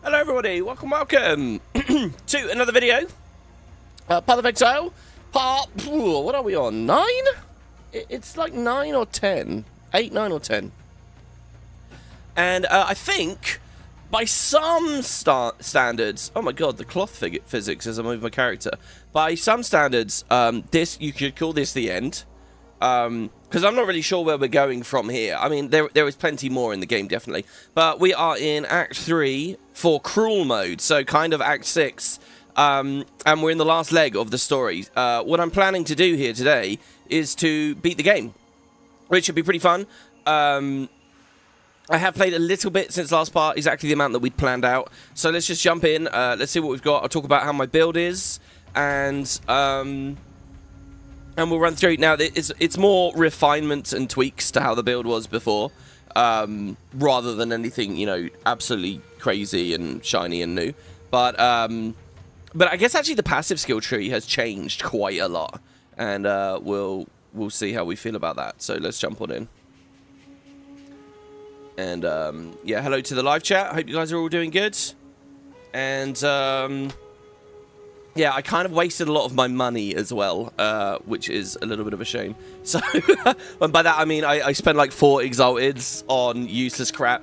Hello everybody, welcome to another video. Part of Exile, what are we on, 9? It's like 9 or 10, 8, 9 or 10. And I think, by some standards, oh my god, the cloth physics as I move my character. By some standards, you could call this the end. Because I'm not really sure where we're going from here. I mean, there is plenty more in the game, definitely. But we are in Act 3 for Cruel mode, so kind of Act 6. And we're in the last leg of the story. What I'm planning to do here today is to beat the game, which should be pretty fun. I have played a little bit since last part, exactly the amount that we'd planned out. So let's just jump in, let's see what we've got. I'll talk about how my build is, and we'll run through. Now, it's more refinements and tweaks to how the build was before, rather than anything, you know, absolutely crazy and shiny and new. But I guess actually the passive skill tree has changed quite a lot, and we'll see how we feel about that. So let's jump on in. And yeah, hello to the live chat. Hope you guys are all doing good. And yeah, I kind of wasted a lot of my money as well, which is a little bit of a shame. So, and by that I mean I spent like 4 Exalteds on useless crap,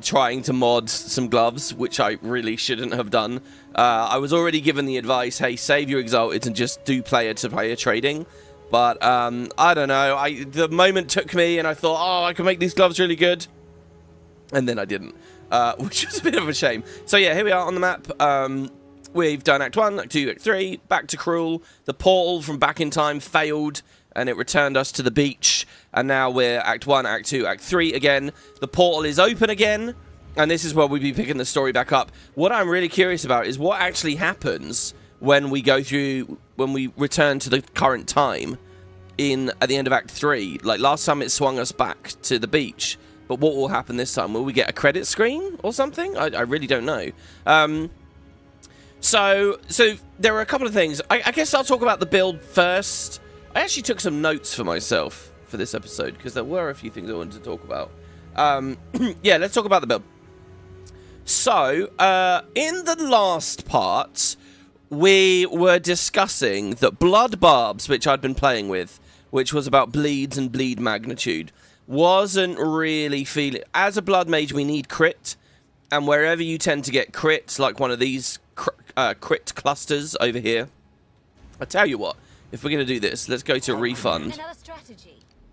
trying to mod some gloves, which I really shouldn't have done. I was already given the advice, hey, save your Exalteds and just do player-to-player trading. But, I don't know, the moment took me and I thought, oh, I can make these gloves really good. And then I didn't, which was a bit of a shame. So yeah, here we are on the map. We've done Act 1, Act 2, Act 3, back to Cruel. The portal from back in time failed, and it returned us to the beach. And now we're Act 1, Act 2, Act 3 again. The portal is open again, and this is where we'll be picking the story back up. What I'm really curious about is what actually happens when we go through, when we return to the current time at the end of Act 3. Like, last time it swung us back to the beach, but what will happen this time? Will we get a credit screen or something? I really don't know. So there are a couple of things. I guess I'll talk about the build first. I actually took some notes for myself for this episode, because there were a few things I wanted to talk about. Yeah, let's talk about the build. So, in the last part, we were discussing that Blood Barbs, which I'd been playing with, which was about bleeds and bleed magnitude, wasn't really feeling... As a Blood Mage, we need crit, and wherever you tend to get crits, like one of these crit clusters over here. I tell you what, if we're going to do this, let's go to refund.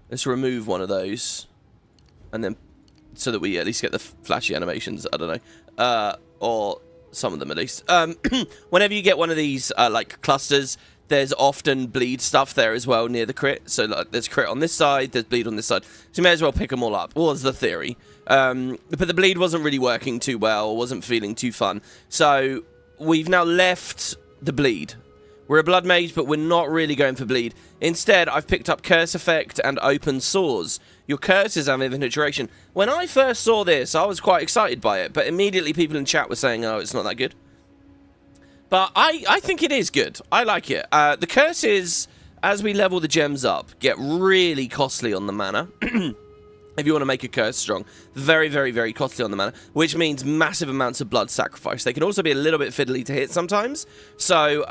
Let's remove one of those, and then so that we at least get the flashy animations. I don't know, or some of them at least. Whenever you get one of these like clusters, there's often bleed stuff there as well near the crit. So like, there's crit on this side, there's bleed on this side. So you may as well pick them all up, was the theory. But the bleed wasn't really working too well, wasn't feeling too fun. So we've now left the bleed. We're a Blood Mage, but we're not really going for bleed. Instead, I've picked up Curse Effect and Open Sores. Your curses have infinite duration. When I first saw this, I was quite excited by it, but immediately people in chat were saying, oh, it's not that good. But I think it is good. I like it. The curses, as we level the gems up, get really costly on the mana. If you want to make a curse strong. Very, very, very costly on the mana, which means massive amounts of blood sacrifice. They can also be a little bit fiddly to hit sometimes. So,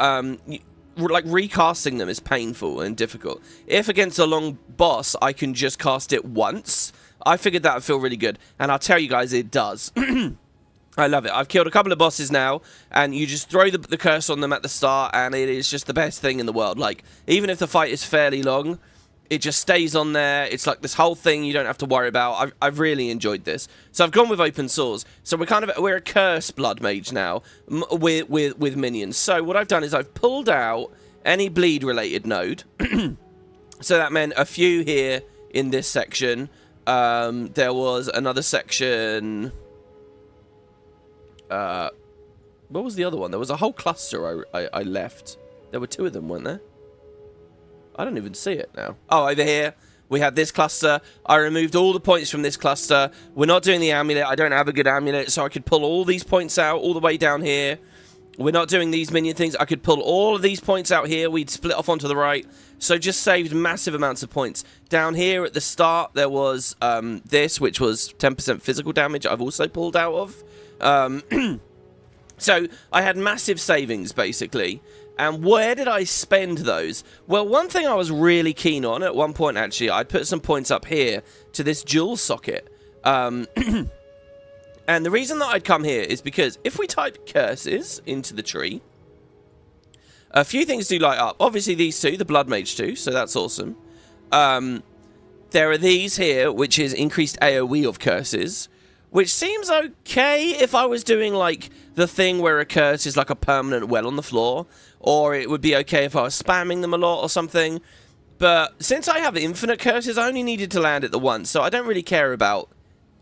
like, recasting them is painful and difficult. If against a long boss, I can just cast it once, I figured that would feel really good. And I'll tell you guys, it does. I love it. I've killed a couple of bosses now, and you just throw the curse on them at the start, and it is just the best thing in the world. Like, even if the fight is fairly long, it just stays on there. It's like this whole thing you don't have to worry about. I've really enjoyed this. So I've gone with Open Sores. So we're a curse Blood Mage now with minions. So what I've done is I've pulled out any bleed related node. So that meant a few here in this section. There was another section. What was the other one? There was a whole cluster I left. There were 2 of them, weren't there? I don't even see it now. Oh, over here, we have this cluster. I removed all the points from this cluster. We're not doing the amulet. I don't have a good amulet, so I could pull all these points out all the way down here. We're not doing these minion things. I could pull all of these points out here. We'd split off onto the right. So just saved massive amounts of points. Down here at the start, there was this, which was 10% physical damage I've also pulled out of. So I had massive savings, basically. And where did I spend those? Well, one thing I was really keen on at one point, actually, I'd put some points up here to this jewel socket. And the reason that I'd come here is because if we type curses into the tree, a few things do light up. Obviously, these two, the Bloodmage 2, so that's awesome. There are these here, which is increased AoE of curses, which seems okay if I was doing, like, the thing where a curse is like a permanent well on the floor, or it would be okay if I was spamming them a lot or something. But since I have infinite curses, I only needed to land it the once, so I don't really care about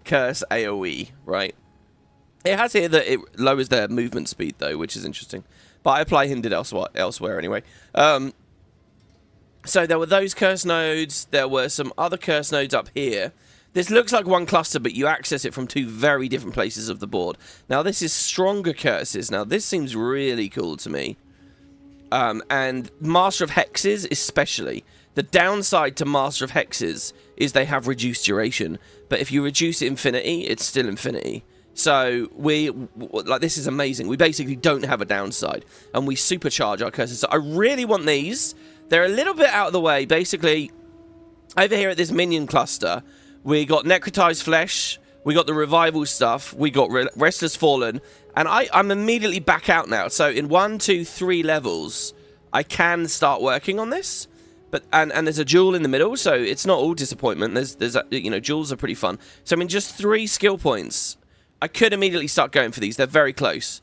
curse AoE, right? It has here that it lowers their movement speed, though, which is interesting. But I apply hindered elsewhere anyway. So there were those curse nodes. There were some other curse nodes up here. This looks like one cluster, but you access it from two very different places of the board. Now, this is stronger curses. Now, this seems really cool to me. And Master of Hexes especially. The downside to Master of Hexes is they have reduced duration. But if you reduce infinity, it's still infinity. So, this is amazing. We basically don't have a downside. And we supercharge our curses. So, I really want these. They're a little bit out of the way. Basically, over here at this Minion cluster, we got Necrotized Flesh, we got the Revival stuff, we got Restless Fallen, and I'm immediately back out now. So in 1, 2, 3 levels, I can start working on this. But and there's a jewel in the middle, so it's not all disappointment. There's you know, jewels are pretty fun. So I mean, just 3 skill points, I could immediately start going for these. They're very close.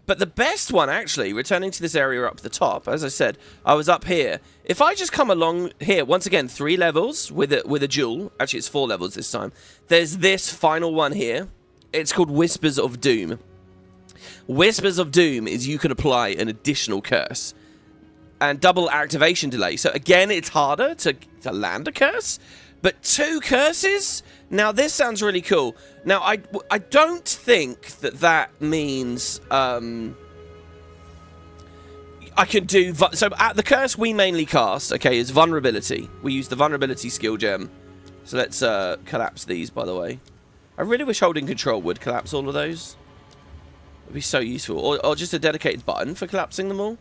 But the best one, actually, returning to this area up the top, as I said, I was up here. If I just come along here, once again, 3 levels with a jewel. Actually, it's 4 levels this time. There's this final one here. It's called Whispers of Doom. Whispers of Doom is you can apply an additional curse. And double activation delay. So, again, it's harder to land a curse. But 2 curses? Now, this sounds really cool. Now, I don't think that means I can do... So, at the curse we mainly cast, okay, is Vulnerability. We use the Vulnerability skill gem. So, let's collapse these, by the way. I really wish holding control would collapse all of those. It would be so useful. Or just a dedicated button for collapsing them all.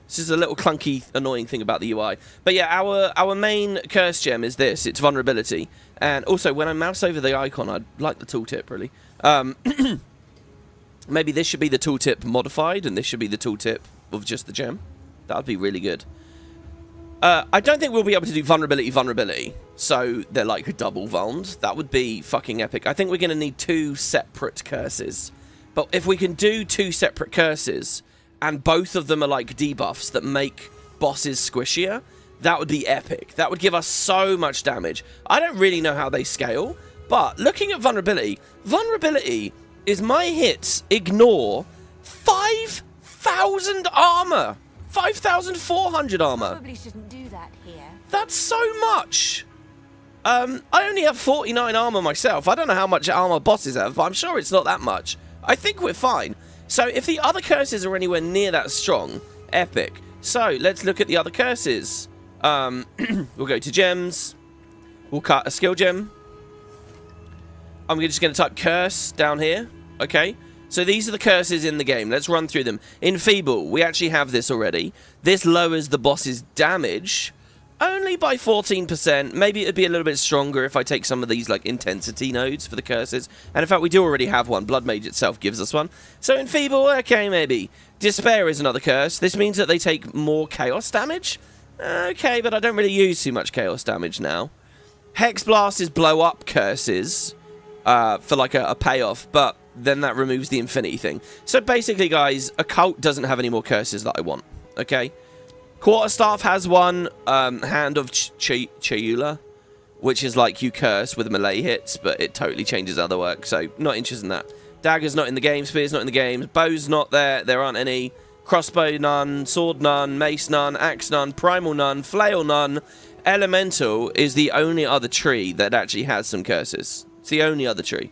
This is a little clunky, annoying thing about the UI. But yeah, our main curse gem is this. It's Vulnerability. And also, when I mouse over the icon, I like the tooltip, really. Maybe this should be the tooltip modified, and this should be the tooltip of just the gem. That would be really good. I don't think we'll be able to do vulnerability. So they're like double vulned. That would be fucking epic. I think we're going to need 2 separate curses. But if we can do 2 separate curses, and both of them are like debuffs that make bosses squishier, that would be epic. That would give us so much damage. I don't really know how they scale, but looking at vulnerability is my hits ignore 5,000 armor. 5,400 armor. Probably shouldn't do that here. That's so much. I only have 49 armor myself. I don't know how much armor bosses have, but I'm sure it's not that much. I think we're fine. So if the other curses are anywhere near that strong, epic. So let's look at the other curses. We'll go to gems. We'll cut a skill gem. I'm just going to type curse down here. Okay. So these are the curses in the game. Let's run through them. Enfeeble. We actually have this already. This lowers the boss's damage only by 14%. Maybe it'd be a little bit stronger if I take some of these like intensity nodes for the curses. And in fact, we do already have one. Bloodmage itself gives us one. So Enfeeble, okay, maybe. Despair is another curse. This means that they take more chaos damage. Okay, but I don't really use too much chaos damage now. Hex Blast is blow up curses for like a payoff, but then that removes the infinity thing. So basically, guys, Occult doesn't have any more curses that I want. Okay. Quarterstaff has one, Hand of Chayula, which is like you curse with melee hits, but it totally changes other work, so not interested in that. Dagger's not in the game, Spear's not in the game, Bow's not there, there aren't any. Crossbow none, Sword none, Mace none, Axe none, Primal none, Flail none. Elemental is the only other tree that actually has some curses. It's the only other tree.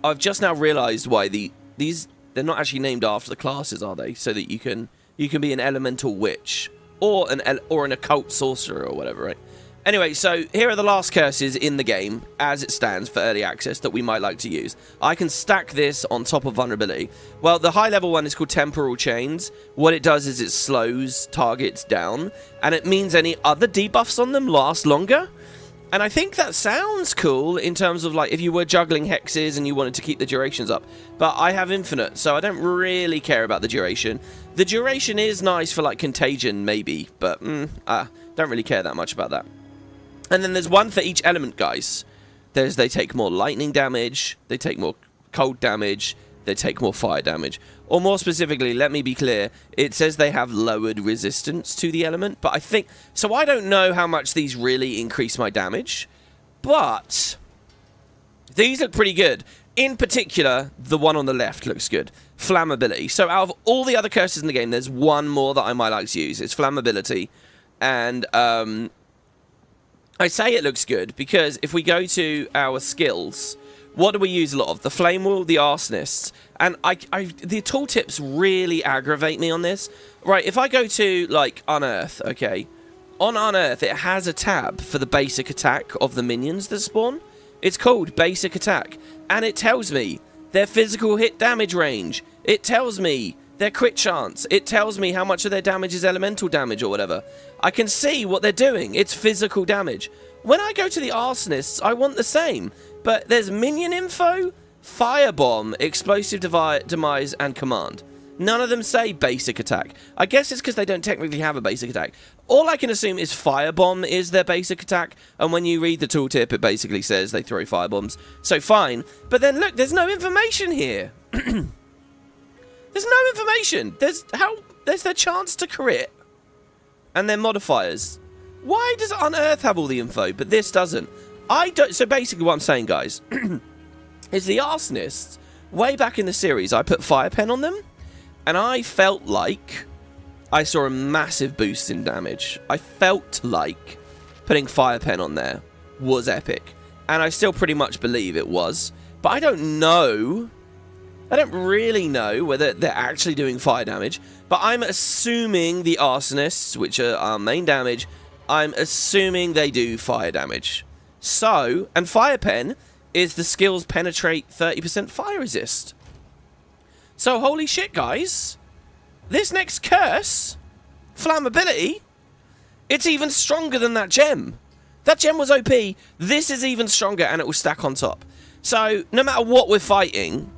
I've just now realised why these they're not actually named after the classes, are they? So that you can be an elemental witch or an occult sorcerer or whatever, right? Anyway, so here are the last curses in the game, as it stands for early access, that we might like to use. I can stack this on top of vulnerability. Well, the high-level one is called Temporal Chains. What it does is it slows targets down, and it means any other debuffs on them last longer. And I think that sounds cool in terms of, like, if you were juggling hexes and you wanted to keep the durations up. But I have infinite, so I don't really care about the duration. The duration is nice for, like, contagion, maybe, but don't really care that much about that. And then there's one for each element, guys. They take more lightning damage, they take more cold damage, they take more fire damage. Or more specifically, let me be clear, it says they have lowered resistance to the element, but I think... So I don't know how much these really increase my damage, but these look pretty good. In particular, the one on the left looks good. Flammability. So out of all the other curses in the game, there's one more that I might like to use. It's flammability. And, I say it looks good because if we go to our skills, what do we use a lot of? The Flame Wall, the Arsonists, and the tooltips really aggravate me on this. Right, if I go to, like, Unearth, okay, on Unearth it has a tab for the basic attack of the minions that spawn. It's called Basic Attack, and it tells me their physical hit damage range. It tells me their crit chance. It tells me how much of their damage is elemental damage or whatever. I can see what they're doing. It's physical damage. When I go to the Arsonists, I want the same. But there's minion info, firebomb, explosive demise, and command. None of them say basic attack. I guess it's because they don't technically have a basic attack. All I can assume is firebomb is their basic attack. And when you read the tooltip, it basically says they throw firebombs. So fine. But then look, there's no information here. There's no information. There's their chance to crit. And their modifiers. Why does Unearth have all the info, but this doesn't? I don't. So basically what I'm saying, guys, is the Arsonists, way back in the series, I put Fire Pen on them, and I felt like I saw a massive boost in damage. I felt like putting Fire Pen on there was epic. And I still pretty much believe it was. But I don't know. I don't really know whether they're actually doing fire damage, but I'm assuming the Arsonists, which are our main damage, I'm assuming they do fire damage. So, and Fire Pen is the skills penetrate 30% fire resist. So, holy shit, guys. This next curse, flammability, it's even stronger than that gem. That gem was OP. This is even stronger, and it will stack on top. So, no matter what we're fighting,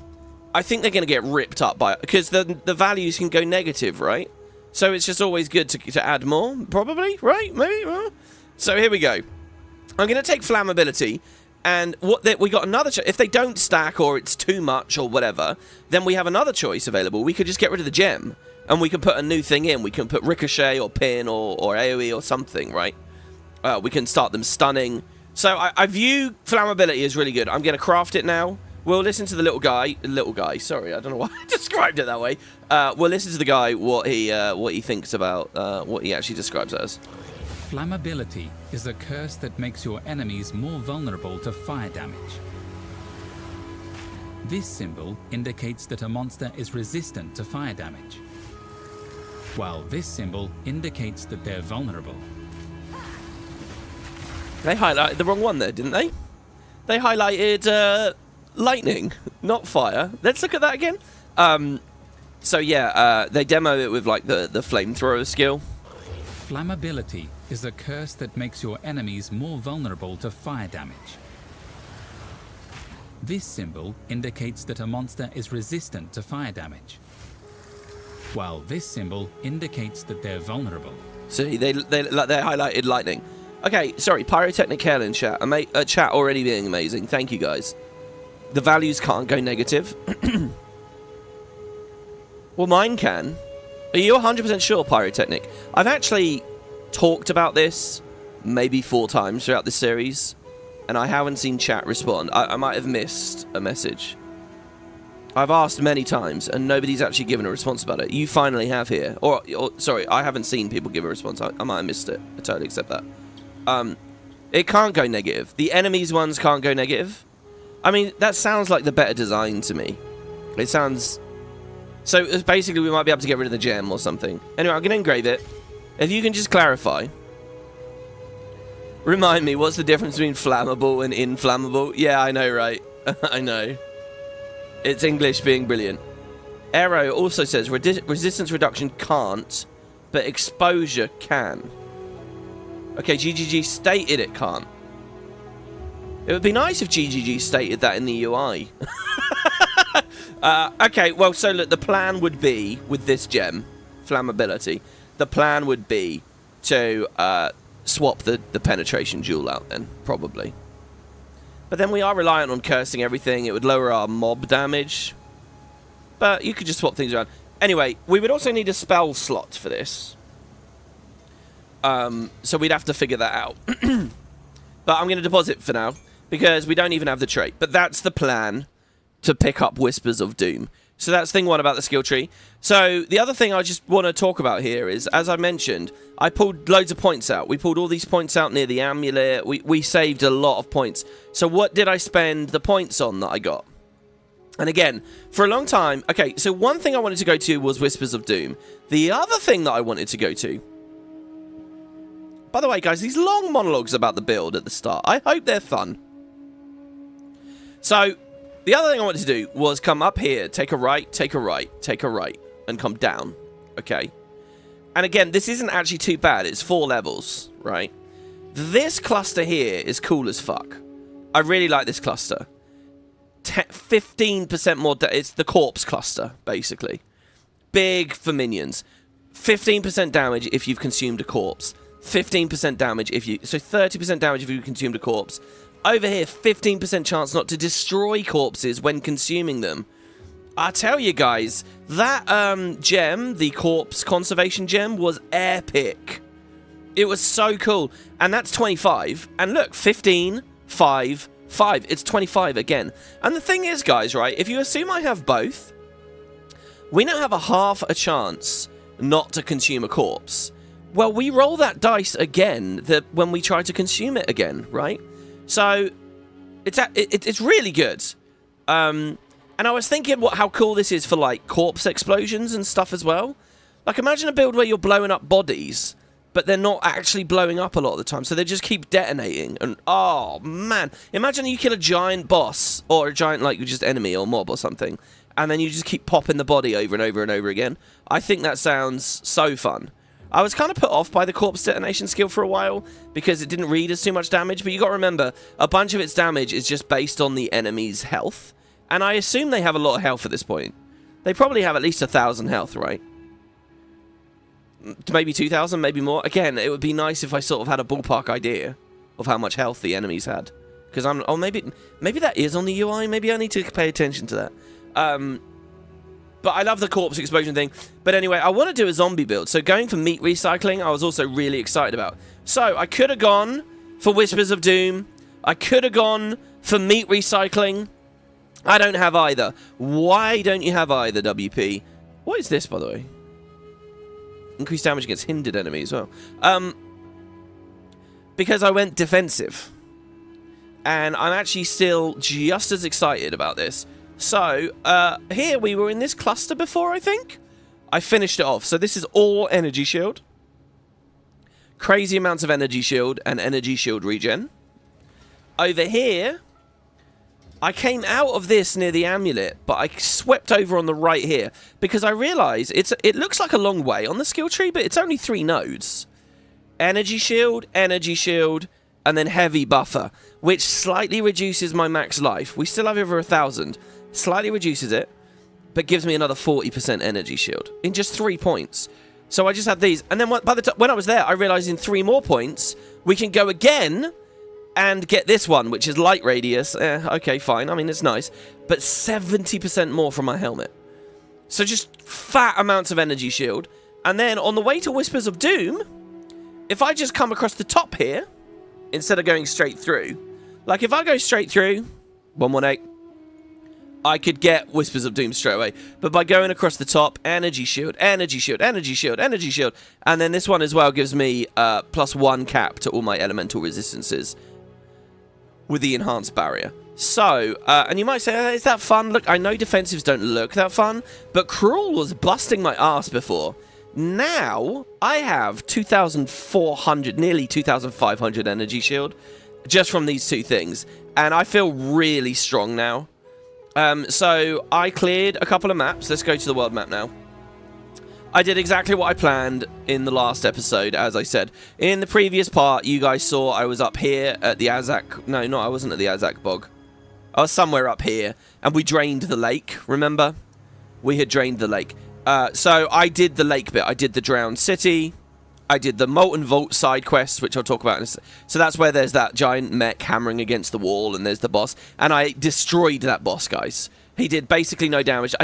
I think they're going to get ripped up by it, because the values can go negative, right? So it's just always good to add more, probably, right? Maybe. So here we go. I'm going to take flammability, and we got another choice. If they don't stack or it's too much or whatever, then we have another choice available. We could just get rid of the gem, and we can put a new thing in. We can put ricochet or pin or AoE or something, right? We can start them stunning. So I view flammability as really good. I'm going to craft it now. We'll listen to the little guy. Sorry, I don't know why I described it that way. We'll listen to the guy, what he thinks about what he actually describes it as. Flammability is a curse that makes your enemies more vulnerable to fire damage. This symbol indicates that a monster is resistant to fire damage, while this symbol indicates that they're vulnerable. They highlighted the wrong one there, didn't they? They highlighted lightning, not fire. Let's look at that again. So yeah, they demo it with like the flamethrower skill. Flammability is a curse that makes your enemies more vulnerable to fire damage. This symbol indicates that a monster is resistant to fire damage, while this symbol indicates that they're vulnerable. See, they highlighted lightning. Okay, sorry, Pyrotechnic Hell in chat. Chat already being amazing. Thank you, guys. The values can't go negative. Well, mine can. Are you 100% sure, Pyrotechnic? I've actually talked about this maybe 4 times throughout this series, and I haven't seen chat respond. I might have missed a message. I've asked many times, and nobody's actually given a response about it. You finally have here. Or sorry, I haven't seen people give a response. I might have missed it. I totally accept that. It can't go negative. The enemies ones can't go negative. I mean, that sounds like the better design to me. It sounds... So, basically, we might be able to get rid of the gem or something. Anyway, I'm going to engrave it. If you can just clarify. Remind me, what's the difference between flammable and inflammable? Yeah, I know, right? I know. It's English being brilliant. Aero also says resistance reduction can't, but exposure can. Okay, GGG stated it can't. It would be nice if GGG stated that in the UI. Okay, well, so look, the plan would be, with this gem, flammability, the plan would be to swap the penetration jewel out then, probably. But then we are reliant on cursing everything. It would lower our mob damage. But you could just swap things around. Anyway, we would also need a spell slot for this. So we'd have to figure that out. But I'm going to deposit for now, because we don't even have the trait. But that's the plan to pick up Whispers of Doom. So that's thing one about the skill tree. So the other thing I just want to talk about here is, as I mentioned, I pulled loads of points out. We pulled all these points out near the amulet. We saved a lot of points. So what did I spend the points on that I got? And again, for a long time... Okay, so one thing I wanted to go to was Whispers of Doom. The other thing that I wanted to go to... By the way, guys, these long monologues about the build at the start, I hope they're fun. So... the other thing I wanted to do was come up here, take a right, take a right, take a right, and come down. Okay. And again, this isn't actually too bad. It's 4 levels, right? This cluster here is cool as fuck. I really like this cluster. 15% more... it's the corpse cluster, basically. Big for minions. 15% damage if you've consumed a corpse. 15% damage if you... so 30% damage if you've consumed a corpse. Over here, 15% chance not to destroy corpses when consuming them. I tell you guys, that gem, the corpse conservation gem, was epic. It was so cool. And that's 25. And look, 15, 5, 5. It's 25 again. And the thing is, guys, right, if you assume I have both, we now have a half a chance not to consume a corpse. Well, we roll that dice again when we try to consume it again, right? So, it's really good. And I was thinking how cool this is for, like, corpse explosions and stuff as well. Like, imagine a build where you're blowing up bodies, but they're not actually blowing up a lot of the time, so they just keep detonating. And, oh, man. Imagine you kill a giant boss, or a giant, like, just enemy or mob or something, and then you just keep popping the body over and over and over again. I think that sounds so fun. I was kind of put off by the corpse detonation skill for a while because it didn't read as too much damage, but you got to remember, a bunch of its damage is just based on the enemy's health, and I assume they have a lot of health at this point. They probably have at least 1,000 health, right? Maybe 2,000, maybe more. Again, it would be nice if I sort of had a ballpark idea of how much health the enemies had, because maybe that is on the UI. Maybe I need to pay attention to that. But I love the corpse explosion thing. But anyway, I want to do a zombie build. So going for meat recycling, I was also really excited about. So I could have gone for Whispers of Doom. I could have gone for meat recycling. I don't have either. Why don't you have either, WP? What is this, by the way? Increased damage against hindered enemies as well. Because I went defensive. And I'm actually still just as excited about this. So, here we were in this cluster before, I think. I finished it off. So this is all energy shield. Crazy amounts of energy shield and energy shield regen. Over here, I came out of this near the amulet, but I swept over on the right here. Because I realised it looks like a long way on the skill tree, but it's only 3 nodes. Energy shield, and then heavy buffer, which slightly reduces my max life. We still have over 1,000. Slightly reduces it, but gives me another 40% energy shield in just 3 points. So I just had these, and then when I was there, I realized in 3 more points we can go again and get this one, which is light radius. Okay, fine. I mean, it's nice, but 70% more from my helmet. So just fat amounts of energy shield, and then on the way to Whispers of Doom, if I just come across the top here instead of going straight through, like if I go straight through 118. I could get Whispers of Doom straight away. But by going across the top, energy shield, energy shield, energy shield, energy shield. And then this one as well gives me +1 cap to all my elemental resistances with the enhanced barrier. So, and you might say, is that fun? Look, I know defensives don't look that fun, but Cruel was busting my ass before. Now, I have 2,400, nearly 2,500 energy shield just from these two things. And I feel really strong now. So I cleared a couple of maps. Let's go to the world map now. I did exactly what I planned in the last episode, as I said. In the previous part, you guys saw I was up here at the Azak... No, I wasn't at the Azak bog. I was somewhere up here, and we drained the lake, remember? We had drained the lake. So I did the lake bit. I did the Drowned City. I did the Molten Vault side quest, which I'll talk about in a second. So that's where there's that giant mech hammering against the wall, and there's the boss. And I destroyed that boss, guys. He did basically no damage.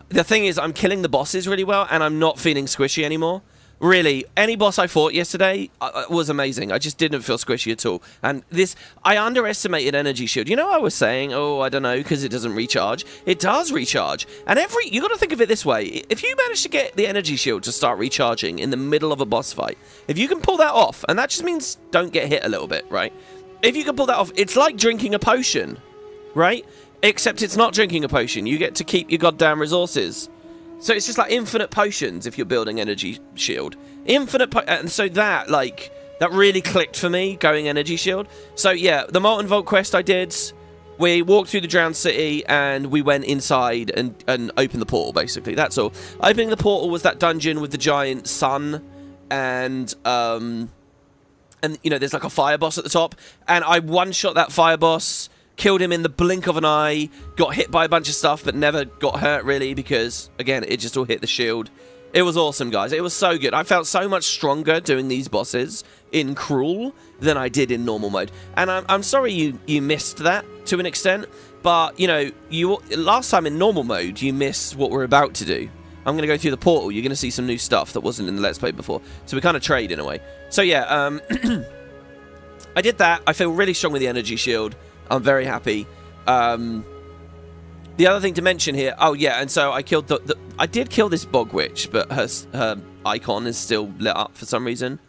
The thing is, I'm killing the bosses really well, and I'm not feeling squishy anymore. Really, any boss I fought yesterday was amazing. I just didn't feel squishy at all. And this, I underestimated energy shield. You know, I was saying, oh, I don't know, because it doesn't recharge. It does recharge. And you got to think of it this way. If you manage to get the energy shield to start recharging in the middle of a boss fight, if you can pull that off, and that just means don't get hit a little bit, right? If you can pull that off, it's like drinking a potion, right? Except it's not drinking a potion. You get to keep your goddamn resources. So it's just like infinite potions if you're building energy shield. And so that really clicked for me, going energy shield. So yeah, the Molten Vault quest I did. We walked through the Drowned City and we went inside and opened the portal, basically. That's all. Opening the portal was that dungeon with the giant sun and you know, there's like a fire boss at the top. And I one-shot that fire boss. Killed him in the blink of an eye, got hit by a bunch of stuff, but never got hurt, really, because, again, it just all hit the shield. It was awesome, guys. It was so good. I felt so much stronger doing these bosses in Cruel than I did in normal mode. And I'm sorry you missed that to an extent, but, you know, last time in normal mode, you missed what we're about to do. I'm going to go through the portal. You're going to see some new stuff that wasn't in the Let's Play before. So we kind of trade, in a way. So, yeah, I did that. I feel really strong with the energy shield. I'm very happy. The other thing to mention here... Oh, yeah, and so I killed I did kill this bog witch, but her icon is still lit up for some reason.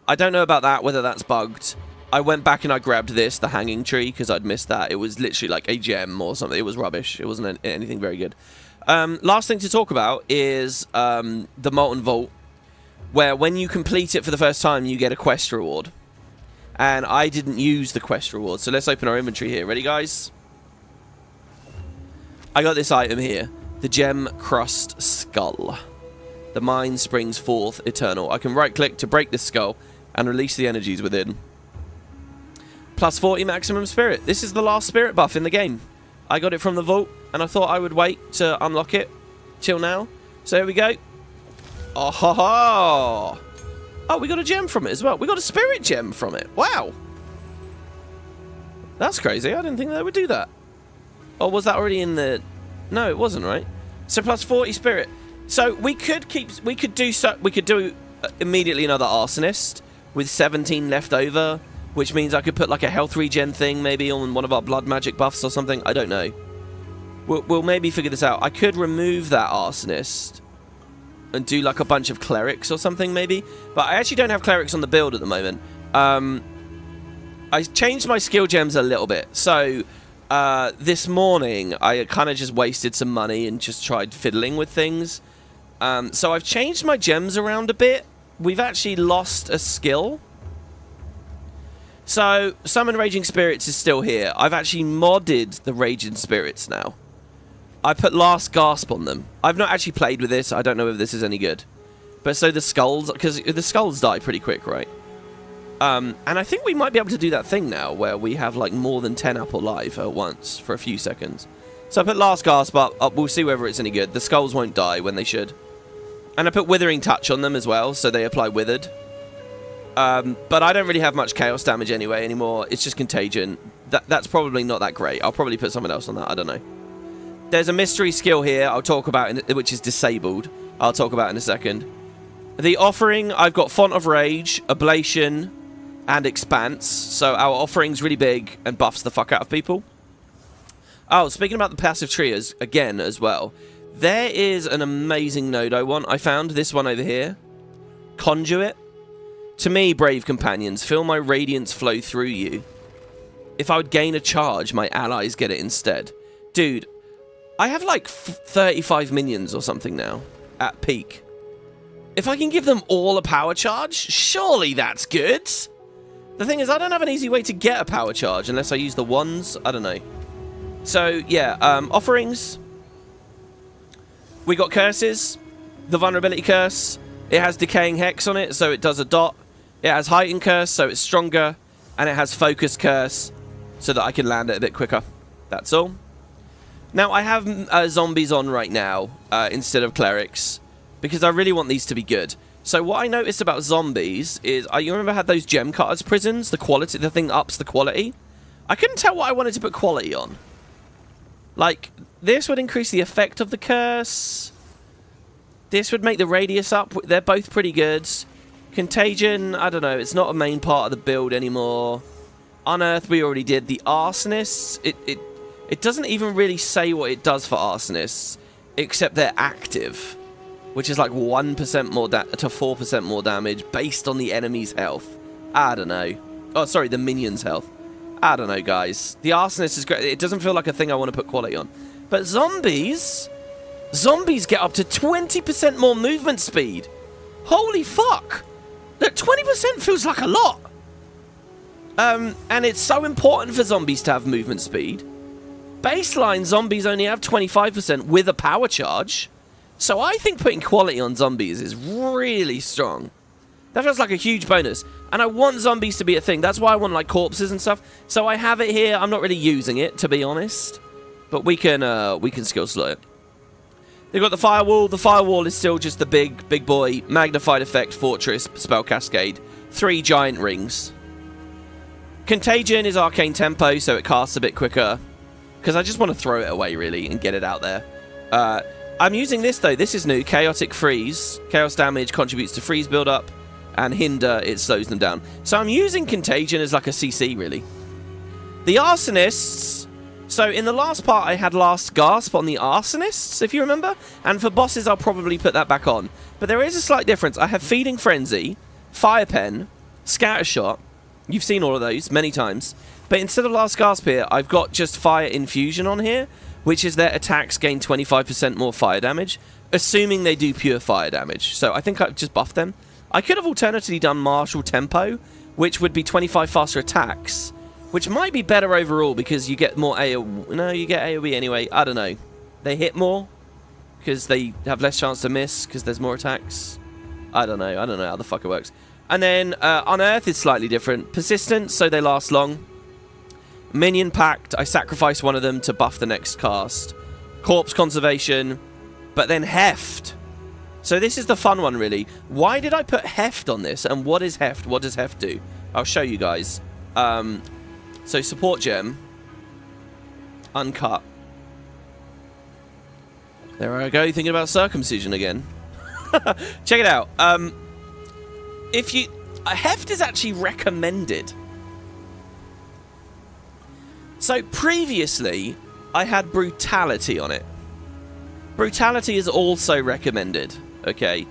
I don't know about that, whether that's bugged. I went back and I grabbed this, the hanging tree, because I'd missed that. It was literally like a gem or something. It was rubbish. It wasn't anything very good. Last thing to talk about is the Molten Vault, where when you complete it for the first time, you get a quest reward. And I didn't use the quest reward. So let's open our inventory here. Ready, guys? I got this item here. The Gem Crust Skull. The mind springs forth eternal. I can right-click to break this skull and release the energies within. Plus 40 maximum spirit. This is the last spirit buff in the game. I got it from the vault, and I thought I would wait to unlock it till now. So here we go. Oh, ha, ha. Oh, we got a gem from it as well. We got a spirit gem from it. Wow. That's crazy. I didn't think they would do that. Or was that already in the... No, it wasn't, right? So plus 40 spirit. So we could do immediately another arsonist with 17 left over, which means I could put like a health regen thing maybe on one of our blood magic buffs or something. I don't know. We'll maybe figure this out. I could remove that arsonist and do like a bunch of clerics or something maybe, but I actually don't have clerics on the build at the moment. I changed my skill gems a little bit. So this morning I kind of just wasted some money and just tried fiddling with things. So I've changed my gems around a bit. We've actually lost a skill. So Summon Raging Spirits is still here. I've actually modded the Raging Spirits now. I put Last Gasp on them. I've not actually played with this. I don't know if this is any good. But so the skulls, because the skulls die pretty quick, right? And I think we might be able to do that thing now where we have like more than 10 up alive at once for a few seconds. So I put Last Gasp up. We'll see whether it's any good. The skulls won't die when they should. And I put Withering Touch on them as well, so they apply Withered. But I don't really have much chaos damage anyway anymore. It's just Contagion. That's probably not that great. I'll probably put someone else on that. I don't know. There's a mystery skill here I'll talk about, which is disabled. I'll talk about in a second. The offering, I've got Font of Rage, Ablation, and Expanse. So our offering's really big and buffs the fuck out of people. Oh, speaking about the passive tree again as well. There is an amazing node I want. I found this one over here. Conduit. To me, brave companions, feel my radiance flow through you. If I would gain a charge, my allies get it instead. Dude, I have like 35 minions or something now at peak. If I can give them all a power charge, surely that's good. The thing is, I don't have an easy way to get a power charge unless I use the wands. I don't know. So, yeah, offerings. We got curses. The vulnerability curse. It has decaying hex on it, so it does a dot. It has heightened curse, so it's stronger. And it has focus curse, so that I can land it a bit quicker. That's all. Now, I have zombies on right now instead of clerics, because I really want these to be good. So what I noticed about zombies is, you remember I had those gem cutters prisons? The quality, the thing that ups the quality? I couldn't tell what I wanted to put quality on. Like, this would increase the effect of the curse. This would make the radius up. They're both pretty good. Contagion, I don't know. It's not a main part of the build anymore. Unearth, we already did. The Arsonists, it doesn't even really say what it does for Arsonists, except they're active, which is like 1% more to 4% more damage based on the enemy's health. I don't know. Oh, sorry, the minion's health. I don't know, guys. The Arsonist is great. It doesn't feel like a thing I want to put quality on. But zombies get up to 20% more movement speed. Holy fuck. Look, 20% feels like a lot. And it's so important for zombies to have movement speed. Baseline zombies only have 25% with a power charge. So I think putting quality on zombies is really strong. That feels like a huge bonus. And I want zombies to be a thing. That's why I want like corpses and stuff. So I have it here. I'm not really using it, to be honest. But we can skill slow it. They've got the firewall. The firewall is still just the big boy magnified effect fortress spell cascade. 3 giant rings. Contagion is arcane tempo, so it casts a bit quicker. Because I just want to throw it away, really, and get it out there. I'm using this, though. This is new. Chaotic Freeze. Chaos damage contributes to freeze build-up. And hinder, it slows them down. So I'm using Contagion as like a CC, really. The Arsonists. So in the last part, I had Last Gasp on the Arsonists, if you remember. And for bosses, I'll probably put that back on. But there is a slight difference. I have Feeding Frenzy, Fire Pen, Scattershot. You've seen all of those many times. But instead of Last Gasp here, I've got just Fire Infusion on here, which is their attacks gain 25% more fire damage, assuming they do pure fire damage. So I think I've just buffed them. I could have alternatively done Martial Tempo, which would be 25 faster attacks, which might be better overall because you get more AoE. No, you get AoE anyway. I don't know. They hit more because they have less chance to miss because there's more attacks. I don't know. I don't know how the fuck it works. And then Unearth is slightly different. Persistence, so they last long. Minion Pact, I sacrifice one of them to buff the next cast. Corpse Conservation, but then Heft. So this is the fun one, really. Why did I put Heft on this? And what is Heft? What does Heft do? I'll show you guys. So Support Gem. Uncut. There I go, thinking about circumcision again. Check it out. Heft is actually recommended. So previously, I had Brutality on it. Brutality is also recommended. Okay,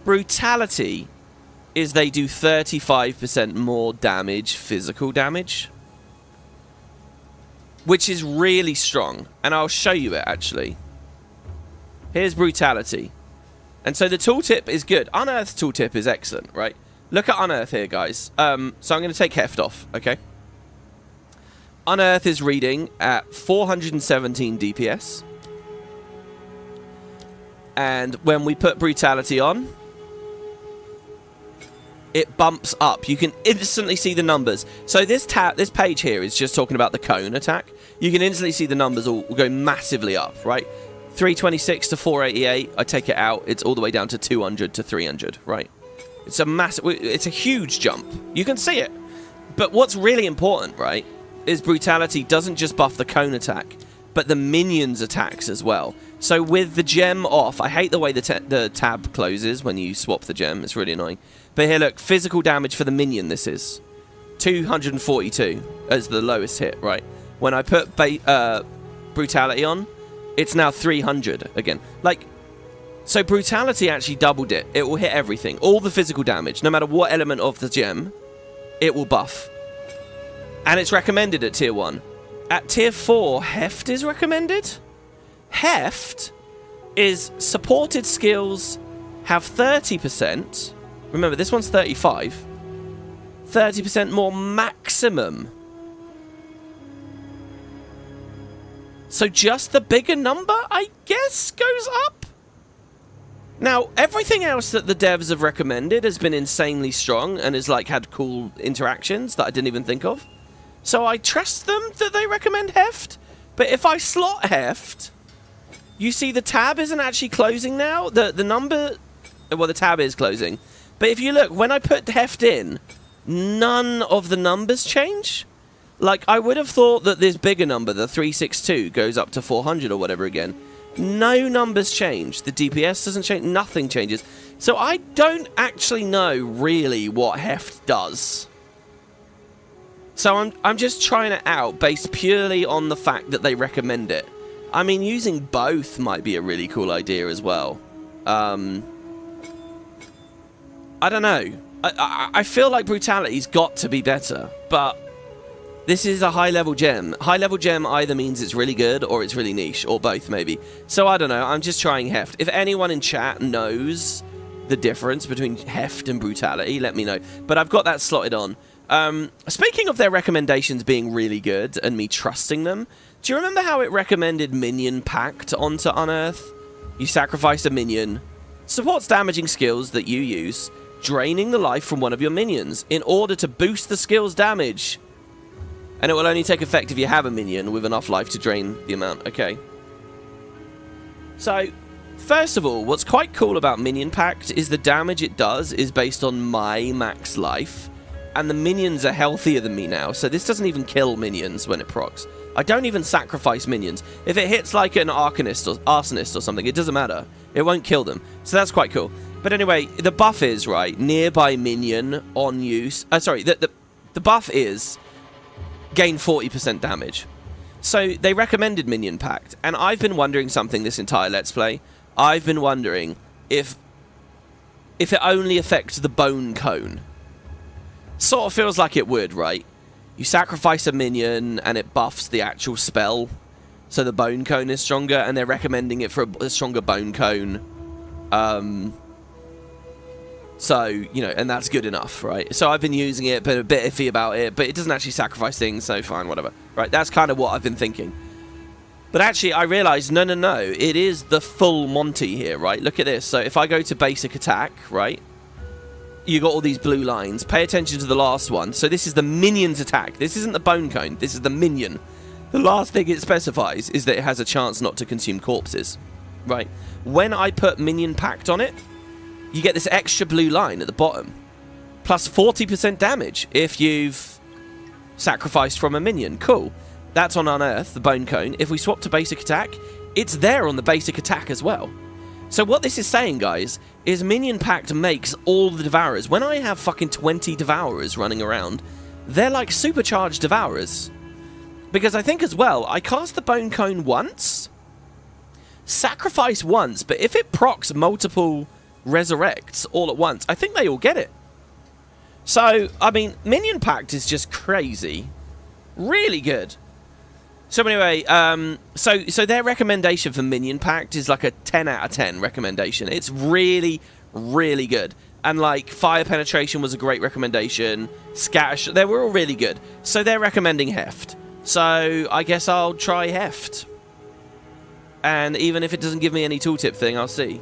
Brutality is they do 35% more damage, physical damage, which is really strong. And I'll show you it, actually. Here's Brutality. And so the tooltip is good. Unearth's tooltip is excellent, right? Look at Unearth here, guys. So I'm going to take Heft off, okay? Unearth is reading at 417 DPS. And when we put Brutality on, it bumps up. You can instantly see the numbers. So this page here is just talking about the cone attack. You can instantly see the numbers all go massively up, right? 326 to 488. I take it out. It's all the way down to 200 to 300, right? It's a massive. It's a huge jump. You can see it. But what's really important, right, is Brutality doesn't just buff the cone attack, but the minions attacks as well. So with the gem off, I hate the way the tab closes when you swap the gem. It's really annoying. But here, look, physical damage for the minion, this is 242 as the lowest hit, right? When I put Brutality on, it's now 300 again. Like, so Brutality actually doubled it. It will hit everything. All the physical damage, no matter what element of the gem, it will buff. And it's recommended at tier 1. At tier 4, Heft is recommended. Heft is supported skills have 30%. Remember, this one's 35. 30% more maximum. So just the bigger number, I guess, goes up? Now, everything else that the devs have recommended has been insanely strong and has, like, had cool interactions that I didn't even think of. So I trust them that they recommend heft. But if I slot heft, you see the tab isn't actually closing now. The number... Well, the tab is closing. But if you look, when I put heft in, none of the numbers change. Like, I would have thought that this bigger number, the 362, goes up to 400 or whatever again. No numbers change. The DPS doesn't change. Nothing changes. So I don't actually know really what heft does. So I'm just trying it out based purely on the fact that they recommend it. I mean, using both might be a really cool idea as well. I don't know. I feel like brutality's got to be better, but this is a high-level gem. High-level gem either means it's really good or it's really niche, or both, maybe. So I don't know. I'm just trying heft. If anyone in chat knows the difference between heft and brutality, let me know. But I've got that slotted on. Speaking of their recommendations being really good and me trusting them, do you remember how it recommended Minion Pact onto Unearth? You sacrifice a minion, supports damaging skills that you use, draining the life from one of your minions in order to boost the skill's damage. And it will only take effect if you have a minion with enough life to drain the amount. Okay. So, first of all, what's quite cool about Minion Pact is the damage it does is based on my max life. And the minions are healthier than me now, so this doesn't even kill minions when it procs. I don't even sacrifice minions. If it hits like an Arsonist or something, it doesn't matter. It won't kill them. So that's quite cool. But anyway, the buff is, right, nearby minion on use... sorry, the buff is... gain 40% damage. So they recommended Minion Pact, and I've been wondering something this entire Let's Play. I've been wondering if it only affects the bone cone. Sort of feels like it would, right? You sacrifice a minion and it buffs the actual spell, so the bone cone is stronger, and they're recommending it for a stronger bone cone. So, you know, and that's good enough, right? So I've been using it, but a bit iffy about it, but it doesn't actually sacrifice things, so fine, whatever. Right, that's kind of what I've been thinking. But actually, I realized, no, it is the full Monty here, right? Look at this. So if I go to basic attack, right? You got all these blue lines. Pay attention to the last one. So this is the minion's attack. This isn't the bone cone. This is the minion. The last thing it specifies is that it has a chance not to consume corpses, right? When I put Minion Pact on it, you get this extra blue line at the bottom. Plus 40% damage if you've sacrificed from a minion. Cool. That's on Unearth, the bone cone. If we swap to basic attack, it's there on the basic attack as well. So what this is saying, guys, is Minion Pact makes all the Devourers. When I have fucking 20 Devourers running around, they're like supercharged Devourers. Because I think as well, I cast the Bone Cone once, sacrifice once, but if it procs multiple resurrects all at once, I think they all get it. So, I mean, Minion Pact is just crazy. Really good. So anyway, so their recommendation for Minion Pact is like a 10 out of 10 recommendation. It's really, really good. And like Fire Penetration was a great recommendation. Scatter, they were all really good. So they're recommending Heft. So I guess I'll try Heft. And even if it doesn't give me any tooltip thing, I'll see.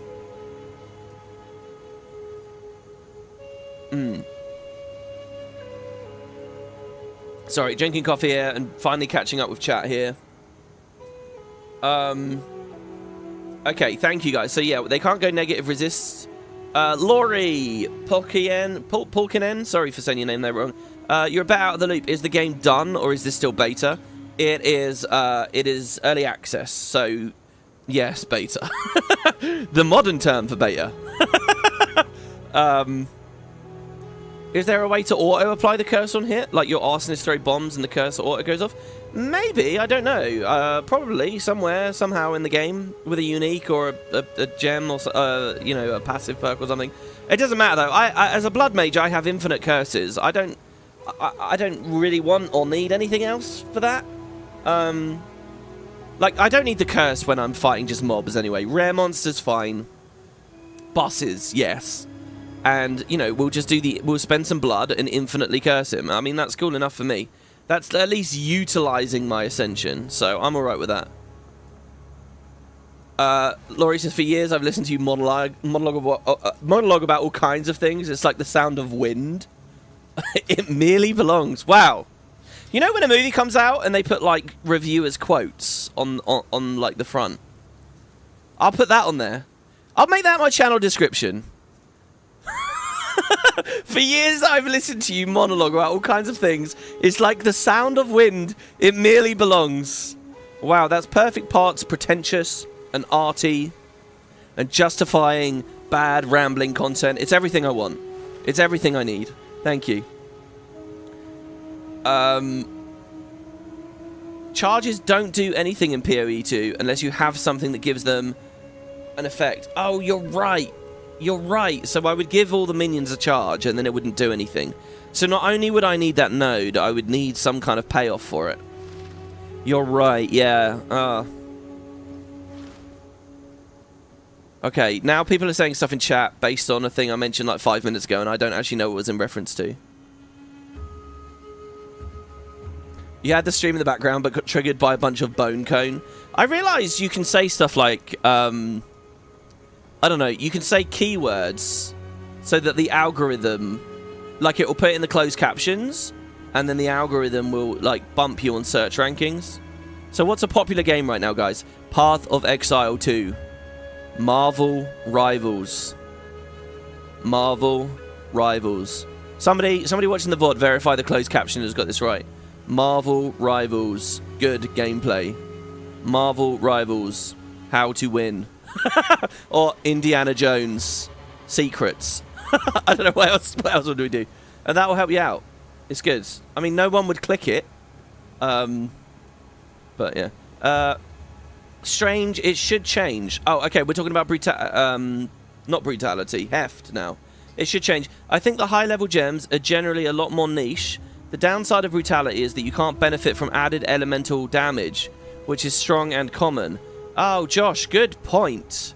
Sorry, drinking coffee here and finally catching up with chat here. Okay, thank you guys. So yeah, they can't go negative resist. Laurie Pulkinen, sorry for saying your name there wrong. You're a bit out of the loop. Is the game done or is this still beta? It is early access, so yes, beta. The modern term for beta. Is there a way to auto-apply the curse on hit? Like your arsonist throw bombs and the curse auto goes off? Maybe, I don't know. Probably somewhere, somehow in the game with a unique or a gem or, you know, a passive perk or something. It doesn't matter though. I as a blood mage, I have infinite curses. I don't really want or need anything else for that. Like, I don't need the curse when I'm fighting just mobs anyway. Rare monsters, fine. bosses, yes. And, you know, we'll just we'll spend some blood and infinitely curse him. I mean, that's cool enough for me. That's at least utilizing my Ascension, so I'm alright with that. Laurie says, for years I've listened to you monologue about all kinds of things. It's like the sound of wind. It merely belongs. Wow. You know when a movie comes out and they put, like, reviewers' quotes on like, the front? I'll put that on there. I'll make that my channel description. For years I've listened to you monologue about all kinds of things. It's like the sound of wind. It merely belongs. Wow, that's perfect parts pretentious and arty and justifying bad rambling content. It's everything I want. It's everything I need. Thank you. Charges don't do anything in PoE 2 unless you have something that gives them an effect. Oh, you're right. You're right. So I would give all the minions a charge and then it wouldn't do anything. So not only would I need that node, I would need some kind of payoff for it. You're right, yeah. Okay, now people are saying stuff in chat based on a thing I mentioned like 5 minutes ago and I don't actually know what it was in reference to. You had the stream in the background but got triggered by a bunch of bone cone. I realised you can say stuff like, I don't know, you can say keywords so that the algorithm, like it will put it in the closed captions and then the algorithm will like bump you on search rankings. So what's a popular game right now, guys? Path of Exile 2. Marvel Rivals. Marvel Rivals. Somebody watching the VOD, verify the closed caption has got this right. Marvel Rivals. Good gameplay. Marvel Rivals. How to win. Or Indiana Jones Secrets. I don't know what else would we do, and that will help you out. It's good. I mean, no one would click it, but yeah. Strange. It should change. Oh, okay. We're talking about not brutality, heft now. It should change. I think the high level gems are generally a lot more niche. The downside of brutality is that you can't benefit from added elemental damage, which is strong and common. Oh, Josh, good point.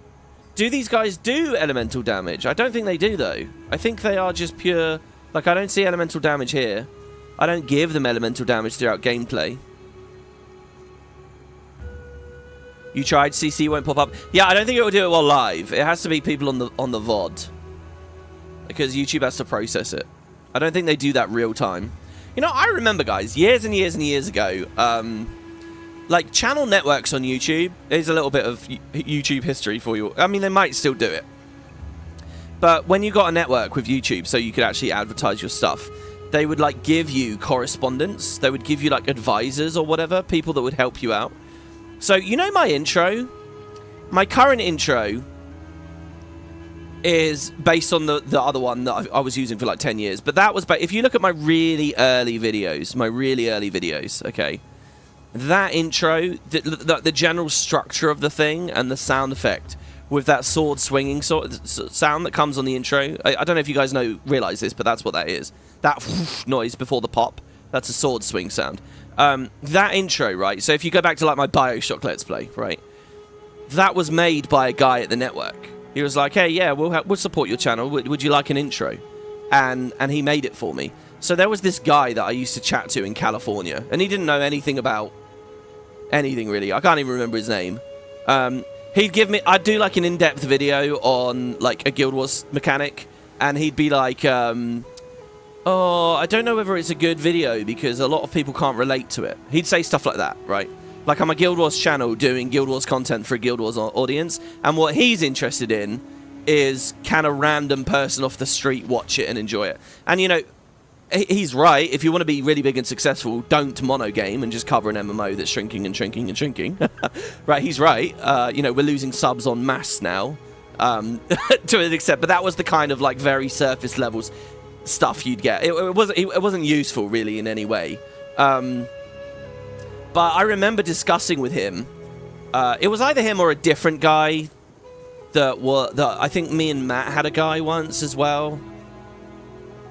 Do these guys do elemental damage? I don't think they do, though. I think they are just pure... Like, I don't see elemental damage here. I don't give them elemental damage throughout gameplay. You tried, CC won't pop up. Yeah, I don't think it will do it while live. It has to be people on the VOD. Because YouTube has to process it. I don't think they do that real time. You know, I remember, guys, years and years and years ago... like, channel networks on YouTube, there's a little bit of YouTube history for you. I mean, they might still do it. But when you got a network with YouTube, so you could actually advertise your stuff, they would, like, give you correspondence. They would give you, like, advisors or whatever, people that would help you out. So, you know my intro? My current intro is based on the other one that I was using for, like, 10 years. But that was... If you look at my really early videos, okay... That intro, the general structure of the thing and the sound effect with that sword swinging sound that comes on the intro. I don't know if you guys realize this, but that's what that is. That noise before the pop, that's a sword swing sound. That intro, right? So if you go back to like my BioShock Let's Play, right? That was made by a guy at the network. He was like, hey, yeah, we'll support your channel. Would you like an intro? And he made it for me. So there was this guy that I used to chat to in California, and he didn't know anything about anything really. I can't even remember his name. He'd give me... I'd do like an in-depth video on like a Guild Wars mechanic, and he'd be like, oh, I don't know whether it's a good video because a lot of people can't relate to it. He'd say stuff like that, right? Like, I'm a Guild Wars channel doing Guild Wars content for a Guild Wars audience, and what he's interested in is can a random person off the street watch it and enjoy it? And, you know, he's right. If you want to be really big and successful, don't mono game and just cover an MMO that's shrinking and shrinking and shrinking. Right, he's right. You know, we're losing subs en masse now, to an extent. But that was the kind of like very surface levels stuff you'd get. It wasn't useful really in any way. But I remember discussing with him. It was either him or a different guy. That I think me and Matt had a guy once as well.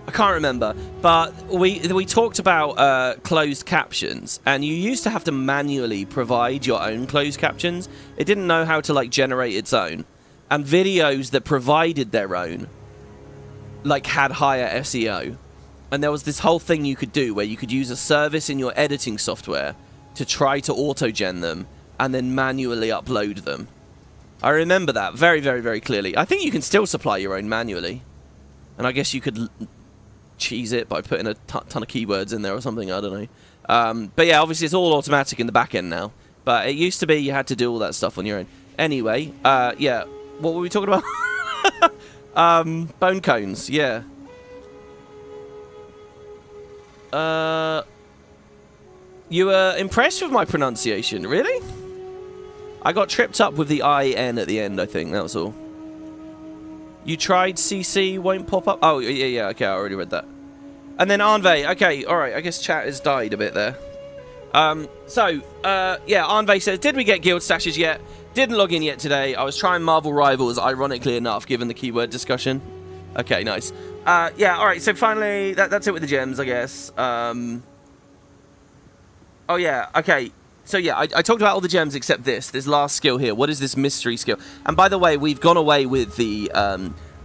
I can't remember, but we talked about closed captions, and you used to have to manually provide your own closed captions. It didn't know how to like generate its own, and videos that provided their own, like, had higher SEO. And there was this whole thing you could do where you could use a service in your editing software to try to auto-gen them and then manually upload them. I remember that very, very, very clearly. I think you can still supply your own manually. And I guess you could cheese it by putting a ton of keywords in there or something, I don't know. But yeah, obviously it's all automatic in the back end now. But it used to be you had to do all that stuff on your own. Anyway, yeah, what were we talking about? Bone cones, yeah. You were impressed with my pronunciation, really? I got tripped up with the IN at the end, I think, that was all. You tried CC, won't pop up? Oh, yeah, okay, I already read that. And then Arnve, okay, alright, I guess chat has died a bit there. Yeah, Arnve says, did we get guild stashes yet? Didn't log in yet today. I was trying Marvel Rivals, ironically enough, given the keyword discussion. Okay, nice. Yeah, alright, so finally, that's it with the gems, I guess. Oh, yeah, okay. So, yeah, I talked about all the gems except this last skill here. What is this mystery skill? And by the way, we've gone away with the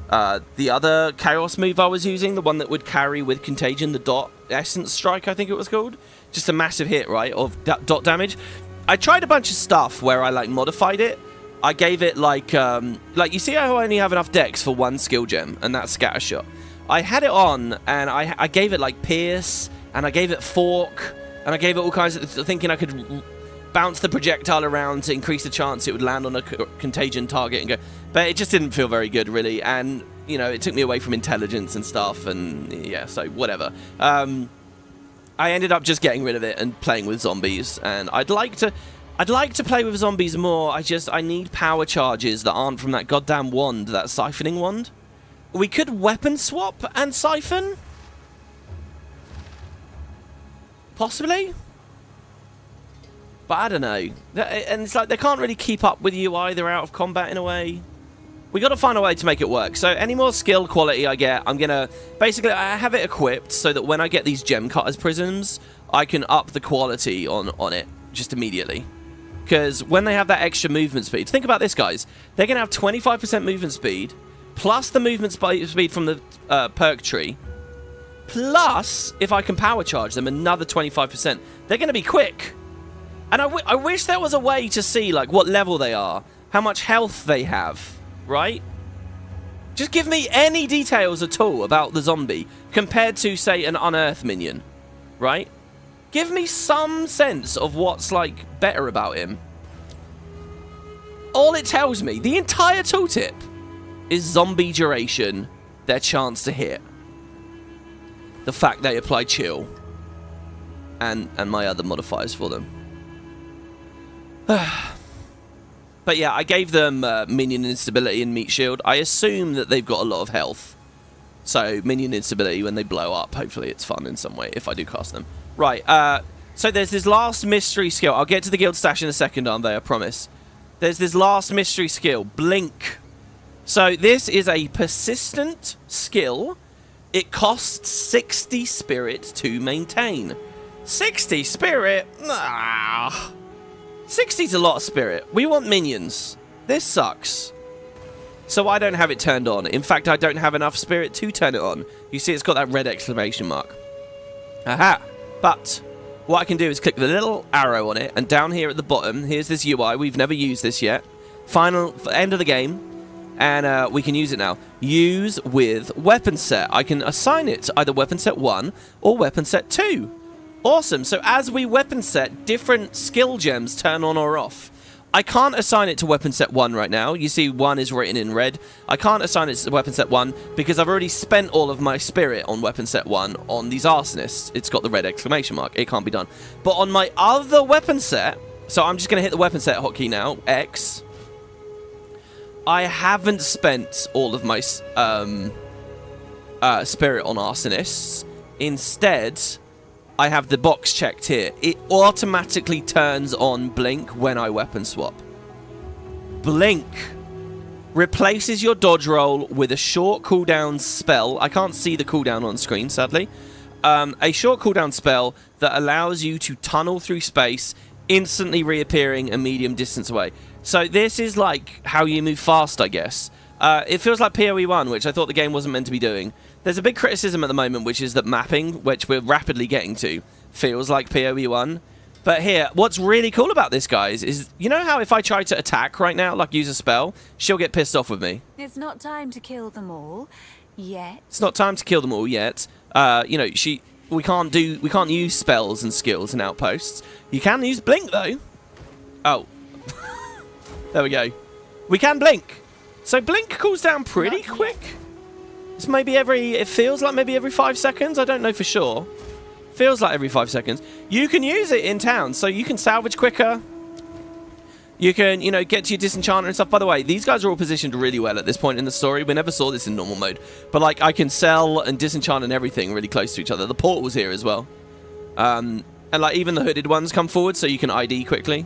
other Chaos move I was using, the one that would carry with Contagion, the dot essence strike, I think it was called. Just a massive hit, right, of dot damage. I tried a bunch of stuff where I, like, modified it. I gave it, like, you see how I only have enough dex for one skill gem, and that's Scatter Shot. I had it on, and I gave it, like, Pierce, and I gave it Fork, and I gave it all kinds of... thinking I could bounce the projectile around to increase the chance it would land on a Contagion target and go... But it just didn't feel very good, really, and, you know, it took me away from intelligence and stuff, and, yeah, so, whatever. I ended up just getting rid of it and playing with zombies, and I'd like to play with zombies more. I need power charges that aren't from that goddamn wand, that siphoning wand. We could weapon swap and siphon? Possibly? But I don't know. And it's like they can't really keep up with you either out of combat in a way. We got to find a way to make it work. So any more skill quality I get, I'm going to... Basically, I have it equipped so that when I get these gem cutters prisms, I can up the quality on it just immediately. Because when they have that extra movement speed... Think about this, guys. They're going to have 25% movement speed, plus the movement speed from the perk tree, plus, if I can power charge them, another 25%. They're going to be quick. And I wish there was a way to see, like, what level they are, how much health they have, right? Just give me any details at all about the zombie compared to, say, an unearthed minion, right? Give me some sense of what's, like, better about him. All it tells me, the entire tooltip, is zombie duration, their chance to hit, the fact they apply chill, and my other modifiers for them. But yeah, I gave them minion instability and meat shield. I assume that they've got a lot of health. So minion instability, when they blow up, hopefully it's fun in some way if I do cast them. Right, so there's this last mystery skill. I'll get to the guild stash in a second, aren't they? I promise. There's this last mystery skill, Blink. So this is a persistent skill. It costs 60 spirit to maintain. 60 spirit? Nah. 60's a lot of spirit. We want minions. This sucks. So I don't have it turned on. In fact, I don't have enough spirit to turn it on. You see, it's got that red exclamation mark. Aha. But what I can do is click the little arrow on it, and down here at the bottom, here's this UI. We've never used this yet. Final end of the game. And we can use it now. Use with weapon set. I can assign it to either weapon set 1 or weapon set 2. Awesome. So as we weapon set, different skill gems turn on or off. I can't assign it to weapon set 1 right now. You see 1 is written in red. I can't assign it to weapon set 1 because I've already spent all of my spirit on weapon set 1 on these arsonists. It's got the red exclamation mark. It can't be done. But on my other weapon set, so I'm just going to hit the weapon set hotkey now, X. I haven't spent all of my spirit on arsonists. Instead, I have the box checked here. It automatically turns on Blink when I weapon swap. Blink replaces your dodge roll with a short cooldown spell. I can't see the cooldown on screen, sadly. A short cooldown spell that allows you to tunnel through space, instantly reappearing a medium distance away. So this is like how you move fast, I guess. It feels like PoE 1, which I thought the game wasn't meant to be doing. There's a big criticism at the moment, which is that mapping, which we're rapidly getting to, feels like PoE 1. But here, what's really cool about this, guys, is you know how if I try to attack right now, like use a spell, she'll get pissed off with me. It's not time to kill them all yet. It's not time to kill them all yet. You know, we can't use spells and skills in outposts. You can use blink though. Oh. There we go. We can blink. So blink cools down pretty quick. It's maybe it feels like maybe every 5 seconds. I don't know for sure. Feels like every 5 seconds. You can use it in town, so you can salvage quicker. You can, you know, get to your disenchanter and stuff. By the way, these guys are all positioned really well at this point in the story. We never saw this in normal mode. But, like, I can sell and disenchant and everything really close to each other. The portal's here as well. And, like, even the hooded ones come forward, so you can ID quickly.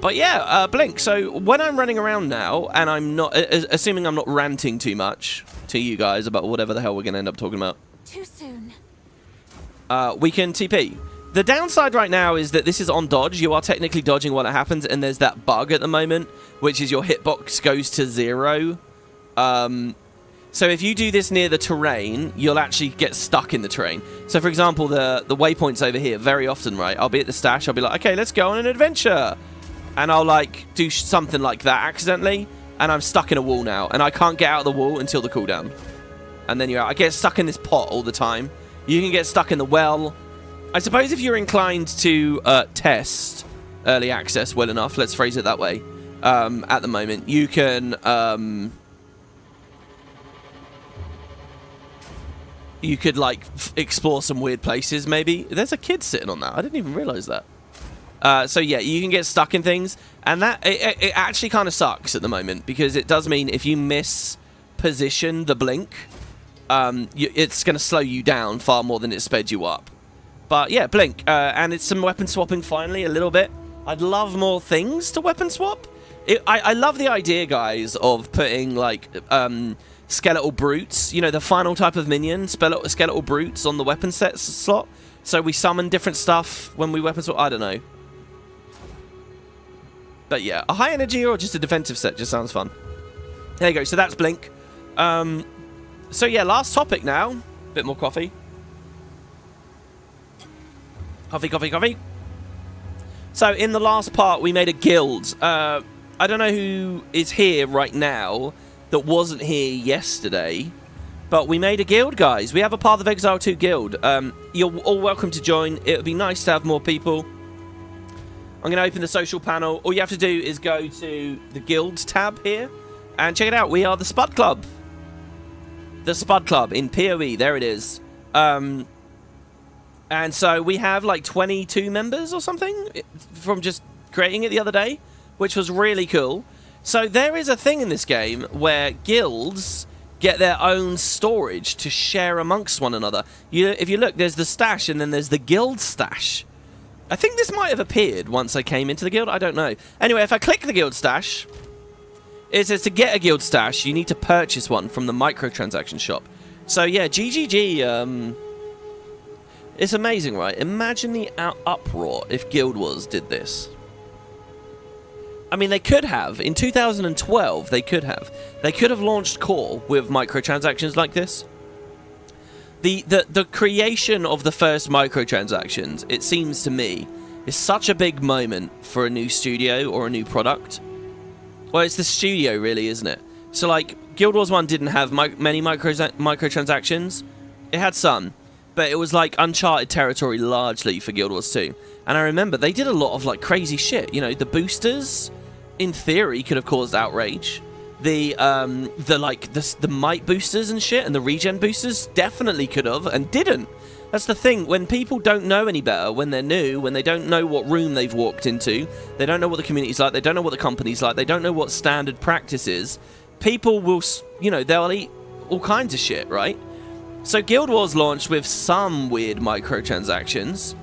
But, yeah, blink. So, when I'm running around now, and I'm not, assuming I'm not ranting too much to you guys about whatever the hell we're going to end up talking about. Too soon. We can TP. The downside right now is that this is on dodge. You are technically dodging while it happens, and there's that bug at the moment, which is your hitbox goes to 0. So if you do this near the terrain, you'll actually get stuck in the terrain. So, for example, the waypoints over here, very often, right? I'll be at the stash. I'll be like, okay, let's go on an adventure. And I'll, like, do something like that accidentally, and I'm stuck in a wall now, and I can't get out of the wall until the cooldown. And then you're out. I get stuck in this pot all the time. You can get stuck in the well. I suppose if you're inclined to test early access well enough, let's phrase it that way, at the moment, you can you could, like, explore some weird places, maybe. There's a kid sitting on that. I didn't even realize that. So, yeah, you can get stuck in things, and that it actually kind of sucks at the moment, because it does mean if you miss position the blink, it's going to slow you down far more than it sped you up. But yeah, blink. And it's some weapon swapping finally, a little bit. I'd love more things to weapon swap. I love the idea, guys, of putting, like, skeletal brutes. You know, the final type of minion, skeletal brutes on the weapon set slot. So we summon different stuff when we weapon swap. I don't know. But yeah, a high energy or just a defensive set just sounds fun. There you go. So that's blink. So yeah, last topic now. Bit more coffee. Coffee, coffee, coffee. So in the last part, we made a guild. I don't know who is here right now that wasn't here yesterday, but we made a guild, guys. We have a Path of Exile 2 guild. You're all welcome to join. It would be nice to have more people. I'm going to open the social panel. All you have to do is go to the guild tab here and check it out. We are the Spud Club. The Spud Club in PoE. There it is. And so we have like 22 members or something from just creating it the other day, which was really cool. So there is a thing in this game where guilds get their own storage to share amongst one another. If you look, there's the stash and then there's the guild stash. I think this might have appeared once I came into the guild. I don't know. Anyway, if I click the guild stash, it says to get a guild stash, you need to purchase one from the microtransaction shop. So yeah, GGG, it's amazing, right? Imagine the uproar if Guild Wars did this. I mean, they could have. In 2012, they could have. They could have launched Core with microtransactions like this. The creation of the first microtransactions, it seems to me, is such a big moment for a new studio or a new product. Well, it's the studio, really, isn't it? So, like, Guild Wars 1 didn't have many microtransactions. It had some. But it was like uncharted territory largely for Guild Wars 2. And I remember they did a lot of like crazy shit. You know, the boosters, in theory, could have caused outrage. The might boosters and shit and the regen boosters definitely could have and didn't. That's the thing. When people don't know any better, when they're new, when they don't know what room they've walked into, they don't know what the community's like, they don't know what the company's like, they don't know what standard practice is, people will, you know, they'll eat all kinds of shit, right? So Guild Wars launched with some weird microtransactions,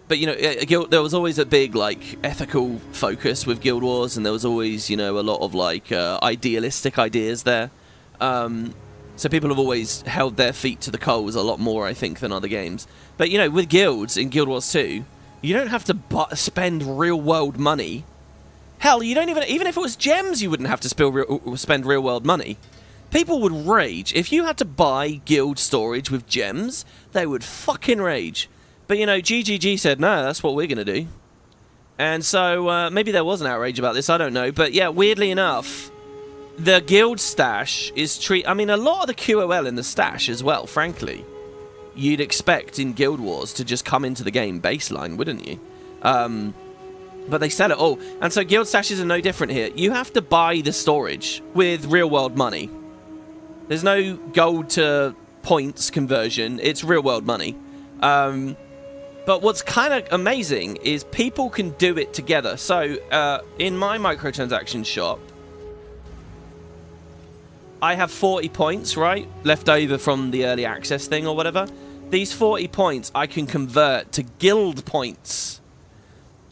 but you know, there was always a big like ethical focus with Guild Wars, and there was always, you know, a lot of like idealistic ideas there. So people have always held their feet to the coals a lot more, I think, than other games. But you know, with guilds in Guild Wars 2, you don't have to spend real world money Hell, you don't even if it was gems, you wouldn't have to spend real world money. People would rage. If you had to buy guild storage with gems, they would fucking rage. But, you know, GGG said, no, that's what we're going to do. And so, maybe there was an outrage about this, I don't know. But, yeah, weirdly enough, the guild stash is I mean, a lot of the QOL in the stash as well, frankly. You'd expect in Guild Wars to just come into the game baseline, wouldn't you? But they sell it all. And so guild stashes are no different here. You have to buy the storage with real-world money. There's no gold to points conversion. It's real-world money. But what's kind of amazing is people can do it together. So, in my microtransaction shop, I have 40 points, right? Left over from the early access thing or whatever. These 40 points I can convert to guild points.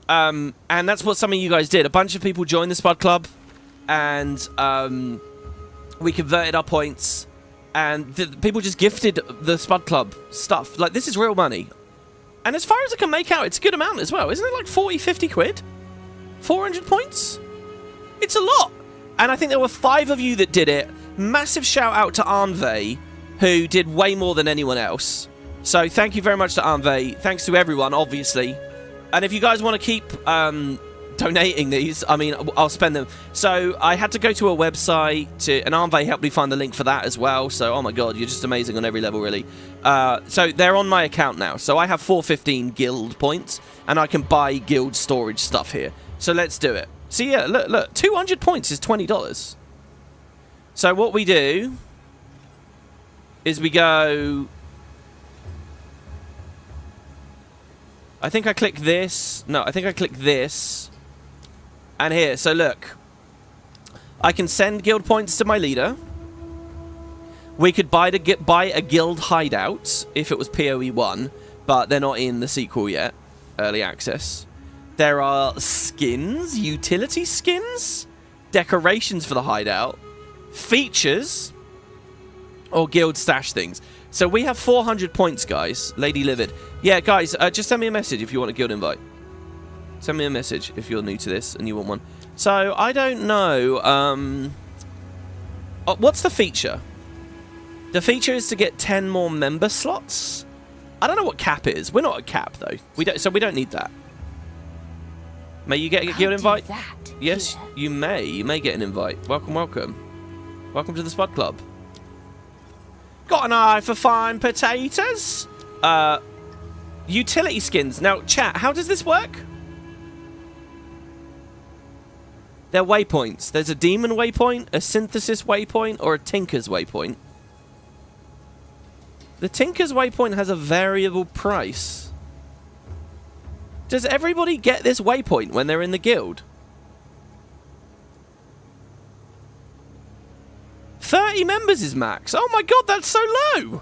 And that's what some of you guys did. A bunch of people joined the Spud Club, and we converted our points, and people just gifted the Spud Club stuff. Like, this is real money. And as far as I can make out, it's a good amount as well. Isn't it like 40, 50 quid? 400 points? It's a lot. And I think there were 5 of you that did it. Massive shout out to Arnve, who did way more than anyone else. So thank you very much to Arnve. Thanks to everyone, obviously. And if you guys want to keep donating these, I mean, I'll spend them. So I had to go to a website, and Arnve helped me find the link for that as well. So, oh my god, you're just amazing on every level, really. So they're on my account now. So I have 415 guild points, and I can buy guild storage stuff here. So let's do it. So yeah, look, 200 points is $20. So what we do is we go... I think I click this. No, I think I click this. And here, so look. I can send guild points to my leader. We could buy a guild hideout if it was PoE 1, but they're not in the sequel yet. Early access. There are skins, utility skins, decorations for the hideout, features, or guild stash things. So we have 400 points, guys. Lady Livid. Yeah, guys, just send me a message if you want a guild invite. Send me a message if you're new to this and you want one. So, I don't know. What's the feature? The feature is to get 10 more member slots. I don't know what cap is. We're not at cap, though. So we don't need that. May you get a guild invite? Yes, you may. You may get an invite. Welcome, welcome. Welcome to the Spud Club. Got an eye for fine potatoes. Utility skins. Now, chat, how does this work? They're waypoints. There's a demon waypoint, a synthesis waypoint, or a tinker's waypoint. The tinker's waypoint has a variable price. Does everybody get this waypoint when they're in the guild? 30 members is max. Oh my god, that's so low.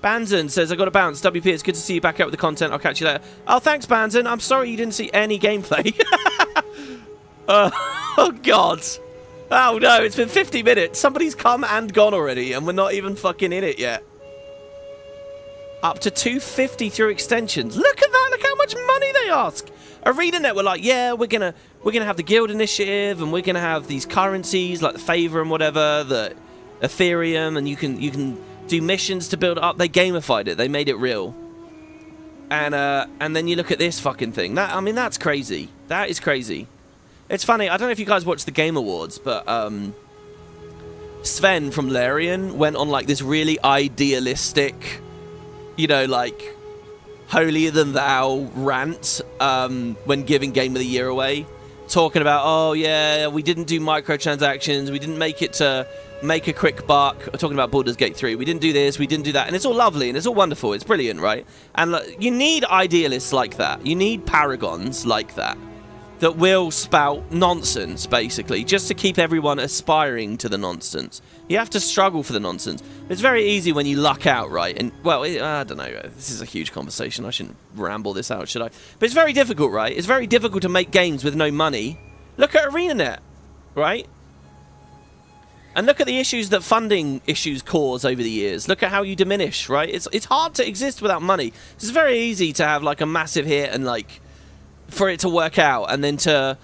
Banzan says, I got to bounce. WP, it's good to see you back out with the content. I'll catch you later. Oh, thanks, Banzan. I'm sorry you didn't see any gameplay. Oh, God. Oh, no, it's been 50 minutes. Somebody's come and gone already, and we're not even fucking in it yet. Up to 250 through extensions. Look at that. Look how much money they ask. Arenanet were like, yeah, we're gonna have the guild initiative, and we're gonna have these currencies like the favor and whatever, the Ethereum, and you can do missions to build it up. They gamified it. They made it real. And then you look at this fucking thing. I mean, that's crazy. That is crazy. It's funny. I don't know if you guys watched the Game Awards, but Sven from Larian went on like this really idealistic, you know, like holier than thou rant when giving Game of the Year away, talking about, oh yeah, we didn't do microtransactions, we didn't make it to make a quick buck, talking about Baldur's Gate 3, we didn't do this, we didn't do that, and it's all lovely and it's all wonderful, it's brilliant, right? And you need idealists like that, you need paragons like that will spout nonsense, basically, just to keep everyone aspiring to the nonsense. You have to struggle for the nonsense. It's very easy when you luck out, right? And, well, I don't know. This is a huge conversation. I shouldn't ramble this out, should I? But it's very difficult, right? It's very difficult to make games with no money. Look at Arenanet, right? And look at the issues that funding issues cause over the years. Look at how you diminish, right? It's hard to exist without money. It's very easy to have, like, a massive hit and, like, for it to work out, and then to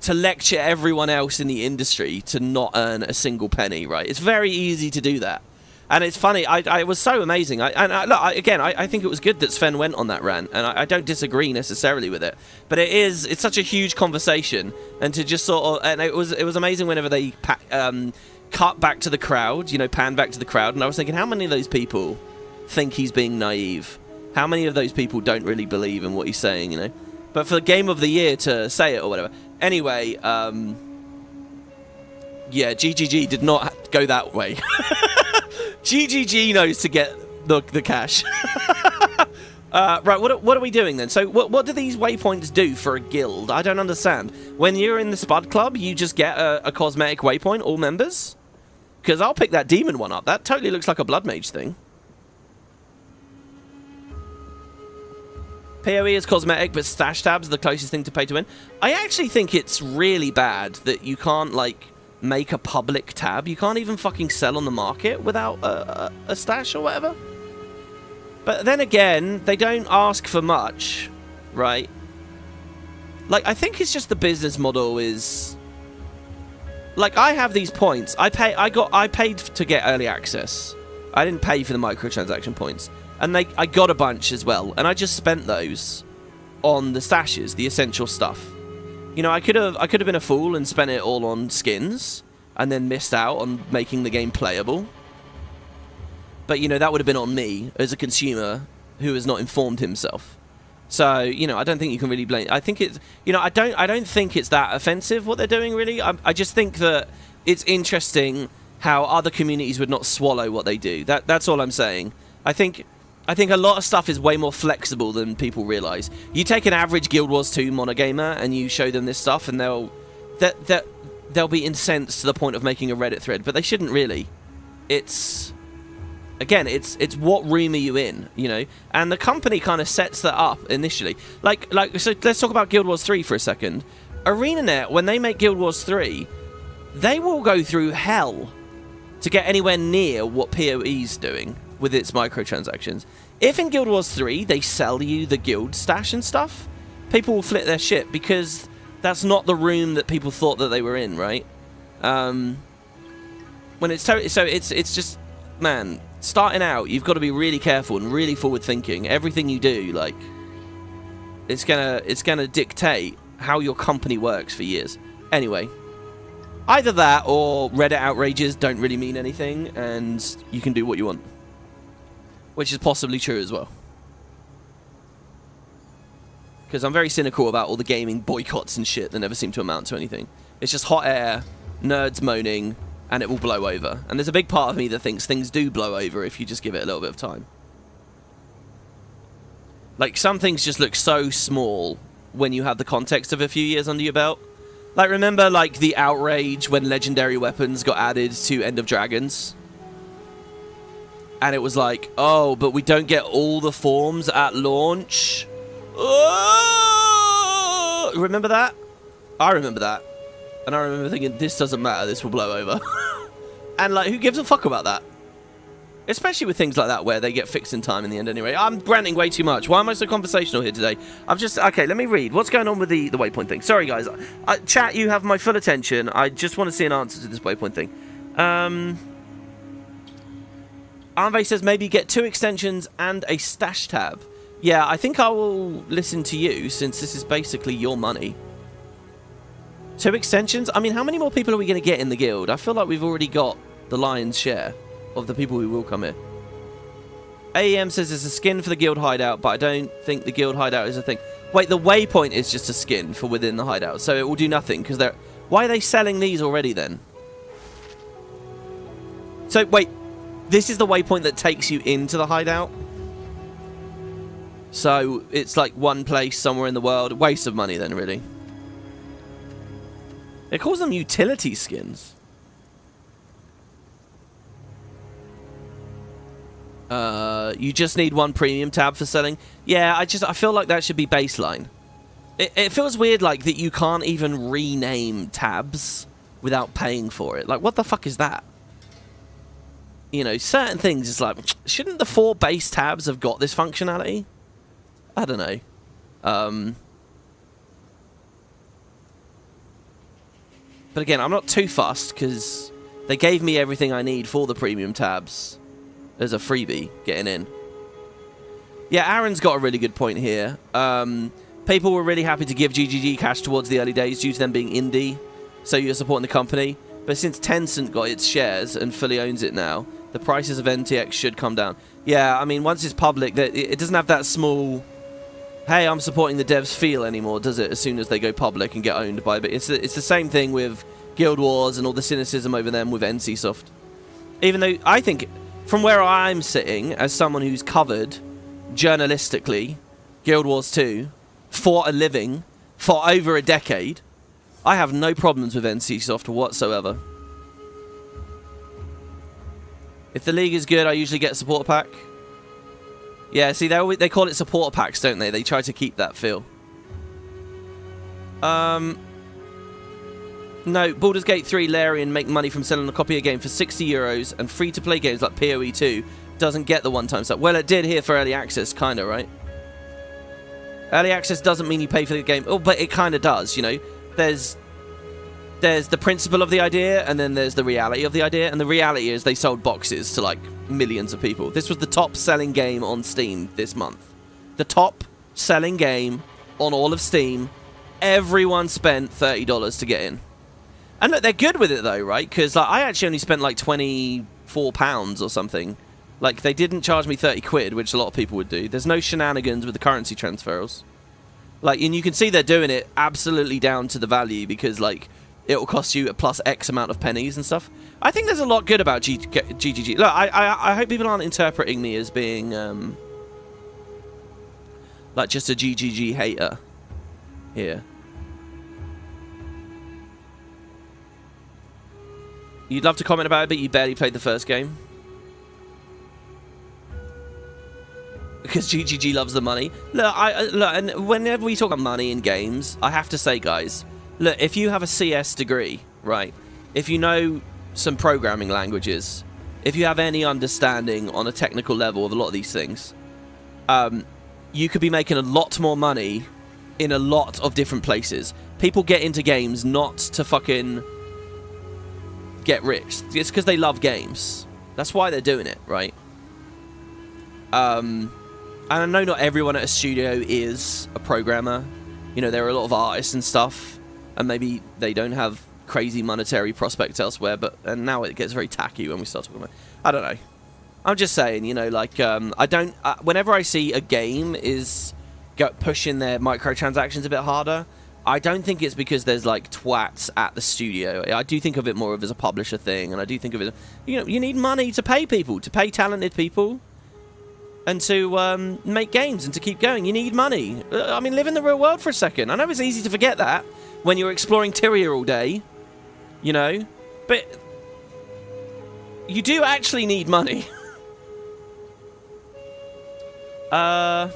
to lecture everyone else in the industry to not earn a single penny, right? It's very easy to do that. And it's funny, I was so amazing. I think it was good that Sven went on that rant, and I don't disagree necessarily with it. But it's such a huge conversation, and to just sort of, and it was amazing whenever they cut back to the crowd, you know, pan back to the crowd, and I was thinking, how many of those people think he's being naive? How many of those people don't really believe in what he's saying, you know? But for the Game of the Year to say it or whatever. Anyway, yeah, GGG did not go that way. GGG knows to get the cash. Right, what are we doing then? So what do these waypoints do for a guild? I don't understand. When you're in the Spud Club, you just get a cosmetic waypoint, all members? Because I'll pick that demon one up. That totally looks like a Bloodmage thing. PoE is cosmetic, but stash tabs are the closest thing to pay to win. I actually think it's really bad that you can't, like, make a public tab. You can't even fucking sell on the market without a stash or whatever. But then again, they don't ask for much, right? Like, I think it's just the business model is... Like, I have these points. I paid to get early access. I didn't pay for the microtransaction points. And I got a bunch as well, and I just spent those on the stashes, the essential stuff. You know, I could have been a fool and spent it all on skins, and then missed out on making the game playable. But you know, that would have been on me as a consumer who has not informed himself. So you know, I don't think you can really blame. I think it's, you know, I don't think it's that offensive what they're doing really. I just think that it's interesting how other communities would not swallow what they do. That's all I'm saying. I think a lot of stuff is way more flexible than people realise. You take an average Guild Wars 2 monogamer and you show them this stuff, and they'll be incensed to the point of making a Reddit thread, but they shouldn't really. It's what room are you in, you know? And the company kind of sets that up initially. Like so let's talk about Guild Wars 3 for a second. Arenanet, when they make Guild Wars 3, they will go through hell to get anywhere near what PoE's doing with its microtransactions. If in Guild Wars 3 they sell you the guild stash and stuff, people will flip their shit because that's not the room that people thought that they were in, right? When it's so it's just, man, starting out, you've got to be really careful and really forward thinking. Everything you do, like, it's gonna dictate how your company works for years. Anyway, either that or Reddit outrages don't really mean anything, and you can do what you want. Which is possibly true as well. Because I'm very cynical about all the gaming boycotts and shit that never seem to amount to anything. It's just hot air, nerds moaning, and it will blow over. And there's a big part of me that thinks things do blow over if you just give it a little bit of time. Like, some things just look so small when you have the context of a few years under your belt. Like, remember, like, the outrage when legendary weapons got added to End of Dragons? And it was like, oh, but we don't get all the forms at launch. Oh! Remember that? I remember that. And I remember thinking, this doesn't matter, this will blow over. And, like, who gives a fuck about that? Especially with things like that where they get fixed in time in the end anyway. I'm ranting way too much. Why am I so conversational here today? Okay, let me read. What's going on with the waypoint thing? Sorry, guys. Chat, you have my full attention. I just want to see an answer to this waypoint thing. Arnve says maybe get 2 extensions and a stash tab. Yeah, I think I will listen to you since this is basically your money. 2 extensions? I mean, how many more people are we going to get in the guild? I feel like we've already got the lion's share of the people who will come here. AEM says there's a skin for the guild hideout, but I don't think the guild hideout is a thing. Wait, the waypoint is just a skin for within the hideout, so it will do nothing because they're... Why are they selling these already then? So, wait... This is the waypoint that takes you into the hideout. So, it's like one place somewhere in the world. Waste of money then, really. It calls them utility skins. You just need 1 premium tab for selling. Yeah, I feel like that should be baseline. It feels weird, like, that you can't even rename tabs without paying for it. Like, what the fuck is that? You know, certain things, it's like, shouldn't the 4 base tabs have got this functionality? I don't know. But again, I'm not too fussed because they gave me everything I need for the premium tabs as a freebie getting in. Yeah, Aaron's got a really good point here. People were really happy to give GGG cash towards the early days due to them being indie, so you're supporting the company. But since Tencent got its shares and fully owns it now, the prices of NTX should come down. Yeah, I mean, once it's public, it doesn't have that small, hey, I'm supporting the devs feel anymore, does it? As soon as they go public and get owned by... But it's the same thing with Guild Wars and all the cynicism over them with NCSoft. Even though I think, from where I'm sitting, as someone who's covered journalistically Guild Wars 2 for a living for over a decade, I have no problems with NCSoft whatsoever. If the league is good, I usually get a supporter pack. Yeah, see, they call it supporter packs, don't they? They try to keep that feel. No, Baldur's Gate 3 Larian make money from selling a copy of a game for €60, and free-to-play games like PoE 2 doesn't get the one-time stuff. Well, it did here for early access, kind of, right? Early access doesn't mean you pay for the game. Oh, but it kind of does, you know? There's the principle of the idea, and then there's the reality of the idea. And the reality is they sold boxes to, like, millions of people. This was the top-selling game on Steam this month. The top-selling game on all of Steam. Everyone spent $30 to get in. And look, they're good with it, though, right? Because like, I actually only spent, like, £24 or something. Like, they didn't charge me 30 quid, which a lot of people would do. There's no shenanigans with the currency transfers. Like, and you can see they're doing it absolutely down to the value because, like, it will cost you a plus X amount of pennies and stuff. I think there's a lot good about GGG. Look, I hope people aren't interpreting me as being, like, just a GGG hater here. You'd love to comment about it, but you barely played the first game. Because GGG loves the money. Look, and whenever we talk about money in games, I have to say, guys, look, if you have a CS degree, right, if you know some programming languages, if you have any understanding on a technical level of a lot of these things, you could be making a lot more money in a lot of different places. People get into games not to fucking get rich. It's because they love games. That's why they're doing it, right? And I know not everyone at a studio is a programmer. You know, there are a lot of artists and stuff, and maybe they don't have crazy monetary prospects elsewhere, and now it gets very tacky when we start talking about... I don't know. I'm just saying, you know, like, I don't... whenever I see a game is pushing their microtransactions a bit harder, I don't think it's because there's, like, twats at the studio. I do think of it more of as a publisher thing, and I do think of it... You know, you need money to pay people, to pay talented people, and to make games and to keep going. You need money. I mean, live in the real world for a second. I know it's easy to forget that when you're exploring Tyria all day, you know, but you do actually need money. Aaron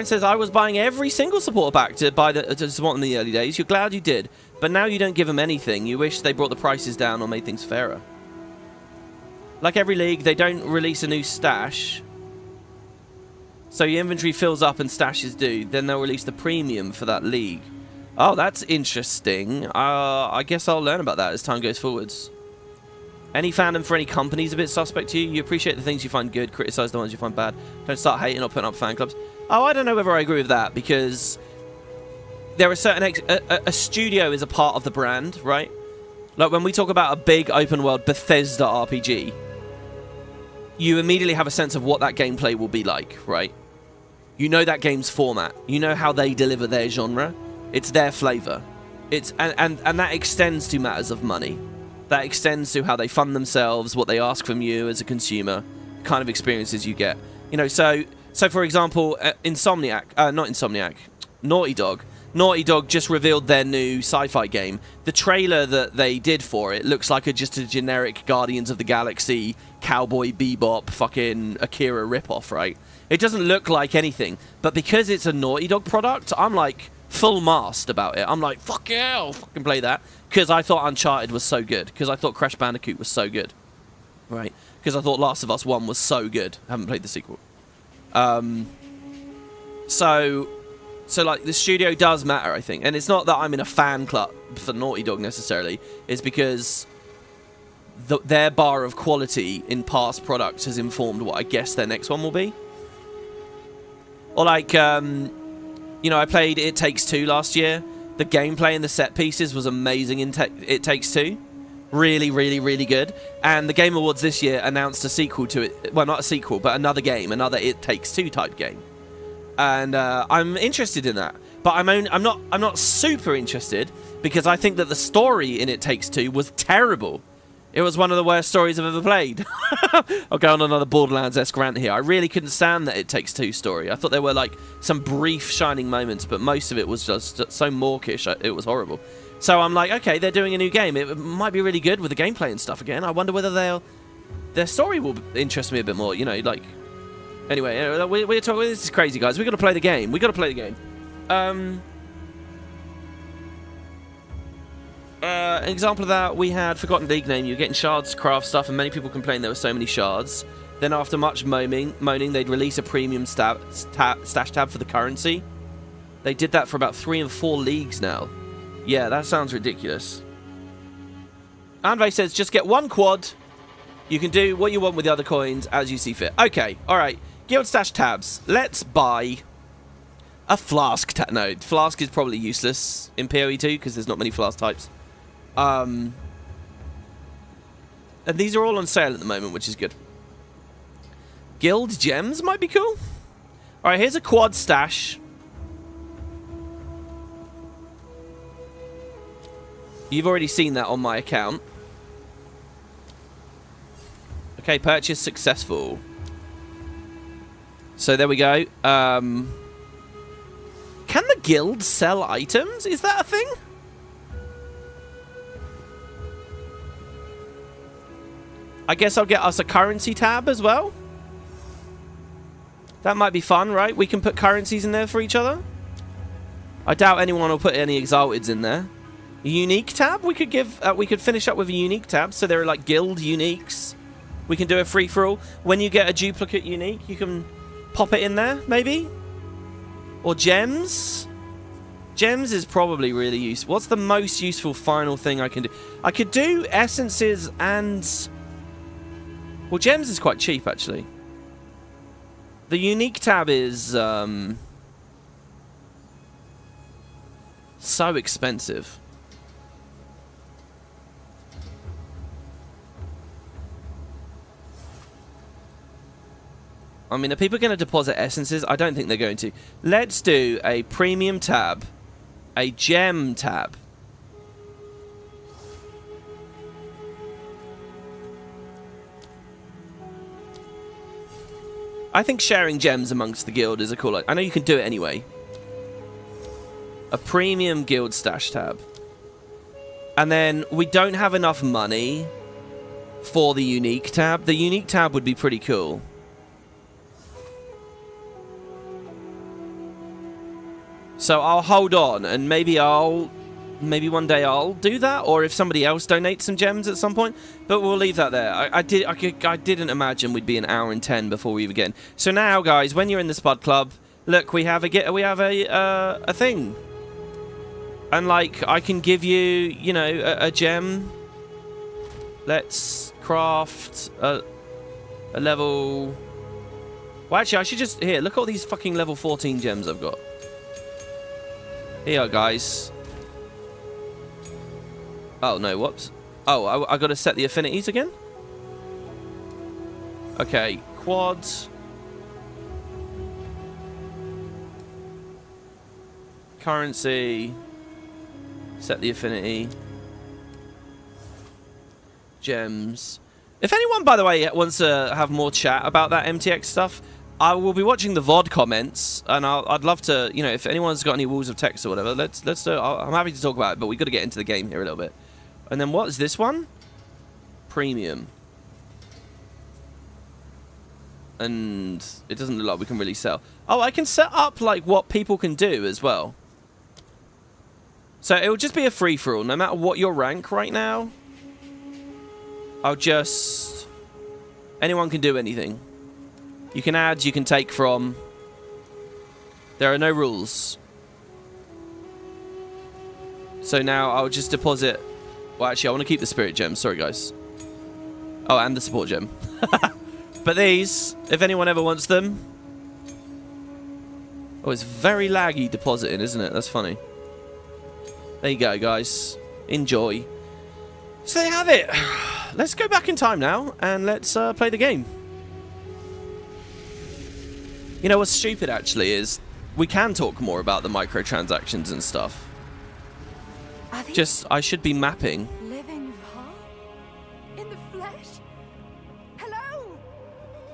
says, I was buying every single supporter pack to support in the early days. You're glad you did, but now you don't give them anything. You wish they brought the prices down or made things fairer. Like every league, they don't release a new stash, so your inventory fills up and stashes do. Then they'll release the premium for that league. Oh, that's interesting. I guess I'll learn about that as time goes forwards. Any fandom for any companies a bit suspect to you? You appreciate the things you find good, criticize the ones you find bad. Don't start hating or putting up fan clubs. Oh, I don't know whether I agree with that, because there are certain... a studio is a part of the brand, right? Like, when we talk about a big open-world Bethesda RPG, you immediately have a sense of what that gameplay will be like, right? You know that game's format. You know how they deliver their genre. It's their flavor. And that extends to matters of money. That extends to how they fund themselves, what they ask from you as a consumer, kind of experiences you get. You know, so for example, Naughty Dog. Naughty Dog just revealed their new sci-fi game. The trailer that they did for it looks like just a generic Guardians of the Galaxy, Cowboy Bebop, fucking Akira ripoff, right? It doesn't look like anything. But because it's a Naughty Dog product, I'm like full mast about it. I'm like, fuck yeah, I'll fucking play that. Because I thought Uncharted was so good. Because I thought Crash Bandicoot was so good. Right? Because I thought Last of Us 1 was so good. I haven't played the sequel. So So, like, the studio does matter, I think. And it's not that I'm in a fan club for Naughty Dog, necessarily. It's because their bar of quality in past products has informed what I guess their next one will be. Or, like, you know, I played It Takes Two last year. The gameplay and the set pieces was amazing in It Takes Two. Really, really, really good. And the Game Awards this year announced a sequel to it. Well, not a sequel, but another game. Another It Takes Two type game. And I'm interested in that, but I'm not super interested because I think that the story in It Takes Two was terrible. It was one of the worst stories I've ever played. I'll go on another Borderlands-esque rant here. I really couldn't stand that It Takes Two story. I thought there were like some brief shining moments, but most of it was just so mawkish. It was horrible. So I'm like, okay, they're doing a new game. It might be really good with the gameplay and stuff again. I wonder whether their story will interest me a bit more. You know, like. Anyway, we're talking. This is crazy, guys. We got to play the game. We got to play the game. An example of that, we had Forgotten League name. You're getting shards to craft stuff, and many people complained there were so many shards. Then, after much moaning, they'd release a premium stash tab for the currency. They did that for about 3 and 4 leagues now. Yeah, that sounds ridiculous. Anve says, just get 1 quad. You can do what you want with the other coins as you see fit. Okay, all right. Guild stash tabs. Let's buy a flask tab. No, flask is probably useless in PoE 2 because there's not many flask types. And these are all on sale at the moment, which is good. Guild gems might be cool. All right, here's a quad stash. You've already seen that on my account. Okay, purchase successful. So there we go. Can the guild sell items? Is that a thing? I guess I'll get us a currency tab as well. That might be fun, right? We can put currencies in there for each other. I doubt anyone will put any exalteds in there. A unique tab? We could give. We could finish up with a unique tab. So there are like guild uniques. We can do a free-for-all. When you get a duplicate unique, you can pop it in there, maybe? Or gems? Gems is probably really useful. What's the most useful final thing I can do? I could do essences and... Well, gems is quite cheap, actually. The unique tab is... so expensive. I mean, are people going to deposit essences? I don't think they're going to. Let's do a premium tab. A gem tab. I think sharing gems amongst the guild is a cool idea. I know you can do it anyway. A premium guild stash tab. And then we don't have enough money for the unique tab. The unique tab would be pretty cool. So I'll hold on, and maybe one day I'll do that, or if somebody else donates some gems at some point. But we'll leave that there. I didn't imagine we'd be an hour and 10 before we begin. So now, guys, when you're in the Spud Club, look, we have a thing, and like I can give you, you know, a gem. Let's craft a level. Well, actually, I should just look at all these fucking level 14 gems I've got. Here, guys. Oh, no, whoops. Oh, I got to set the affinities again? Okay, quads. Currency. Set the affinity. Gems. If anyone, by the way, wants to have more chat about that MTX stuff, I will be watching the VOD comments, and I'd love to, you know, if anyone's got any walls of text or whatever, let's do it. I'm happy to talk about it, but we've got to get into the game here a little bit. And then what is this one? Premium. And it doesn't look like we can really sell. Oh, I can set up, like, what people can do as well. So it will just be a free-for-all, no matter what your rank right now. I'll just... Anyone can do anything. You can add, you can take from. There are no rules. So now I'll just deposit... Well, actually, I want to keep the spirit gem. Sorry, guys. Oh, and the support gem. But these, if anyone ever wants them... Oh, it's very laggy depositing, isn't it? That's funny. There you go, guys. Enjoy. So there you have it. Let's go back in time now, and let's play the game. You know, what's stupid, actually, is we can talk more about the microtransactions and stuff. Just, I should be mapping. Living Val? In the flesh? Hello!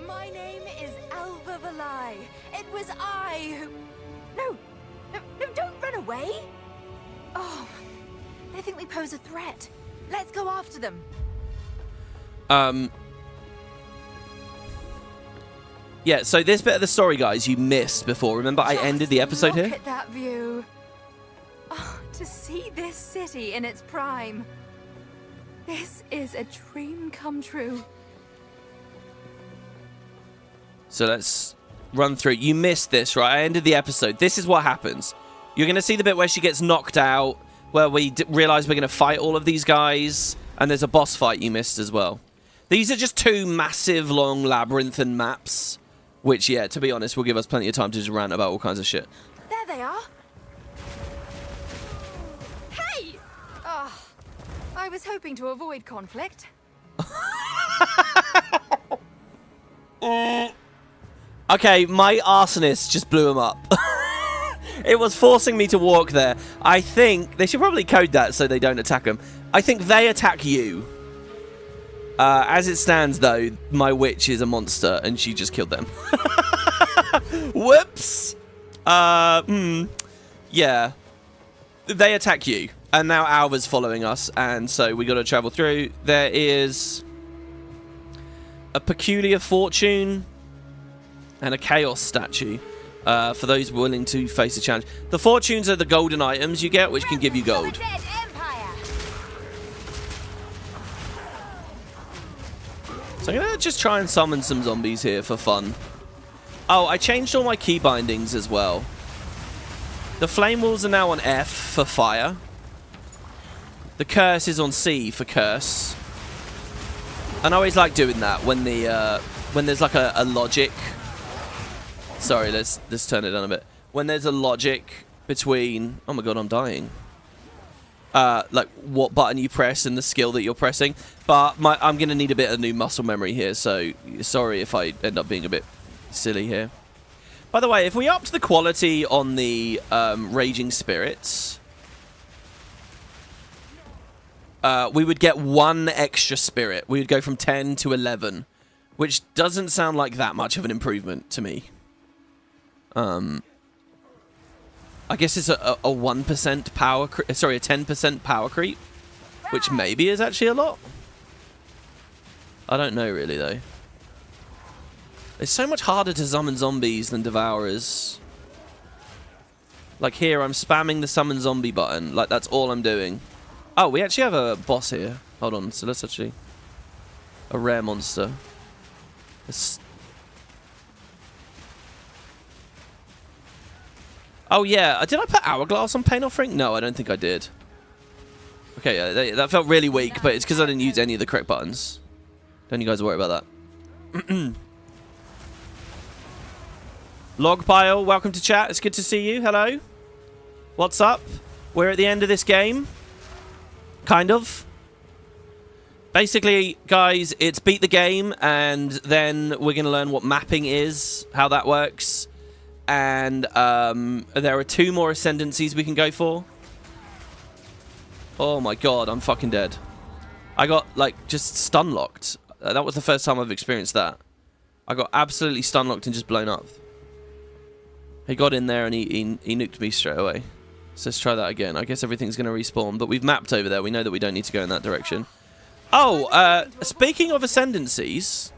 My name is Alva Valai. It was I who... No, don't run away! Oh, they think we pose a threat. Let's go after them. Yeah, so this bit of the story, guys, you missed before. Remember, I ended the episode here? Look at that view. Oh, to see this city in its prime. This is a dream come true. So let's run through. You missed this, right? I ended the episode. This is what happens. You're going to see the bit where she gets knocked out, where we realize we're going to fight all of these guys, and there's a boss fight you missed as well. These are just two massive, long, labyrinthine maps, which, yeah, to be honest, will give us plenty of time to just rant about all kinds of shit. There they are. Hey! Oh, I was hoping to avoid conflict. Okay, my arsonist just blew him up. It was forcing me to walk there. I think they should probably code that so they don't attack them. I think they attack you. As it stands, though, my witch is a monster, and she just killed them. Whoops. Yeah. They attack you, and now Alva's following us, and so we got to travel through. There is a peculiar fortune and a chaos statue for those willing to face a challenge. The fortunes are the golden items you get, which can give you gold. So I'm going to just try and summon some zombies here for fun. Oh, I changed all my key bindings as well. The flame walls are now on F for fire. The curse is on C for curse. And I always like doing that when the when there's like a logic. Sorry, let's turn it down a bit. When there's a logic between... Oh my god, I'm dying. Like what button you press and the skill that you're pressing. But I'm going to need a bit of new muscle memory here, so sorry if I end up being a bit silly here. By the way, if we upped the quality on the Raging Spirits, we would get 1 extra spirit. We would go from 10 to 11, which doesn't sound like that much of an improvement to me. I guess it's a 1% power... Sorry, a 10% power creep, which maybe is actually a lot. I don't know, really, though. It's so much harder to summon zombies than devourers. Like here, I'm spamming the summon zombie button. Like, that's all I'm doing. Oh, we actually have a boss here. Hold on, so let's actually... A rare monster. Oh, yeah. Did I put Hourglass on Pain Offering? No, I don't think I did. Okay, yeah, that felt really weak, but it's because I didn't use any of the correct buttons. Don't you guys worry about that. Logpile, welcome to chat. It's good to see you. Hello. What's up? We're at the end of this game. Kind of. Basically, guys, it's beat the game, and then we're going to learn what mapping is, how that works. And there are 2 more ascendancies we can go for. Oh my god, I'm fucking dead. I got, like, just stun-locked. That was the first time I've experienced that. I got absolutely stun-locked and just blown up. He got in there and he nuked me straight away. So let's try that again. I guess everything's going to respawn, but we've mapped over there. We know that we don't need to go in that direction. Oh, speaking of ascendancies...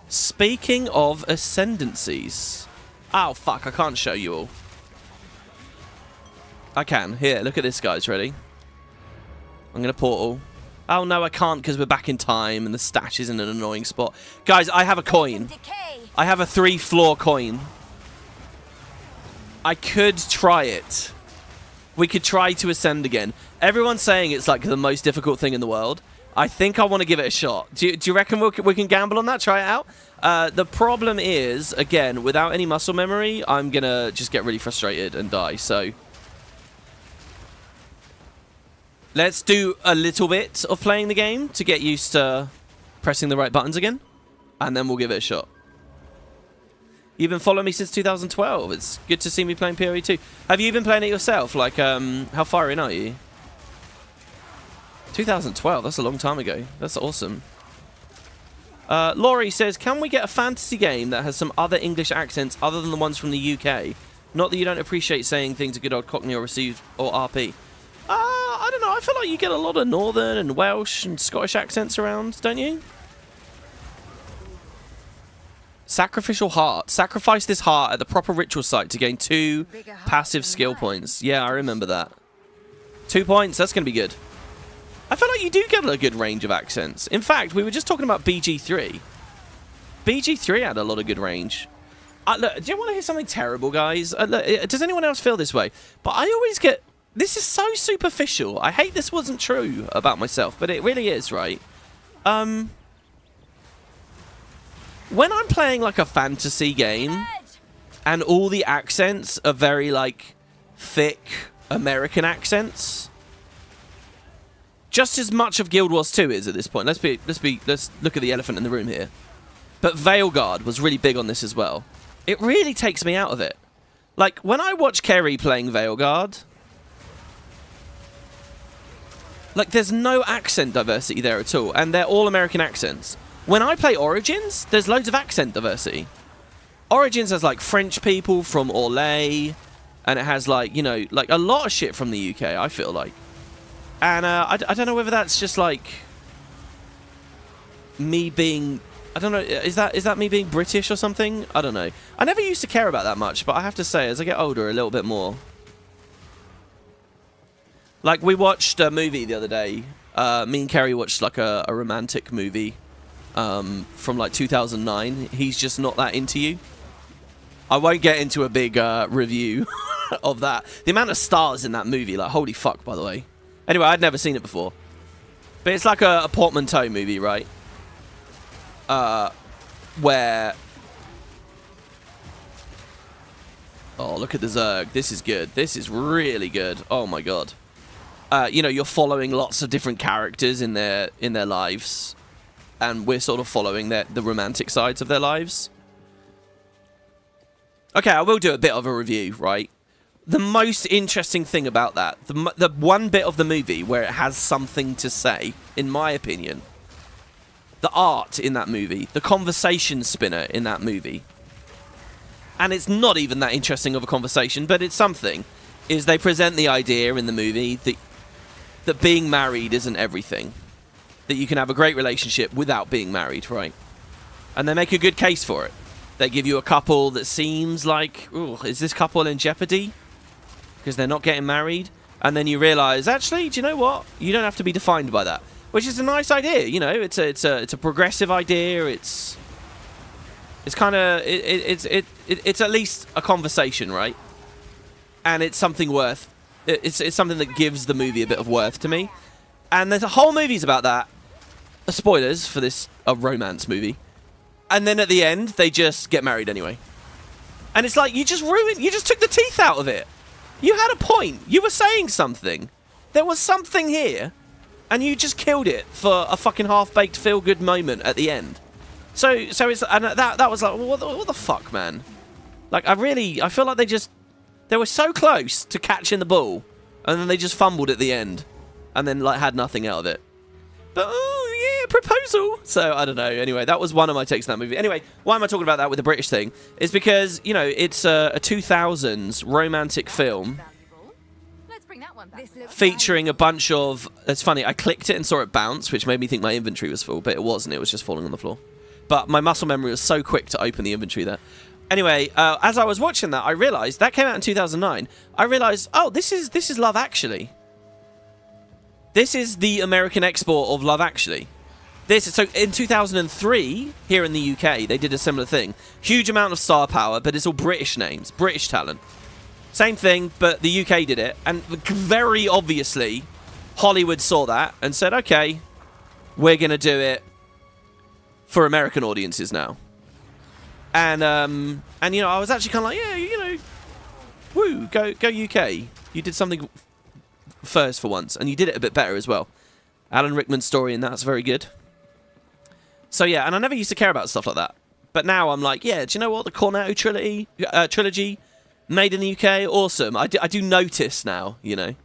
Speaking of ascendancies... Oh, fuck, I can't show you all. I can. Here, look at this, guys. Ready? I'm going to portal. Oh, no, I can't because we're back in time and the stash is in an annoying spot. Guys, I have a coin. I have a 3-floor coin. I could try it. we could try to ascend again. Everyone's saying it's like the most difficult thing in the world. I think I want to give it a shot. Do you reckon we can gamble on that? Try it out? The problem is, again, without any muscle memory, I'm going to just get really frustrated and die. So let's do a little bit of playing the game to get used to pressing the right buttons again. And then we'll give it a shot. You've been following me since 2012. It's good to see me playing PoE 2. Have you been playing it yourself? Like, how far in are you? 2012, that's a long time ago. That's awesome. Laurie says, can we get a fantasy game that has some other English accents other than the ones from the UK? Not that you don't appreciate saying things a good old Cockney or Received or RP. I don't know. I feel like you get a lot of Northern and Welsh and Scottish accents around, don't you? Sacrificial heart. Sacrifice this heart at the proper ritual site to gain 2 passive skill points. Yeah, I remember that. 2 points. That's going to be good. I feel like you do get a good range of accents. In fact, we were just talking about BG3. BG3 had a lot of good range. Look, do you want to hear something terrible, guys? Look, does anyone else feel this way? But I always get... This is so superficial. I hate this wasn't true about myself, but it really is, right? When I'm playing like a fantasy game and all the accents are very like thick American accents, just as much of Guild Wars 2 is at this point. Let's look at the elephant in the room here. But Veilguard was really big on this as well. It really takes me out of it. Like when I watch Kerry playing Veilguard, like there's no accent diversity there at all, and they're all American accents. When I play Origins, there's loads of accent diversity. Origins has like French people from Orlais, and it has like, you know, like a lot of shit from the UK, I feel like. And I don't know whether that's just like me being, I don't know, is that me being British or something? I don't know. I never used to care about that much, but I have to say, as I get older, a little bit more. Like we watched a movie the other day. Me and Kerry watched like a romantic movie from like 2009. He's just not that into you. I won't get into a big review of that. The amount of stars in that movie, like holy fuck, by the way. Anyway, I'd never seen it before. But it's like a portmanteau movie, right? Where... Oh, look at the Zerg. This is good. This is really good. Oh my god. You know, you're following lots of different characters in their lives. And we're sort of following the romantic sides of their lives. Okay, I will do a bit of a review, right? The most interesting thing about that, the one bit of the movie where it has something to say, in my opinion, the art in that movie, the conversation spinner in that movie, and it's not even that interesting of a conversation, but it's something, is they present the idea in the movie that being married isn't everything. That you can have a great relationship without being married, right? And they make a good case for it. They give you a couple that seems like, ooh, is this couple in jeopardy? Because they're not getting married. And then you realise, actually, do you know what? You don't have to be defined by that. Which is a nice idea, you know? It's a progressive idea. It's kind of, it's at least a conversation, right? And it's something worth, it's something that gives the movie a bit of worth to me. And there's a whole movie's about that. Spoilers for this romance movie. And then at the end, they just get married anyway. And it's like, you just took the teeth out of it. You had a point. You were saying something. There was something here. And you just killed it for a fucking half-baked feel-good moment at the end. So it's, and that was like, what the fuck, man? Like, I feel like they were so close to catching the ball. And then they just fumbled at the end. And then, like, had nothing out of it. But, oh, yeah, proposal. So, I don't know. Anyway, that was one of my takes on that movie. Anyway, why am I talking about that with the British thing? Is because, you know, it's a 2000s romantic film featuring a bunch of... It's funny, I clicked it and saw it bounce, which made me think my inventory was full, but it wasn't. It was just falling on the floor. But my muscle memory was so quick to open the inventory there. Anyway, as I was watching that, I realised... That came out in 2009. I realised, oh, this is Love Actually. This is the American export of Love Actually. So in 2003, here in the UK, they did a similar thing. Huge amount of star power, but it's all British names, British talent. Same thing, but the UK did it. And very obviously, Hollywood saw that and said, okay, we're going to do it for American audiences now. And you know, I was actually kind of like, yeah, you know, woo, go UK. You did something first for once, and you did it a bit better as well. Alan Rickman's story, and that's very good. So yeah, and I never used to care about stuff like that. But now I'm like, yeah, do you know what? The Cornetto trilogy made in the UK, awesome. I do notice now, you know.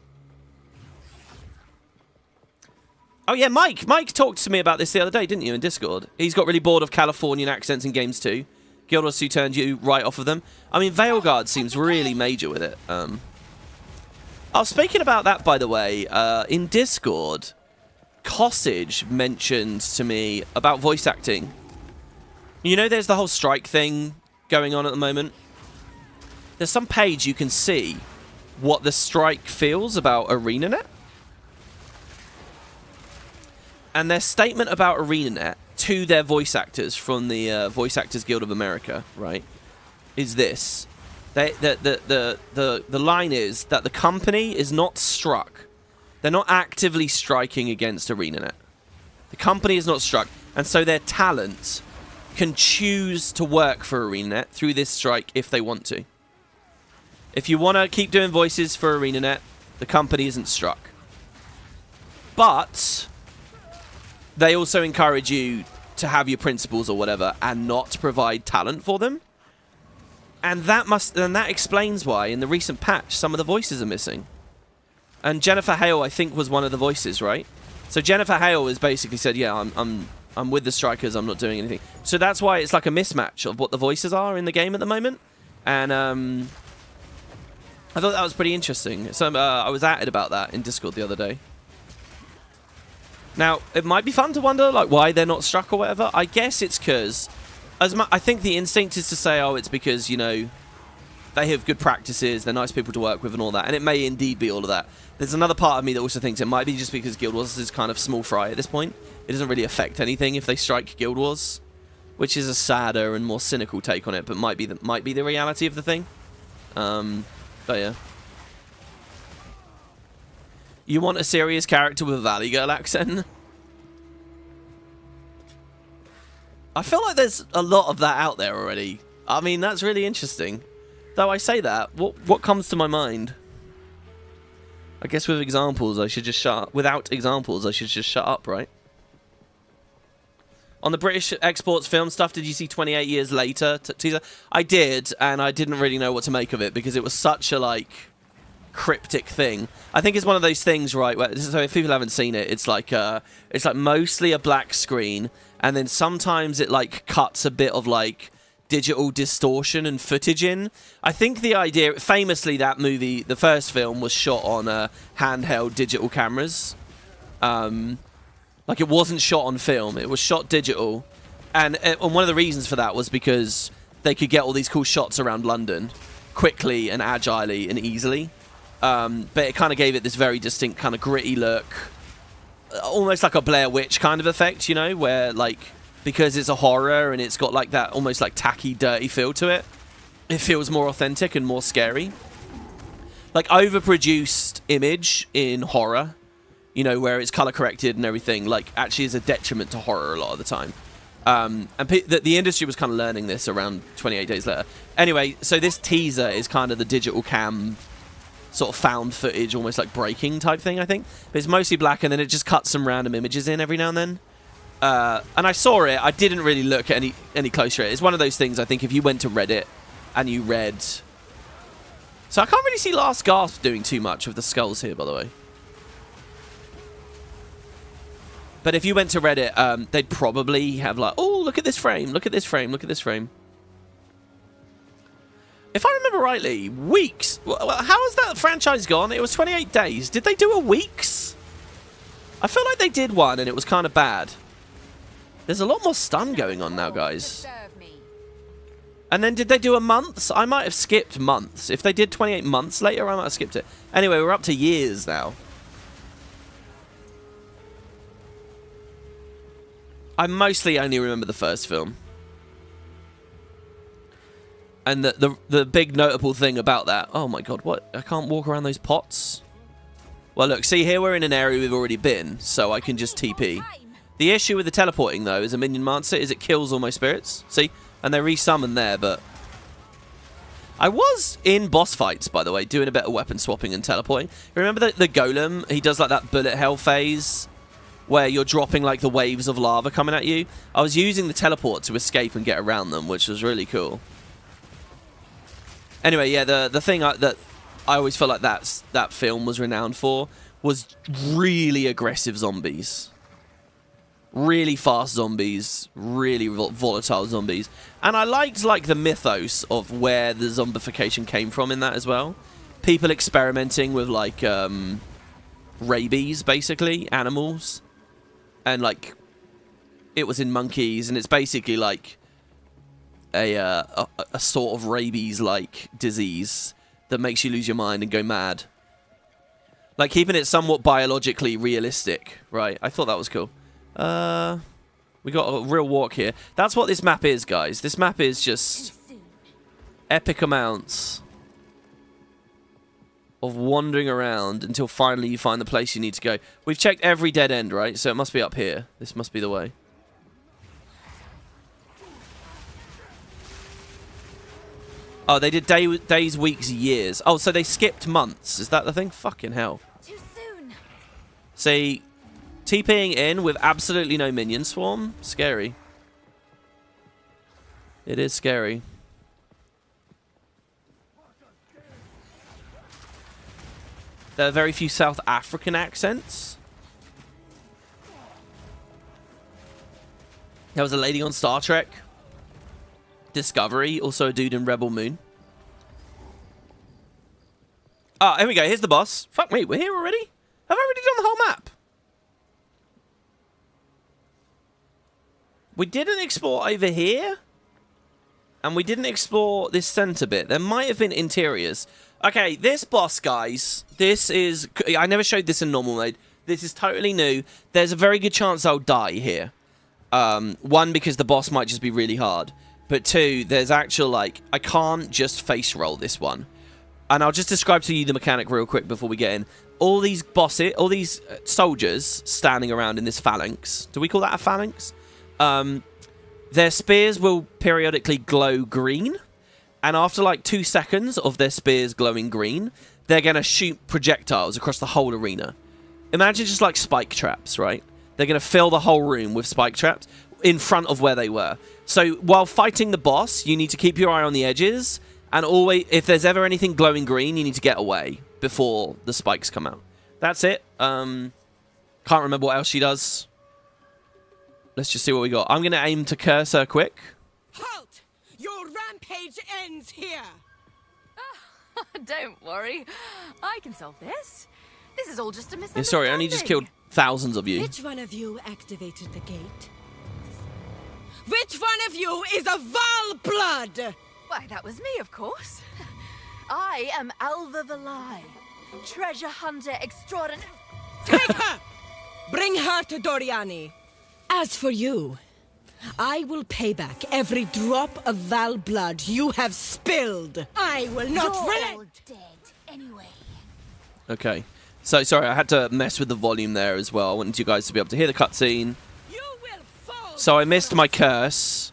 Oh yeah, Mike talked to me about this the other day, didn't you, in Discord? He's got really bored of Californian accents in games too. Guild Wars 2 turned you right off of them. I mean, Veilguard seems really major with it. Oh, speaking about that, by the way, in Discord, Cossage mentioned to me about voice acting. You know, there's the whole strike thing going on at the moment. There's some page you can see what the strike feels about Arenanet. And their statement about Arenanet to their voice actors from the Voice Actors Guild of America, right, is this. The line is that the company is not struck. They're not actively striking against Arenanet. The company is not struck, and so their talent can choose to work for Arenanet through this strike if they want to. If you want to keep doing voices for Arenanet, the company isn't struck. But they also encourage you to have your principals or whatever and not provide talent for them. And that explains why in the recent patch some of the voices are missing. And Jennifer Hale, I think, was one of the voices, right? So Jennifer Hale has basically said, yeah, I'm with the strikers, I'm not doing anything. So that's why it's like a mismatch of what the voices are in the game at the moment. And I thought that was pretty interesting. So I was at it about that in Discord the other day. Now, it might be fun to wonder like why they're not struck or whatever. I guess it's because I think the instinct is to say, oh, it's because, you know, they have good practices, they're nice people to work with and all that. And it may indeed be all of that. There's another part of me that also thinks it might be just because Guild Wars is kind of small fry at this point. It doesn't really affect anything if they strike Guild Wars, which is a sadder and more cynical take on it, but might be the reality of the thing. But yeah. You want a serious character with a Valley Girl accent? I feel like there's a lot of that out there already. I mean, that's really interesting. Though I say that, what comes to my mind? I guess with examples, I should just shut up. Without examples, I should just shut up, right? On the British exports film stuff, did you see 28 Years Later teaser? I did, and I didn't really know what to make of it because it was such a, like, cryptic thing. I think it's one of those things, right, where, so if people haven't seen it, it's like mostly a black screen, and then sometimes it, like, cuts a bit of, like, digital distortion and footage in. I think the idea, famously, that movie, the first film, was shot on handheld digital cameras. Like, it wasn't shot on film, it was shot digital. And one of the reasons for that was because they could get all these cool shots around London quickly and agilely and easily. But it kind of gave it this very distinct kind of gritty look. Almost like a Blair Witch kind of effect, you know, where, like, because it's a horror and it's got, like, that almost, like, tacky, dirty feel to it, it feels more authentic and more scary. Like, overproduced image in horror, you know, where it's color corrected and everything, like, actually is a detriment to horror a lot of the time. And the industry was kind of learning this around 28 Days Later. Anyway, so this teaser is kind of the digital cam sort of found footage, almost like breaking type thing, I think. But it's mostly black, and then it just cuts some random images in every now and then. And I saw it. I didn't really look at any closer at it. It's one of those things, I think, if you went to Reddit and you read... So I can't really see Last Gasp doing too much with the skulls here, by the way. But if you went to Reddit, they'd probably have like, oh, look at this frame, look at this frame, look at this frame. If I remember rightly, Weeks... How has that franchise gone? It was 28 days. Did they do a Weeks? I feel like they did one and it was kind of bad. There's a lot more stun going on now, guys. And then did they do a months? I might have skipped months. If they did 28 months later, I might have skipped it. Anyway, we're up to years now. I mostly only remember the first film. And the big notable thing about that... Oh my god, what? I can't walk around those pots? Well, look, see, here we're in an area we've already been, so I can just TP. The issue with the teleporting, though, as a minion monster, is it kills all my spirits. See? And they resummon there, but... I was in boss fights, by the way, doing a bit of weapon swapping and teleporting. Remember the golem? He does, like, that bullet hell phase where you're dropping, like, the waves of lava coming at you. I was using the teleport to escape and get around them, which was really cool. Anyway, yeah, the thing that I always felt like that film was renowned for was really aggressive zombies. Really fast zombies, really volatile zombies. And I liked, like, the mythos of where the zombification came from in that as well. People experimenting with, like, rabies, basically, animals. And, like, it was in monkeys, and it's basically, like, a sort of rabies-like disease that makes you lose your mind and go mad. Like, keeping it somewhat biologically realistic, right? I thought that was cool. We got a real walk here. That's what this map is, guys. This map is just epic amounts of wandering around until finally you find the place you need to go. We've checked every dead end, right? So it must be up here. This must be the way. Oh, they did days, weeks, years. Oh, so they skipped months. Is that the thing? Fucking hell. Too soon. See, TPing in with absolutely no minion swarm? Scary. It is scary. There are very few South African accents. There was a lady on Star Trek Discovery, also a dude in Rebel Moon. Ah, here we go. Here's the boss. Fuck me, we're here already? Have I already done the whole map? We didn't explore over here. And we didn't explore this center bit. There might have been interiors. Okay, this boss, guys. This is... I never showed this in normal mode. This is totally new. There's a very good chance I'll die here. One, because the boss might just be really hard. But two, there's actual, like... I can't just face roll this one. And I'll just describe to you the mechanic real quick before we get in. All these bosses... All these soldiers standing around in this phalanx. Do we call that a phalanx? Their spears will periodically glow green. And after like 2 seconds of their spears glowing green, they're going to shoot projectiles across the whole arena. Imagine just like spike traps, right? They're going to fill the whole room with spike traps in front of where they were. So while fighting the boss, you need to keep your eye on the edges. And always, if there's ever anything glowing green, you need to get away before the spikes come out. That's it. Can't remember what else she does. Let's just see what we got. I'm going to aim to curse her quick. Halt! Your rampage ends here! Don't worry. I can solve this. This is all just a misunderstanding. Yeah, sorry, I only just killed thousands of you. Which one of you activated the gate? Which one of you is a Val blood? Why, that was me, of course. I am Alva Valai, treasure hunter extraordinary. Take her! Bring her to Doriani. As for you, I will pay back every drop of Val blood you have spilled. I will not relent. Dead anyway. Okay. So, sorry, I had to mess with the volume there as well. I wanted you guys to be able to hear the cutscene. You will fall. So I missed my curse.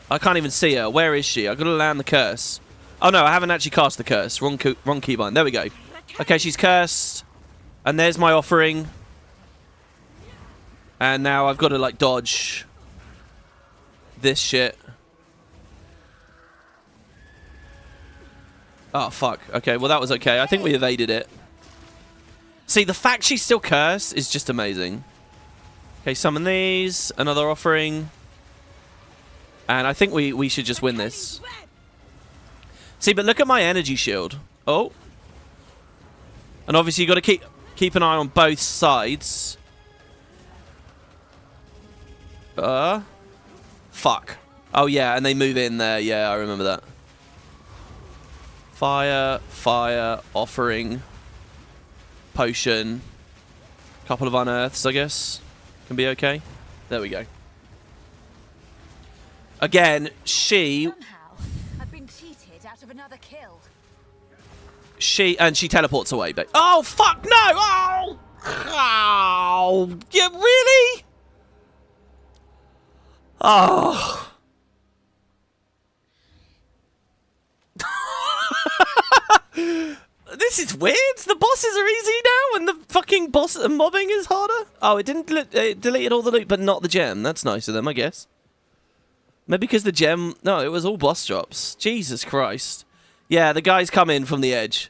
I can't even see her. Where is she? I've got to land the curse. Oh, no, I haven't actually cast the curse. Wrong keybind. There we go. Okay, she's cursed. And there's my offering. And now I've got to, like, dodge this shit. Oh, fuck. Okay, well, that was okay. I think we evaded it. See, the fact she's still cursed is just amazing. Okay, summon these. Another offering. And I think we should just win this. See, but look at my energy shield. Oh. And obviously, you've got to keep an eye on both sides. Fuck. Oh, yeah, and they move in there. Yeah, I remember that. Fire, offering, potion, couple of unearths, I guess. Can be okay. There we go. Again, she... Somehow, I've been cheated another kill. She teleports away, but oh fuck no! Oh, oh, yeah, really? Oh. This is weird. The bosses are easy now, and the fucking boss mobbing is harder. Oh, it didn't. It deleted all the loot, but not the gem. That's nice of them, I guess. Maybe because the gem. No, it was all boss drops. Jesus Christ. Yeah, the guys come in from the edge.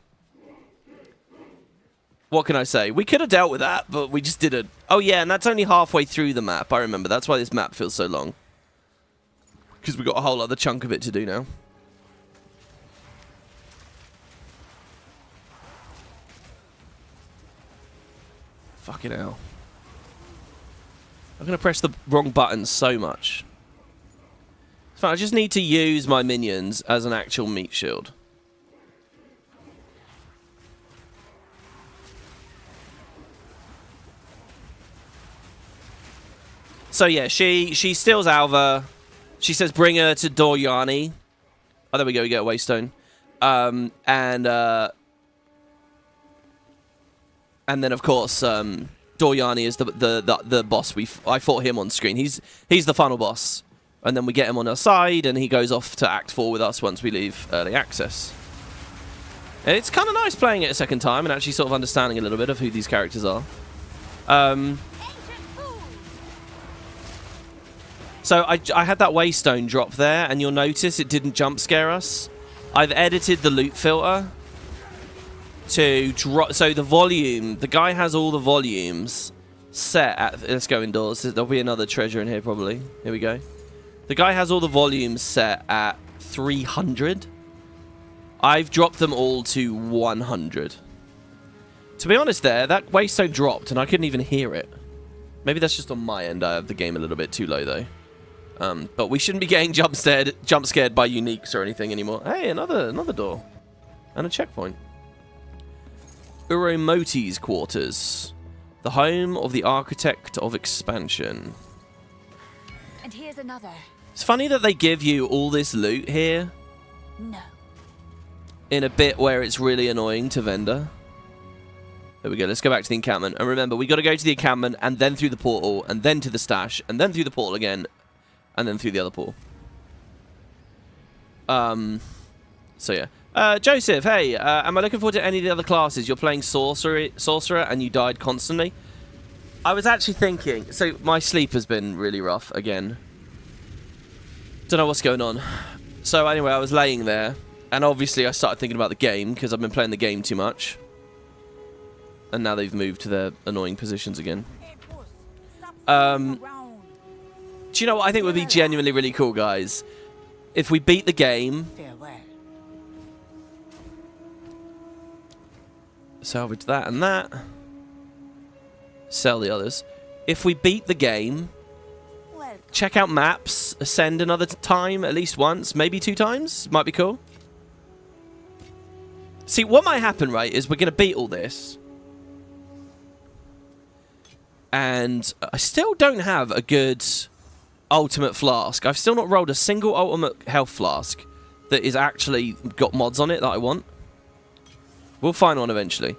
What can I say? We could have dealt with that, but we just didn't. Oh yeah, and that's only halfway through the map. I remember. That's why this map feels so long. Because we got a whole other chunk of it to do now. Fucking hell. I'm going to press the wrong button so much. So I just need to use my minions as an actual meat shield. So yeah, she steals Alva. She says bring her to Doryani. Oh, there we go, we get a waystone. And then of course, Doryani is the boss. I fought him on screen. He's the final boss. And then we get him on our side, and he goes off to Act 4 with us once we leave early access. And it's kind of nice playing it a second time and actually sort of understanding a little bit of who these characters are. So I had that waystone drop there, and you'll notice it didn't jump scare us. I've edited the loot filter to drop. So the volume, the guy has all the volumes set at. Let's go indoors. There'll be another treasure in here probably. Here we go. The guy has all the volumes set at 300. I've dropped them all to 100. To be honest there, that waystone dropped and I couldn't even hear it. Maybe that's just on my end. I have the game a little bit too low though. But we shouldn't be getting jump scared by uniques or anything anymore. Hey, another door. And a checkpoint. Uromoti's quarters. The home of the architect of expansion. And here's another. It's funny that they give you all this loot here. No. In a bit where it's really annoying to vendor. There we go. Let's go back to the encampment. And remember, we got to go to the encampment and then through the portal and then to the stash and then through the portal again and then through the other portal. So yeah. Joseph, hey, am I looking forward to any of the other classes? You're playing sorcerer and you died constantly. I was actually thinking, so my sleep has been really rough again. Don't know what's going on. So anyway, I was laying there and obviously I started thinking about the game because I've been playing the game too much. And now they've moved to their annoying positions again. Do you know what I think would be genuinely really cool, guys? If we beat the game... Salvage that and that. Sell the others. If we beat the game... Check out maps. Ascend another time, at least once. Maybe 2 times. Might be cool. See, what might happen, right, is we're going to beat all this... And I still don't have a good ultimate flask. I've still not rolled a single ultimate health flask that is actually got mods on it that I want. We'll find one eventually.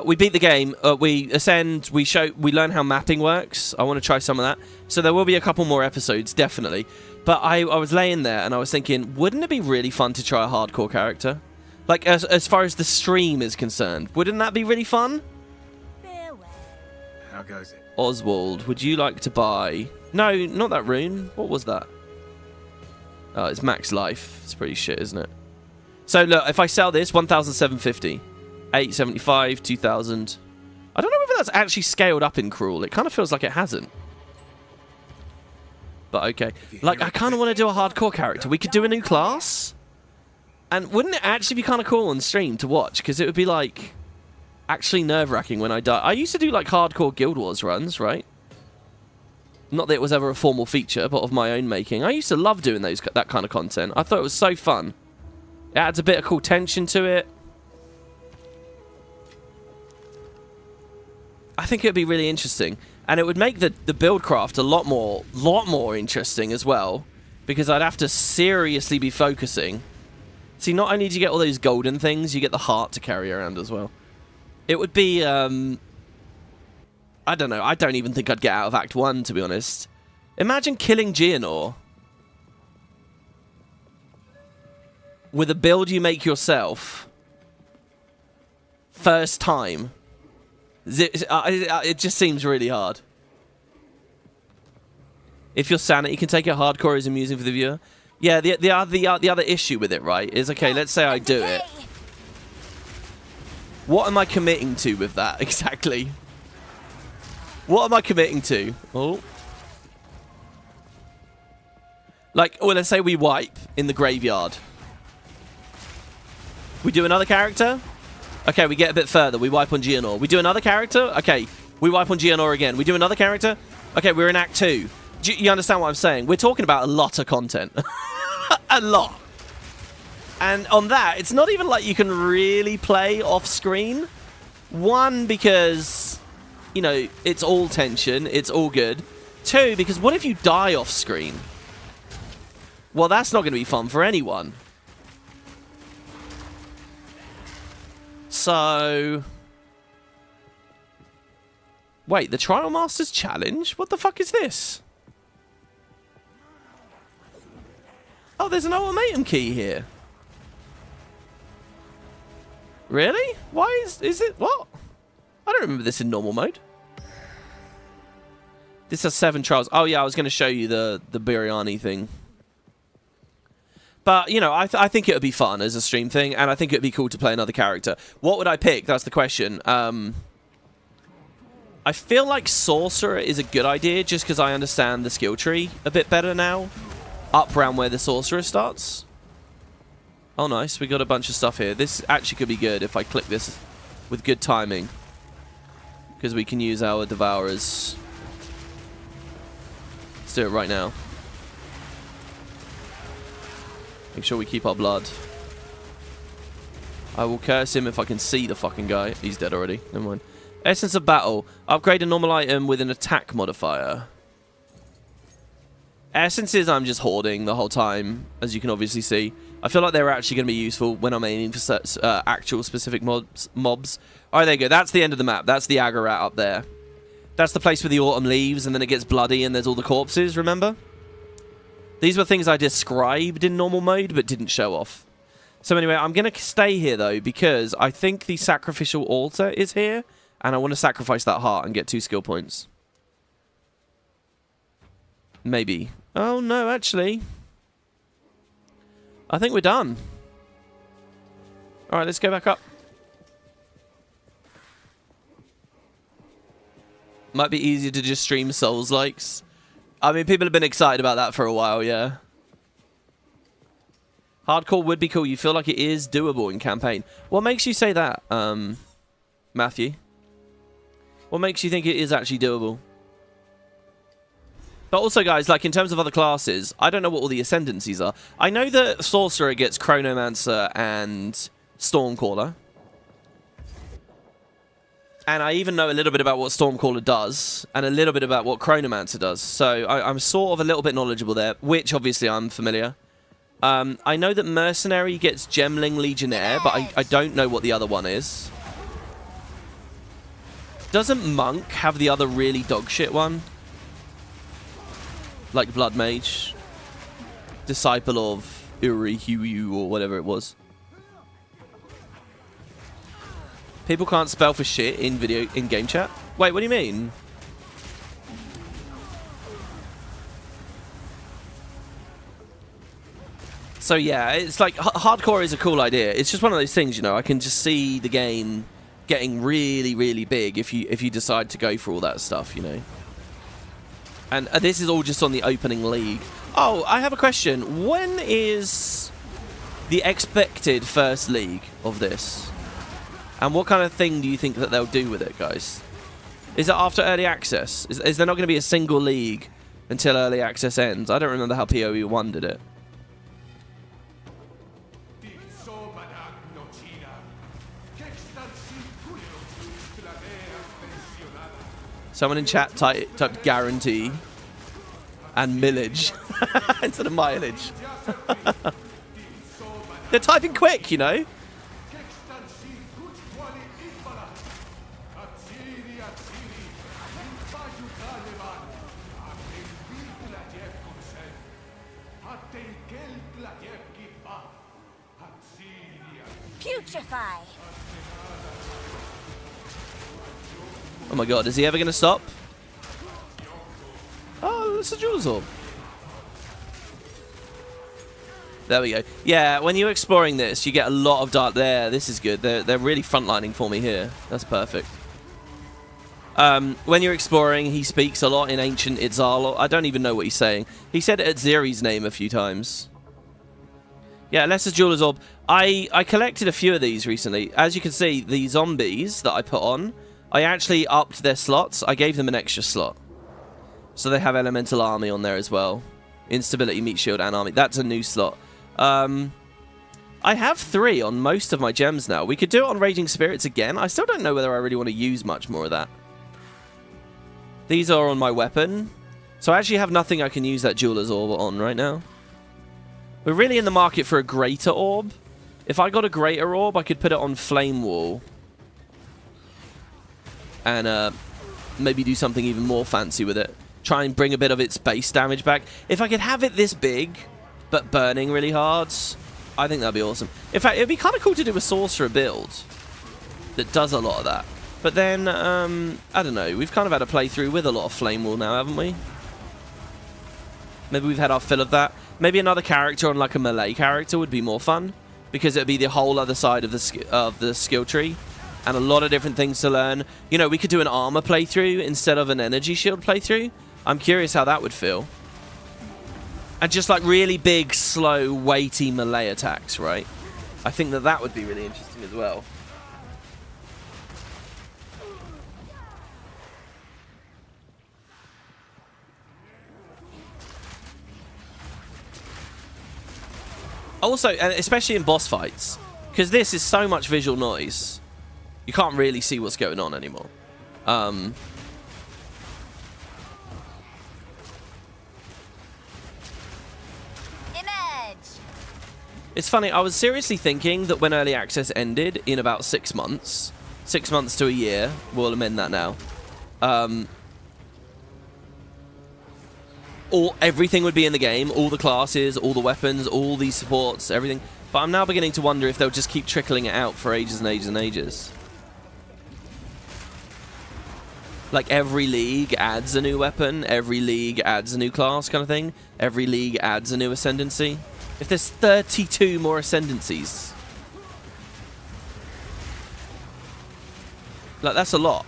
We beat the game. We ascend. We learn how mapping works. I want to try some of that. So there will be a couple more episodes, definitely. But I was laying there and I was thinking, wouldn't it be really fun to try a hardcore character? Like, as far as the stream is concerned, wouldn't that be really fun? How goes it? Oswald, would you like to buy... No, not that rune. What was that? Oh, it's max life. It's pretty shit, isn't it? So, look, if I sell this, 1,750. 875, 2,000. I don't know whether that's actually scaled up in Cruel. It kind of feels like it hasn't. But, okay. Like, I kind of want to do a hardcore character. We could do a new class. And wouldn't it actually be kind of cool on stream to watch? Because it would be, like... actually nerve-wracking when I die. I used to do like hardcore Guild Wars runs, right? Not that it was ever a formal feature, but of my own making. I used to love doing that kind of content. I thought it was so fun. It adds a bit of cool tension to it. I think it would be really interesting. And it would make the buildcraft a lot more interesting as well. Because I'd have to seriously be focusing See, not only do you get all those golden things, you get the heart to carry around as well. It would be, I don't know. I don't even think I'd get out of Act 1, to be honest. Imagine killing Geonor with a build you make yourself first time. It just seems really hard. If your sanity can take it, hardcore is amusing for the viewer. Yeah, the other issue with it, right, is, okay, let's say I do it. What am I committing to with that, exactly? What am I committing to? Oh. Like, well, let's say we wipe in the graveyard. We do another character? Okay, we get a bit further. We wipe on Geonor. We do another character? Okay, we wipe on Geonor again. We do another character? Okay, we're in Act 2. Do you understand what I'm saying? We're talking about a lot of content. A lot. And on that, it's not even like you can really play off screen. One, because, you know, it's all tension. It's all good. Two, because what if you die off screen? Well, that's not going to be fun for anyone. So... Wait, the Trial Masters Challenge? What the fuck is this? Oh, there's an ultimatum key here. Really? Why is it... What? I don't remember this in normal mode. This has 7 trials. Oh, yeah, I was going to show you the Biryani thing. But, you know, I think it would be fun as a stream thing, and I think it would be cool to play another character. What would I pick? That's the question. I feel like Sorcerer is a good idea, just because I understand the skill tree a bit better now. Up around where the Sorcerer starts. Oh, nice. We got a bunch of stuff here. This actually could be good if I click this with good timing. Because we can use our Devourers. Let's do it right now. Make sure we keep our blood. I will curse him if I can see the fucking guy. He's dead already. Never mind. Essence of Battle. Upgrade a normal item with an attack modifier. Essences I'm just hoarding the whole time, as you can obviously see. I feel like they're actually going to be useful when I'm aiming for actual specific mobs. Alright, there you go. That's the end of the map. That's the Ziggurat up there. That's the place where the autumn leaves and then it gets bloody and there's all the corpses, remember? These were things I described in normal mode but didn't show off. So anyway, I'm going to stay here though because I think the sacrificial altar is here and I want to sacrifice that heart and get 2 skill points. Maybe. Oh no, actually. I think we're done. Alright, let's go back up. Might be easier to just stream Souls-likes. I mean, people have been excited about that for a while, yeah. Hardcore would be cool. You feel like it is doable in campaign. What makes you say that, Matthew? What makes you think it is actually doable? But also, guys, like, in terms of other classes, I don't know what all the ascendancies are. I know that Sorcerer gets Chronomancer and Stormcaller. And I even know a little bit about what Stormcaller does, and a little bit about what Chronomancer does. So I'm sort of a little bit knowledgeable there, which obviously I'm familiar. I know that Mercenary gets Gemling Legionnaire, but I don't know what the other one is. Doesn't Monk have the other really dogshit one? Like Bloodmage. Disciple of Uri Huyu or whatever it was. People can't spell for shit in game chat. Wait, what do you mean? So yeah, it's like hardcore is a cool idea. It's just one of those things, you know. I can just see the game getting really, really big if you decide to go for all that stuff, you know. And this is all just on the opening league. Oh, I have a question. When is the expected first league of this? And what kind of thing do you think that they'll do with it, guys? Is it after early access? Is there not going to be a single league until early access ends? I don't remember how PoE 1 did it. Someone in chat typed guarantee and millage instead of mileage. They're typing quick, you know? Putrefy. Oh my god, is he ever going to stop? Oh, it's a Jewel's Orb. There we go. Yeah, when you're exploring this, you get a lot of dark there. This is good. They're really frontlining for me here. That's perfect. When you're exploring, he speaks a lot in ancient Exile. I don't even know what he's saying. He said Ziri's name a few times. Yeah, Lesser Jeweler's Orb. I collected a few of these recently. As you can see, the zombies that I put on, I actually upped their slots. I gave them an extra slot. So they have Elemental Army on there as well. Instability, Meat Shield, and Army. That's a new slot. I have 3 on most of my gems now. We could do it on Raging Spirits again. I still don't know whether I really want to use much more of that. These are on my weapon. So I actually have nothing I can use that Jeweler's Orb on right now. We're really in the market for a Greater Orb. If I got a Greater Orb, I could put it on Flame Wall. And maybe do something even more fancy with it. Try and bring a bit of its base damage back. If I could have it this big, but burning really hard, I think that'd be awesome. In fact, it'd be kind of cool to do a Sorcerer build that does a lot of that. But then, I don't know. We've kind of had a playthrough with a lot of Flame Wall now, haven't we? Maybe we've had our fill of that. Maybe another character on like a melee character would be more fun, because it'd be the whole other side of the skill tree, and a lot of different things to learn. You know, we could do an armor playthrough instead of an energy shield playthrough. I'm curious how that would feel. And just like really big, slow, weighty melee attacks, right? I think that that would be really interesting as well. Also, and especially in boss fights, because this is so much visual noise, you can't really see what's going on anymore. It's funny, I was seriously thinking that when Early Access ended in about 6 months, 6 months to a year, we'll amend that now, everything would be in the game, all the classes, all the weapons, all these supports, everything. But I'm now beginning to wonder if they'll just keep trickling it out for ages and ages and ages. Like every league adds a new weapon, every league adds a new class kind of thing, every league adds a new ascendancy. If there's 32 more ascendancies, like that's a lot.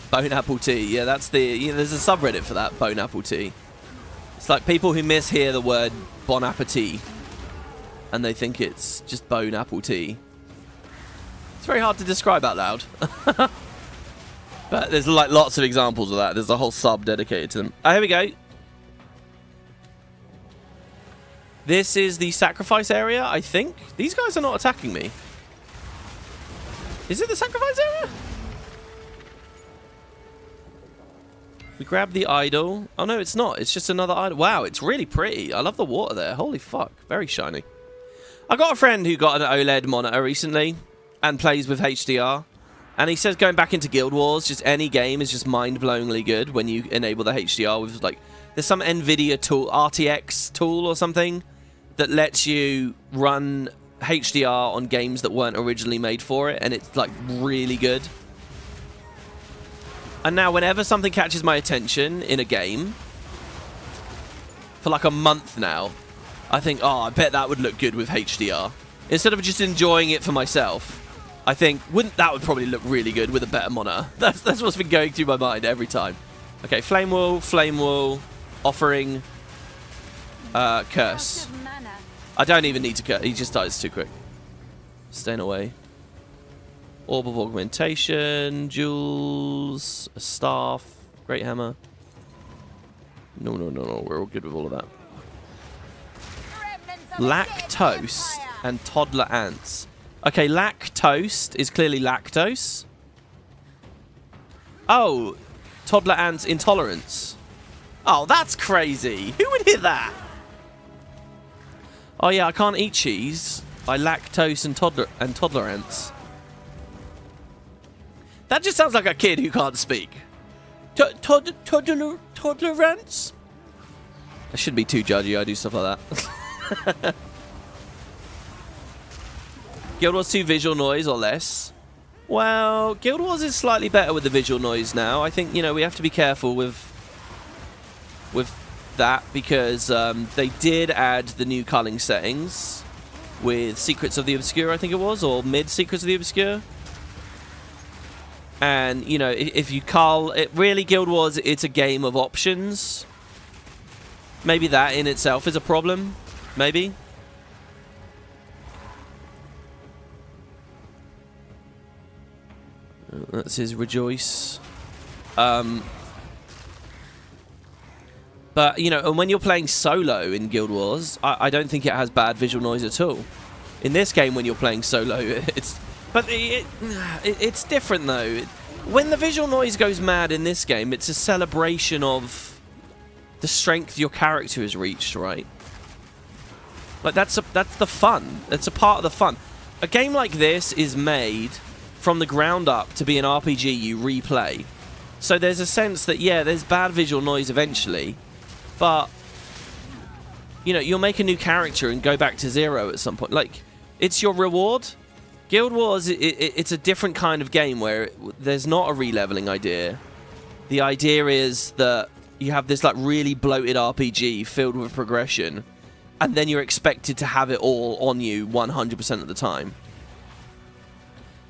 Bone apple tea, yeah, that's the. You know, there's a subreddit for that. Bone apple tea. It's like people who mishear the word bon appetit, and they think it's just bone apple tea. It's very hard to describe out loud. But there's like lots of examples of that. There's a whole sub dedicated to them. Oh, here we go. This is the sacrifice area, I think. These guys are not attacking me. Is it the sacrifice area? We grab the idol. Oh no, it's not. It's just another idol. Wow, it's really pretty. I love the water there. Holy fuck. Very shiny. I got a friend who got an OLED monitor recently and plays with HDR. And he says going back into Guild Wars, just any game is just mind-blowingly good when you enable the HDR with like, there's some NVIDIA tool, RTX tool or something that lets you run HDR on games that weren't originally made for it, and it's like really good. And now whenever something catches my attention in a game, for like a month now, I think, oh, I bet that would look good with HDR. Instead of just enjoying it for myself, I think, that would probably look really good with a better monitor. That's what's been going through my mind every time. Okay, Flame Wall, Offering, Curse. I don't even need to curse. He just dies too quick. Staying away. Orb of Augmentation, Jewels, a Staff, Great Hammer. No. We're all good with all of that. Lactose and Toddler Ants. Okay, lactose is clearly lactose. Oh, Toddler Ants Intolerance. Oh, that's crazy. Who would hit that? Oh yeah, I can't eat cheese. I lactose and tolerance. That just sounds like a kid who can't speak. Tolerance? I shouldn't be too judgy. I do stuff like that. Guild Wars 2 visual noise or less? Well, Guild Wars is slightly better with the visual noise now. I think, you know, we have to be careful with that because they did add the new culling settings with Secrets of the Obscure, I think it was, or mid Secrets of the Obscure. And, you know, if you cull... really, Guild Wars, it's a game of options. Maybe that in itself is a problem. Maybe. That's his rejoice. But, you know, and when you're playing solo in Guild Wars, I don't think it has bad visual noise at all. In this game, when you're playing solo, it's... But it's different, though. When the visual noise goes mad in this game, it's a celebration of the strength your character has reached, right? Like, that's the fun. That's a part of the fun. A game like this is made from the ground up to be an RPG you replay. So there's a sense that, yeah, there's bad visual noise eventually, but, you know, you'll make a new character and go back to zero at some point. Like, it's your reward. Guild Wars, it's a different kind of game where there's not a re-leveling idea. The idea is that you have this, like, really bloated RPG filled with progression, and then you're expected to have it all on you 100% of the time.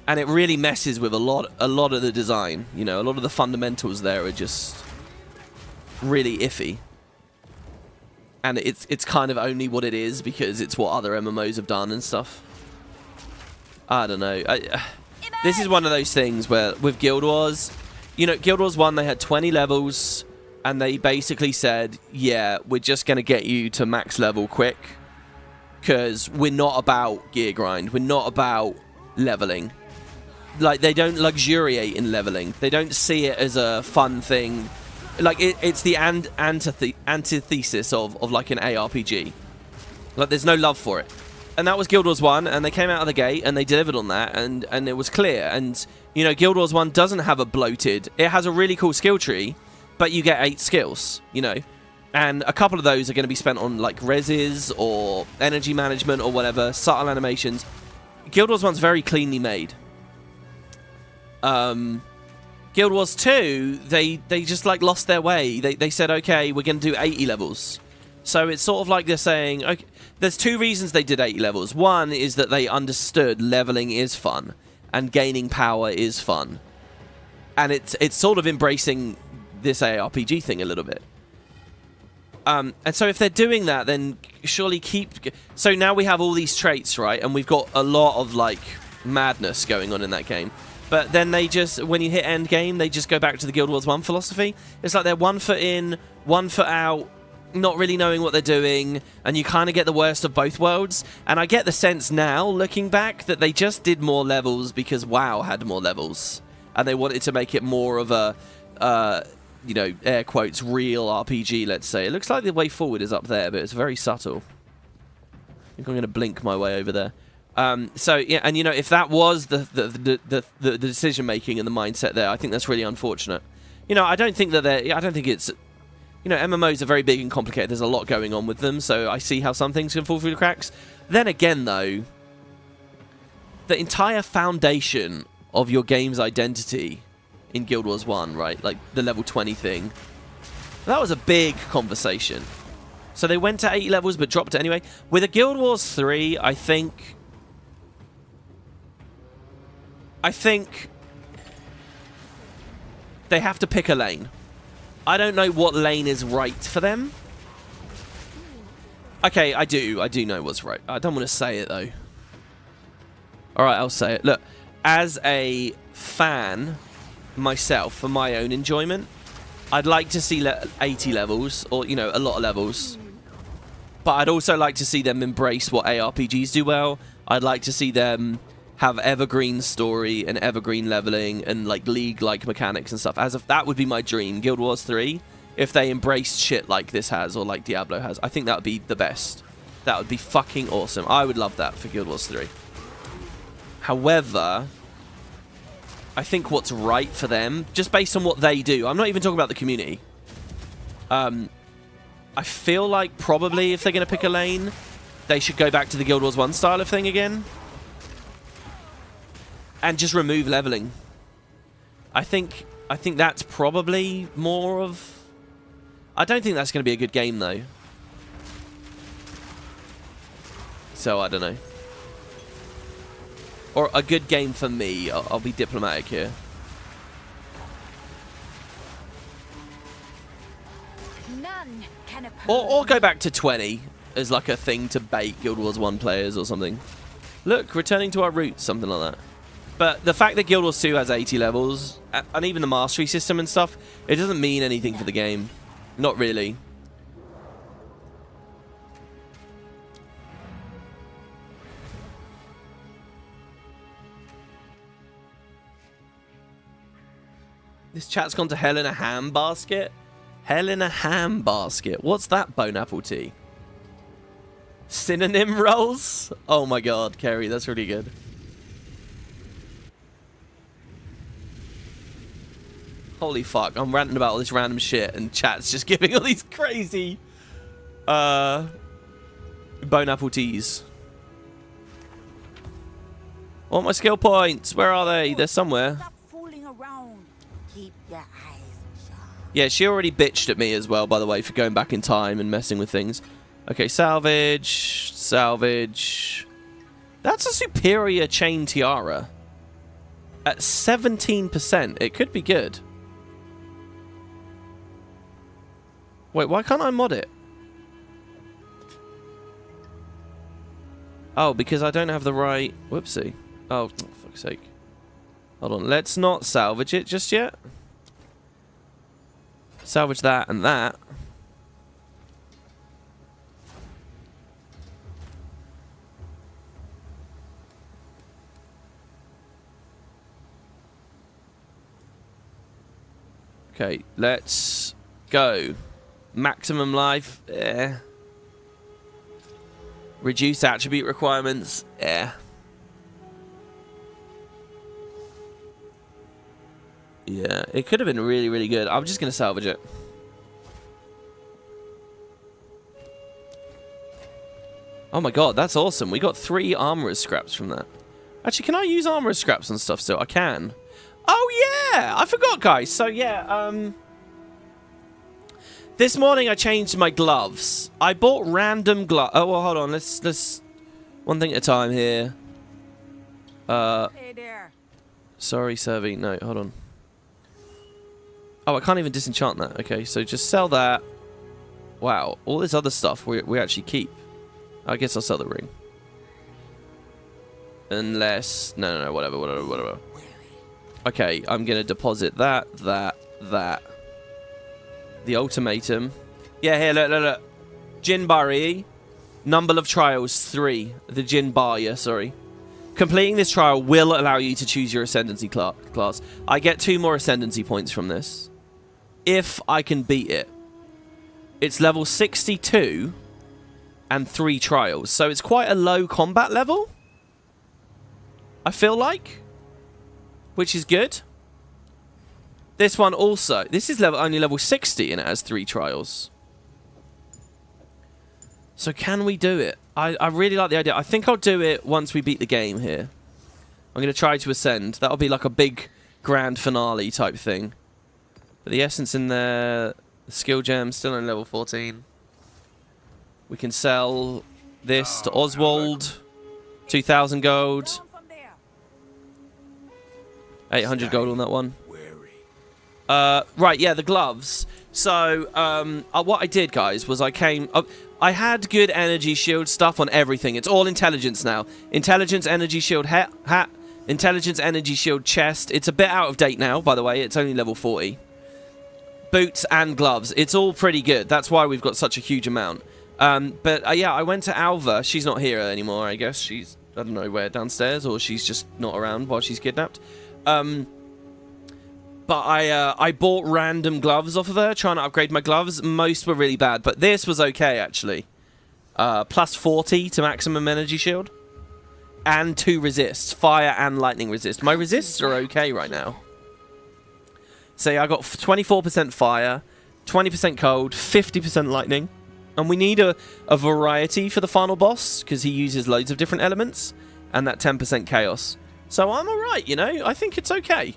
And it really messes with a lot of the design. You know, a lot of the fundamentals there are just really iffy. And it's kind of only what it is because it's what other MMOs have done and stuff. I don't know. This is one of those things where with Guild Wars, you know, Guild Wars 1, they had 20 levels, and they basically said, yeah, we're just going to get you to max level quick, because we're not about gear grind. We're not about leveling. Like, they don't luxuriate in leveling. They don't see it as a fun thing. Like, it's the antithesis of like an ARPG. Like, there's no love for it. And that was Guild Wars 1, and they came out of the gate, and they delivered on that, and it was clear. And, you know, Guild Wars 1 doesn't have a bloated... It has a really cool skill tree, but you get 8 skills, you know. And a couple of those are going to be spent on, like, reses or energy management or whatever, subtle animations. Guild Wars 1's very cleanly made. Guild Wars 2, they just, like, lost their way. They said, okay, we're going to do 80 levels. So it's sort of like they're saying, okay, there's 2 reasons they did 80 levels. One is that they understood leveling is fun and gaining power is fun. And it's sort of embracing this ARPG thing a little bit. And so if they're doing that, then surely keep... So now we have all these traits, right? And we've got a lot of, like, madness going on in that game. But then they just, when you hit end game, they just go back to the Guild Wars 1 philosophy. It's like they're 1 foot in, 1 foot out, not really knowing what they're doing, and you kind of get the worst of both worlds. And I get the sense now, looking back, that they just did more levels because WoW had more levels. And they wanted to make it more of a, you know, air quotes, real RPG, let's say. It looks like the way forward is up there, but it's very subtle. I think I'm going to blink my way over there. So, yeah, and, you know, if that was the decision-making and the mindset there, I think that's really unfortunate. You know, I don't think that I don't think it's... You know, MMOs are very big and complicated. There's a lot going on with them, so I see how some things can fall through the cracks. Then again, though, the entire foundation of your game's identity in Guild Wars 1, right, like the level 20 thing, that was a big conversation. So they went to 80 levels but dropped it anyway. With a Guild Wars 3, I think they have to pick a lane. I don't know what lane is right for them. Okay, I do know what's right. I don't want to say it, though. Alright, I'll say it. Look, as a fan, myself, for my own enjoyment, I'd like to see 80 levels, or, you know, a lot of levels. But I'd also like to see them embrace what ARPGs do well. I'd like to see them have evergreen story and evergreen leveling and, like, league-like mechanics and stuff. As if that would be my dream. Guild Wars 3 if they embraced shit like this has, or like Diablo has. I think that would be the best. That would be fucking awesome. I would love that for Guild Wars 3. However, I think what's right for them, just based on what they do, I'm not even talking about the community. I feel like probably if they're going to pick a lane, they should go back to the Guild Wars 1 style of thing again. And just remove leveling. I think that's probably more of... I don't think that's going to be a good game, though. So, I don't know. Or a good game for me. I'll be diplomatic here. None can oppose Or go back to 20 as like a thing to bait Guild Wars 1 players or something. Look, returning to our roots, something like that. But the fact that Guild Wars 2 has 80 levels, and even the mastery system and stuff, it doesn't mean anything for the game. Not really. This chat's gone to hell in a ham basket. Hell in a ham basket. What's that, Bone Apple Tea? Synonym rolls? Oh my god, Kerry, that's really good. Holy fuck, I'm ranting about all this random shit and chat's just giving all these crazy Bone Apple Teas. I want my skill points. Where are they? They're somewhere. Stop fooling around. Keep your eyes shut. Yeah, she already bitched at me as well, by the way, for going back in time and messing with things. Okay, salvage. Salvage. That's a superior chain tiara. At 17%. It could be good. Wait, why can't I mod it? Oh, because I don't have the right... Whoopsie. Oh, for fuck's sake. Hold on, let's not salvage it just yet. Salvage that and that. Okay, let's go. Maximum life, yeah. Reduced attribute requirements, yeah. Yeah, it could have been really, really good. I'm just going to salvage it. Oh my god, that's awesome. We got 3 armorer's scraps from that. Actually, can I use armorer's scraps and stuff still? I can. Oh yeah, I forgot, guys. So yeah, this morning I changed my gloves. I bought random gloves. Oh well, hold on. Let's one thing at a time here. Hey there. Sorry, Servi. No, hold on. Oh, I can't even disenchant that. Okay, so just sell that. Wow, all this other stuff we actually keep. I guess I'll sell the ring. Unless no, whatever. Okay, I'm gonna deposit that. The ultimatum. Yeah, here, look. Jin Bari. Number of trials, 3. The Jin Bar, yeah, sorry. Completing this trial will allow you to choose your Ascendancy class. I get 2 more Ascendancy points from this. If I can beat it. It's level 62 and 3 trials. So it's quite a low combat level. I feel like. Which is good. This one also. This is only level 60 and it has 3 trials. So can we do it? I really like the idea. I think I'll do it once we beat the game here. I'm going to try to ascend. That'll be like a big grand finale type thing. But the essence in there. The skill gem still on level 14. We can sell this to Oswald. 2,000 gold. Down from there. 800 gold on that one. Right, yeah, the gloves. So, what I did, guys, was I had good energy shield stuff on everything. It's all intelligence now. Intelligence, energy shield, hat. Intelligence, energy shield, chest. It's a bit out of date now, by the way. It's only level 40. Boots and gloves. It's all pretty good. That's why we've got such a huge amount. But, yeah, I went to Alva. She's not here anymore, I guess. She's, I don't know where, downstairs, or she's just not around while she's kidnapped. But I bought random gloves off of her, trying to upgrade my gloves. Most were really bad, but this was okay, actually. Plus 40 to maximum energy shield. And 2 resists. Fire and lightning resist. My resists are okay right now. So yeah, I got 24% fire, 20% cold, 50% lightning. And we need a variety for the final boss, because he uses loads of different elements. And that 10% chaos. So I'm alright, you know? I think it's okay.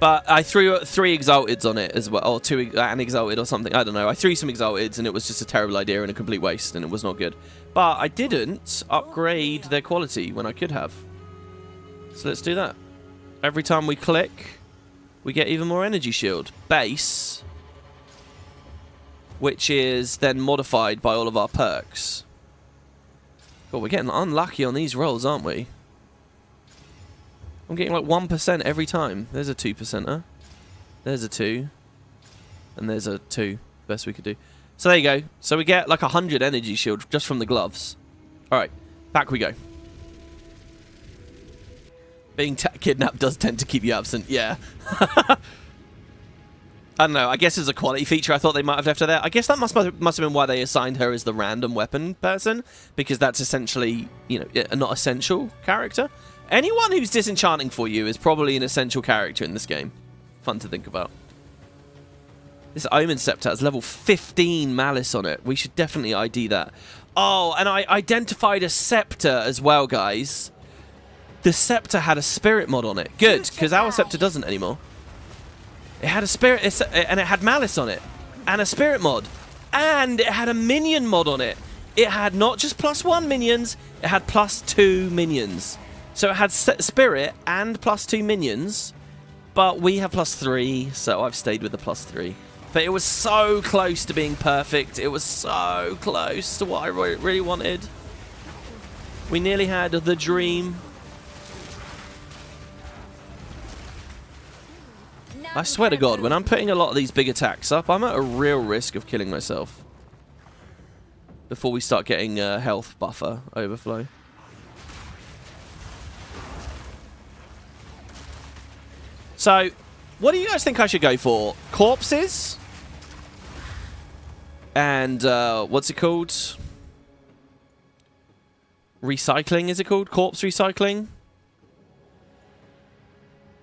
But I threw 3 Exalteds on it as well, or 2 an Exalted or something. I don't know. I threw some Exalteds, and it was just a terrible idea and a complete waste, and it was not good. But I didn't upgrade their quality when I could have. So let's do that. Every time we click, we get even more energy shield. Base, which is then modified by all of our perks. God, we're getting unlucky on these rolls, aren't we? I'm getting like 1% every time. There's a 2%er. There's a 2. And there's a 2. Best we could do. So there you go. So we get like 100 energy shield just from the gloves. Alright. Back we go. Being kidnapped does tend to keep you absent. Yeah. I don't know. I guess it's a quality feature. I thought they might have left her there. I guess that must have been why they assigned her as the random weapon person. Because that's essentially, you know, a not essential character. Anyone who's disenchanting for you is probably an essential character in this game. Fun to think about. This Omen Scepter has level 15 Malice on it. We should definitely ID that. Oh, and I identified a Scepter as well, guys. The Scepter had a Spirit mod on it. Good, because our Scepter doesn't anymore. It had a Spirit, and it had Malice on it. And a Spirit mod. And it had a Minion mod on it. It had not just +1 minions, it had +2 minions. So it had Spirit and +2 minions, but we have +3, so I've stayed with the +3. But it was so close to being perfect. It was so close to what I really wanted. We nearly had the dream. I swear to God, when I'm putting a lot of these big attacks up, I'm at a real risk of killing myself. Before we start getting health buffer overflow. So, what do you guys think I should go for? Corpses? And, what's it called? Recycling, is it called? Corpse recycling?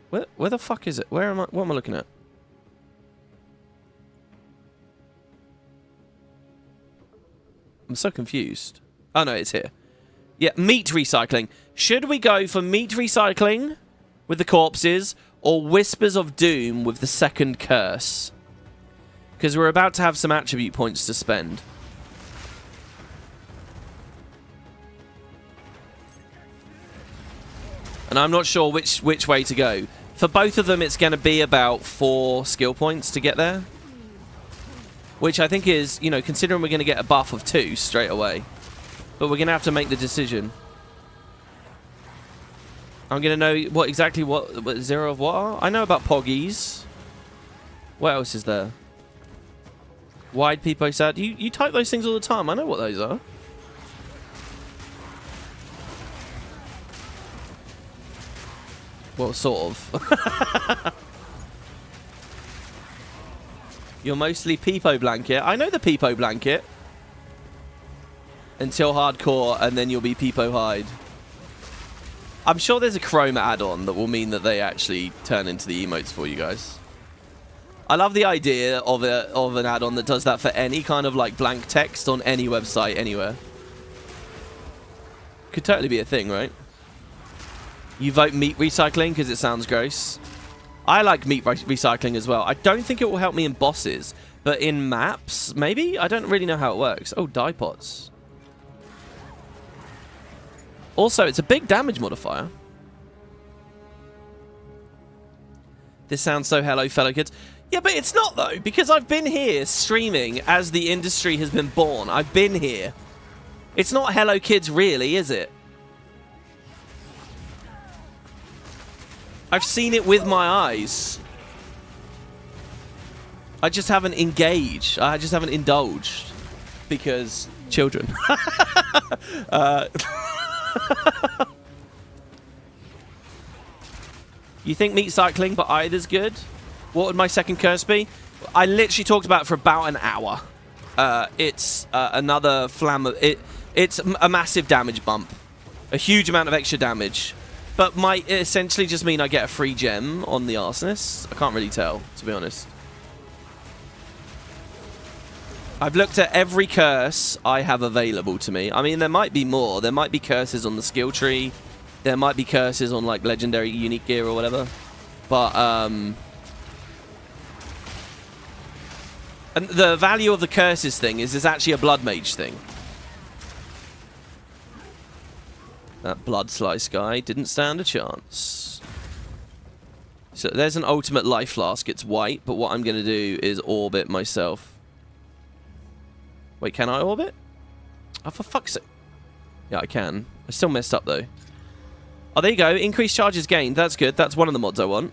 Where the fuck is it? What am I looking at? I'm so confused. Oh, no, it's here. Yeah, meat recycling. Should we go for meat recycling with the corpses, or Whispers of Doom with the second curse? Because we're about to have some attribute points to spend. And I'm not sure which way to go. For both of them, it's going to be about 4 skill points to get there. Which I think is, you know, considering we're going to get a buff of 2 straight away. But we're going to have to make the decision. I'm going to know what 0 of what are. I know about Poggies. What else is there? Wide Peepo Sad. You type those things all the time. I know what those are. Well, sort of. You're mostly Peepo Blanket. I know the Peepo Blanket. Until hardcore, and then you'll be Peepo Hide. I'm sure there's a chroma add-on that will mean that they actually turn into the emotes for you guys. I love the idea of an add-on that does that for any kind of like blank text on any website anywhere. Could totally be a thing, right? You vote meat recycling because it sounds gross. I like meat recycling as well. I don't think it will help me in bosses, but in maps, maybe? I don't really know how it works. Oh, dye pots. Also, it's a big damage modifier. This sounds so hello, fellow kids. Yeah, but it's not, though, because I've been here streaming as the industry has been born. I've been here. It's not hello, kids, really, is it? I've seen it with my eyes. I just haven't engaged. I just haven't indulged. Because children. You think meat cycling, but either's good? What would my second curse be? I literally talked about it for about an hour. It's another it's a massive damage bump. A huge amount of extra damage. But might essentially just mean I get a free gem on the Arsonist. I can't really tell, to be honest. I've looked at every curse I have available to me. I mean, there might be more. There might be curses on the skill tree. There might be curses on, like, legendary unique gear or whatever. But, and the value of the curses thing is there's actually a Bloodmage thing. That Blood Slice guy didn't stand a chance. So there's an ultimate life flask. It's white, but what I'm going to do is orbit myself. Wait, can I orbit? Oh, for fuck's sake. Yeah, I can. I still messed up, though. Oh, there you go. Increased charges gained. That's good. That's one of the mods I want.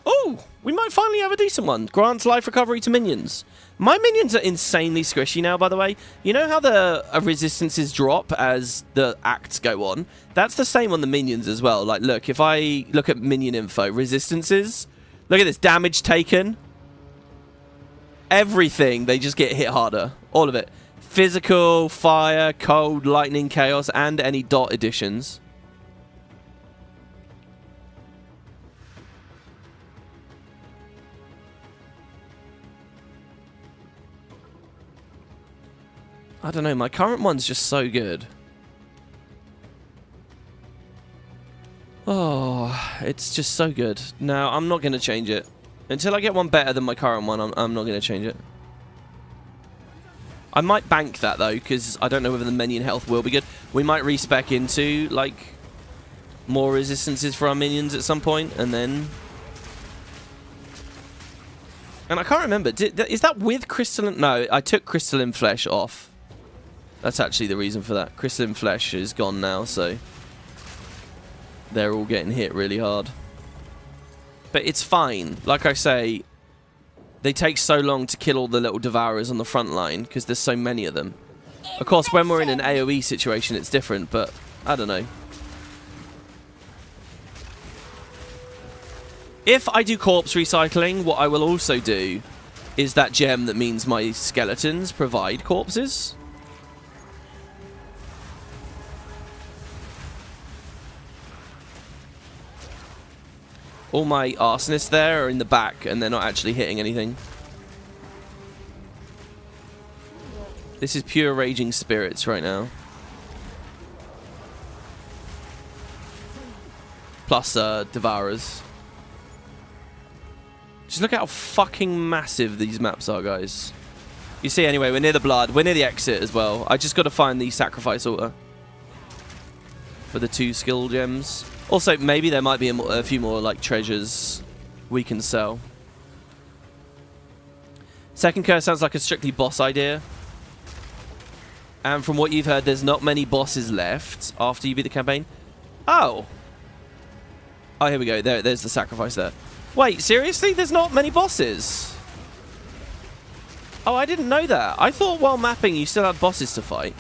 Oh, we might finally have a decent one. Grants life recovery to minions. My minions are insanely squishy now, by the way. You know how the resistances drop as the acts go on? That's the same on the minions as well. Like, look, if I look at minion info, resistances, look at this, damage taken. Everything, they just get hit harder. All of it. Physical, fire, cold, lightning, chaos, and any dot additions. I don't know, my current one's just so good. Oh, it's just so good. No, I'm not going to change it. Until I get one better than my current one, I'm not going to change it. I might bank that, though, because I don't know whether the minion health will be good. We might respec into, like, more resistances for our minions at some point, and then... And I can't remember. Is that with crystalline... No, I took crystalline flesh off. That's actually the reason for that. Crystalline flesh is gone now, so... They're all getting hit really hard. But it's fine. Like I say, they take so long to kill all the little devourers on the front line because there's so many of them. Of course, when we're in an AoE situation, it's different, but I don't know. If I do corpse recycling, what I will also do is that gem that means my skeletons provide corpses. All my arsonists there are in the back, and they're not actually hitting anything. This is pure raging spirits right now. Plus, devourers. Just look at how fucking massive these maps are, guys. You see, anyway, we're near the blood. We're near the exit as well. I just got to find the sacrifice altar for the 2 skill gems. Also, maybe there might be a few more, like, treasures we can sell. Second curse sounds like a strictly boss idea. And from what you've heard, there's not many bosses left after you beat the campaign. Oh. Oh, here we go. There's the sacrifice there. Wait, seriously? There's not many bosses? Oh, I didn't know that. I thought while mapping you still had bosses to fight.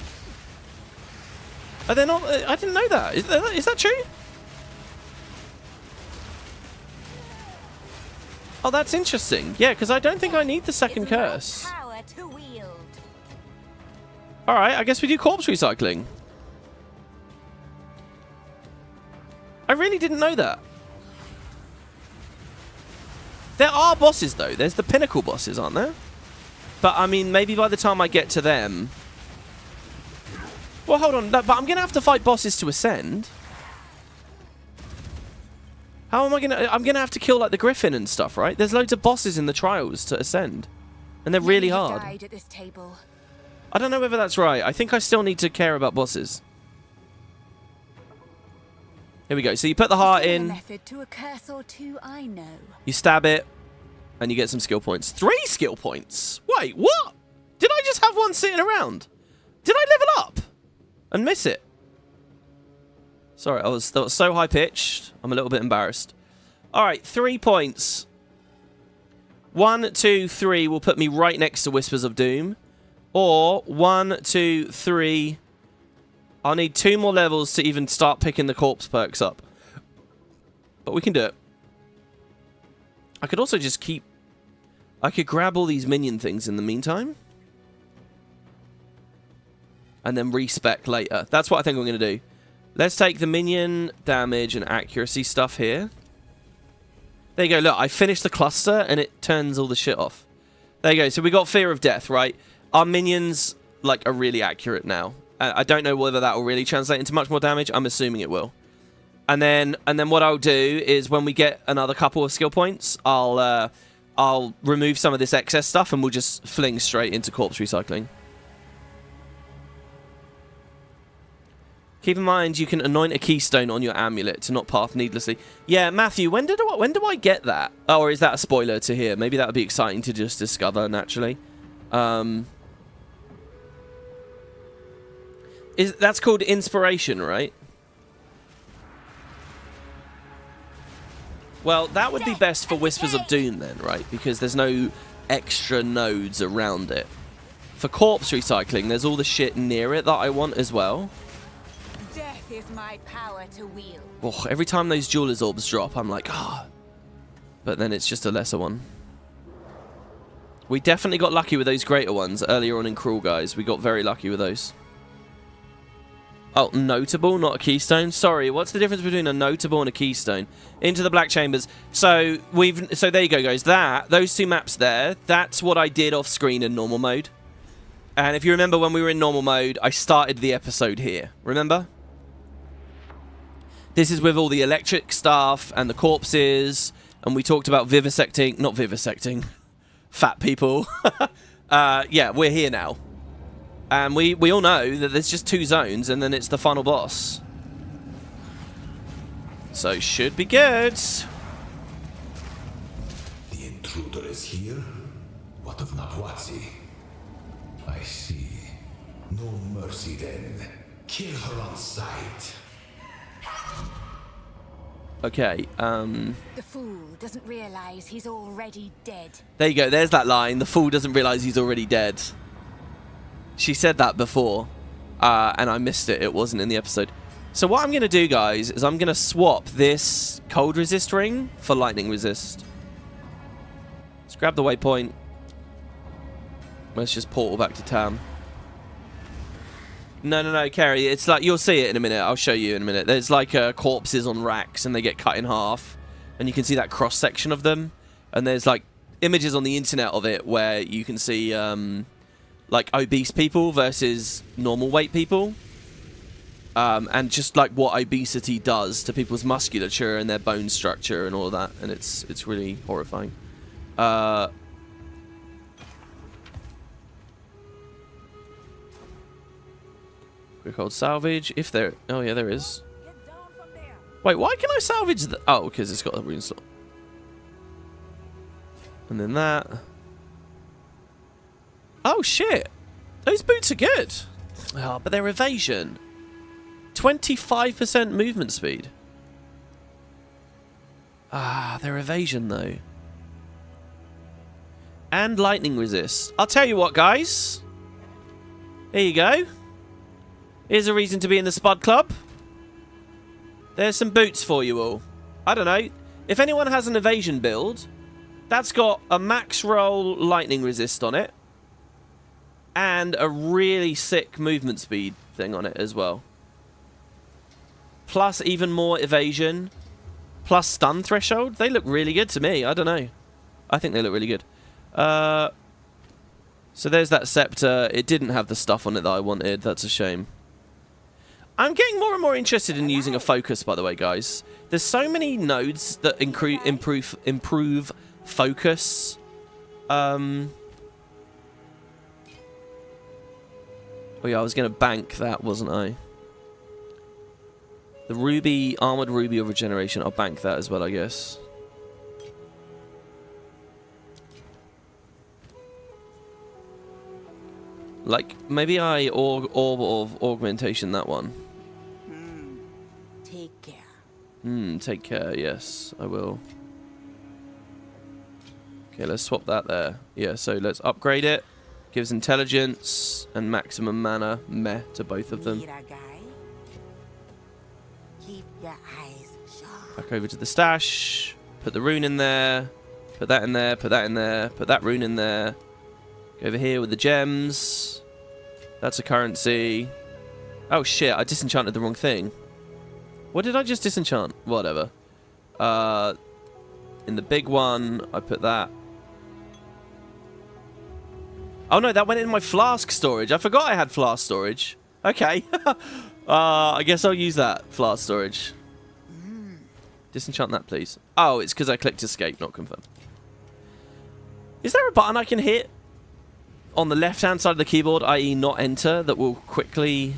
Are there not? I didn't know that. Is that true? Oh, that's interesting. Yeah, because I don't think I need the second curse. Alright, I guess we do corpse recycling. I really didn't know that. There are bosses, though. There's the pinnacle bosses, aren't there? But, I mean, maybe by the time I get to them... Well, hold on. No, but I'm going to have to fight bosses to ascend. How am I going to... I'm going to have to kill, like, the griffin and stuff, right? There's loads of bosses in the trials to ascend. And they're really hard. Died at this table. I don't know whether that's right. I think I still need to care about bosses. Here we go. So you put the heart in. Method to a curse or two, I know. You stab it. And you get some skill points. 3 skill points? Wait, what? Did I just have one sitting around? Did I level up? And miss it? Sorry, that was so high-pitched. I'm a little bit embarrassed. Alright, 3 points. 1, 2, 3 will put me right next to Whispers of Doom. Or 1, 2, 3... I'll need 2 more levels to even start picking the corpse perks up. but we can do it. I could also just keep... I could grab all these minion things in the meantime. And then respec later. That's what I think I'm going to do. Let's take the minion damage and accuracy stuff here. There you go. Look, I finished the cluster and it turns all the shit off. There you go. So we got Fear of Death, right? Our minions, like, are really accurate now. I don't know whether that will really translate into much more damage. I'm assuming it will. And then what I'll do is when we get another couple of skill points, I'll remove some of this excess stuff and we'll just fling straight into corpse recycling. Keep in mind you can anoint a keystone on your amulet to not path needlessly. Yeah, Matthew, when do I get that? Oh, or is that a spoiler to hear? Maybe that would be exciting to just discover naturally. That's called inspiration, right? Well, that would be best for Whispers of Doom then, right? Because there's no extra nodes around it. For corpse recycling, there's all the shit near it that I want as well. Death is my power to wield. Oh, every time those Jeweler's Orbs drop, I'm like, ah. Oh. But then it's just a lesser one. We definitely got lucky with those greater ones earlier on in Cruel, guys. We got very lucky with those. Oh, notable, not a keystone. Sorry, what's the difference between a notable and a keystone? Into the Black Chambers. So there you go, guys. Those two maps there, that's what I did off screen in normal mode. And if you remember when we were in normal mode, I started the episode here. Remember? This is with all the electric stuff and the corpses, and we talked about not vivisecting, fat people. Yeah, we're here now. And we all know that there's just 2 zones, and then it's the final boss. So, should be good. The intruder is here? What of Natwazi? I see. No mercy then. Kill her on sight. Okay, The fool doesn't realize he's already dead. There you go, there's that line. The fool doesn't realize he's already dead. She said that before, and I missed it. It wasn't in the episode. So what I'm going to do, guys, is I'm going to swap this cold resist ring for lightning resist. Let's grab the waypoint. Let's just portal back to Tam. No, Kerry. It's like, you'll see it in a minute. I'll show you in a minute. There's like corpses on racks, and they get cut in half. And you can see that cross-section of them. And there's like images on the internet of it where you can see... like obese people versus normal weight people, and just like what obesity does to people's musculature and their bone structure and all of that, and it's really horrifying. Quick old salvage, if there... Oh yeah, there is. Wait, why can I salvage the... Oh, because it's got a rune slot. And then that... Oh, shit. Those boots are good. Oh, but they're evasion. 25% movement speed. Ah, they're evasion, though. And lightning resist. I'll tell you what, guys. Here you go. Here's a reason to be in the Spud Club. There's some boots for you all. I don't know. If anyone has an evasion build, that's got a max roll lightning resist on it. And a really sick movement speed thing on it as well. Plus even more evasion. Plus stun threshold. They look really good to me. I don't know. I think they look really good. So there's that scepter. It didn't have the stuff on it that I wanted. That's a shame. I'm getting more and more interested in using a focus, by the way, guys. There's so many nodes that improve focus. Oh yeah, I was going to bank that, wasn't I? The ruby, armored ruby of regeneration. I'll bank that as well, I guess. Like, maybe I orb of augmentation that one. Take care. Take care, yes, I will. Okay, let's swap that there. Yeah, so let's upgrade it. Gives intelligence and maximum mana, meh, to both of them. Need a guy? Keep your eyes sharp. Back over to the stash. Put the rune in there. Put that in there. Put that in there. Put that rune in there. Go over here with the gems. That's a currency. Oh shit, I disenchanted the wrong thing. What did I just disenchant? Whatever. In the big one, I put that. Oh no, that went in my flask storage. I forgot I had flask storage. Okay. I guess I'll use that flask storage. Disenchant that, please. Oh, it's because I clicked escape, not confirm. Is there a button I can hit on the left-hand side of the keyboard, i.e. not enter, that will quickly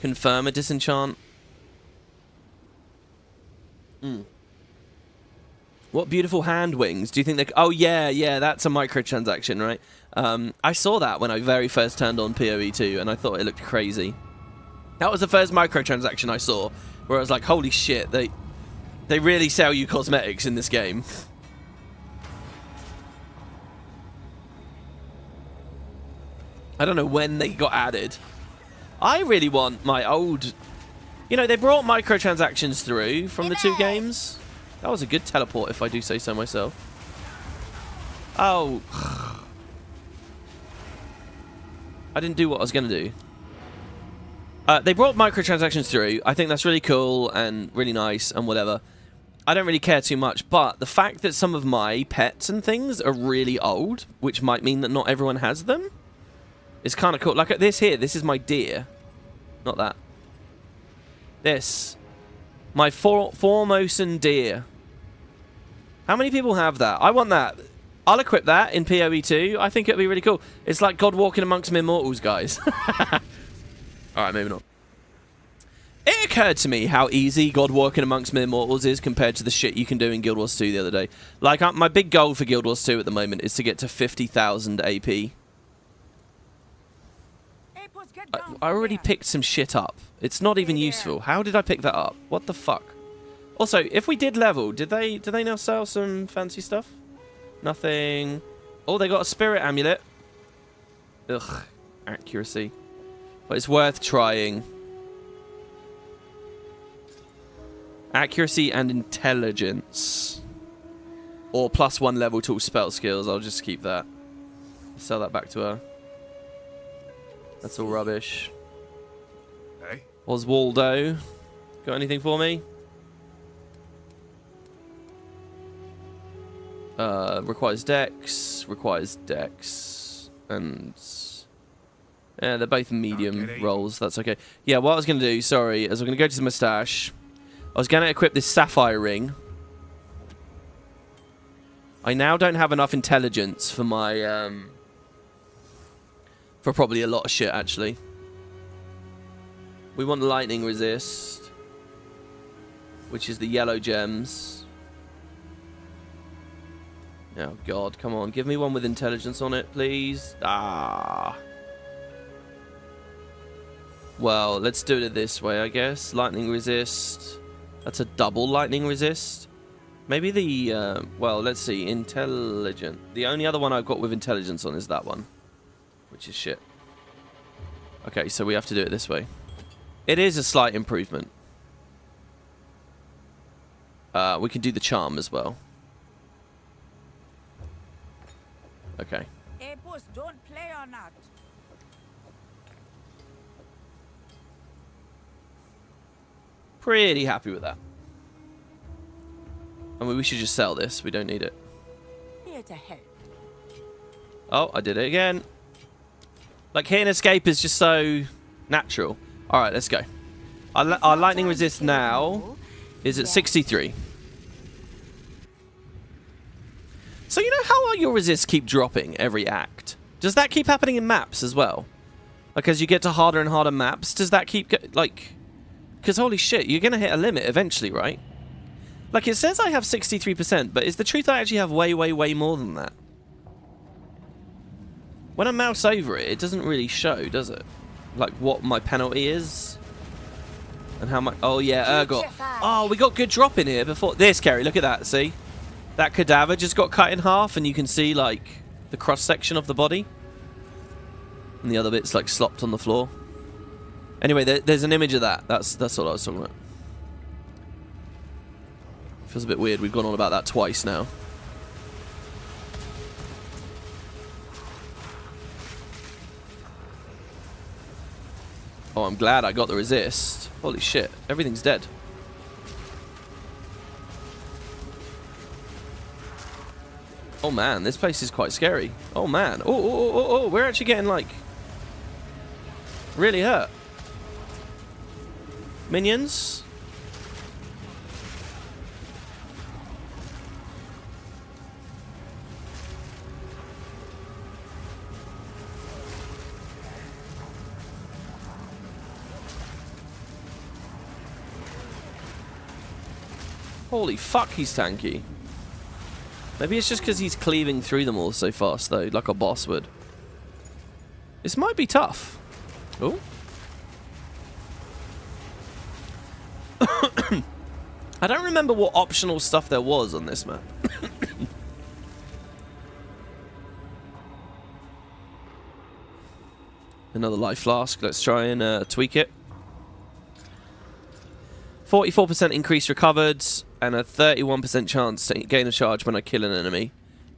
confirm a disenchant? What beautiful hand wings. Do you think they... Oh, yeah, that's a microtransaction, right? I saw that when I very first turned on PoE 2, and I thought it looked crazy. That was the first microtransaction I saw, where I was like, holy shit, they really sell you cosmetics in this game. I don't know when they got added. I really want my old... You know, they brought microtransactions through from the 2 games. That was a good teleport, if I do say so myself. Oh. I didn't do what I was going to do. They brought microtransactions through. I think that's really cool and really nice and whatever. I don't really care too much, but the fact that some of my pets and things are really old, which might mean that not everyone has them, is kind of cool. Like this here, this is my deer. Not that. This. My Formosan deer. How many people have that? I want that. I'll equip that in PoE 2. I think it'll be really cool. It's like God walking amongst mere mortals, guys. Alright, maybe not. It occurred to me how easy God walking amongst mere mortals is compared to the shit you can do in Guild Wars 2 the other day. Like, my big goal for Guild Wars 2 at the moment is to get to 50,000 AP. I already picked some shit up. It's not even useful. How did I pick that up? What the fuck? Also, if we did level, did they now sell some fancy stuff? Nothing. Oh, they got a spirit amulet. Ugh, accuracy. But it's worth trying. Accuracy and intelligence. Or +1 level to spell skills. I'll just keep that. Sell that back to her. That's all rubbish. Hey? Oswaldo. Got anything for me? Requires dex. Requires dex. And... yeah, they're both medium rolls. That's okay. Yeah, what I was going to do, sorry, is I'm going to go to my stash. I was going to equip this sapphire ring. I now don't have enough intelligence for my... for probably a lot of shit, actually. We want lightning resist, which is the yellow gems. Oh, God, come on. Give me one with intelligence on it, please. Ah. Well, let's do it this way, I guess. Lightning resist. That's a double lightning resist. Maybe the, well, let's see. Intelligent. The only other one I've got with intelligence on is that one, which is shit. Okay, so we have to do it this way. It is a slight improvement. We can do the charm as well. Okay. Hey, boss, don't play or not. Pretty happy with that. I mean, we should just sell this. We don't need it. Here to help. Oh, I did it again. Like, hitting escape is just so natural. Alright, let's go. Our lightning resist now is at 63. So you know how your resists keep dropping every act? Does that keep happening in maps as well? Like, as you get to harder and harder maps, does that keep... like... because holy shit, you're going to hit a limit eventually, right? Like, it says I have 63%, but is the truth I actually have way, way, way more than that? When I mouse over it, it doesn't really show, does it? Like, what my penalty is? And how much... oh, yeah, Ergot. Oh, we got good drop in here before... this, Kerry, look at that, see? That cadaver just got cut in half, and you can see, like, the cross-section of the body. And the other bit's, like, slopped on the floor. Anyway, there's an image of that. That's what I was talking about. Feels a bit weird. We've gone on about that twice now. Oh, I'm glad I got the resist. Holy shit. Everything's dead. Oh man, this place is quite scary. Oh man. Oh, we're actually getting like really hurt. Minions. Holy fuck, he's tanky. Maybe it's just because he's cleaving through them all so fast, though, like a boss would. This might be tough. Oh. I don't remember what optional stuff there was on this map. Another life flask. Let's try and tweak it. 44% increase recovered, and a 31% chance to gain a charge when I kill an enemy.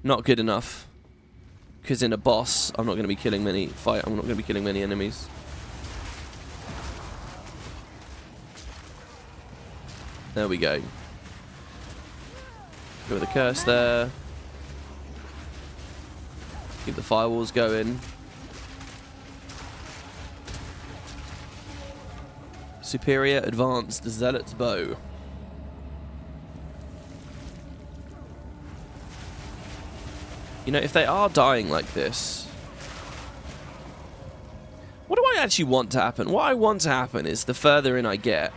Not good enough. Because in a boss, I'm not going to be killing many I'm not going to be killing many enemies. There we go. Go with the curse there. Keep the firewalls going. Superior Advanced Zealot's Bow. You know, if they are dying like this, what do I actually want to happen? What I want to happen is the further in I get,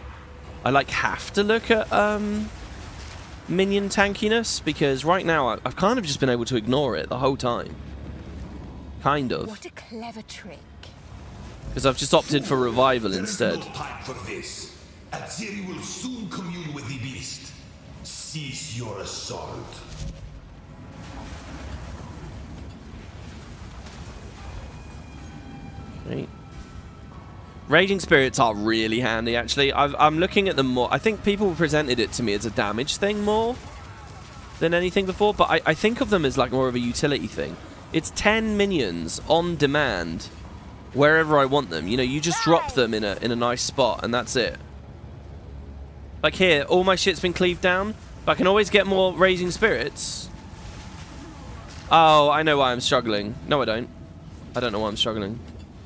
I like have to look at minion tankiness, because right now I've kind of just been able to ignore it the whole time. Kind of. What a clever trick. Because I've just opted for revival instead. No time for this. Aziri will soon commune with the beast. Cease your assault. Okay. Raging Spirits are really handy, actually. I'm looking at them more. I think people presented it to me as a damage thing more than anything before, but I think of them as like more of a utility thing. It's 10 minions on demand wherever I want them. You know, you just drop them in a nice spot and that's it. Like here, all my shit's been cleaved down, but I can always get more Raging Spirits. Oh, I know why I'm struggling. No, I don't. I don't know why I'm struggling.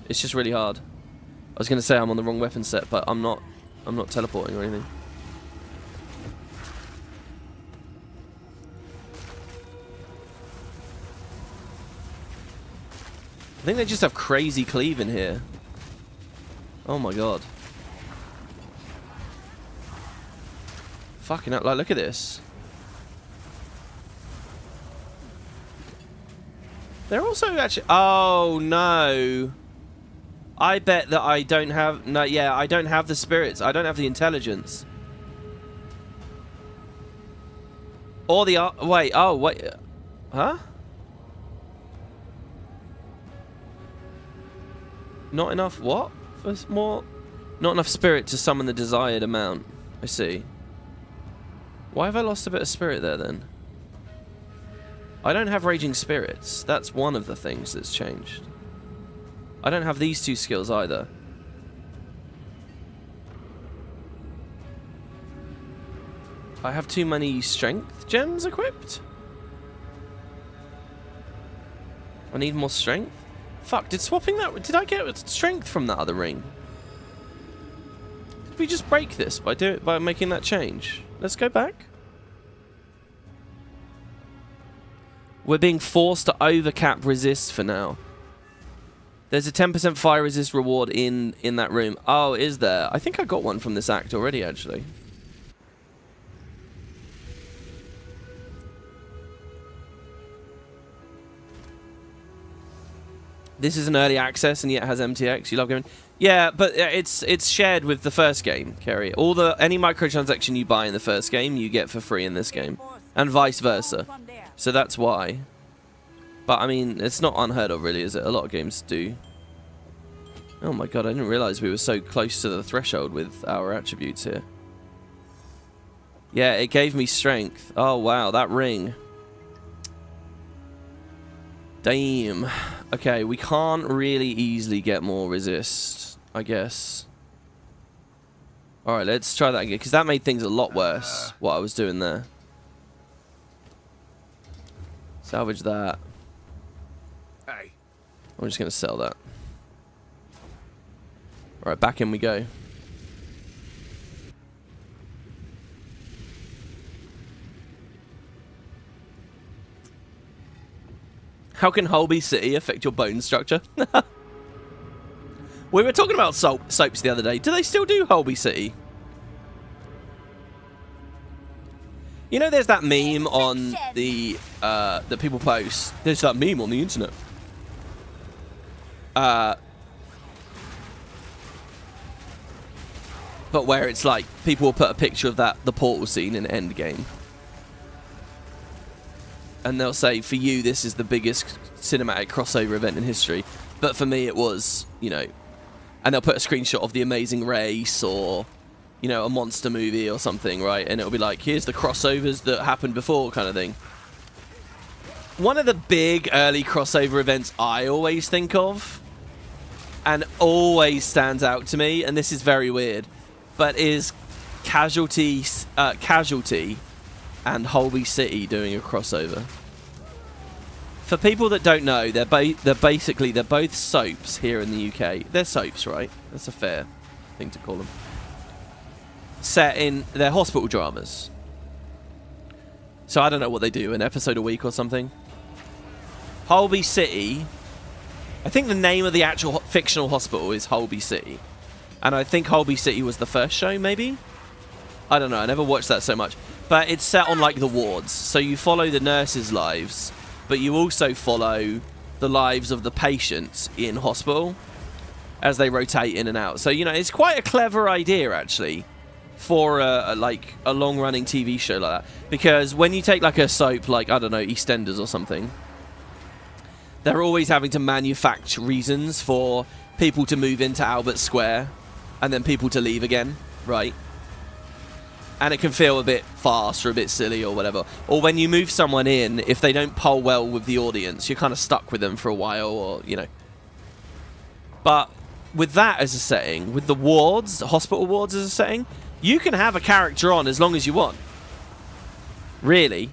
It's just really hard. I was going to say I'm on the wrong weapon set, but I'm not teleporting or anything. I think they just have crazy cleave in here. Oh my god. Fucking hell, like, look at this. They're also actually... Oh, no. I bet that I don't have... No, yeah, I don't have the spirits. I don't have the intelligence. Or the... Wait, oh, wait. Huh? Not enough what? For more... Not enough spirit to summon the desired amount. I see. Why have I lost a bit of spirit there, then? I don't have Raging Spirits. That's one of the things that's changed. I don't have these two skills either. I have too many strength gems equipped? I need more strength? Fuck, did swapping that... Did I get strength from that other ring? Did we just break this by making that change? Let's go back. We're being forced to overcap resist for now. There's a 10% fire resist reward in that room. Oh, is there? I think I got one from this act already, actually. This is an early access and yet has MTX. You love gaming? Yeah, but it's shared with the first game, Kerry. Any microtransaction you buy in the first game, you get for free in this game, and vice versa. So that's why. But I mean, it's not unheard of, really, is it? A lot of games do. Oh my god, I didn't realize we were so close to the threshold with our attributes here. Yeah, it gave me strength. Oh wow, that ring. Damn. Okay, we can't really easily get more resist, I guess. Alright, let's try that again, because that made things a lot worse, what I was doing there. Salvage that. Hey. I'm just going to sell that. Alright, back in we go. How can Holby City affect your bone structure? We were talking about soaps the other day. Do they still do Holby City? You know, there's that meme on the that people post. There's that meme on the internet. But where it's like people will put a picture of the portal scene in Endgame, and they'll say, "For you, this is the biggest cinematic crossover event in history." But for me, it was, you know. And they'll put a screenshot of The Amazing Race or, you know, a monster movie or something, right? And it'll be like, here's the crossovers that happened before kind of thing. One of the big early crossover events I always think of, and always stands out to me, and this is very weird, but is Casualty and Holby City doing a crossover. For people that don't know, they're both soaps here in the UK. They're soaps, right? That's a fair thing to call them. Set in their hospital dramas. So I don't know what they do, an episode a week or something. Holby City. I think the name of the actual fictional hospital is Holby City. And I think Holby City was the first show, maybe? I don't know, I never watched that so much. But it's set on like the wards. So you follow the nurses' lives, but you also follow the lives of the patients in hospital as they rotate in and out. So, you know, it's quite a clever idea, actually, for a long-running TV show like that. Because when you take, like, a soap like, I don't know, EastEnders or something, they're always having to manufacture reasons for people to move into Albert Square and then people to leave again, right? And it can feel a bit fast or a bit silly or whatever. Or when you move someone in, if they don't poll well with the audience, you're kind of stuck with them for a while, or, you know. But with that as a setting, with the wards, the hospital wards as a setting, you can have a character on as long as you want. Really.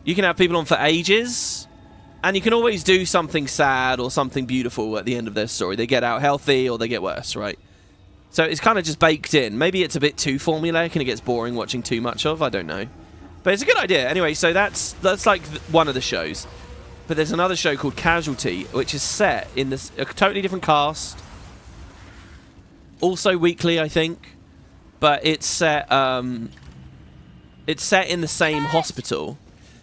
You can have people on for ages, and you can always do something sad or something beautiful at the end of their story. They get out healthy or they get worse, right? So it's kind of just baked in. Maybe it's a bit too formulaic and it gets boring watching too much of. I don't know. But it's a good idea. Anyway, so that's like one of the shows. But there's another show called Casualty, which is set in this a totally different cast. Also weekly, I think. But it's set in the same hospital.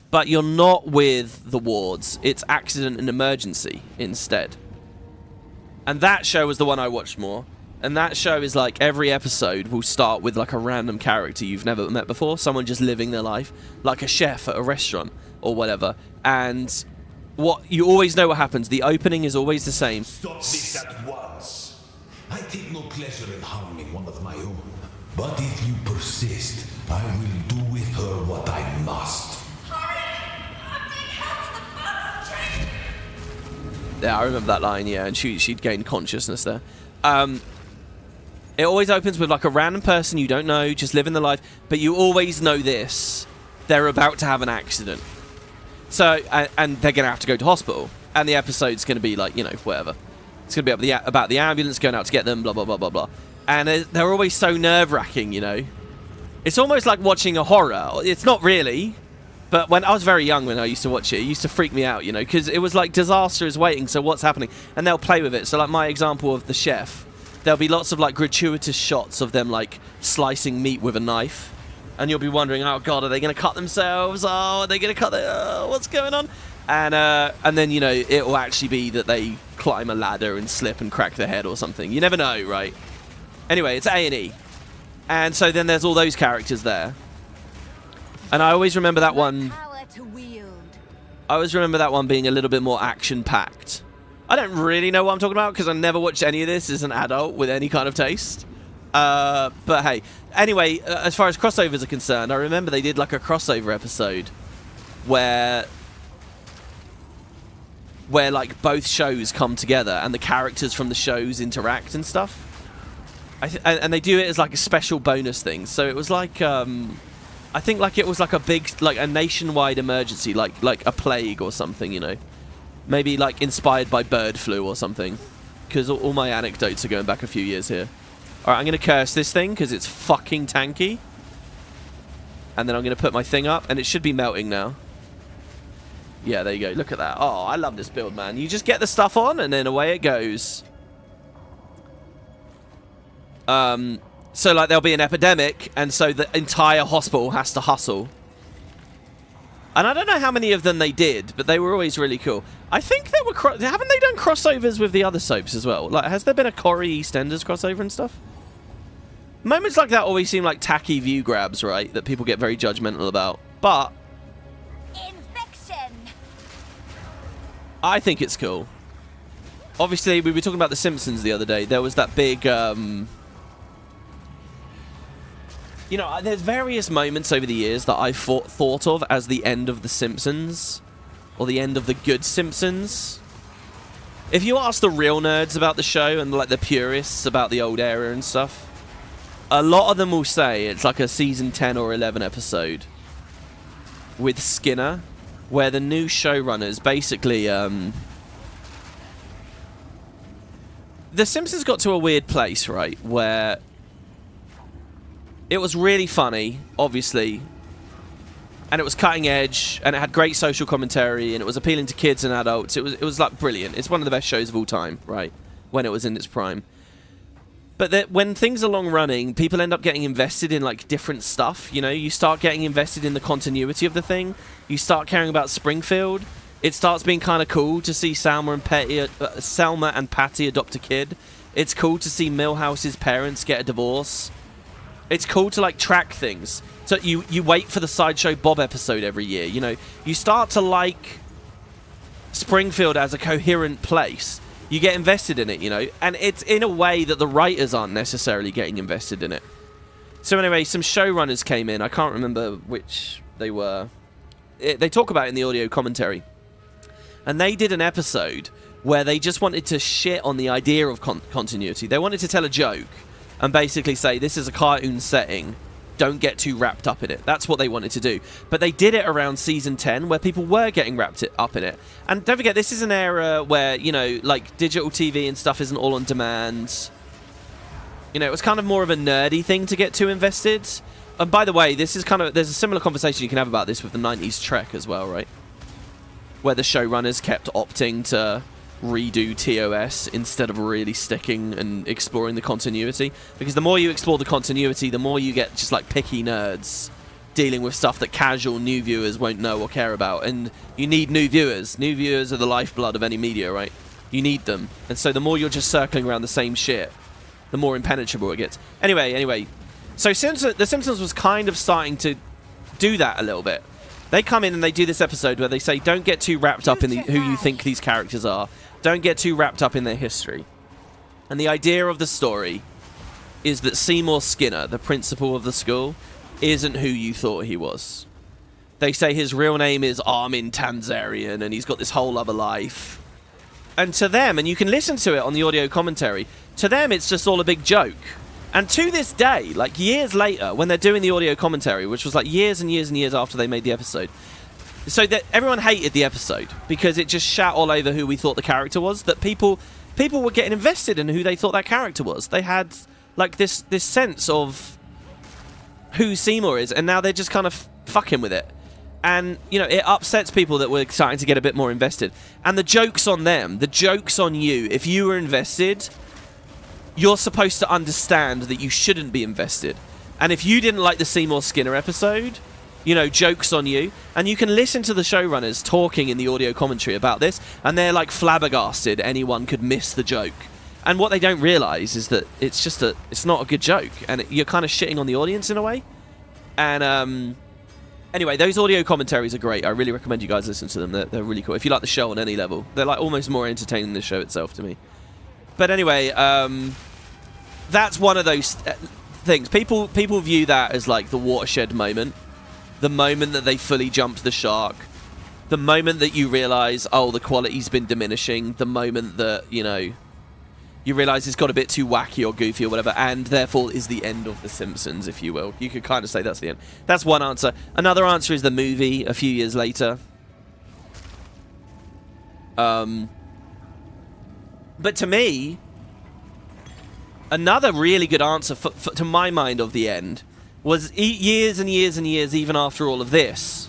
But you're not with the wards. It's accident and emergency instead. And that show was the one I watched more. And that show is like every episode will start with like a random character you've never met before. Someone just living their life. Like a chef at a restaurant or whatever. And what you always know what happens. The opening is always the same. Stop this at once. I take no pleasure in harming one of my own. But if you persist, I will do with her what I must. Yeah, I remember that line, yeah. And she'd gained consciousness there. It always opens with like a random person you don't know, just living the life, but you always know this. They're about to have an accident. So, and they're going to have to go to hospital. And the episode's going to be like, you know, whatever. It's going to be about the ambulance going out to get them, blah, blah, blah, blah, blah. And they're always so nerve-wracking, you know. It's almost like watching a horror. It's not really. But when I was very young when I used to watch it used to freak me out, you know, because it was like disaster is waiting, so what's happening? And they'll play with it. So like my example of the chef, there'll be lots of like gratuitous shots of them like slicing meat with a knife. And you'll be wondering, oh God, are they going to cut themselves? Oh, are they going to cut what's going on? And then, you know, it will actually be that they climb a ladder and slip and crack their head or something. You never know, right? Anyway, it's A&E. And so then there's all those characters there. And I always remember that one. I always remember that one being a little bit more action-packed. I don't really know what I'm talking about because I never watched any of this as an adult with any kind of taste. But hey, anyway, as far as crossovers are concerned, I remember they did like a crossover episode where like both shows come together and the characters from the shows interact and stuff. And they do it as like a special bonus thing. So it was like I think like it was like a big, like a nationwide emergency, like a plague or something, you know. Maybe like inspired by bird flu or something. Because all my anecdotes are going back a few years here. Alright, I'm going to curse this thing because it's fucking tanky. And then I'm going to put my thing up and it should be melting now. Yeah, there you go. Look at that. Oh, I love this build, man. You just get the stuff on and then away it goes. So like there'll be an epidemic and so the entire hospital has to hustle. And I don't know how many of them they did, but they were always really cool. I think there were haven't they done crossovers with the other soaps as well? Like, has there been a Corrie EastEnders crossover and stuff? Moments like that always seem like tacky view grabs, right? That people get very judgmental about. But Infection. I think it's cool. Obviously, we were talking about The Simpsons the other day. There was that big, you know, there's various moments over the years that I thought of as the end of The Simpsons. Or the end of the good Simpsons. If you ask the real nerds about the show and like the purists about the old era and stuff, a lot of them will say it's like a season 10 or 11 episode with Skinner, where the new showrunners basically... The Simpsons got to a weird place, right, where it was really funny, obviously, and it was cutting edge, and it had great social commentary, and it was appealing to kids and adults. It was like brilliant. It's one of the best shows of all time, right? When it was in its prime. But when things are long running, people end up getting invested in like different stuff. You know, you start getting invested in the continuity of the thing. You start caring about Springfield. It starts being kind of cool to see Selma and Patty adopt a kid. It's cool to see Milhouse's parents get a divorce. It's cool to like track things. So you wait for the Sideshow Bob episode every year. You know, you start to like Springfield as a coherent place. You get invested in it, you know, and it's in a way that the writers aren't necessarily getting invested in it. So anyway, some showrunners came in. I can't remember which they were. They talk about it in the audio commentary. And they did an episode where they just wanted to shit on the idea of continuity. They wanted to tell a joke and basically say, this is a cartoon setting. Don't get too wrapped up in it. That's what they wanted to do. But they did it around season 10 where people were getting wrapped up in it. And don't forget, this is an era where, you know, like digital TV and stuff isn't all on demand. You know, it was kind of more of a nerdy thing to get too invested. And by the way, this is kind of, there's a similar conversation you can have about this with the 90s Trek as well, right? Where the showrunners kept opting to redo TOS instead of really sticking and exploring the continuity, because the more you explore the continuity, the more you get just like picky nerds dealing with stuff that casual new viewers won't know or care about. And you need new viewers. New viewers are the lifeblood of any media, right? You need them. And so the more you're just circling around the same shit, the more impenetrable it gets. Anyway, so The Simpsons was kind of starting to do that a little bit. They come in and they do this episode where they say, don't get too wrapped up in who you think these characters are. Don't get too wrapped up in their history. And the idea of the story is that Seymour Skinner, the principal of the school, isn't who you thought he was. They say his real name is Armin Tanzarian and he's got this whole other life. And to them, and you can listen to it on the audio commentary, to them it's just all a big joke. And to this day, like years later, when they're doing the audio commentary, which was like years and years and years after they made the episode, so that everyone hated the episode because it just shat all over who we thought the character was, that people were getting invested in who they thought that character was. They had like this sense of who Seymour is, and now they're just kind of fucking with it. And, you know, it upsets people that were starting to get a bit more invested. And the joke's on them. The joke's on you. If you were invested, you're supposed to understand that you shouldn't be invested. And if you didn't like the Seymour Skinner episode, you know, joke's on you. And you can listen to the showrunners talking in the audio commentary about this, and they're like flabbergasted anyone could miss the joke. And what they don't realize is that it's just it's not a good joke, and you're kind of shitting on the audience in a way. And Anyway, those audio commentaries are great. I really recommend you guys listen to them. They're really cool. If you like the show on any level, they're like almost more entertaining than the show itself to me. But anyway, that's one of those things. People view that as like the watershed moment, the moment that they fully jumped the shark, the moment that you realize, oh, the quality's been diminishing, the moment that, you know, you realize it's got a bit too wacky or goofy or whatever, and therefore is the end of The Simpsons, if you will. You could kind of say that's the end. That's one answer. Another answer is the movie a few years later. But to me, another really good answer to my mind of the end was years and years and years, even after all of this,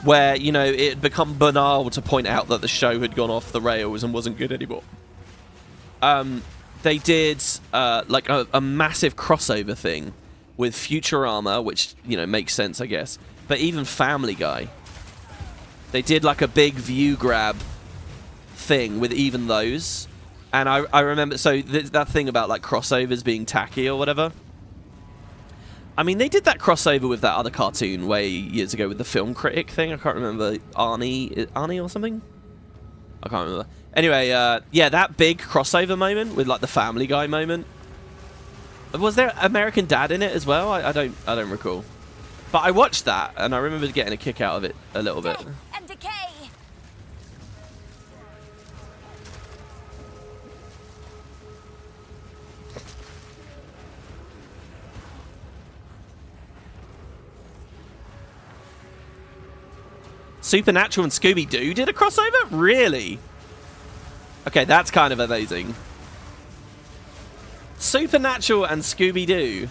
where, you know, it had become banal to point out that the show had gone off the rails and wasn't good anymore. They did like a massive crossover thing with Futurama, which, you know, makes sense, I guess. But even Family Guy, they did like a big view grab thing with even those. And I remember, so that thing about like crossovers being tacky or whatever. I mean, they did that crossover with that other cartoon way years ago with the Film Critic thing. I can't remember, Arnie or something. I can't remember. Anyway, yeah, that big crossover moment with like the Family Guy moment. Was there American Dad in it as well? I don't recall. But I watched that and I remember getting a kick out of it a little bit. And decay. Supernatural and Scooby-Doo did a crossover? Really? Okay, that's kind of amazing. Supernatural and Scooby-Doo.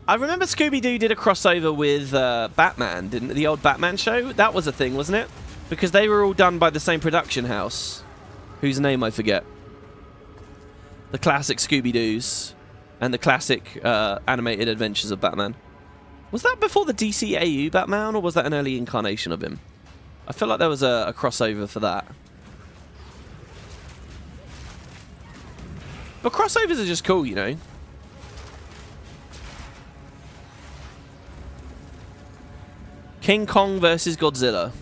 I remember Scooby-Doo did a crossover with Batman, didn't it? The old Batman show? That was a thing, wasn't it? Because they were all done by the same production house. Whose name I forget. The classic Scooby-Doos and the classic animated adventures of Batman. Was that before the DCAU Batman, or was that an early incarnation of him? I feel like there was a crossover for that. But crossovers are just cool, you know. King Kong versus Godzilla.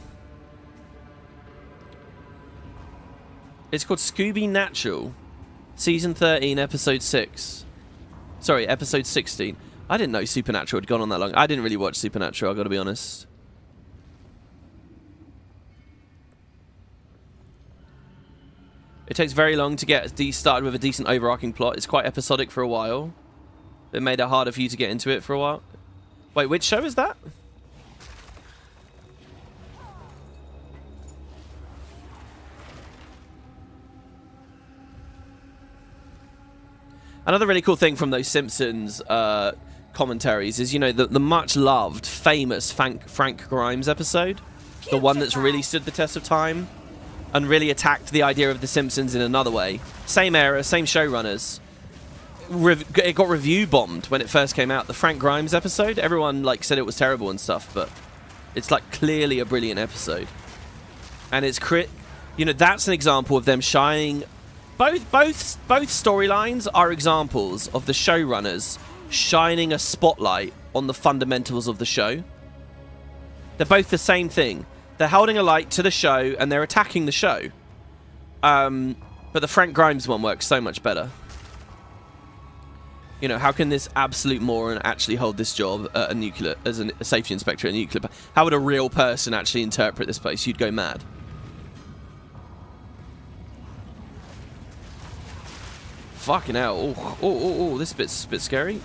It's called Scooby Natural. Season 13, Episode 6. Sorry, Episode 16. I didn't know Supernatural had gone on that long. I didn't really watch Supernatural, I've got to be honest. It takes very long to get started with a decent overarching plot. It's quite episodic for a while. It made it harder for you to get into it for a while. Wait, which show is that? Another really cool thing from those Simpsons commentaries is, you know, the much loved, famous Frank Grimes episode. The one that's really stood the test of time and really attacked the idea of The Simpsons in another way. Same era, same showrunners. It got review bombed when it first came out. The Frank Grimes episode, everyone like said it was terrible and stuff, but it's like clearly a brilliant episode. And it's you know, that's an example of them shining. Both storylines are examples of the showrunners shining a spotlight on the fundamentals of the show. They're both the same thing. They're holding a light to the show and they're attacking the show. But the Frank Grimes one works so much better. You know, how can this absolute moron actually hold this job at a nuclear, as a safety inspector at a nuclear? How would a real person actually interpret this place? You'd go mad. Fucking hell. Oh, this bit's a bit scary.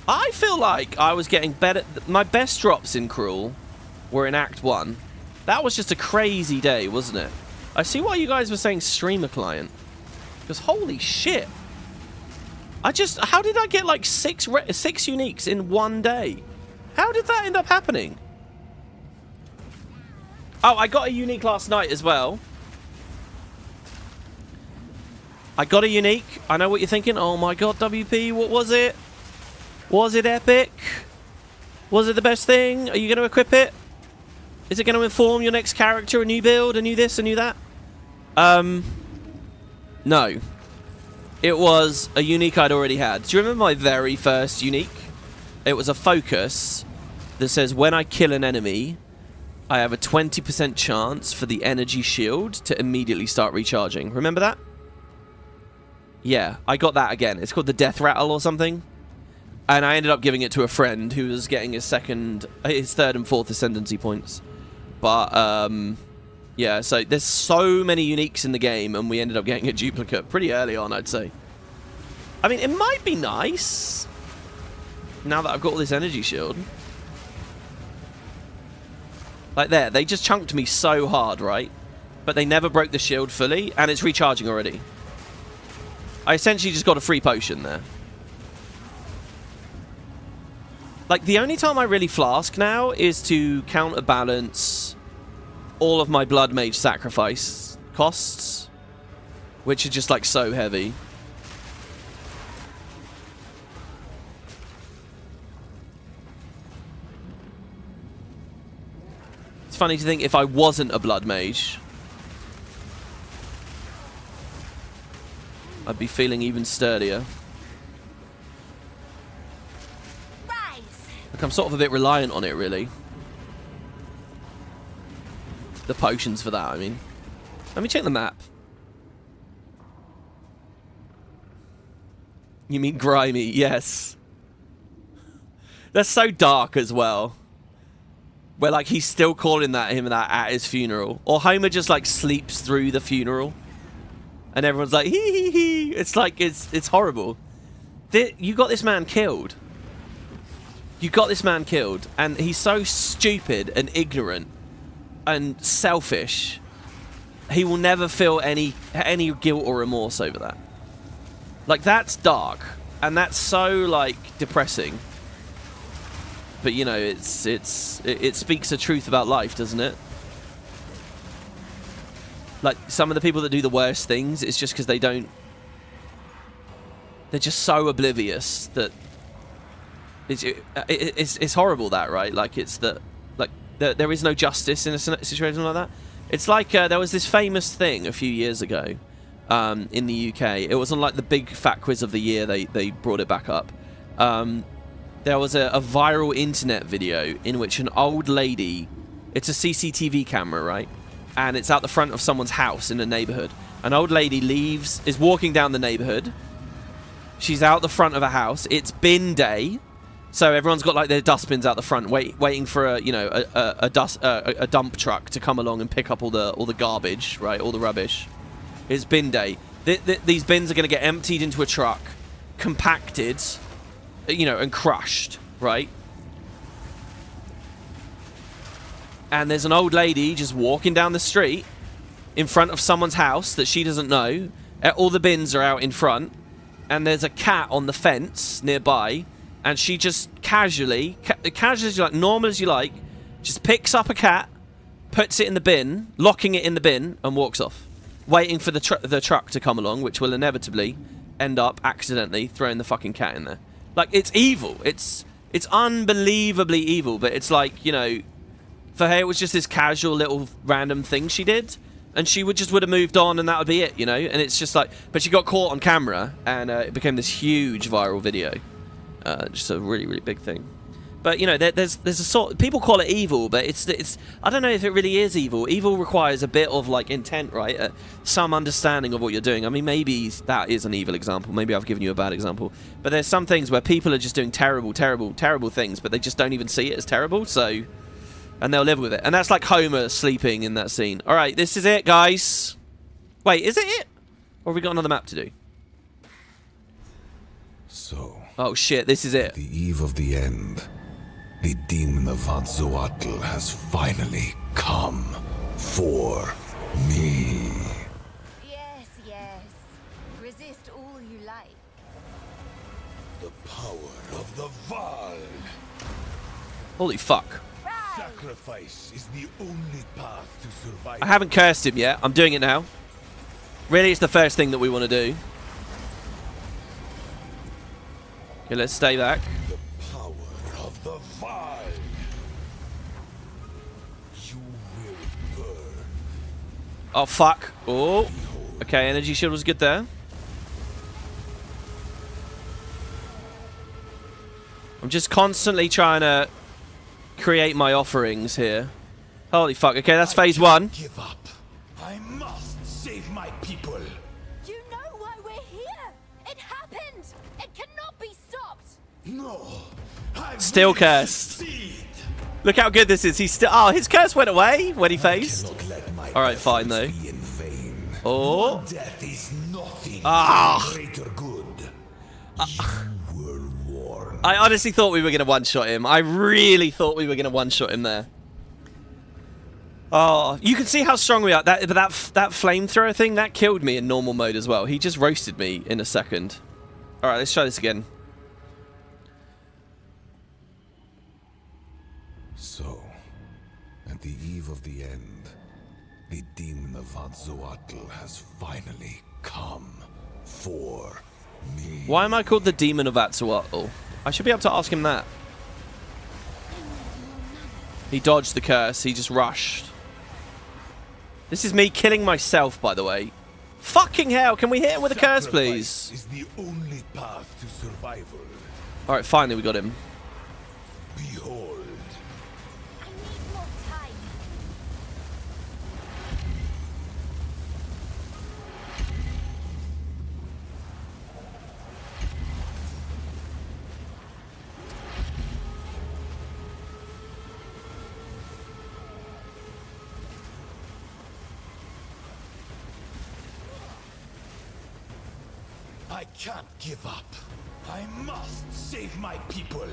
I feel like I was getting better. My best drops in Cruel were in Act 1. That was just a crazy day, wasn't it? I see why you guys were saying streamer client. Because holy shit. How did I get like six uniques in one day? How did that end up happening? Oh, I got a unique last night as well. I got a unique. I know what you're thinking. Oh my god, WP, what was it? Was it epic? Was it the best thing? Are you going to equip it? Is it going to inform your next character, a new build, a new this, a new that? No. It was a unique I'd already had. Do you remember my very first unique? It was a focus that says when I kill an enemy, I have a 20% chance for the energy shield to immediately start recharging. Remember that? Yeah, I got that again. It's called the Death Rattle or something. And I ended up giving it to a friend who was getting his third and fourth ascendancy points. But, yeah, so there's so many uniques in the game, and we ended up getting a duplicate pretty early on, I'd say. I mean, it might be nice, now that I've got all this energy shield. Like there, they just chunked me so hard, right? But they never broke the shield fully, and it's recharging already. I essentially just got a free potion there. Like, the only time I really flask now is to counterbalance all of my Bloodmage sacrifice costs, which are just, like, so heavy. It's funny to think if I wasn't a Bloodmage, I'd be feeling even sturdier. Like, I'm sort of a bit reliant on it, really. The potions for that, I mean. Let me check the map. You mean grimy? Yes. That's so dark as well. Where, like, he's still calling him that at his funeral. Or Homer just, like, sleeps through the funeral. And everyone's like, hee hee hee. It's like, it's horrible. You got this man killed. You got this man killed. And he's so stupid and ignorant and selfish. He will never feel any guilt or remorse over that. Like, that's dark. And that's so, like, depressing. But, you know, it speaks the truth about life, doesn't it? Like, some of the people that do the worst things, it's just because they don't... They're just so oblivious that... It's horrible, that, right? Like, it's that... Like, there is no justice in a situation like that. It's like, there was this famous thing a few years ago in the UK. It was on, like, the big fat quiz of the year. They brought it back up. There was a viral internet video in which an old lady... It's a CCTV camera, right? And it's out the front of someone's house in a neighborhood. An old lady is walking down the neighborhood. She's out the front of a house. It's bin day. So everyone's got, like, their dustbins out the front, waiting for a dump truck to come along and pick up all the garbage, right? All the rubbish. It's bin day. These bins are going to get emptied into a truck, compacted, you know, and crushed, right? And there's an old lady just walking down the street in front of someone's house that she doesn't know. All the bins are out in front, and there's a cat on the fence nearby. And she just casually, like, normal as you like, just picks up a cat, puts it in the bin, locking it in the bin, and walks off, waiting for the truck to come along, which will inevitably end up accidentally throwing the fucking cat in there. Like, it's evil. It's unbelievably evil. But it's like, you know, for her it was just this casual little random thing she did, and she would have moved on, and that would be it, you know. And it's just like, but she got caught on camera, and it became this huge viral video. Just a really, really big thing. But, you know, there's a sort... People call it evil, but it's... I don't know if it really is evil. Evil requires a bit of, like, intent, right? Some understanding of what you're doing. I mean, maybe that is an evil example. Maybe I've given you a bad example. But there's some things where people are just doing terrible, terrible, terrible things, but they just don't even see it as terrible, so... And they'll live with it. And that's like Homer sleeping in that scene. Alright, this is it, guys. Wait, is it? Or have we got another map to do? So... Oh shit, this is it. The eve of the end. The demon of Azzoatl has finally come for me. Yes, yes. Resist all you like. The power of the Val. Holy fuck. Sacrifice is the only path to survival. I haven't cursed him yet. I'm doing it now. Really, it's the first thing that we want to do. Okay, let's stay back. The power of the Val. You will burn. Oh, fuck. Oh. Okay, energy shield was good there. I'm just constantly trying to create my offerings here. Holy fuck. Okay, that's phase 1. Give up. I must save my people. You know why we're here. It happened. It cannot be stopped. No. I Still will cursed. succeed. Look how good this is. He's still... Oh, his curse went away when he phased. Cannot let my All right, fine, though. efforts be in vain. Oh. One death is nothing Ah. for greater good. You were warned. I honestly thought we were going to one-shot him. I really thought we were going to one-shot him there. Oh, you can see how strong we are. That flamethrower thing, that killed me in normal mode as well. He just roasted me in a second. All right, let's try this again. So, at the eve of the end, the demon of Azzoatl has finally come for me. Why am I called the Demon of Atsuatl? I should be able to ask him that. He dodged the curse. He just rushed. This is me killing myself, by the way. Fucking hell, can we hit him with a curse, please? Is the only path to survival. Alright, finally we got him. Behold. I need more time. I can't give up. I must save my people.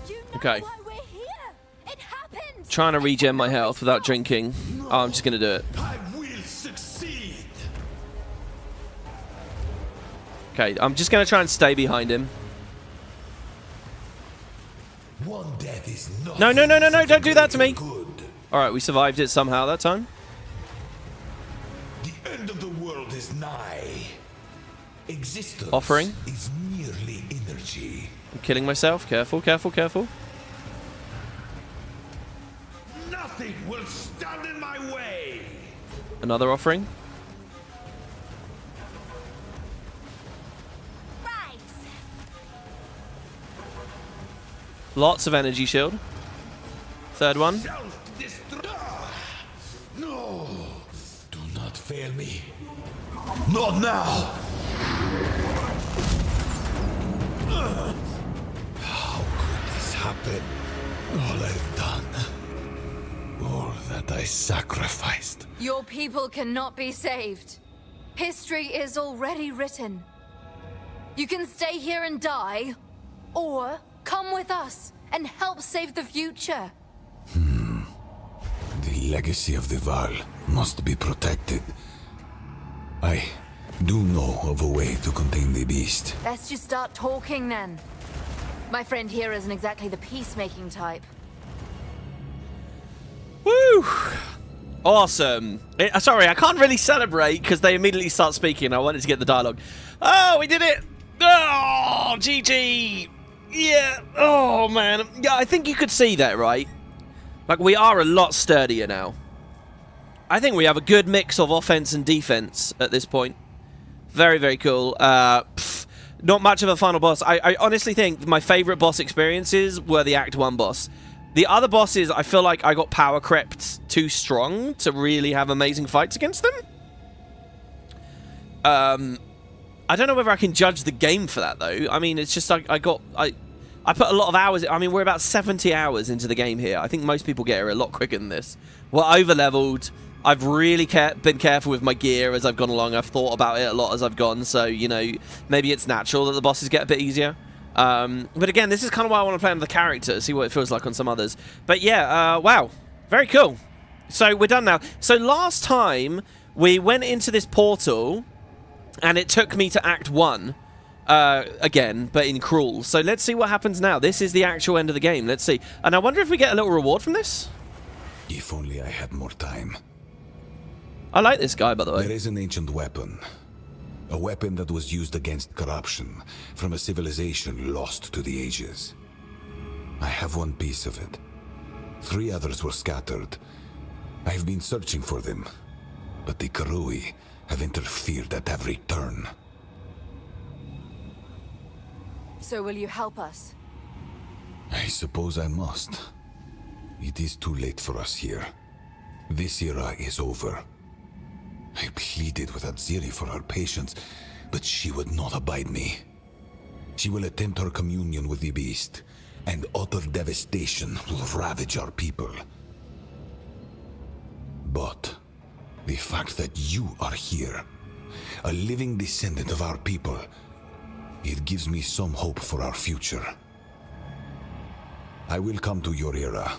You know Okay. why we're here. It happened. Trying to regen my health without drinking. Oh, I'm just going to do it. I will succeed. Okay, I'm just going to try and stay behind him. One death is not. No, don't do that to me. Good. Alright, we survived it somehow that time. The end of the world is nigh. Existence Offering. is merely energy. I'm killing myself. Careful, careful, careful. Nothing will stand in my way. Another offering. Rise. Lots of energy shield. Third one. No, do not fail me. Not now. How could this happen? All I've done, all that I sacrificed. Your people cannot be saved. History is already written. You can stay here and die, or come with us and help save the future. The legacy of the Val must be protected. I do know of a way to contain the beast. Let's just start talking then. My friend here isn't exactly the peacemaking type. Woo! Awesome. Sorry, I can't really celebrate because they immediately start speaking. I wanted to get the dialogue. Oh, we did it! Oh, GG! Yeah. Oh, man. Yeah, I think you could see that, right? Like, we are a lot sturdier now. I think we have a good mix of offense and defense at this point. Very, very cool. Not much of a final boss. I honestly think my favorite boss experiences were the Act 1 boss. The other bosses, I feel like I got power crept too strong to really have amazing fights against them. I don't know whether I can judge the game for that, though. I mean, it's just like I put a lot of hours. I mean, we're about 70 hours into the game here. I think most people get here a lot quicker than this. We're over-leveled. I've really been careful with my gear as I've gone along. I've thought about it a lot as I've gone. So, you know, maybe it's natural that the bosses get a bit easier. But again, this is kind of why I want to play on the character, see what it feels like on some others. But yeah, wow. Very cool. So we're done now. So last time, we went into this portal, and it took me to Act 1. Again, but in Cruel. So let's see what happens now. This is the actual end of the game. Let's see. And I wonder if we get a little reward from this? If only I had more time. I like this guy, by the way. There is an ancient weapon. A weapon that was used against corruption from a civilization lost to the ages. I have one piece of it. 3 others were scattered. I've been searching for them, but the Karui have interfered at every turn. So will you help us? I suppose I must. It is too late for us here. This era is over. I pleaded with Atziri for her patience, but she would not abide me. She will attempt her communion with the beast, and utter devastation will ravage our people. But the fact that you are here, a living descendant of our people, it gives me some hope for our future. I will come to your era.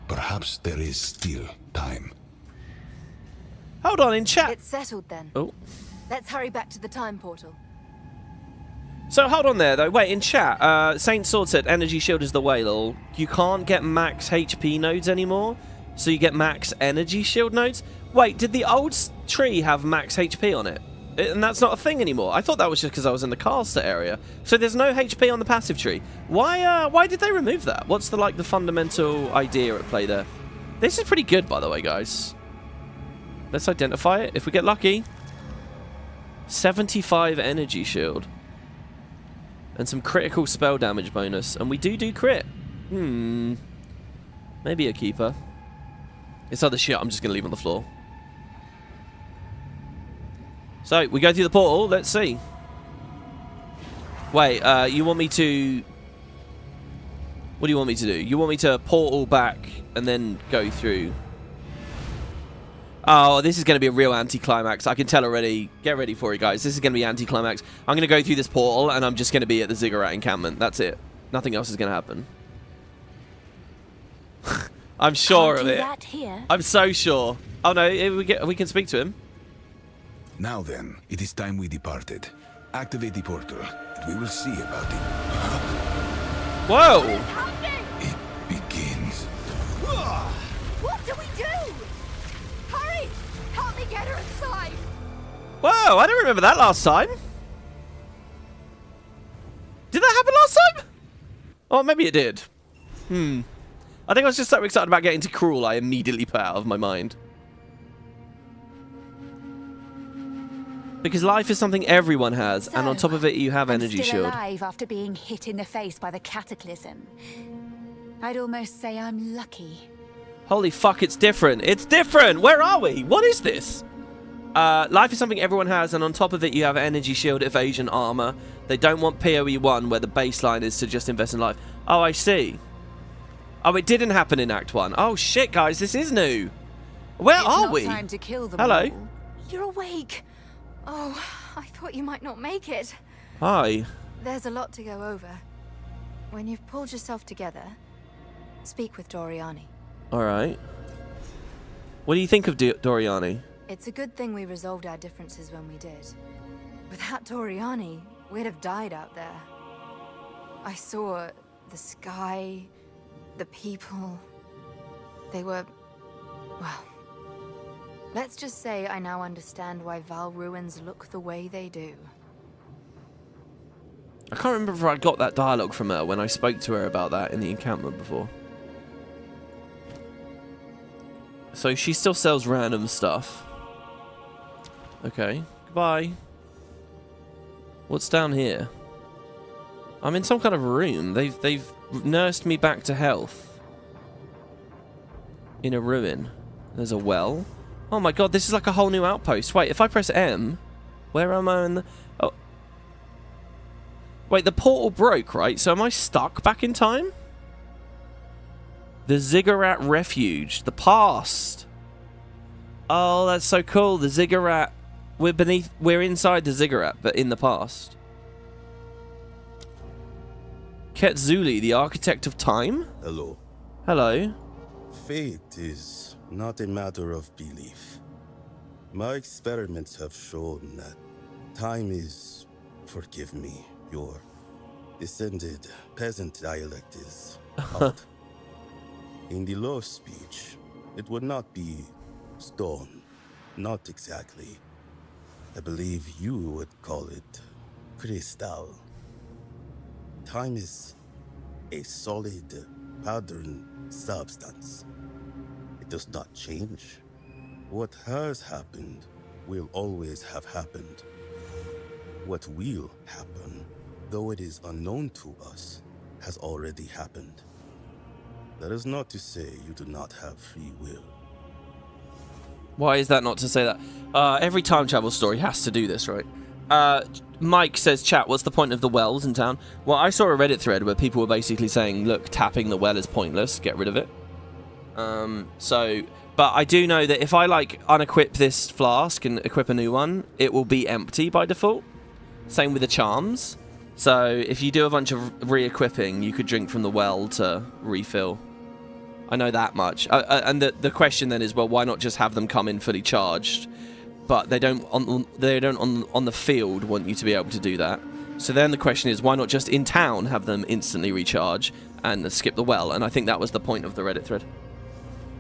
Perhaps there is still time. Hold on, in chat. It's settled then. Oh. Let's hurry back to the time portal. So hold on there, though. Wait, in chat, Saint Sword said energy shield is the way, lol. You can't get max HP nodes anymore, so you get max energy shield nodes. Wait, did the old tree have max HP on it? And that's not a thing anymore. I thought that was just because I was in the caster area. So there's no HP on the passive tree. Why did they remove that? What's the fundamental idea at play there? This is pretty good, by the way, guys. Let's identify it. If we get lucky, 75 energy shield. And some critical spell damage bonus. And we do crit. Maybe a keeper. It's other shit I'm just going to leave on the floor. So, we go through the portal. Let's see. Wait, you want me to... What do you want me to do? You want me to portal back and then go through? Oh, this is going to be a real anticlimax. I can tell already. Get ready for it, guys. This is going to be anticlimax. I'm going to go through this portal, and I'm just going to be at the Ziggurat Encampment. That's it. Nothing else is going to happen. I'm sure of it. That here. I'm so sure. Oh, no. We can speak to him. Now then, it is time we departed. Activate the portal, and we will see about it. Whoa! It begins. What do we do? Hurry! Help me get her inside! Whoa, I don't remember that last time. Did that happen last time? Oh, maybe it did. I think I was just so excited about getting to Cruel, I immediately put out of my mind. Because life is something everyone has, and on top of it, you have energy I'm still shield. alive after being hit in the face by the cataclysm. I'd almost say I'm lucky. Holy fuck, it's different. It's different! Where are we? What is this? Life is something everyone has, and on top of it, you have energy shield, evasion, armor. They don't want PoE 1, where the baseline is to just invest in life. Oh, I see. Oh, it didn't happen in Act 1. Oh, shit, guys, this is new. Where are we? Time to kill them Hello? all. You're awake. Oh, I thought you might not make it. Hi. There's a lot to go over. When you've pulled yourself together, speak with Doriani. Alright. What do you think of Doriani? It's a good thing we resolved our differences when we did. Without Doriani, we'd have died out there. I saw the sky, the people. They were... well... let's just say I now understand why Val ruins look the way they do. I can't remember if I got that dialogue from her when I spoke to her about that in the encampment before. So she still sells random stuff. Okay, goodbye. What's down here? I'm in some kind of room. They've nursed me back to health. In a ruin. There's a well. Oh my god, this is like a whole new outpost. Wait, if I press M, where am I in the... oh. Wait, the portal broke, right? So am I stuck back in time? The Ziggurat Refuge. The past. Oh, that's so cool. The Ziggurat. We're inside the Ziggurat, but in the past. Ketzuli, the architect of time? Hello. Hello. Fate is not a matter of belief. My experiments have shown that time is, forgive me, your descended peasant dialect is out. In the low speech, it would not be stone. Not exactly. I believe you would call it crystal. Time is a solid, pattern substance. It does not change. What has happened will always have happened. What will happen, though it is unknown to us, has already happened. That is not to say you do not have free will. Why is that not to say that? Every time travel story has to do this, right? Mike says, chat, what's the point of the wells in town? Well, I saw a Reddit thread where people were basically saying, look, tapping the well is pointless, get rid of it. But I do know that if I, like, unequip this flask and equip a new one, it will be empty by default. Same with the charms. So if you do a bunch of re-equipping, you could drink from the well to refill. I know that much. And the question then is, well, why not just have them come in fully charged? But they don't on the field want you to be able to do that. So then the question is, why not just in town have them instantly recharge and skip the well? And I think that was the point of the Reddit thread.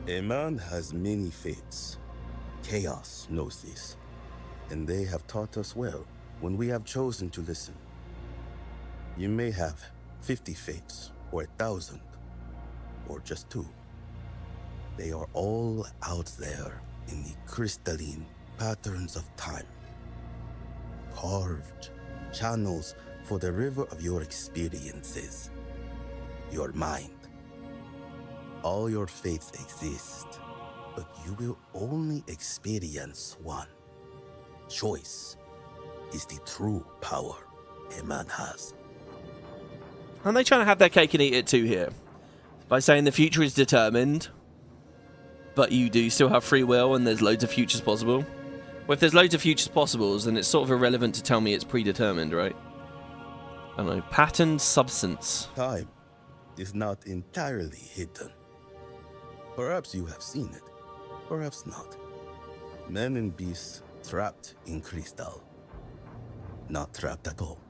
A man has many fates. Chaos knows this, and they have taught us well when we have chosen to listen. You may have 50 fates, or 1,000, or just 2. They are all out there in the crystalline patterns of time. Carved channels for the river of your experiences. Your mind. All your fates exist, but you will only experience one. Choice is the true power a man has. Aren't they trying to have their cake and eat it too here? By saying the future is determined, but you do still have free will and there's loads of futures possible? Well, if there's loads of futures possibles, then it's sort of irrelevant to tell me it's predetermined, right? I don't know. Patterned substance. Time is not entirely hidden. Perhaps you have seen it, perhaps not. Men and beasts trapped in crystal. Not trapped at all.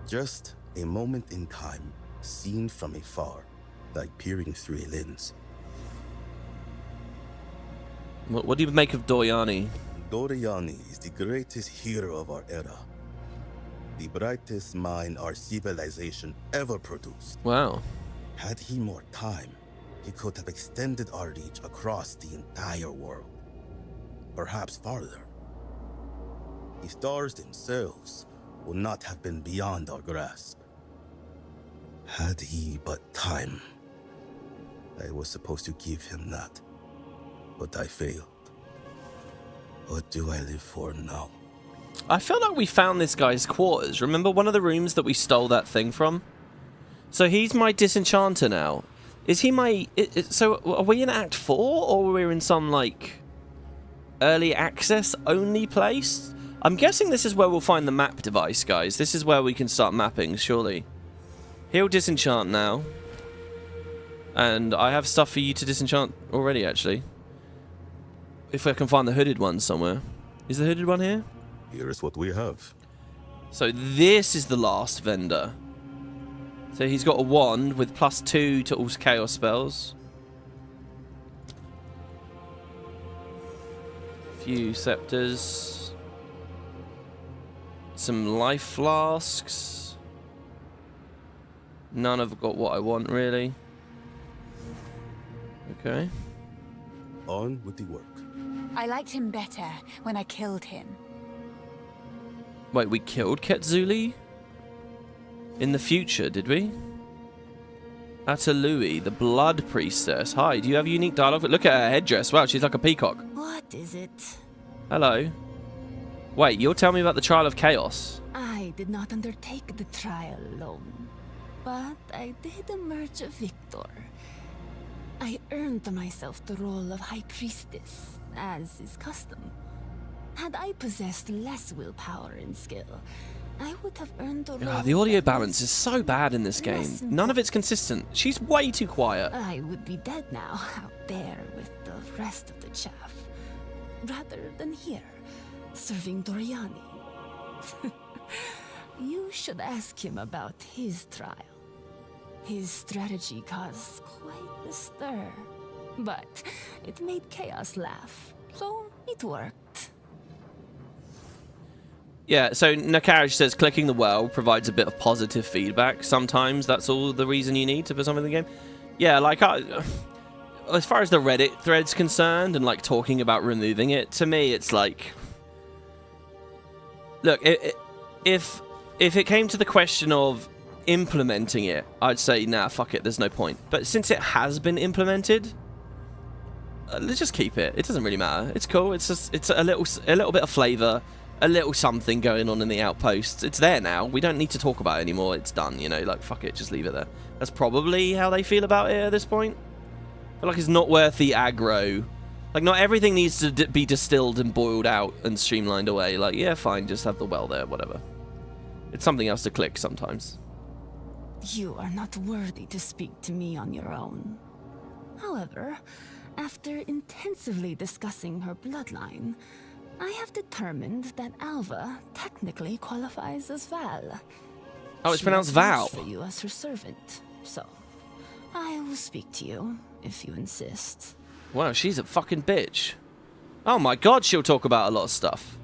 Just a moment in time, seen from afar, like peering through a lens. What do you make of Doriani? Doriani is the greatest hero of our era. The brightest mind our civilization ever produced. Wow. Had he more time, he could have extended our reach across the entire world. Perhaps farther. The stars themselves would not have been beyond our grasp. Had he but time. I was supposed to give him that, but I failed. What do I live for now? I feel like we found this guy's quarters. Remember one of the rooms that we stole that thing from? So he's my disenchanter now. Is he my... So are we in Act 4 or are we in some, like, early access only place? I'm guessing this is where we'll find the map device, guys. This is where we can start mapping, surely. He'll disenchant now. And I have stuff for you to disenchant already, actually. If I can find the hooded one somewhere. Is the hooded one here? Here is what we have. So this is the last vendor. So he's got a wand with +2 to all chaos spells. Few scepters. Some life flasks. None have got what I want, really. Okay. On with the work. I liked him better when I killed him. Wait, we killed Ketzuli? In the future, did we? Atalui, the Blood Priestess. Hi, do you have unique dialogue? Look at her headdress. Wow, she's like a peacock. What is it? Hello. Wait, you'll tell me about the Trial of Chaos. I did not undertake the trial alone, but I did emerge a victor. I earned myself the role of High Priestess, as is custom. Had I possessed less willpower and skill, I would have earned the role. The audio balance is so bad in this game. None of it's consistent. She's way too quiet. I would be dead now, out there with the rest of the chaff, rather than here, serving Doriani. You should ask him about his trial. His strategy caused quite a stir, but it made Chaos laugh, so it worked. Yeah, so Nakaraj says clicking the well provides a bit of positive feedback. Sometimes that's all the reason you need to put something in the game. Yeah, like, as far as the Reddit thread's concerned and, like, talking about removing it, to me it's like... Look, if it came to the question of implementing it, I'd say, nah, fuck it, there's no point. But since it has been implemented, let's just keep it. It doesn't really matter. It's cool. It's just, it's a little bit of flavor, a little something going on in the outposts. It's there now. We don't need to talk about it anymore. It's done, you know, like, fuck it, just leave it there. That's probably how they feel about it at this point. I feel like it's not worth the aggro. Like, not everything needs to be distilled and boiled out and streamlined away. Like, yeah, fine, just have the well there, whatever. It's something else to click sometimes. You are not worthy to speak to me on your own. However, after intensively discussing her bloodline, I have determined that Alva technically qualifies as Val. Oh, it's She pronounced has Val. vouched for you as her servant, so I will speak to you if you insist. Wow, she's a fucking bitch. Oh my god, she'll talk about a lot of stuff.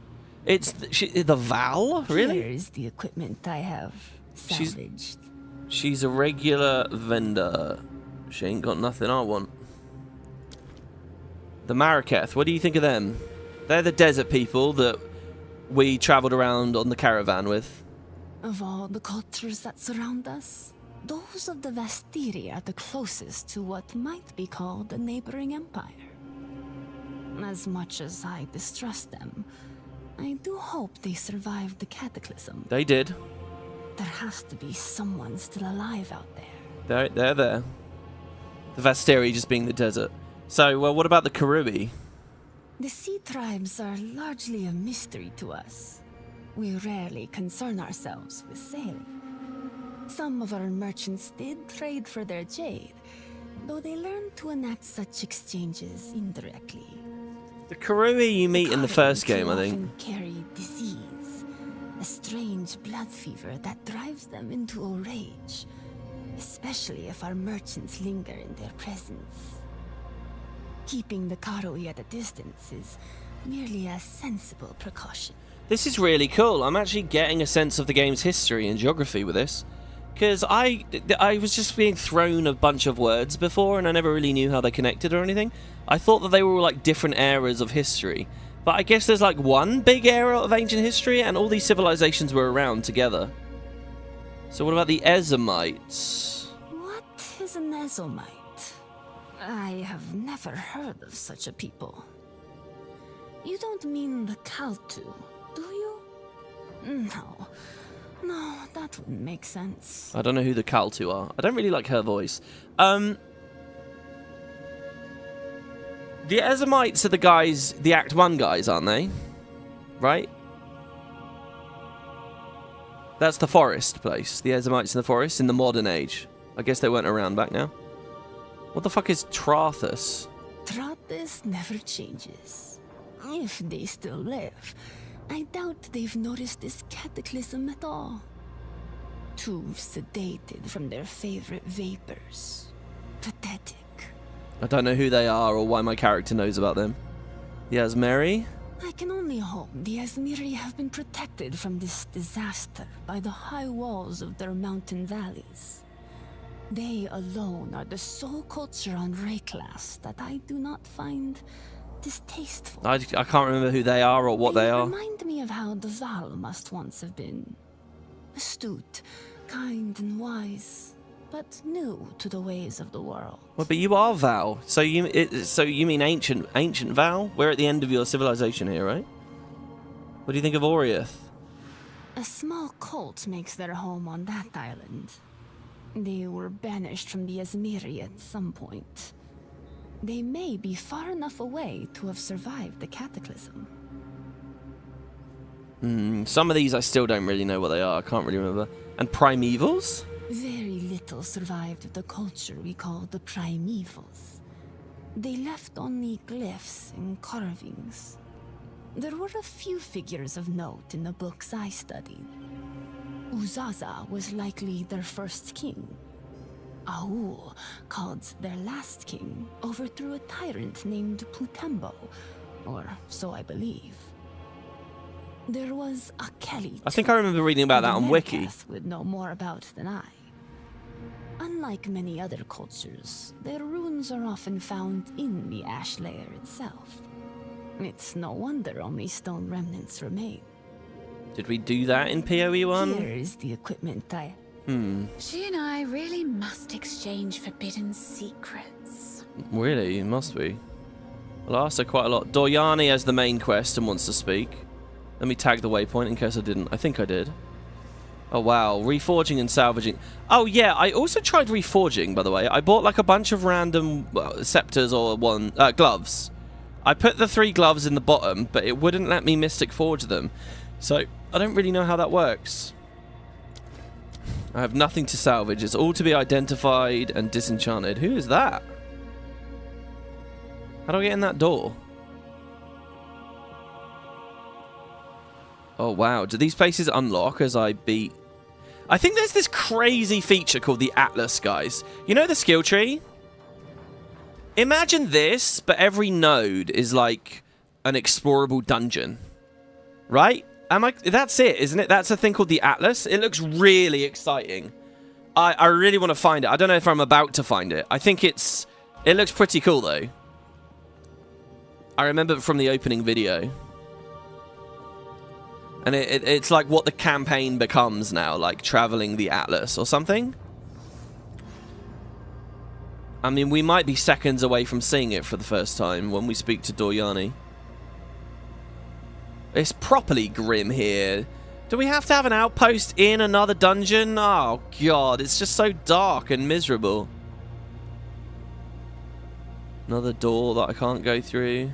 It's the Val? Really? Here is the equipment I have salvaged. She's a regular vendor. She ain't got nothing I want. The Marraketh, what do you think of them? They're the desert people that we travelled around on the caravan with. Of all the cultures that surround us, those of the Vastiri are the closest to what might be called a neighboring empire. As much as I distrust them, I do hope they survived the cataclysm. They did. There has to be someone still alive out there. They're there. The Vastiri just being the desert. So, well, what about the Karui? The sea tribes are largely a mystery to us. We rarely concern ourselves with sailing. Some of our merchants did trade for their jade, though they learned to enact such exchanges indirectly. The Karui you meet in the first game, I think. Often carry disease, a strange blood fever that drives them into a rage, especially if our merchants linger in their presence. Keeping the Karui at a distance is merely a sensible precaution. This is really cool. I'm actually getting a sense of the game's history and geography with this. Because I was just being thrown a bunch of words before and I never really knew how they connected or anything. I thought that they were all like different eras of history. But I guess there's like one big era of ancient history and all these civilizations were around together. So what about the Ezamites? What is an Ezomite? I have never heard of such a people. You don't mean the Kaltu, do you? No, that wouldn't make sense. I don't know who the Kaltu are. I don't really like her voice. The Ezamites are the guys, the Act 1 guys, aren't they? Right? That's the forest place. The Ezamites in the forest in the modern age. I guess they weren't around back now. What the fuck is Trathus? Trathus never changes. If they still live, I doubt they've noticed this cataclysm at all. Too sedated from their favorite vapors. Pathetic. I don't know who they are or why my character knows about them. Yasmeri? I can only hope the Asmiri have been protected from this disaster by the high walls of their mountain valleys. They alone are the sole culture on Rayclass that I do not find distasteful. I can't remember who they are or what they are. Remind me of how the Val must once have been. Astute, kind and wise, but new to the ways of the world. Well, but you are Val. So you mean ancient Val? We're at the end of your civilization here, right? What do you think of Oriath? A small cult makes their home on that island. They were banished from the Asmiri at some point. They may be far enough away to have survived the cataclysm. Some of these I still don't really know what they are. I can't really remember. And Primevals? Very little survived of the culture we call the Primevals. They left only glyphs and carvings. There were a few figures of note in the books I studied. Uzaza was likely their first king. Aul, called their last king, overthrew a tyrant named Putembo, or so I believe. There was a Kelly. I think I remember reading about that on Wiki. Marraketh would know more about than I. Unlike many other cultures, their runes are often found in the ash layer itself. It's no wonder only stone remnants remain. Did we do that in PoE 1? Here is the equipment She and I really must exchange forbidden secrets. Really? It must be. Well, I asked her quite a lot. Doryani has the main quest and wants to speak. Let me tag the waypoint in case I didn't. I think I did. Oh, wow. Reforging and salvaging. Oh, yeah. I also tried reforging, by the way. I bought like a bunch of random scepters or gloves. I put the 3 gloves in the bottom, but it wouldn't let me Mystic Forge them. So, I don't really know how that works. I have nothing to salvage. It's all to be identified and disenchanted. Who is that? How do I get in that door? Oh, wow. Do these places unlock as I beat... I think there's this crazy feature called the Atlas, guys. You know the skill tree? Imagine this, but every node is like an explorable dungeon. Right? That's it, isn't it? That's a thing called the Atlas. It looks really exciting. I really want to find it. I don't know if I'm about to find it. I think it looks pretty cool, though. I remember it from the opening video. And it's like what the campaign becomes now, like traveling the Atlas or something. I mean, we might be seconds away from seeing it for the first time when we speak to Doryani. It's properly grim here. Do we have to have an outpost in another dungeon? Oh, God. It's just so dark and miserable. Another door that I can't go through.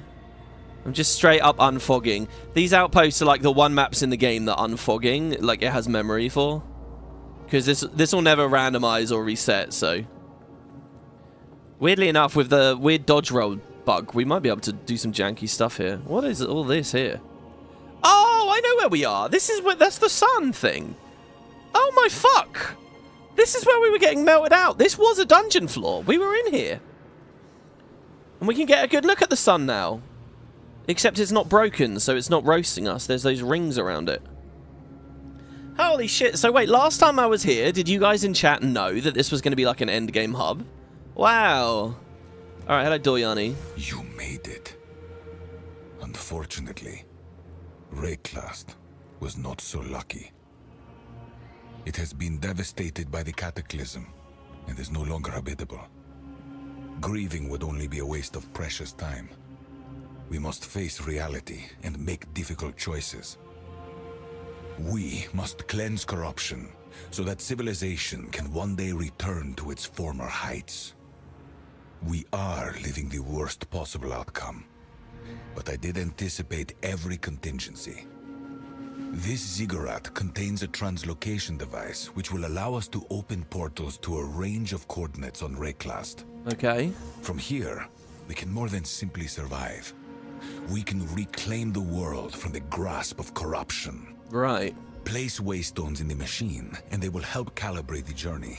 I'm just straight up unfogging. These outposts are like the one maps in the game that unfogging, like, it has memory for. Because this will never randomize or reset, so... Weirdly enough, with the weird dodge roll bug, we might be able to do some janky stuff here. What is all this here? Oh, I know where we are. This is where... That's the sun thing. Oh, my fuck. This is where we were getting melted out. This was a dungeon floor. We were in here. And we can get a good look at the sun now. Except it's not broken, so it's not roasting us. There's those rings around it. Holy shit. So wait, last time I was here, did you guys in chat know that this was going to be like an endgame hub? Wow. Alright, hello Doryani. You made it. Unfortunately, Rayclast was not so lucky. It has been devastated by the cataclysm and is no longer habitable. Grieving would only be a waste of precious time. We must face reality and make difficult choices. We must cleanse corruption so that civilization can one day return to its former heights. We are living the worst possible outcome, but I did anticipate every contingency. This ziggurat contains a translocation device which will allow us to open portals to a range of coordinates on Rayclast. Okay. From here, we can more than simply survive. We can reclaim the world from the grasp of corruption. Right. Place waystones in the machine, and they will help calibrate the journey.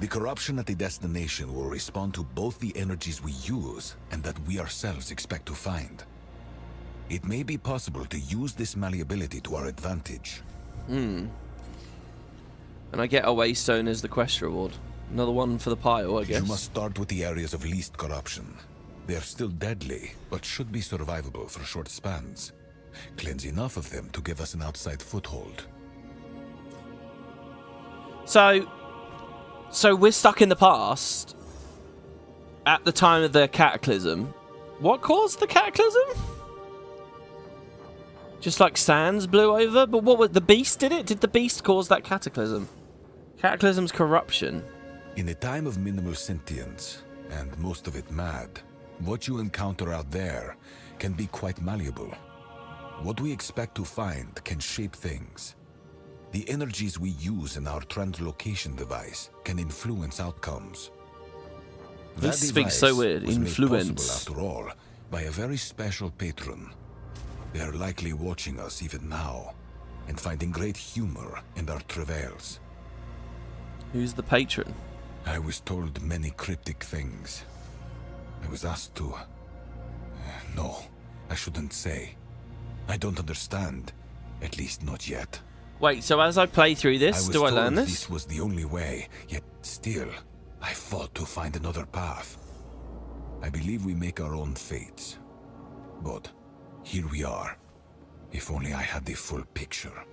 The corruption at the destination will respond to both the energies we use and that we ourselves expect to find. It may be possible to use this malleability to our advantage. And I get a waystone as the quest reward. Another one for the pile, I guess. You must start with the areas of least corruption. They are still deadly, but should be survivable for short spans. Cleanse enough of them to give us an outside foothold. So we're stuck in the past at the time of the cataclysm. What caused the cataclysm? Just like sands blew over? But what was the beast did it? Did the beast cause that cataclysm? Cataclysm's corruption. In a time of minimal sentience, and most of it mad, what you encounter out there can be quite malleable. What we expect to find can shape things. The energies we use in our translocation device can influence outcomes. He speaks so weird. Was Influence. made possible, after all, by a very special patron. They are likely watching us even now, and finding great humor in our travails. Who's the patron? I was told many cryptic things. I was asked to... No, I shouldn't say. I don't understand. At least not yet. Wait, so as I play through this, do I learn this? This was the only way, yet still, I fought to find another path. I believe we make our own fates. But here we are. If only I had the full picture.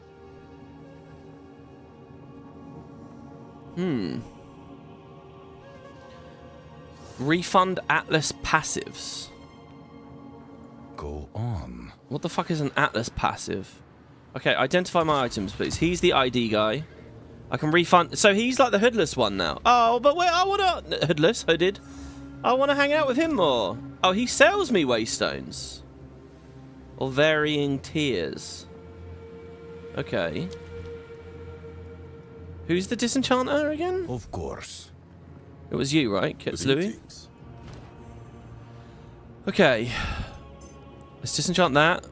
Refund Atlas passives. Go on. What the fuck is an Atlas passive? Okay, identify my items, please. He's the ID guy. I can refund. So he's like the hoodless one now. Oh, but wait, I want to... Hoodless? Hooded? I want to hang out with him more. Oh, he sells me waystones. Or varying tiers. Okay. Who's the disenchanter again? Of course. It was you, right, Kitslui? Greetings. Okay. Let's disenchant that.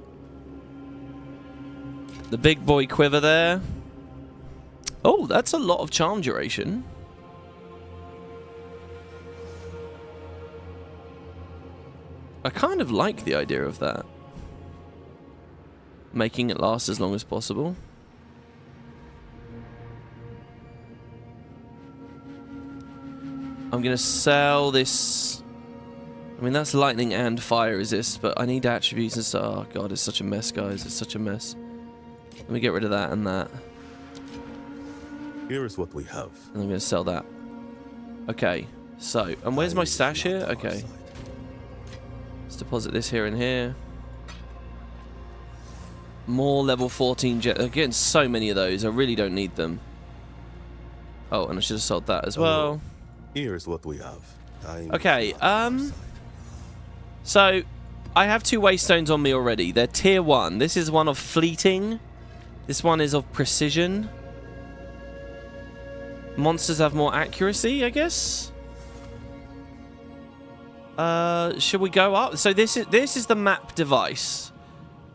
The big boy quiver there. Oh, that's a lot of charm duration. I kind of like the idea of that. Making it last as long as possible. I'm going to sell this. I mean, that's lightning and fire resist, but I need attributes and stuff. Oh, God, it's such a mess, guys. It's such a mess. Let me get rid of that and that. Here is what we have. And I'm going to sell that. Okay, so, and where's my stash here? Okay. Let's deposit this here and here. More level 14 jet. I'm getting so many of those. I really don't need them. Oh, and I should have sold that as well. Here's what we have. Okay, so I have 2 waystones on me already. They're tier 1. This is one of fleeting. This one is of precision. Monsters have more accuracy, I guess. Should we go up? So this is the map device.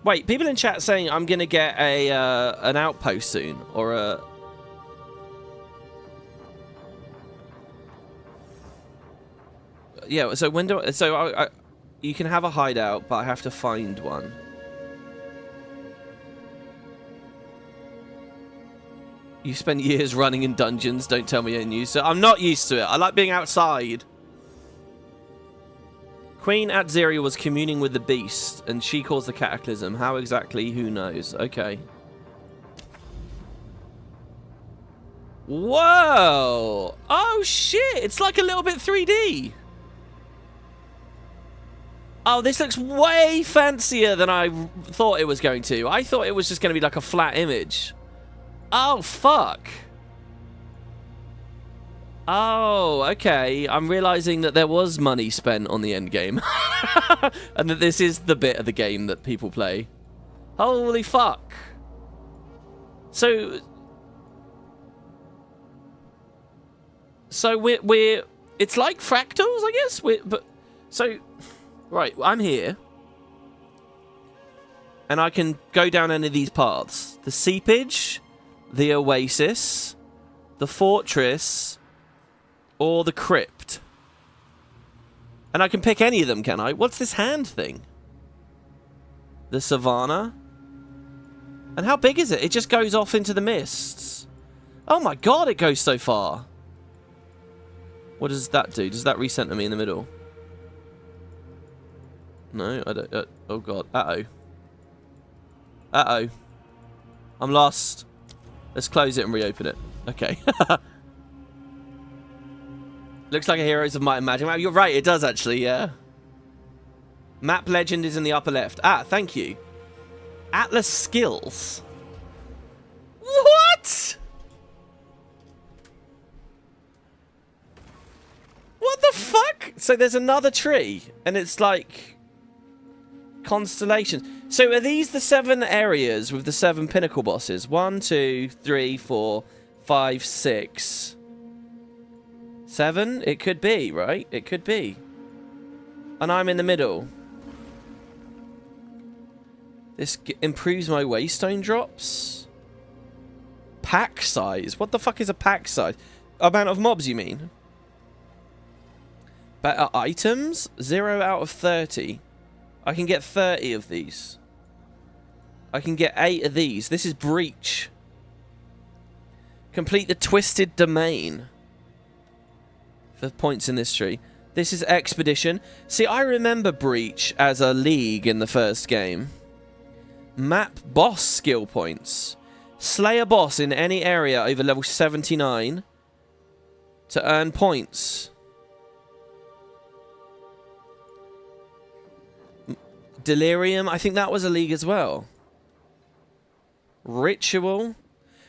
Wait, people in chat saying I'm gonna get a an outpost soon, or a. Yeah. So when do I you can have a hideout, but I have to find one. You spend years running in dungeons. Don't tell me you're used to it. I'm not used to it. I like being outside. Queen Atzeria was communing with the beast, and she caused the cataclysm. How exactly? Who knows? Okay. Whoa! Oh, shit! It's like a little bit 3D. Oh, this looks way fancier than I thought it was going to. I thought it was just going to be like a flat image. Oh, fuck. Oh, okay. I'm realizing that there was money spent on the end game. And that this is the bit of the game that people play. Holy fuck. So we're it's like fractals, I guess. Right, I'm here. And I can go down any of these paths. The seepage, the oasis, the fortress, or the crypt. And I can pick any of them, can I? What's this hand thing? The savannah? And how big is it? It just goes off into the mists. Oh my god, it goes so far. What does that do? Does that recenter me in the middle? No, I don't. Oh god. Uh-oh. Uh-oh. I'm lost. Let's close it and reopen it. Okay. Looks like a Heroes of Might and Magic map. You're right, it does actually, yeah. Map legend is in the upper left. Ah, thank you. Atlas skills. What? What the fuck? So there's another tree, and it's like constellations. So are these the 7 areas with the 7 pinnacle bosses? 1, 2, 3, 4, 5, 6, 7? It could be, right? It could be. And I'm in the middle. This improves my waystone drops. Pack size. What the fuck is a pack size? Amount of mobs, you mean? Better items? 0 out of 30. I can get 30 of these. I can get 8 of these. This is Breach. Complete the Twisted Domain. For points in this tree. This is Expedition. See, I remember Breach as a league in the first game. Map boss skill points. Slay a boss in any area over level 79. to earn points. Delirium, I think that was a league as well. Ritual.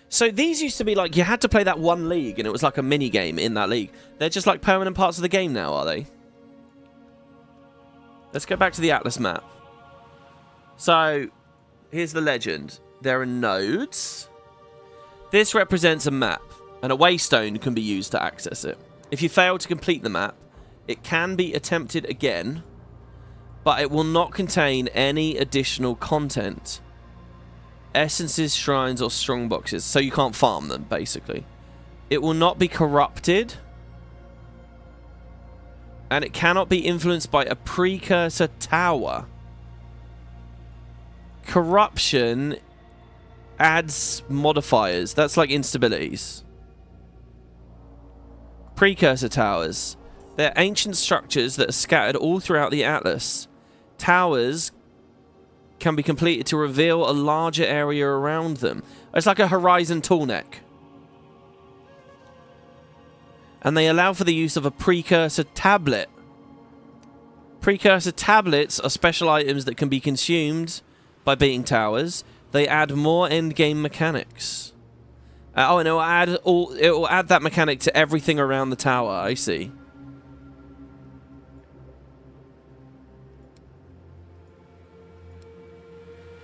So these used to be like, you had to play that one league and it was like a mini game in that league. They're just like permanent parts of the game now, are they? Let's go back to the Atlas map. So, here's the legend. There are nodes. This represents a map, and a waystone can be used to access it. If you fail to complete the map, it can be attempted again, but it will not contain any additional content. Essences, shrines, or strongboxes, so you can't farm them, basically. It will not be corrupted, and it cannot be influenced by a precursor tower. Corruption adds modifiers. That's like instabilities. Precursor towers. They're ancient structures that are scattered all throughout the Atlas. Towers can be completed to reveal a larger area around them. It's like a horizon tool neck. And they allow for the use of a precursor tablet. Precursor tablets are special items that can be consumed by beating towers. They add more endgame mechanics. Oh, and it will add that mechanic to everything around the tower. I see.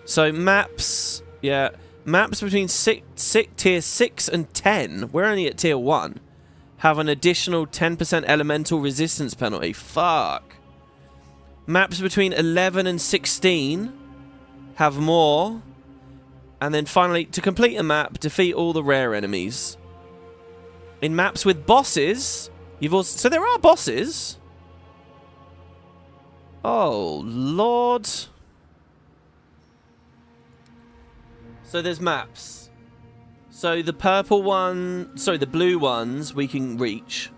So maps, yeah, maps between tier 6 and 10. We're only at tier 1. Have an additional 10% elemental resistance penalty. Fuck. Maps between 11 and 16 have more. And then finally, to complete a map, defeat all the rare enemies. In maps with bosses, you've also... So there are bosses. Oh, Lord. So there's maps. So the purple one... Sorry, the blue ones we can reach.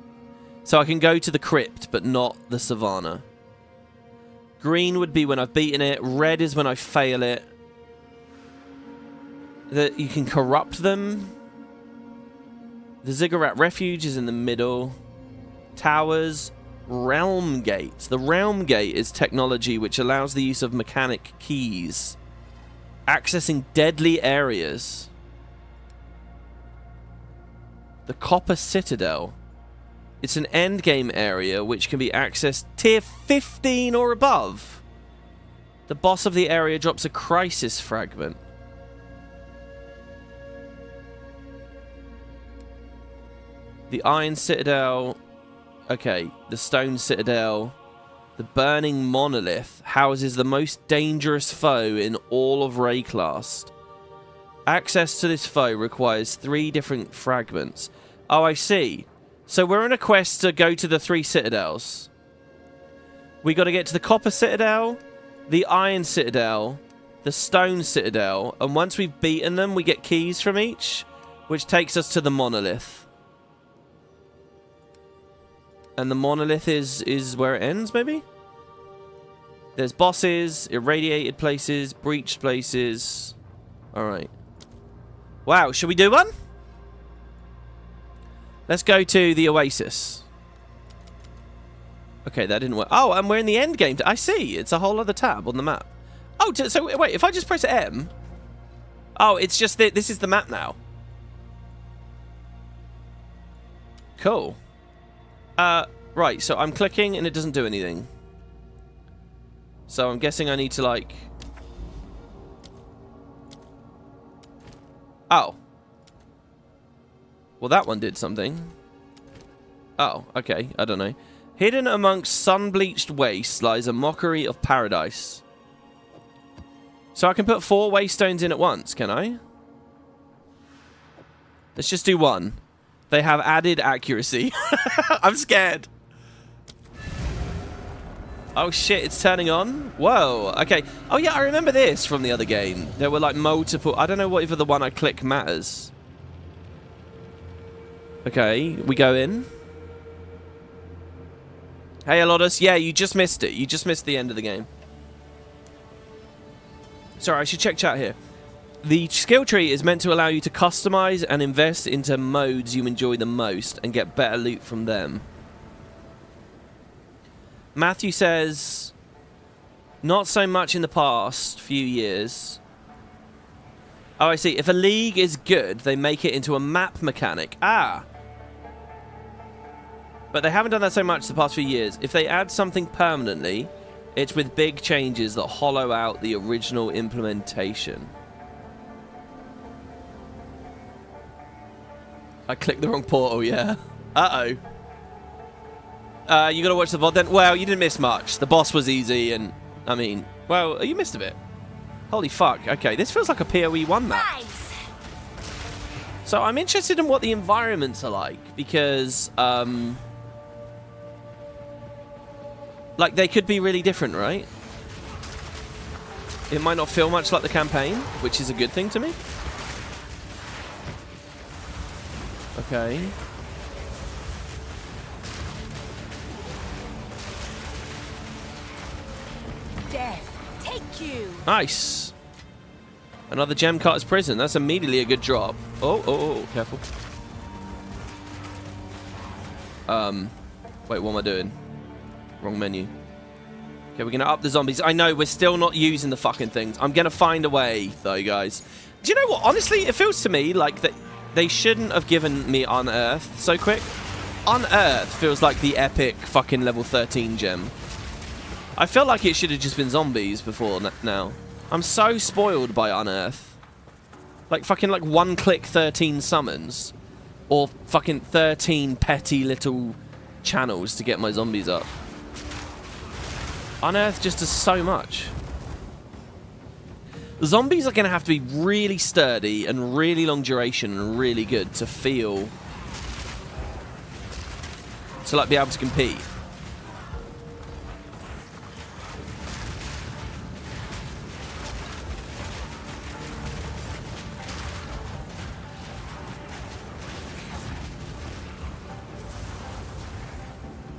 So I can go to the crypt, but not the savannah. Green would be when I've beaten it. Red is when I fail it. That you can corrupt them. The Ziggurat Refuge is in the middle. Towers. Realm Gate. The Realm Gate is technology which allows the use of mechanic keys. Accessing deadly areas. The Copper Citadel. It's an endgame area which can be accessed tier 15 or above. The boss of the area drops a crisis fragment. The Iron Citadel. Okay, the Stone Citadel. The Burning Monolith houses the most dangerous foe in all of Rayclast. Access to this foe requires 3 different fragments. Oh, I see. So we're on a quest to go to the 3 citadels. We got to get to the Copper Citadel, the Iron Citadel, the Stone Citadel, and once we've beaten them, we get keys from each, which takes us to the Monolith. And the Monolith is where it ends, maybe? There's bosses, irradiated places, breached places. Alright. Wow, should we do one? Let's go to the Oasis. Okay, that didn't work. Oh, and we're in the end game. I see. It's a whole other tab on the map. Oh, so wait, if I just press M... Oh, it's just that this is the map now. Cool. Right, so I'm clicking and it doesn't do anything. So I'm guessing I need to, like... Oh. Well, that one did something. Oh, okay. I don't know. Hidden amongst sun-bleached wastes lies a mockery of paradise. So I can put 4 waystones in at once, can I? Let's just do 1. They have added accuracy. I'm scared. Oh shit, it's turning on? Whoa, okay. Oh yeah, I remember this from the other game. There were like multiple... I don't know whether the one I click matters. Okay, we go in. Hey, Alodus. Yeah, you just missed it. You just missed the end of the game. Sorry, I should check chat here. The skill tree is meant to allow you to customize and invest into modes you enjoy the most and get better loot from them. Matthew says, not so much in the past few years. Oh, I see. If a league is good, they make it into a map mechanic. Ah. But they haven't done that so much the past few years. If they add something permanently, it's with big changes that hollow out the original implementation. I clicked the wrong portal, yeah. Uh-oh. You gotta watch the VOD then? Well, you didn't miss much. The boss was easy and, I mean, well, you missed a bit. Holy fuck. Okay, this feels like a PoE 1 map. Nice. So I'm interested in what the environments are like, because, like, they could be really different, right? It might not feel much like the campaign, which is a good thing to me. Okay. Death, take you. Nice. Another gem cutter's prison. That's immediately a good drop. Oh, careful. Wait, what am I doing? Wrong menu. Okay, we're gonna up the zombies. I know we're still not using the fucking things. I'm gonna find a way, though, guys. Do you know what? Honestly, it feels to me like that they shouldn't have given me Unearth so quick. Unearth feels like the epic fucking level 13 gem. I feel like it should have just been zombies before now. I'm so spoiled by Unearth. Like fucking like one-click 13 summons. Or fucking 13 petty little channels to get my zombies up. Unearth just does so much. Zombies are going to have to be really sturdy and really long duration and really good to feel... to like be able to compete.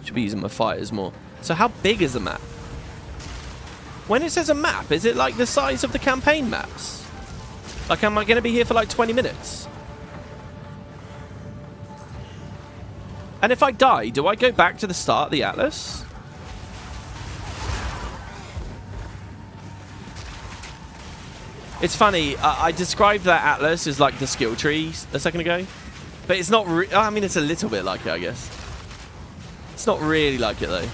Should be using my fighters more. So how big is the map? When it says a map, is it like the size of the campaign maps? Like, am I going to be here for like 20 minutes? And if I die, do I go back to the start of the Atlas? It's funny, I described that Atlas as like the skill tree a second ago. But it's not I mean, it's a little bit like it, I guess. It's not really like it, though.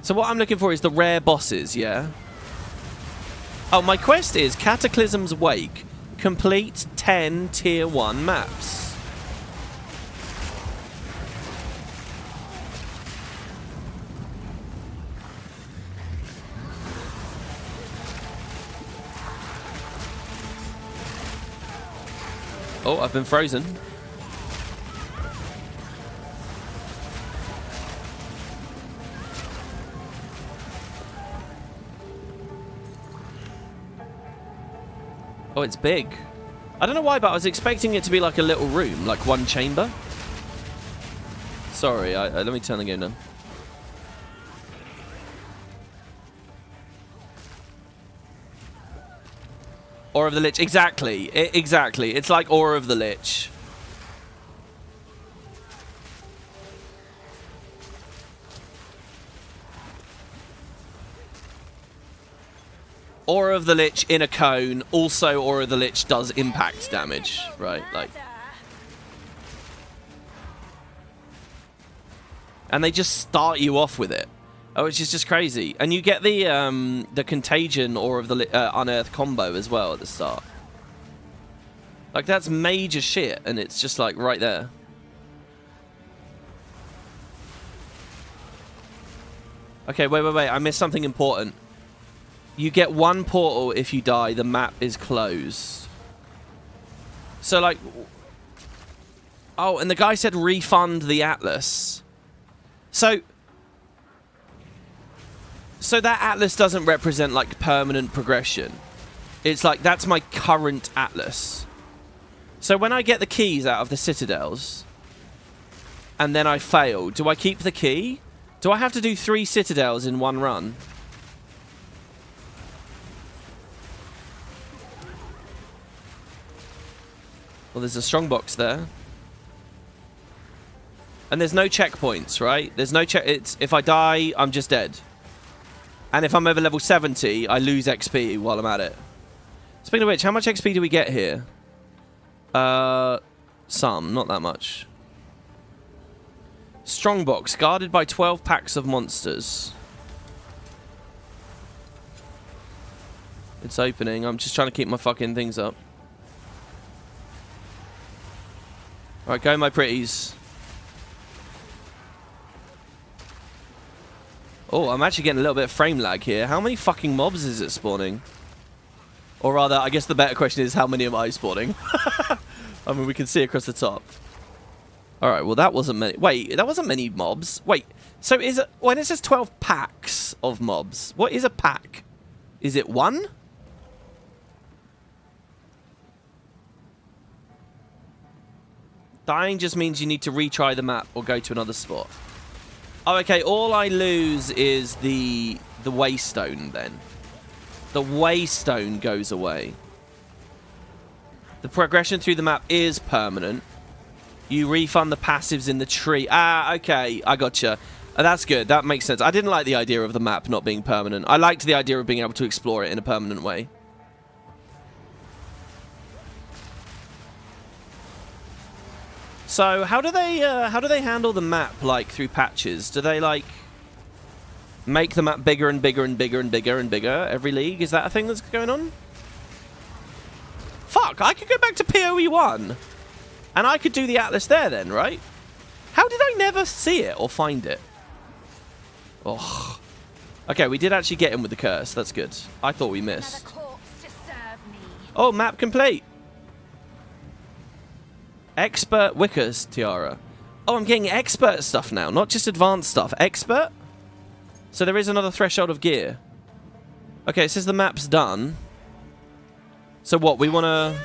So what I'm looking for is the rare bosses, yeah? Oh, my quest is Cataclysm's Wake. Complete 10 Tier 1 maps. Oh, I've been frozen. Oh, it's big. I don't know why, but I was expecting it to be like a little room, like one chamber. Sorry, let me turn the game down. Aura of the Lich. Exactly. Exactly. It's like Aura of the Lich. Aura of the Lich in a cone. Also, Aura of the Lich does impact damage, right? Like, and they just start you off with it, which is just crazy. And you get the Contagion Aura of the Unearth combo as well at the start. Like, that's major shit, and it's just like right there. Okay, wait. I missed something important. You get one portal if you die, the map is closed. So, like... Oh, and the guy said refund the Atlas. So that Atlas doesn't represent, like, permanent progression. It's like, that's my current Atlas. So when I get the keys out of the Citadels, and then I fail, do I keep the key? Do I have to do 3 Citadels in one run? Well, there's a strongbox there. And there's no checkpoints, right? There's no check. It's if I die, I'm just dead. And if I'm over level 70, I lose XP while I'm at it. Speaking of which, how much XP do we get here? Some, not that much. Strongbox, guarded by 12 packs of monsters. It's opening. I'm just trying to keep my fucking things up. Alright, go my pretties. Oh, I'm actually getting a little bit of frame lag here. How many fucking mobs is it spawning? Or rather, I guess the better question is, how many am I spawning? I mean, we can see across the top. Alright, well that wasn't many. Wait, that wasn't many mobs. Wait, so is it... When it says 12 packs of mobs, what is a pack? Is it one? Dying just means you need to retry the map or go to another spot. Oh, okay, all I lose is the waystone then. The waystone goes away. The progression through the map is permanent. You refund the passives in the tree. Ah, okay, I gotcha. That's good, that makes sense. I didn't like the idea of the map not being permanent. I liked the idea of being able to explore it in a permanent way. So, how do they handle the map, like, through patches? Do they, like, make the map bigger and bigger and bigger and bigger and bigger every league? Is that a thing that's going on? Fuck, I could go back to PoE 1. And I could do the Atlas there then, right? How did I never see it or find it? Oh. Okay, we did actually get in with the curse. That's good. I thought we missed. Oh, map complete. Expert Wicker's tiara. Oh, I'm getting expert stuff now, not just advanced stuff. Expert? So there is another threshold of gear. Okay, it says the map's done. So what, we want to...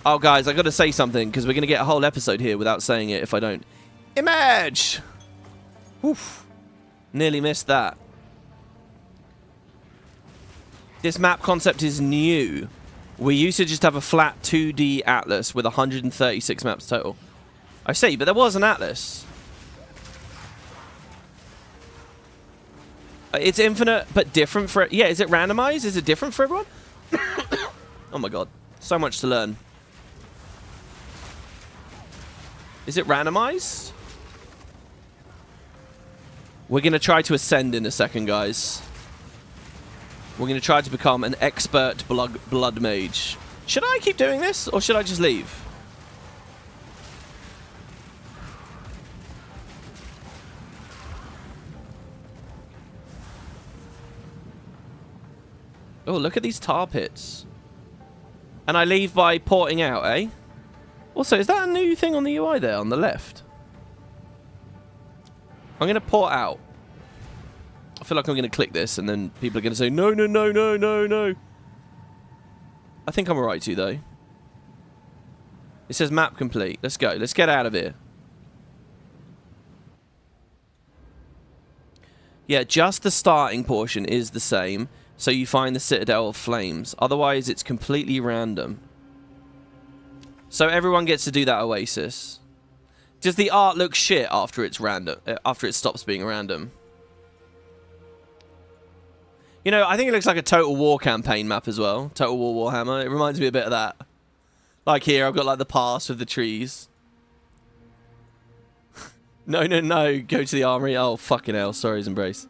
Oh, guys, I got to say something, because we're going to get a whole episode here without saying it if I don't. Image! Oof. Nearly missed that. This map concept is new. We used to just have a flat 2D atlas with 136 maps total. I see, but there was an atlas. It's infinite, but different for... Yeah, is it randomized? Is it different for everyone? Oh my god. So much to learn. Is it randomized? We're going to try to ascend in a second, guys. We're going to try to become an expert blood mage. Should I keep doing this, or should I just leave? Oh, look at these tar pits. And I leave by porting out, eh? Also, is that a new thing on the UI there, on the left? I'm going to port out. I feel like I'm going to click this and then people are going to say, no, no, no, no, no, no. I think I'm alright to, though. It says map complete. Let's go. Let's get out of here. Yeah, just the starting portion is the same. So you find the Citadel of Flames. Otherwise, it's completely random. So everyone gets to do that Oasis. Does the art look shit after it's random? After it stops being random? You know, I think it looks like a Total War campaign map as well. Total War Warhammer. It reminds me a bit of that. Like here, I've got like the pass with the trees. No, no, no. Go to the armory. Oh, fucking hell. Sorry's embrace.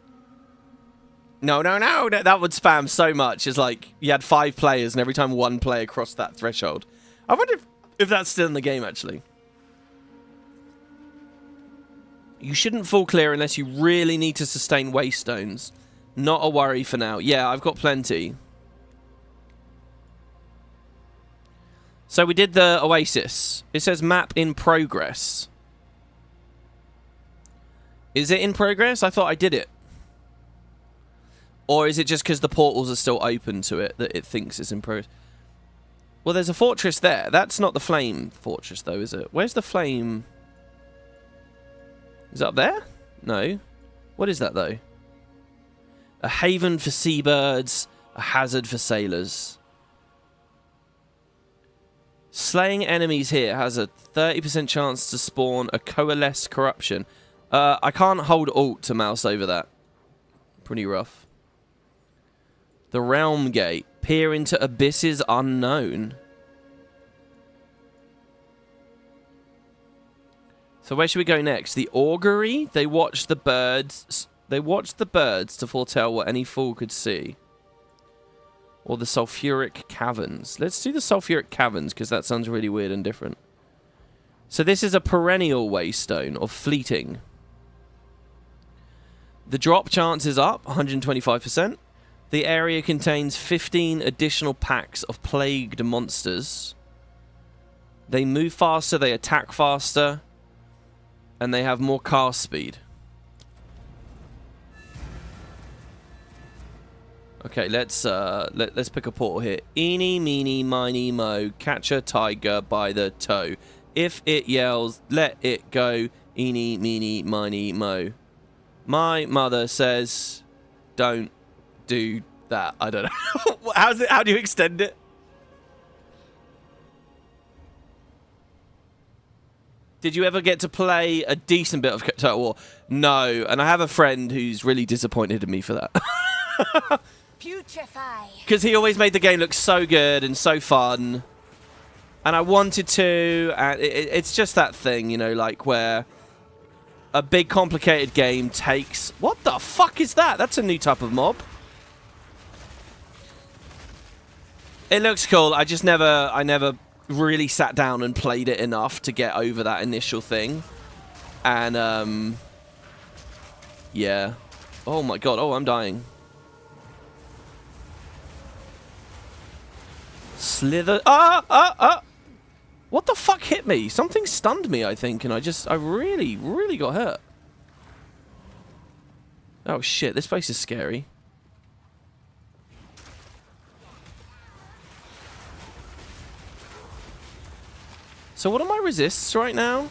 No, no, no. That would spam so much. It's like you had 5 players and every time one player crossed that threshold. I wonder if that's still in the game, actually. You shouldn't fall clear unless you really need to sustain waystones. Not a worry for now. Yeah, I've got plenty. So we did the Oasis. It says map in progress. Is it in progress? I thought I did it. Or is it just because the portals are still open to it that it thinks it's in progress? Well, there's a fortress there. That's not the flame fortress, though, is it? Where's the flame? Is it up there? No. What is that, though? A haven for seabirds, a hazard for sailors. Slaying enemies here has a 30% chance to spawn a coalesced corruption. I can't hold Alt to mouse over that. Pretty rough. The Realm Gate. Peer into abysses unknown. So where should we go next? The Augury? They watch the birds. They watched the birds to foretell what any fool could see. Or the Sulfuric Caverns. Let's do the Sulfuric Caverns, because that sounds really weird and different. So this is a perennial waystone, or fleeting. The drop chance is up, 125%. The area contains 15 additional packs of plagued monsters. They move faster, they attack faster, and they have more cast speed. Okay, let's pick a portal here. Eeny, meeny, miny, mo. Catch a tiger by the toe. If it yells, let it go. Eeny, meeny, miny, mo. My mother says, don't do that. I don't know. How do you extend it? Did you ever get to play a decent bit of Total War? No, and I have a friend who's really disappointed in me for that. Putrefy. Because he always made the game look so good and so fun. And I wanted to, and it's just that thing, you know, like where a big complicated game takes... What the fuck is that? That's a new type of mob. It looks cool. I never really sat down and played it enough to get over that initial thing. And, yeah. Oh my god. Oh, I'm dying. Slither. What the fuck hit me? Something stunned me, I think, and I really, really got hurt. Oh shit, this place is scary. So what are my resists right now?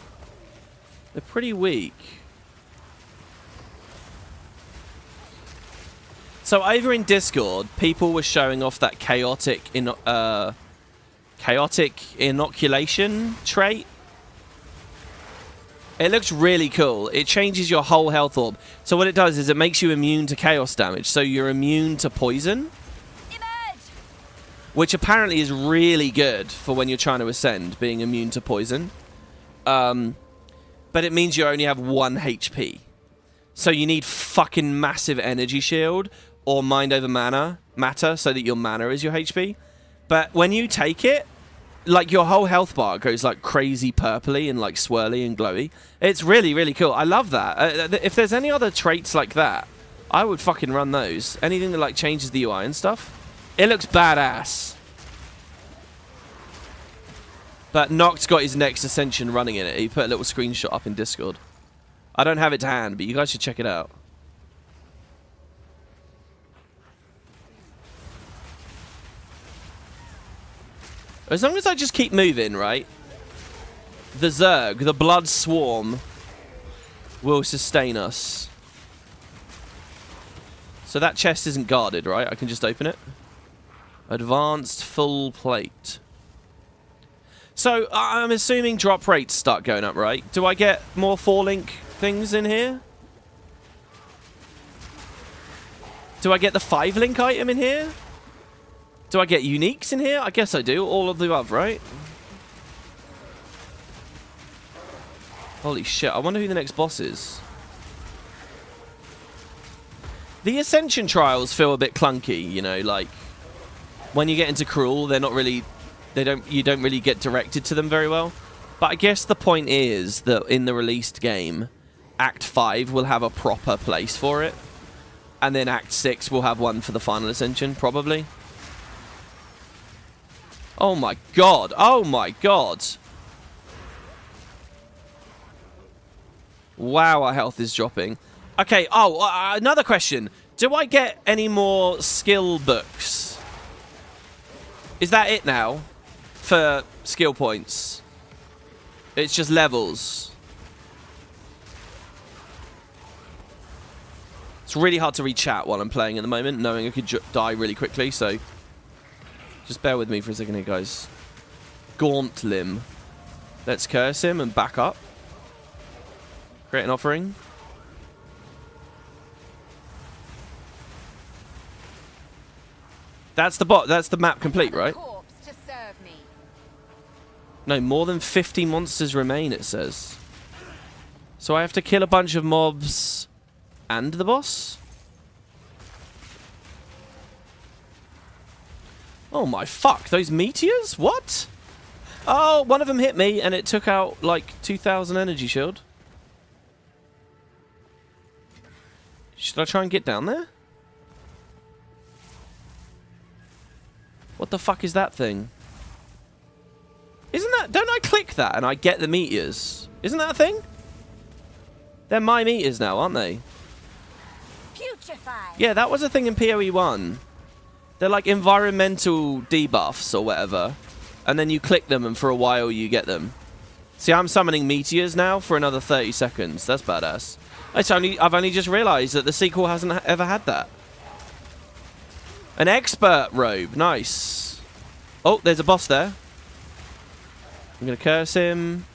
They're pretty weak. So over in Discord, people were showing off that chaotic inoculation trait. It looks really cool. It changes your whole health orb. So what it does is it makes you immune to chaos damage. So you're immune to poison. Emerge! Which apparently is really good for when you're trying to ascend, being immune to poison. But it means you only have 1 HP. So you need fucking massive energy shield or mind over matter so that your mana is your HP. But when you take it, like your whole health bar goes like crazy purpley and like swirly and glowy. It's really, really cool. I love that. If there's any other traits like that, I would fucking run those. Anything that like changes the UI and stuff. It looks badass. But Noct got his next Ascension running in it. He put a little screenshot up in Discord. I don't have it to hand, but you guys should check it out. As long as I just keep moving, right? The Zerg, the Blood Swarm, will sustain us. So that chest isn't guarded, right? I can just open it. Advanced full plate. So I'm assuming drop rates start going up, right? Do I get more 4-link things in here? Do I get the 5-link item in here? Do I get uniques in here? I guess I do. All of the above, right? Holy shit. I wonder who the next boss is. The Ascension trials feel a bit clunky, you know, like when you get into Cruel, they're not really... you don't really get directed to them very well. But I guess the point is that in the released game, Act 5 will have a proper place for it. And then Act 6 will have one for the final Ascension, probably. Oh my god. Oh my god. Wow, our health is dropping. Okay, another question. Do I get any more skill books? Is that it now? For skill points? It's just levels. It's really hard to read chat while I'm playing at the moment, knowing I could die really quickly, so... Just bear with me for a second here, guys. Gaunt Limb. Let's curse him and back up. Create an offering. That's the bot. That's the map complete, right? Corpse to serve me. No, more than 50 monsters remain, it says. So I have to kill a bunch of mobs and the boss? Oh my fuck, those meteors? What? Oh, one of them hit me and it took out like 2,000 energy shield. Should I try and get down there? What the fuck is that thing? Isn't that... Don't I click that and I get the meteors? Isn't that a thing? They're my meteors now, aren't they? Putrefy. Yeah, that was a thing in PoE 1. They're like environmental debuffs or whatever. And then you click them and for a while you get them. See, I'm summoning meteors now for another 30 seconds. That's badass. I've only just realised that the sequel hasn't ever had that. An expert robe. Nice. Oh, there's a boss there. I'm going to curse him.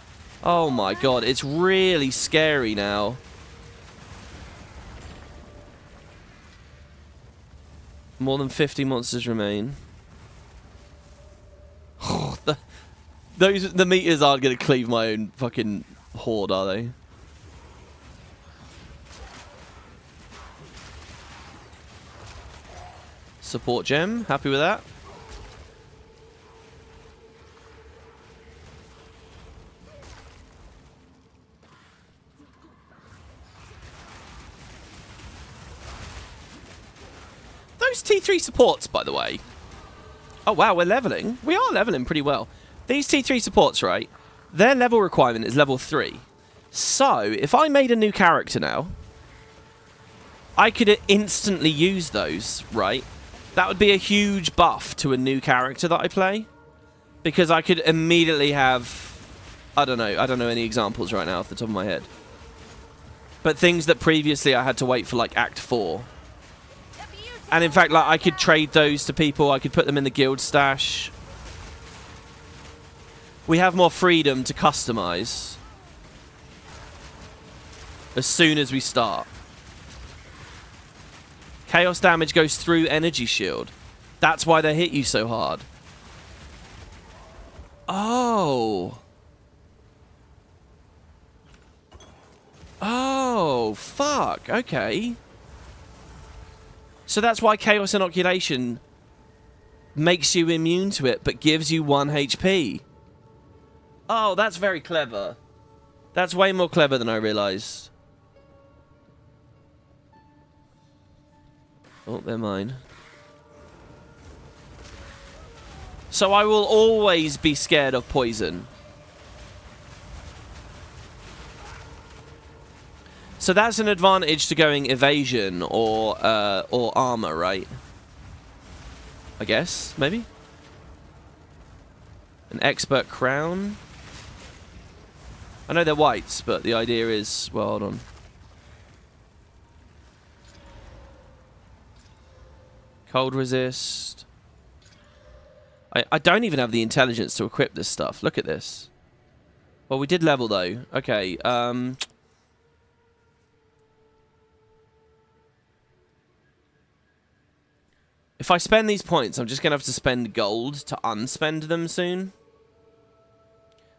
Oh my god, it's really scary now. More than 50 monsters remain. Oh, the meters aren't going to cleave my own fucking horde, are they? Support gem. Happy with that? Those T3 supports, by the way. Oh, wow, we're leveling. We are leveling pretty well. These T3 supports, right? Their level requirement is level 3. So, if I made a new character now, I could instantly use those, right? That would be a huge buff to a new character that I play. Because I could immediately have... I don't know any examples right now off the top of my head. But things that previously I had to wait for, like, Act 4. And in fact, like, I could trade those to people. I could put them in the guild stash. We have more freedom to customize. As soon as we start. Chaos damage goes through energy shield. That's why they hit you so hard. Oh. Oh, fuck. Okay. So that's why Chaos Inoculation makes you immune to it, but gives you 1 HP. Oh, that's very clever. That's way more clever than I realised. Oh, they're mine. So I will always be scared of poison. So that's an advantage to going evasion or armor, right? I guess, maybe? An expert crown. I know they're whites, but the idea is... Well, hold on. Cold resist. I don't even have the intelligence to equip this stuff. Look at this. Well, we did level, though. Okay, if I spend these points, I'm just going to have to spend gold to unspend them soon.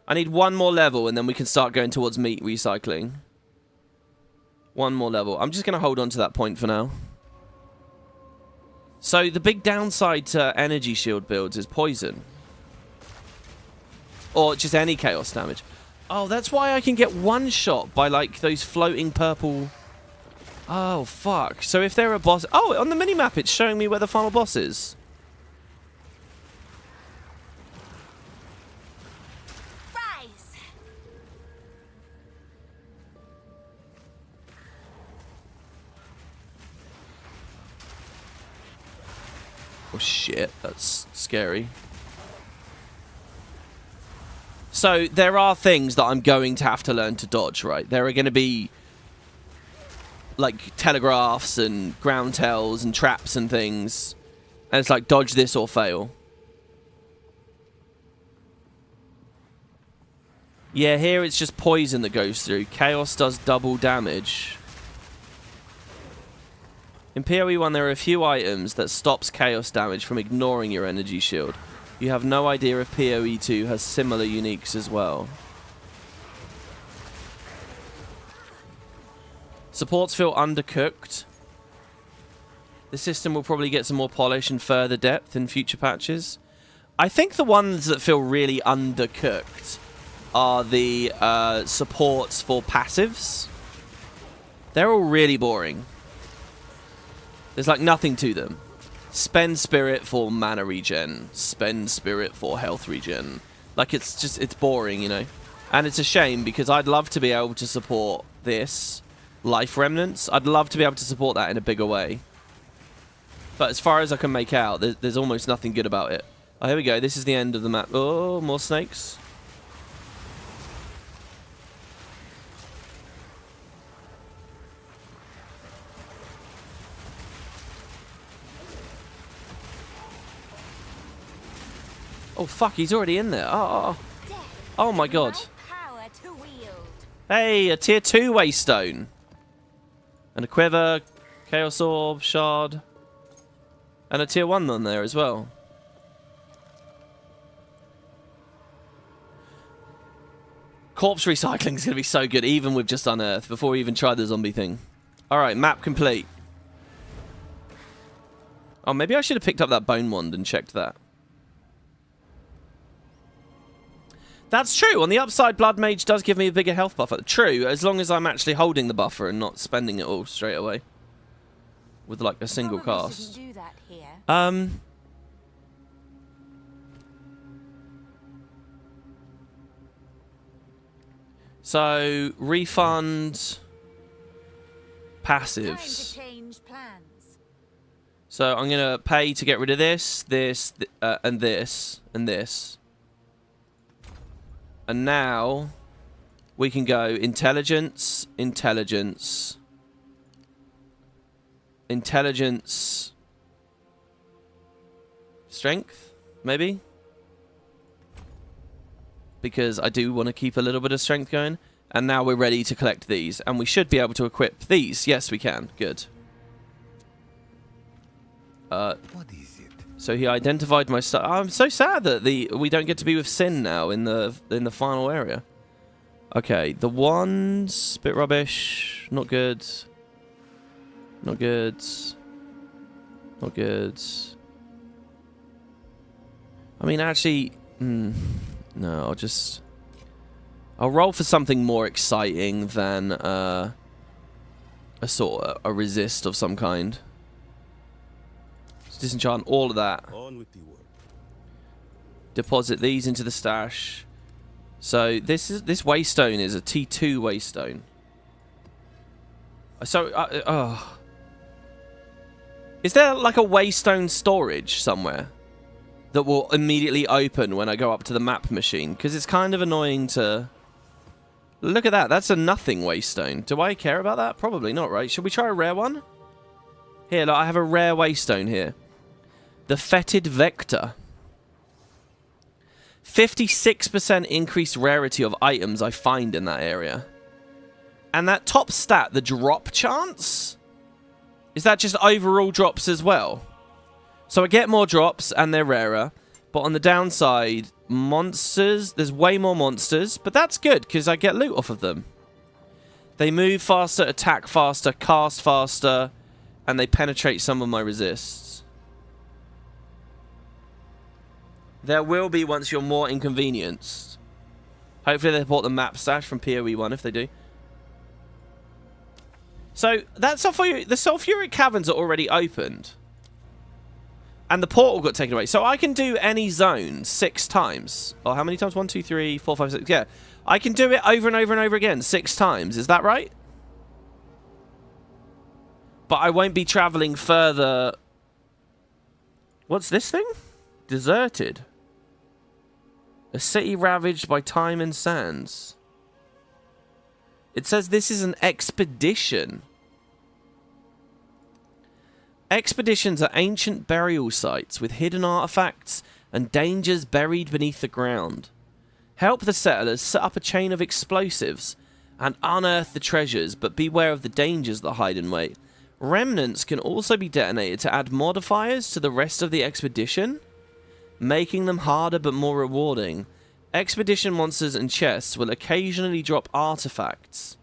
I need one more level, and then we can start going towards meat recycling. One more level. I'm just going to hold on to that point for now. So, the big downside to energy shield builds is poison. Or just any chaos damage. Oh, that's why I can get one shot by, like, those floating purple... Oh, fuck. So if there are boss... Oh, on the minimap it's showing me where the final boss is. Rise. Oh, shit. That's scary. So there are things that I'm going to have to learn to dodge, right? There are going to be... like telegraphs and ground tells and traps and things, and it's like dodge this or fail. Yeah, here it's just poison that goes through. Chaos does double damage. In PoE 1, there are a few items that stops chaos damage from ignoring your energy shield. You have no idea if PoE 2 has similar uniques as well. Supports feel undercooked. The system will probably get some more polish and further depth in future patches. I think the ones that feel really undercooked are the supports for passives. They're all really boring. There's like nothing to them. Spend spirit for mana regen. Spend spirit for health regen. Like it's boring, you know. And it's a shame because I'd love to be able to support this. Life remnants. I'd love to be able to support that in a bigger way. But as far as I can make out, there's almost nothing good about it. Oh, here we go. This is the end of the map. Oh, more snakes. Oh, fuck. He's already in there. Oh my god. Hey, a tier 2 waystone. And a quiver, chaos orb, shard. And a tier 1 on there as well. Corpse recycling is going to be so good, even with just Unearth, before we even try the zombie thing. Alright, map complete. Oh, maybe I should have picked up that bone wand and checked that. That's true. On the upside, Bloodmage does give me a bigger health buffer. True, as long as I'm actually holding the buffer and not spending it all straight away. With, like, a single cast. Do that here. So, refund Time passives. to change plans. So, I'm going to pay to get rid of this, and this, and this. And now, we can go intelligence, intelligence, intelligence, strength, maybe? Because I do want to keep a little bit of strength going. And now we're ready to collect these. And we should be able to equip these. Yes, we can. Good. What is it? So he identified my stuff. I'm so sad that we don't get to be with Sin now in the final area. Okay, the wands, bit rubbish. Not good. Not good. Not good. I mean, actually, no. I'll roll for something more exciting than a resist of some kind. Disenchant all of that. On with the work. Deposit these into the stash. So this waystone is a T2 waystone. So is there like a waystone storage somewhere that will immediately open when I go up to the map machine? Because it's kind of annoying to look at that. That's a nothing waystone. Do I care about that? Probably not, right? Should we try a rare one? Here, look, I have a rare waystone here. The Fetid Vector. 56% increased rarity of items I find in that area. And that top stat, the drop chance? Is that just overall drops as well? So I get more drops and they're rarer. But on the downside, monsters, there's way more monsters. But that's good because I get loot off of them. They move faster, attack faster, cast faster. And they penetrate some of my resists. There will be once you're more inconvenienced. Hopefully they bought the map stash from PoE 1 if they do. So, the sulfuric caverns are already opened. And the portal got taken away. So I can do any zone 6 times. Or how many times? 1, 2, 3, 4, 5, 6. Yeah. I can do it over and over and over again 6 times. Is that right? But I won't be traveling further. What's this thing? Deserted. A city ravaged by time and sands. It says this is an expedition. Expeditions are ancient burial sites with hidden artifacts and dangers buried beneath the ground. Help the settlers set up a chain of explosives and unearth the treasures, but beware of the dangers that hide in wait. Remnants can also be detonated to add modifiers to the rest of the expedition, making them harder but more rewarding. Expedition monsters and chests will occasionally drop artifacts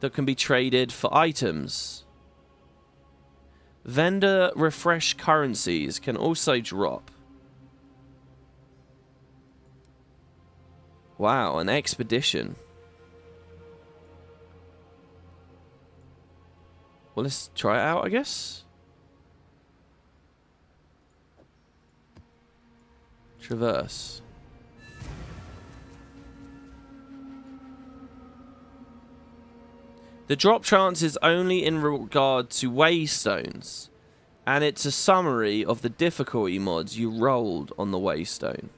that can be traded for items. Vendor refresh currencies can also drop. Wow, an expedition. Well, let's try it out, I guess. Traverse. The drop chance is only in regard to waystones, and it's a summary of the difficulty mods you rolled on the waystone.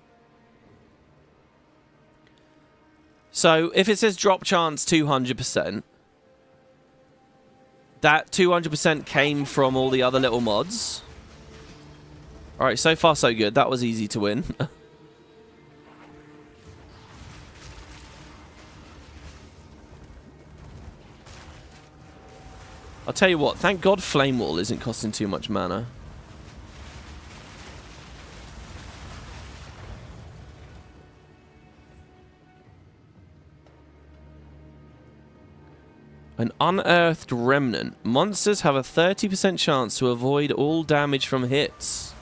So, if it says drop chance 200%, that 200% came from all the other little mods. Alright, so far so good. That was easy to win. I'll tell you what, thank God Flame Wall isn't costing too much mana. An unearthed remnant. Monsters have a 30% chance to avoid all damage from hits.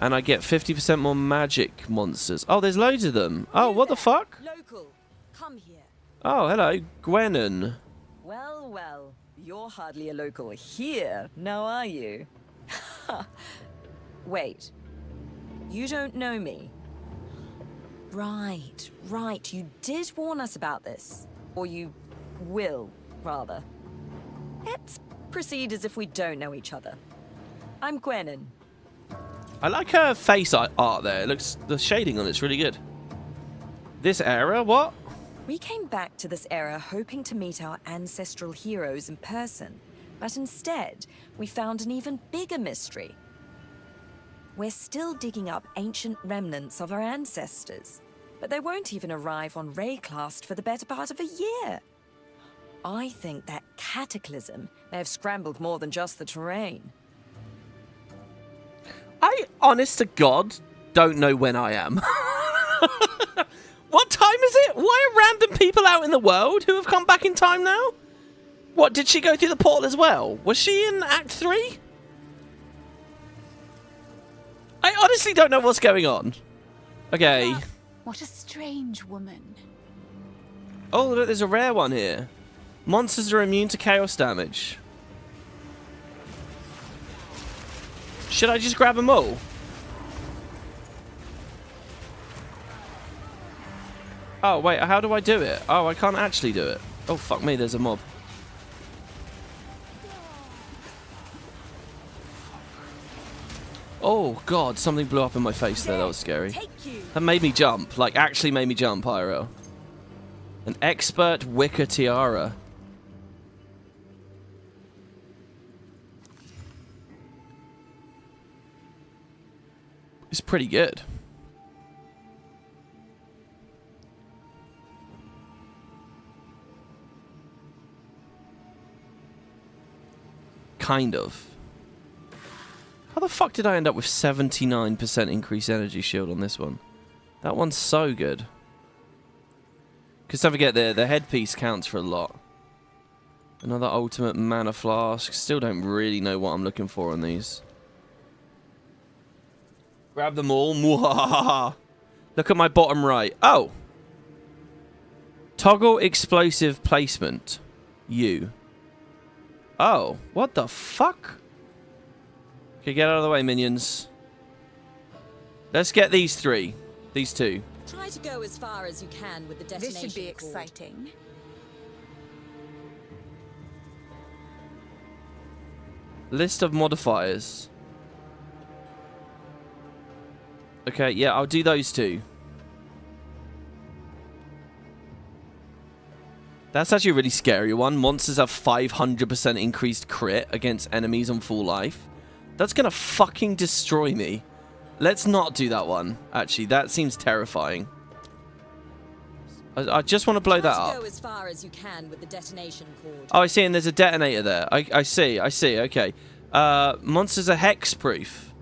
And I get 50% more magic monsters. Oh, there's loads of them. Oh, what the fuck? Local, come here. Oh, hello, Gwenon. Well, well, you're hardly a local here, now are you? Wait, you don't know me? Right, right, you did warn us about this. Or you will, rather. Let's proceed as if we don't know each other. I'm Gwenon. I like her face art there. It looks, the shading on it's really good. This era, what? We came back to this era hoping to meet our ancestral heroes in person, but instead, we found an even bigger mystery. We're still digging up ancient remnants of our ancestors, but they won't even arrive on Rayclast for the better part of a year. I think that cataclysm may have scrambled more than just the terrain. I, honest to God, don't know when I am. What time is it? Why are random people out in the world who have come back in time now? What, did she go through the portal as well? Was she in Act 3? I honestly don't know what's going on. Okay. What a strange woman. Oh, look, there's a rare one here. Monsters are immune to chaos damage. Should I just grab them all? Oh, wait, how do I do it? Oh, I can't actually do it. Oh, fuck me, there's a mob. Oh, God, something blew up in my face there. That was scary. That made me jump. Like, actually made me jump, IRL. An expert wicker tiara. It's pretty good. Kind of. How the fuck did I end up with 79% increased energy shield on this one? That one's so good. Because don't forget, the headpiece counts for a lot. Another ultimate mana flask. Still don't really know what I'm looking for on these. Grab them all. Mwahaha. Look at my bottom right. Oh! Toggle explosive placement. You. Oh, what the fuck? Okay, get out of the way, minions. Let's get these three. These two. Try to go as far as you can with the detonation. This should be cord. exciting. List of modifiers. Okay, yeah, I'll do those two. That's actually a really scary one. Monsters have 500% increased crit against enemies on full life. That's gonna fucking destroy me. Let's not do that one. Actually, that seems terrifying. I just want to blow that up. Go as far as you can with the detonation cord. Oh, I see, and there's a detonator there. I see, okay. Monsters are hex-proof.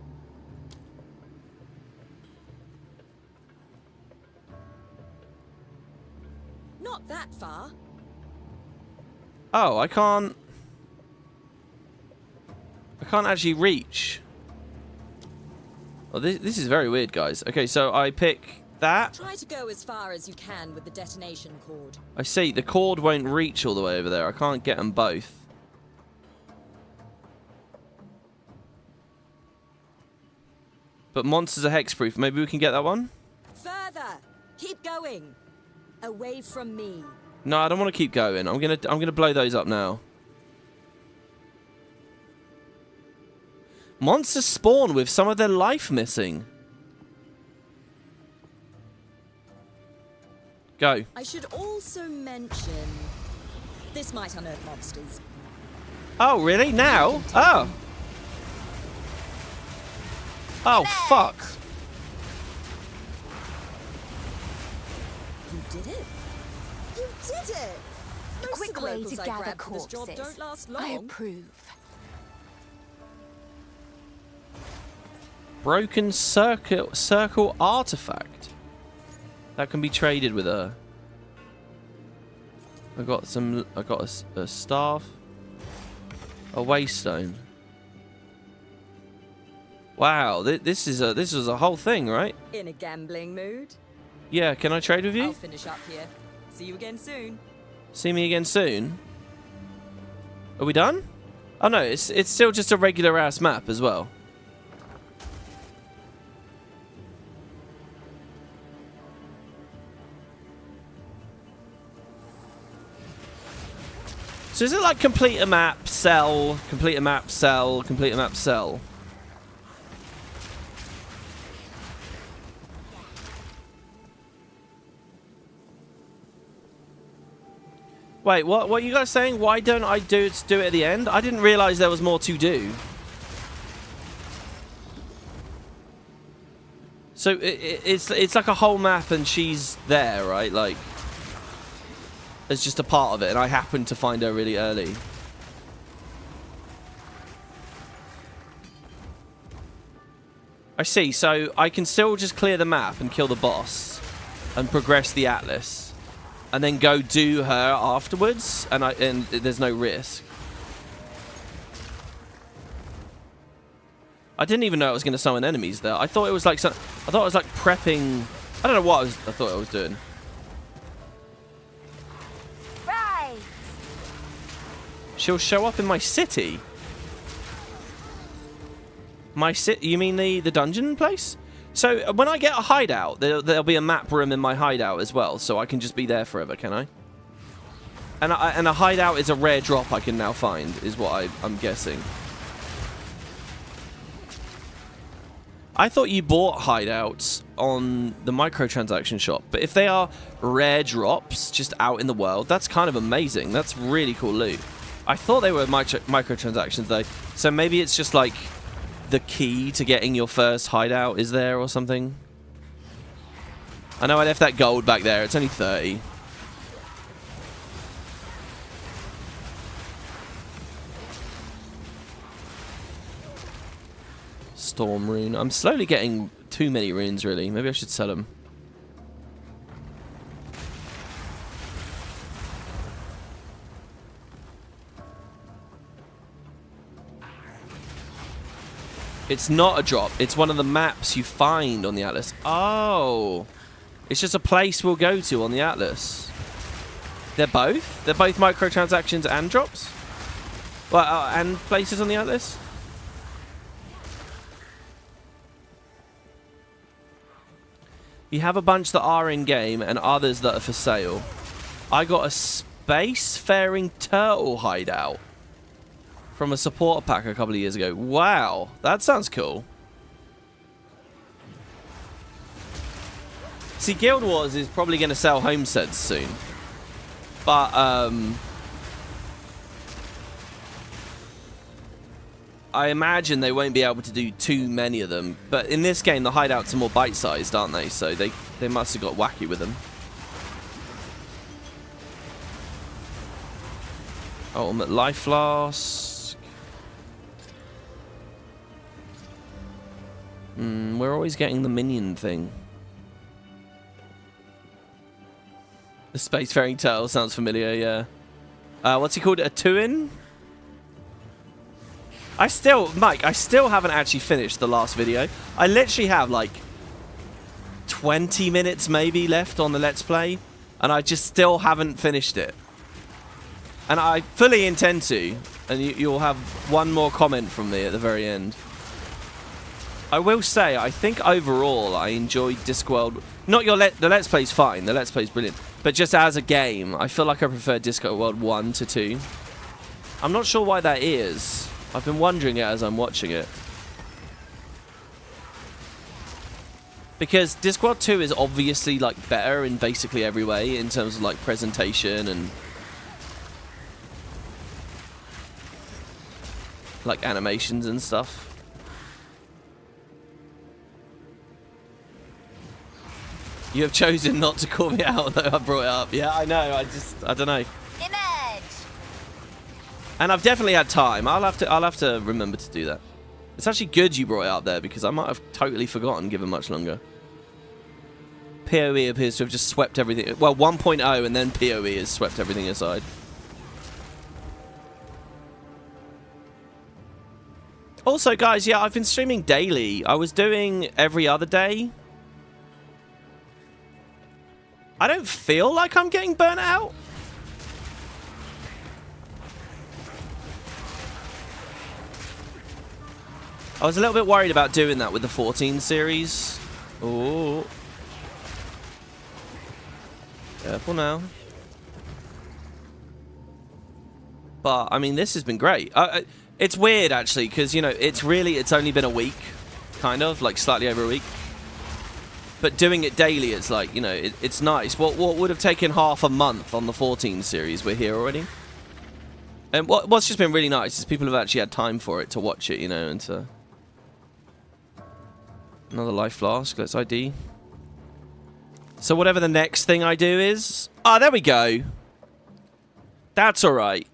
Not that far. Oh, I can't actually reach. Oh, this is very weird, guys. Okay, so I pick that. Try to go as far as you can with the detonation cord. I see. The cord won't reach all the way over there. I can't get them both. But monsters are hexproof. Maybe we can get that one? Further! Keep going! Away from me. No, I don't want to keep going. I'm gonna blow those up now. Monsters spawn with some of their life missing. Go. I should also mention this might unearth monsters. Oh, really? Now? Oh. Oh, fuck. You did it. You did it. A Most quick of the way locals to I gather grabbed for this job corpses. don't last I long. approve. Broken circle artifact. That can be traded with a... I got a staff. A waystone. Wow, this was a whole thing, right? In a gambling mood? Yeah, can I trade with you? I'll finish up here. See you again soon. See me again soon. Are we done? Oh no, it's still just a regular ass map as well. So is it like complete a map, sell, complete a map, sell, complete a map, sell? Wait, what are you guys saying? Why don't I do it at the end? I didn't realize there was more to do. So it's like a whole map and she's there, right? Like, it's just a part of it, and I happened to find her really early. I see, so I can still just clear the map and kill the boss and progress the Atlas and then go do her afterwards, and there's no risk. I didn't even know I was going to summon enemies there. I thought it was like prepping. I don't know what I thought I was doing. Right. She'll show up in my city. My city? You mean the dungeon place? So when I get a hideout, there'll be a map room in my hideout as well, so I can just be there forever, can I? And a hideout is a rare drop I can now find, is what I'm guessing. I thought you bought hideouts on the microtransaction shop, but if they are rare drops just out in the world, that's kind of amazing. That's really cool loot. I thought they were microtransactions though, so maybe it's just like the key to getting your first hideout is there or something. I know I left that gold back there. It's only 30. Storm rune. I'm slowly getting too many runes, really. Maybe I should sell them. It's not a drop. It's one of the maps you find on the Atlas. Oh. It's just a place we'll go to on the Atlas. They're both? They're both microtransactions and drops? Well, and places on the Atlas? You have a bunch that are in-game and others that are for sale. I got a spacefaring turtle hideout from a supporter pack a couple of years ago. Wow, that sounds cool. See, Guild Wars is probably going to sell homesteads soon. But, I imagine they won't be able to do too many of them. But in this game, the hideouts are more bite-sized, aren't they? So they must have got wacky with them. Ultimate life flask. We're always getting the minion thing. The space fairy tale sounds familiar, yeah. What's he called? A Tuin? Mike, I still haven't actually finished the last video. I literally have like 20 minutes maybe left on the Let's Play, and I just still haven't finished it. And I fully intend to, and you'll have one more comment from me at the very end. I will say, I think overall I enjoyed Discworld. Not the Let's Play's fine, the Let's Play's brilliant. But just as a game, I feel like I prefer Discworld 1 to 2. I'm not sure why that is. I've been wondering it as I'm watching it. Because Discworld 2 is obviously like better in basically every way in terms of like presentation and like animations and stuff. You have chosen not to call me out, though I brought it up. Yeah, I know. I don't know. Image. And I've definitely had time. I'll have to remember to do that. It's actually good you brought it up there because I might have totally forgotten given much longer. PoE appears to have just swept everything. Well, 1.0 and then PoE has swept everything aside. Also, guys, yeah, I've been streaming daily. I was doing every other day. I don't feel like I'm getting burnt out. I was a little bit worried about doing that with the 14 series. Oh. Careful now. But, I mean, this has been great. It's weird, actually, because, you know, it's only been a week. Kind of, like slightly over a week. But doing it daily, it's like, you know, it's nice. What would have taken half a month on the 14 series, we're here already. And what's just been really nice is people have actually had time for it to watch it, you know, and to... Another life flask, let's ID. So whatever the next thing I do is... Ah, there we go. That's alright.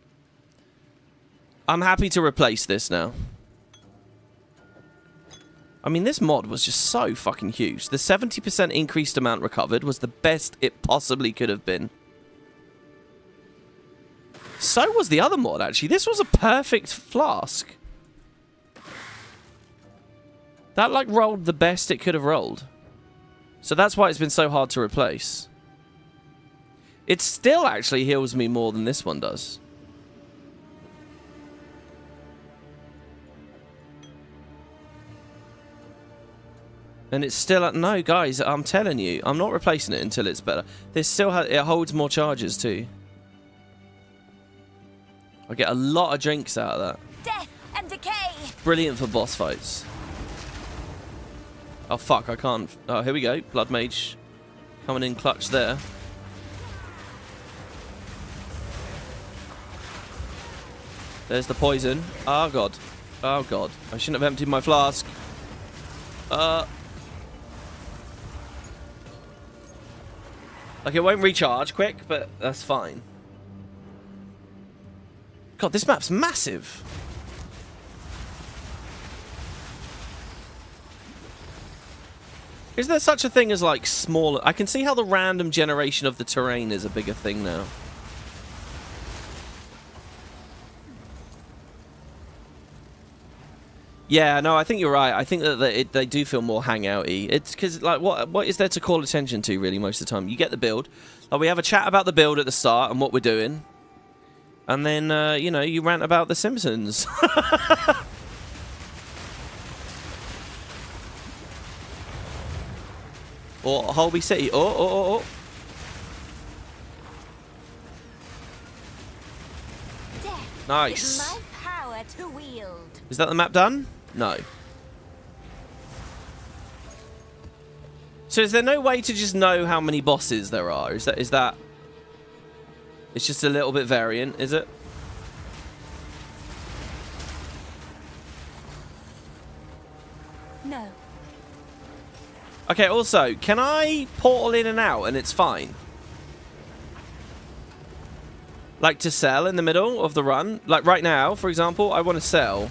I'm happy to replace this now. I mean, this mod was just so fucking huge. The 70% increased amount recovered was the best it possibly could have been. So was the other mod, actually. This was a perfect flask. That, like, rolled the best it could have rolled. So that's why it's been so hard to replace. It still actually heals me more than this one does. And it's still... No, guys, I'm telling you. I'm not replacing it until it's better. This still it holds more charges, too. I get a lot of drinks out of that. Death and decay. Brilliant for boss fights. Oh, fuck, I can't... Oh, here we go. Bloodmage coming in clutch there. There's the poison. Oh, God. Oh, God. I shouldn't have emptied my flask. Like, it won't recharge quick, but that's fine. God, this map's massive. Is there such a thing as, like, smaller... I can see how the random generation of the terrain is a bigger thing now. Yeah, no, I think you're right. I think that they do feel more hangout-y. It's because, like, what is there to call attention to, really, most of the time? You get the build. Like, we have a chat about the build at the start and what we're doing. And then, you know, you rant about The Simpsons. Or Holby City. Oh. Nice. Is my power to wield. Is that the map done? No. So is there no way to just know how many bosses there are? Is that... It's just a little bit variant, is it? Okay, also, can I portal in and out and it's fine? Like to sell in the middle of the run? Like right now, for example, I want to sell.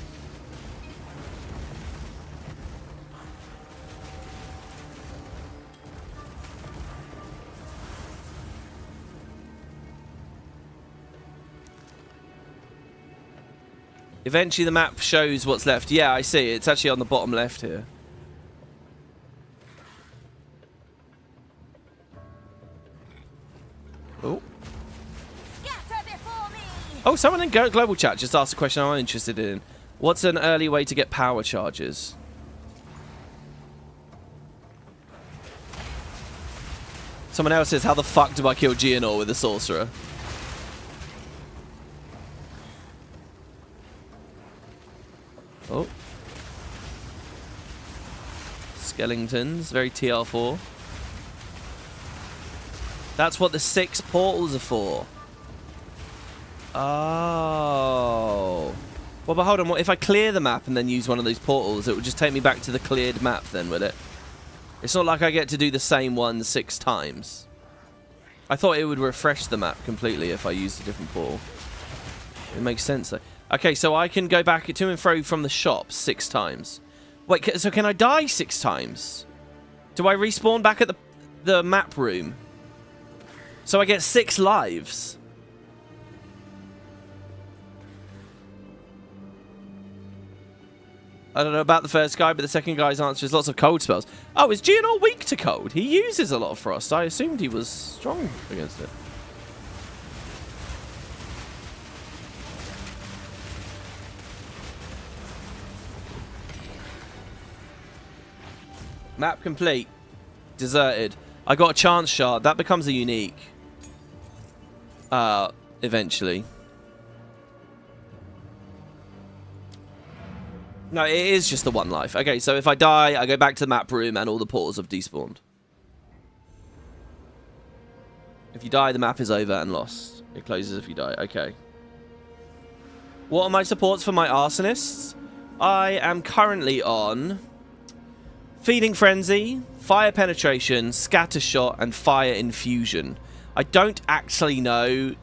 Eventually the map shows what's left. Yeah, I see. It's actually on the bottom left here. Oh. Oh, someone in Global Chat just asked a question I'm interested in. What's an early way to get power charges? Someone else says, how the fuck do I kill Geonor with a sorcerer? Oh. Skeletons, very TR4. That's what the 6 portals are for. Oh. Well, but hold on. What if I clear the map and then use one of those portals? It would just take me back to the cleared map then, would it? It's not like I get to do the same one 6 times. I thought it would refresh the map completely if I used a different portal. It makes sense, though. Okay, so I can go back to and fro from the shop 6 times. Wait, so can I die 6 times? Do I respawn back at the map room? So I get 6 lives. I don't know about the first guy, but the second guy's answer is lots of cold spells. Oh, is Geonor weak to cold? He uses a lot of frost. I assumed he was strong against it. Map complete. Deserted. I got a chance shard. That becomes a unique. Eventually. No, it is just the 1 life. Okay, so if I die, I go back to the map room and all the portals have despawned. If you die, the map is over and lost. It closes if you die. Okay. What are my supports for my arsonists? I am currently on Feeding Frenzy, Fire Penetration, Scatter Shot, and Fire Infusion. I don't actually know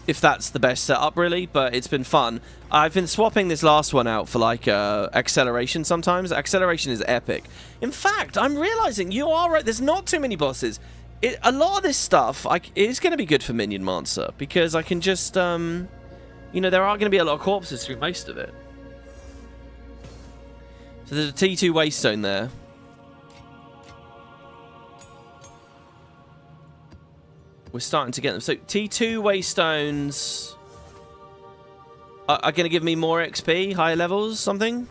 if that's the best setup, really, but it's been fun. I've been swapping this last one out for, like, Acceleration sometimes. Acceleration is epic. In fact, I'm realizing you are right. There's not too many bosses. A lot of this stuff is going to be good for Minion Mancer, because I can just, you know, there are going to be a lot of corpses through most of it. So there's a T2 Waystone there. We're starting to get them. So T2 Waystones are going to give me more XP, higher levels, something?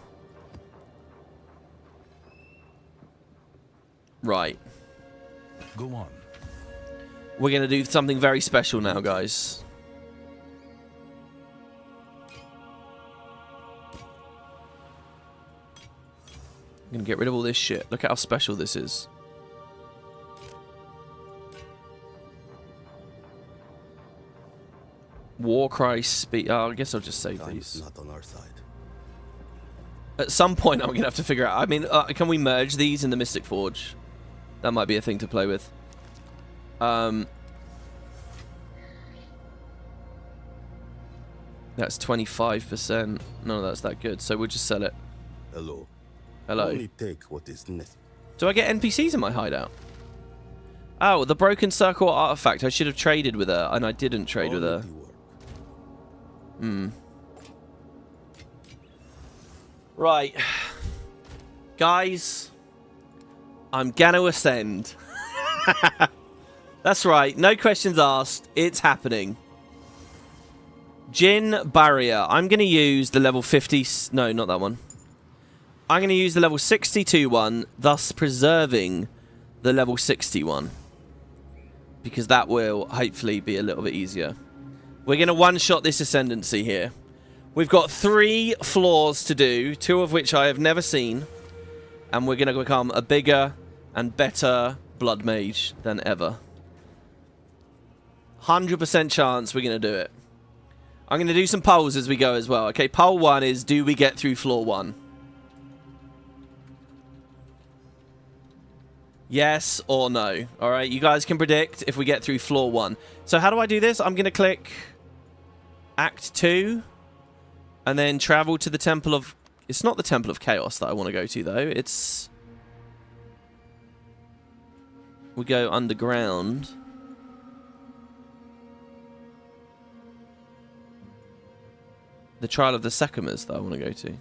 Right. Go on. We're going to do something very special now, guys. I'm going to get rid of all this shit. Look at how special this is. Warcry speed. Oh, I guess I'll just save these. Not on our side. At some point, I'm going to have to figure out. I mean, can we merge these in the Mystic Forge? That might be a thing to play with. That's 25%. None of that's that good, so we'll just sell it. Hello. Hello. Only take what is necessary. Do I get NPCs in my hideout? Oh, the Broken Circle artifact. I should have traded with her, and I didn't trade with her. Right. Guys, I'm gonna ascend. That's right. No questions asked. It's happening. Jin Barrier. I'm going to use the level 50... No, not that one. I'm going to use the level 62 one, thus preserving the level 61. Because that will hopefully be a little bit easier. We're going to one-shot this Ascendancy here. We've got 3 floors to do, 2 of which I have never seen. And we're going to become a bigger and better Bloodmage than ever. 100% chance we're going to do it. I'm going to do some polls as we go as well. Okay, poll 1 is, do we get through floor 1? Yes or no. All right, you guys can predict if we get through floor 1. So how do I do this? I'm going to click Act 2 and then travel to the Temple of... It's not the Temple of Chaos that I want to go to, though. It's... We go underground. The Trial of the Secumas that I want to go to.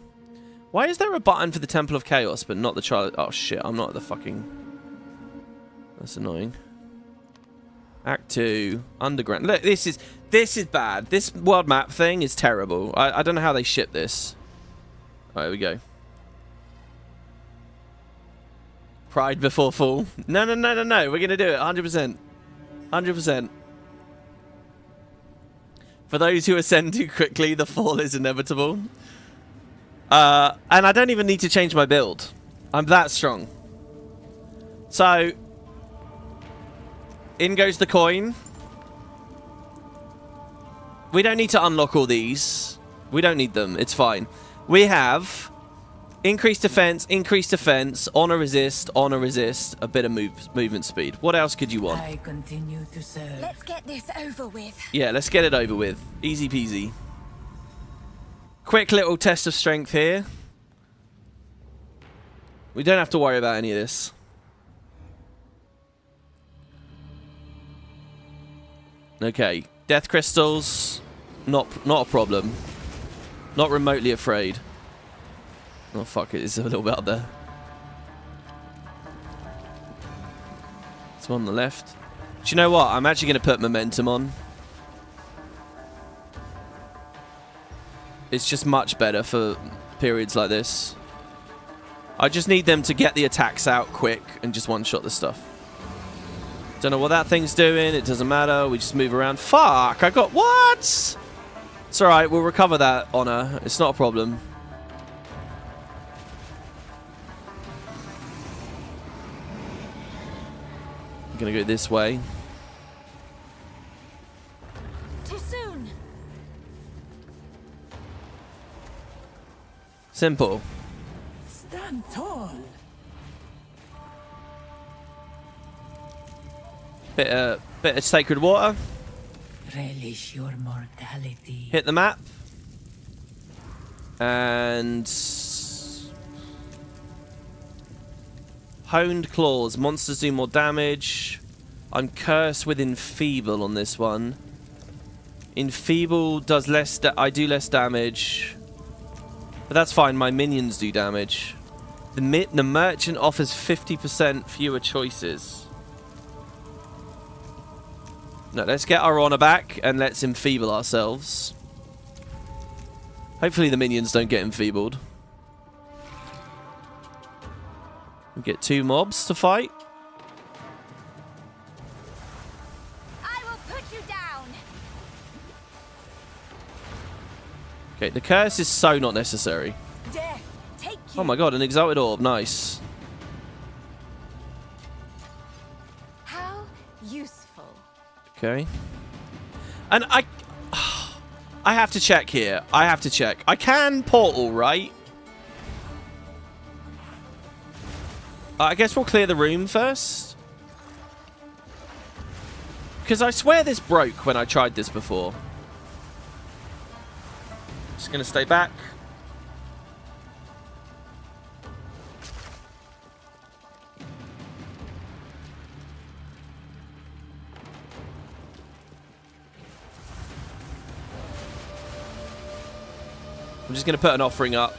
Why is there a button for the Temple of Chaos but not the Trial of... Oh, shit. I'm not at the fucking... That's annoying. Act 2. Underground. Look, this is bad. This world map thing is terrible. I don't know how they ship this. All right, here we go. Pride before fall. No. We're going to do it. 100%. 100%. For those who ascend too quickly, the fall is inevitable. And I don't even need to change my build. I'm that strong. So... In goes the coin. We don't need to unlock all these. We don't need them. It's fine. We have increased defense, honor resist, a bit of movement speed. What else could you want? I continue to serve. Let's get this over with. Yeah, let's get it over with. Easy peasy. Quick little test of strength here. We don't have to worry about any of this. Okay, death crystals, not a problem. Not remotely afraid. Oh fuck it, it's a little bit up there. It's one on the left. Do you know what? I'm actually going to put momentum on. It's just much better for periods like this. I just need them to get the attacks out quick and just one-shot the stuff. Don't know what that thing's doing. It doesn't matter. We just move around. Fuck! I got... What? It's alright. We'll recover that honor. It's not a problem. I'm gonna go this way. Too soon. Simple. Stand tall. Bit of sacred water. Relish your mortality. Hit the map. And... Honed claws. Monsters do more damage. I'm cursed with enfeeble on this one. Enfeeble does less... I do less damage. But that's fine. My minions do damage. The merchant offers 50% fewer choices. No, let's get our honor back and let's enfeeble ourselves. Hopefully the minions don't get enfeebled. We get 2 mobs to fight. I will put you down. Okay, the curse is so not necessary. Death, take you. Oh my god, an exalted orb. Nice. How useful. Okay. And I have to check here. I have to check. I can portal, right? I guess we'll clear the room first. Because I swear this broke when I tried this before. Just going to stay back. I'm just going to put an offering up.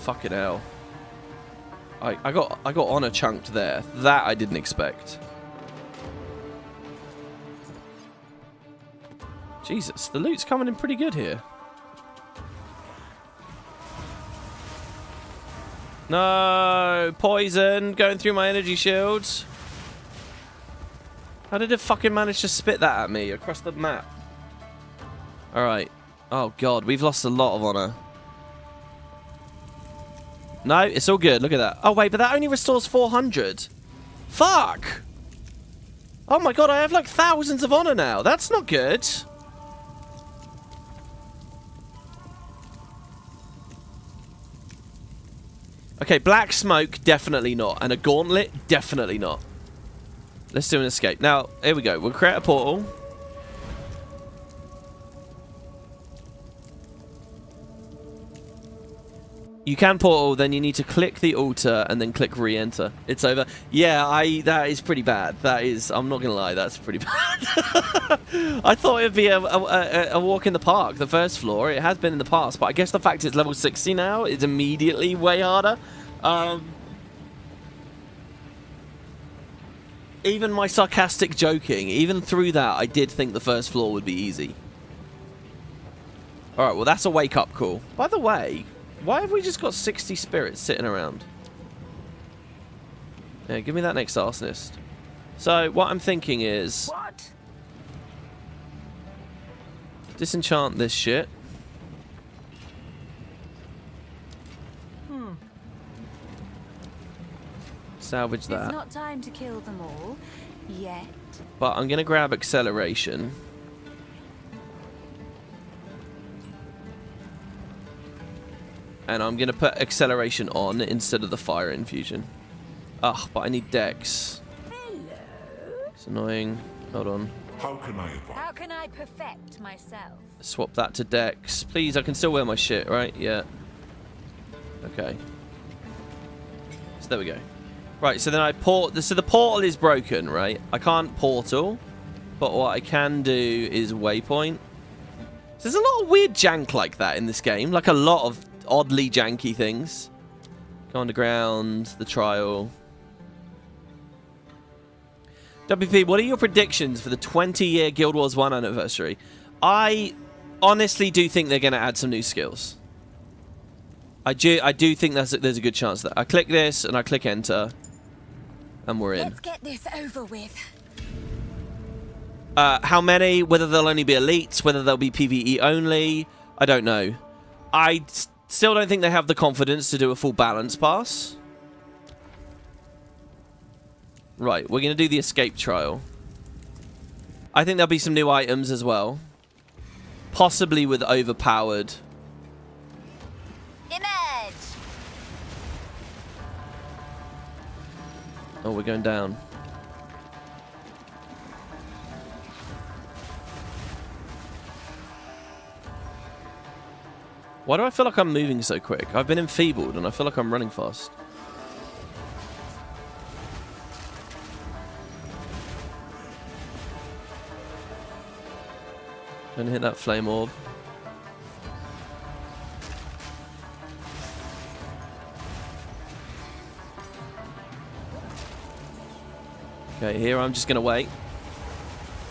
Fucking hell. I got honor chunked there. That I didn't expect. Jesus, the loot's coming in pretty good here. No, poison going through my energy shields. How did it fucking manage to spit that at me across the map? Alright. Oh god, we've lost a lot of honor. No, it's all good. Look at that. Oh wait, but that only restores 400. Fuck! Oh my god, I have like thousands of honor now. That's not good. Okay, black smoke, definitely not. And a gauntlet, definitely not. Let's do an escape. Now, here we go. We'll create a portal. You can portal, then you need to click the altar and then click re-enter. It's over. Yeah, that is pretty bad. That is, I'm not going to lie, that's pretty bad. I thought it'd be a walk in the park, the first floor. It has been in the past, but I guess the fact it's level 60 now is immediately way harder. Even my sarcastic joking, even through that, I did think the first floor would be easy. Alright, well that's a wake-up call. By the way, why have we just got 60 spirits sitting around? Yeah, give me that next arsonist. So, what I'm thinking is... What? Disenchant this shit. Salvage that. It's not time to kill them all yet. But I'm going to grab acceleration. And I'm going to put acceleration on instead of the fire infusion. Ah, but I need dex. Hello. It's annoying. Hold on. How can I advise? How can I perfect myself? Swap that to dex. Please, I can still wear my shit, right? Yeah. Okay. So there we go. Right, so then I so the portal is broken, right? I can't portal, but what I can do is waypoint. So there's a lot of weird jank like that in this game, like a lot of oddly janky things. Go underground, the trial. WP, what are your predictions for the 20-year Guild Wars 1 anniversary? I honestly do think they're going to add some new skills. I do think there's a good chance that I click this and I click enter. And we're in. Let's get this over with. How many? Whether they'll only be elites, whether they'll be PvE only, I don't know. I still don't think they have the confidence to do a full balance pass. Right, we're going to do the escape trial. I think there'll be some new items as well. Possibly with overpowered. Emerge! Oh, we're going down. Why do I feel like I'm moving so quick? I've been enfeebled and I feel like I'm running fast. Don't hit that flame orb. Okay, here I'm just going to wait.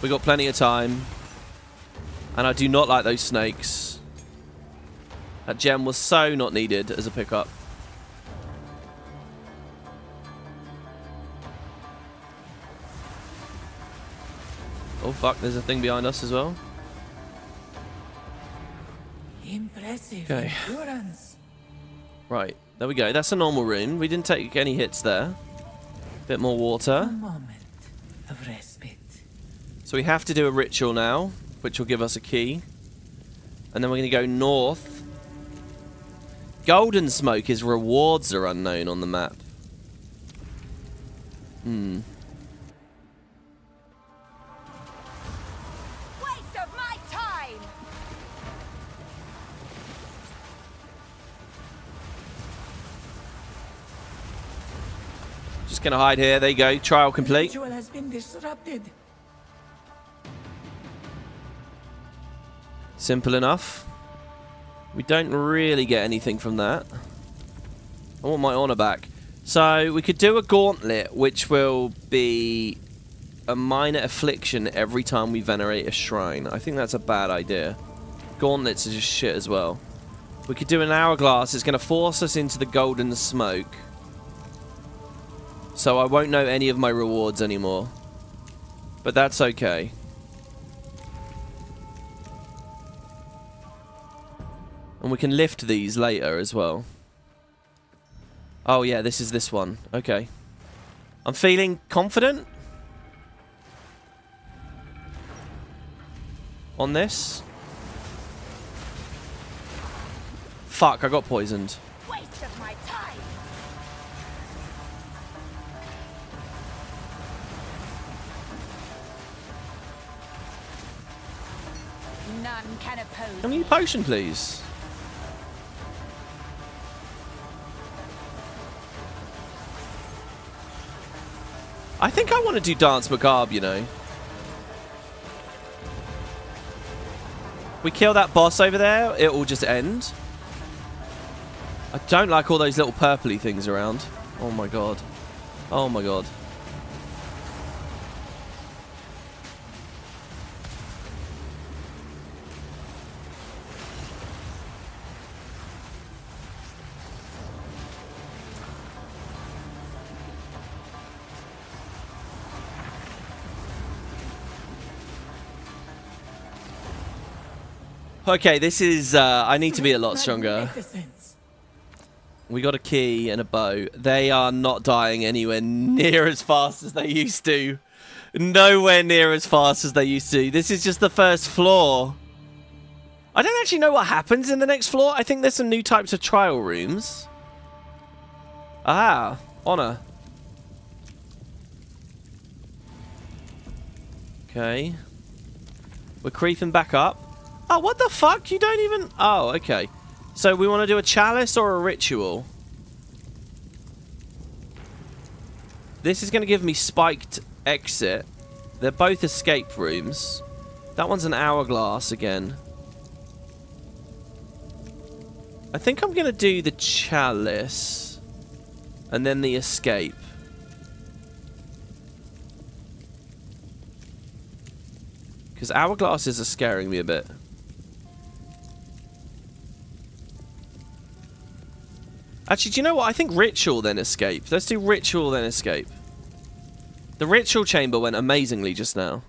We got plenty of time. And I do not like those snakes. That gem was so not needed as a pickup. Oh fuck, there's a thing behind us as well. Impressive Okay. endurance. Right, there we go. That's a normal room. We didn't take any hits there. Bit more water. Moment of respite. So we have to do a ritual now, which will give us a key. And then we're going to go north. Golden smoke, his rewards are unknown on the map. Hmm. Waste of my time! Just going to hide here. There you go. Trial complete. Ritual has been disrupted. Simple enough. We don't really get anything from that. I want my honor back. So we could do a gauntlet, which will be a minor affliction every time we venerate a shrine. I think that's a bad idea. Gauntlets are just shit as well. We could do an hourglass. It's going to force us into the golden smoke. So I won't know any of my rewards anymore. But that's okay. And we can lift these later as well. Oh yeah, this is this one. Okay. I'm feeling confident. on this. Fuck, I got poisoned. Waste of my time. None can oppose. Can we potion, please? I think I want to do Dance Macabre, you know. We kill that boss over there, it will just end. I don't like all those little purpley things around. Oh my god. Oh my god. Okay, this is, I need to be a lot stronger. We got a key and a bow. They are not dying anywhere near as fast as they used to. Nowhere near as fast as they used to. This is just the first floor. I don't actually know what happens in the next floor. I think there's some new types of trial rooms. Ah, honor. Okay. We're creeping back up. Oh, what the fuck? You don't even... Oh, okay. So we want to do a chalice or a ritual? This is going to give me spiked exit. They're both escape rooms. That one's an hourglass again. I think I'm going to do the chalice. And then the escape. Because hourglasses are scaring me a bit. Actually, do you know what? I think ritual then escape. Let's do ritual then escape. The ritual chamber went amazingly just now.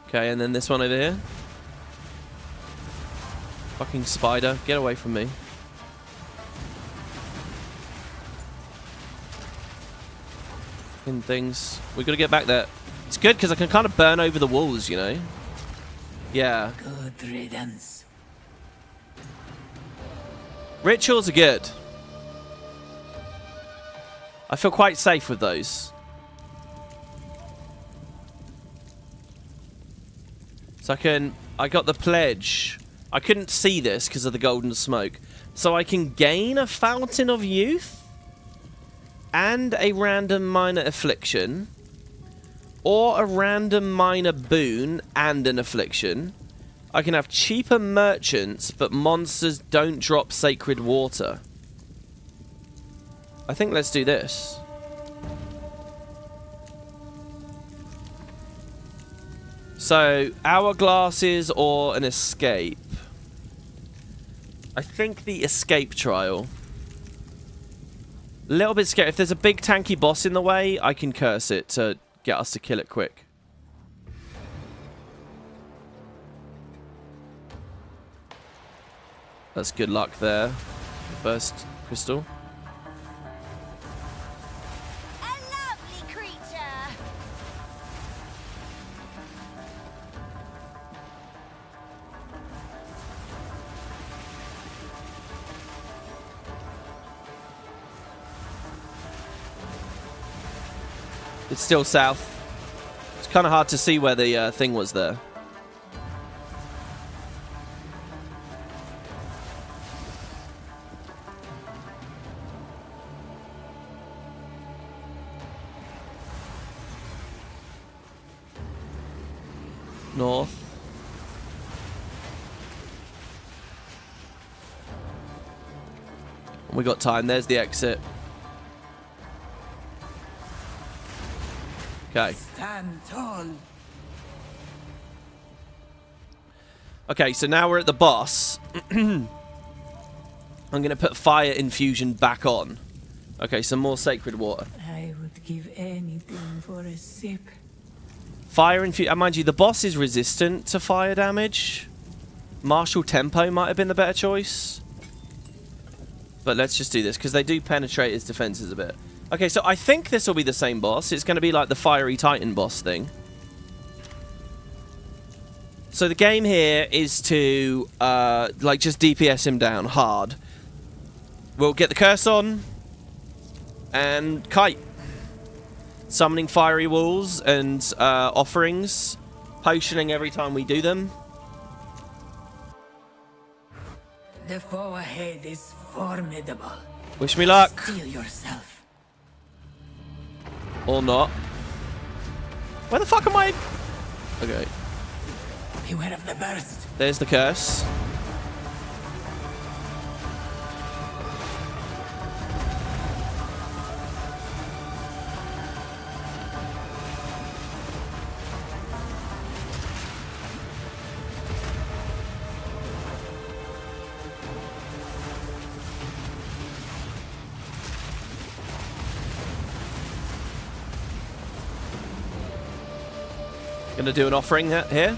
Okay, and then this one over here. Fucking spider, get away from me. In things. We gotta get back there. It's good because I can kind of burn over the walls, you know? Yeah. Good riddance. Rituals are good. I feel quite safe with those. So I got the pledge. I couldn't see this because of the golden smoke. So I can gain a fountain of youth and a random minor affliction, or a random minor boon and an affliction. I can have cheaper merchants, but monsters don't drop sacred water. I think let's do this. So, hourglasses or an escape. I think the escape trial. A little bit scared. If there's a big tanky boss in the way, I can curse it to get us to kill it quick. That's good luck there. First crystal. A lovely creature. It's still south. It's kind of hard to see where the thing was there. North. We got time. There's the exit. Okay. Stand tall. Okay, so now we're at the boss. I'm going to put fire infusion back on. Okay, some more sacred water. I would give anything for a sip. Fire infusion. Mind you, the boss is resistant to fire damage. Martial Tempo might have been the better choice. But let's just do this, because they do penetrate his defenses a bit. Okay, so I think this will be the same boss. It's going to be like the Fiery Titan boss thing. So the game here is to, like, just DPS him down hard. We'll get the curse on. And kite. Summoning fiery walls and offerings. Potioning every time we do them. The foe ahead is formidable. Wish me luck. Steel yourself. Or not. Where the fuck am I? Okay. Beware of the burst. There's the curse. Gonna do an offering here.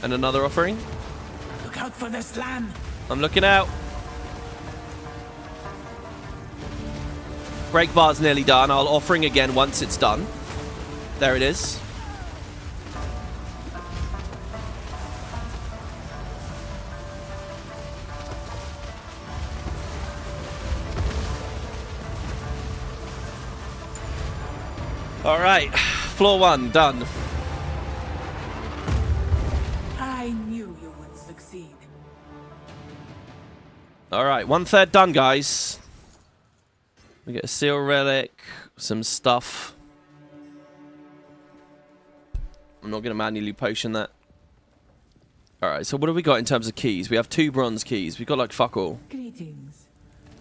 And another offering. Look out for the slam. I'm looking out. Break bar's nearly done. I'll offering again once it's done. There it is. Alright, floor 1, done. I knew you would succeed. Alright, 1/3 done, guys. We get a seal relic, some stuff. I'm not going to manually potion that. Alright, so what have we got in terms of keys? We have 2 bronze keys. We've got like fuck all. Greetings.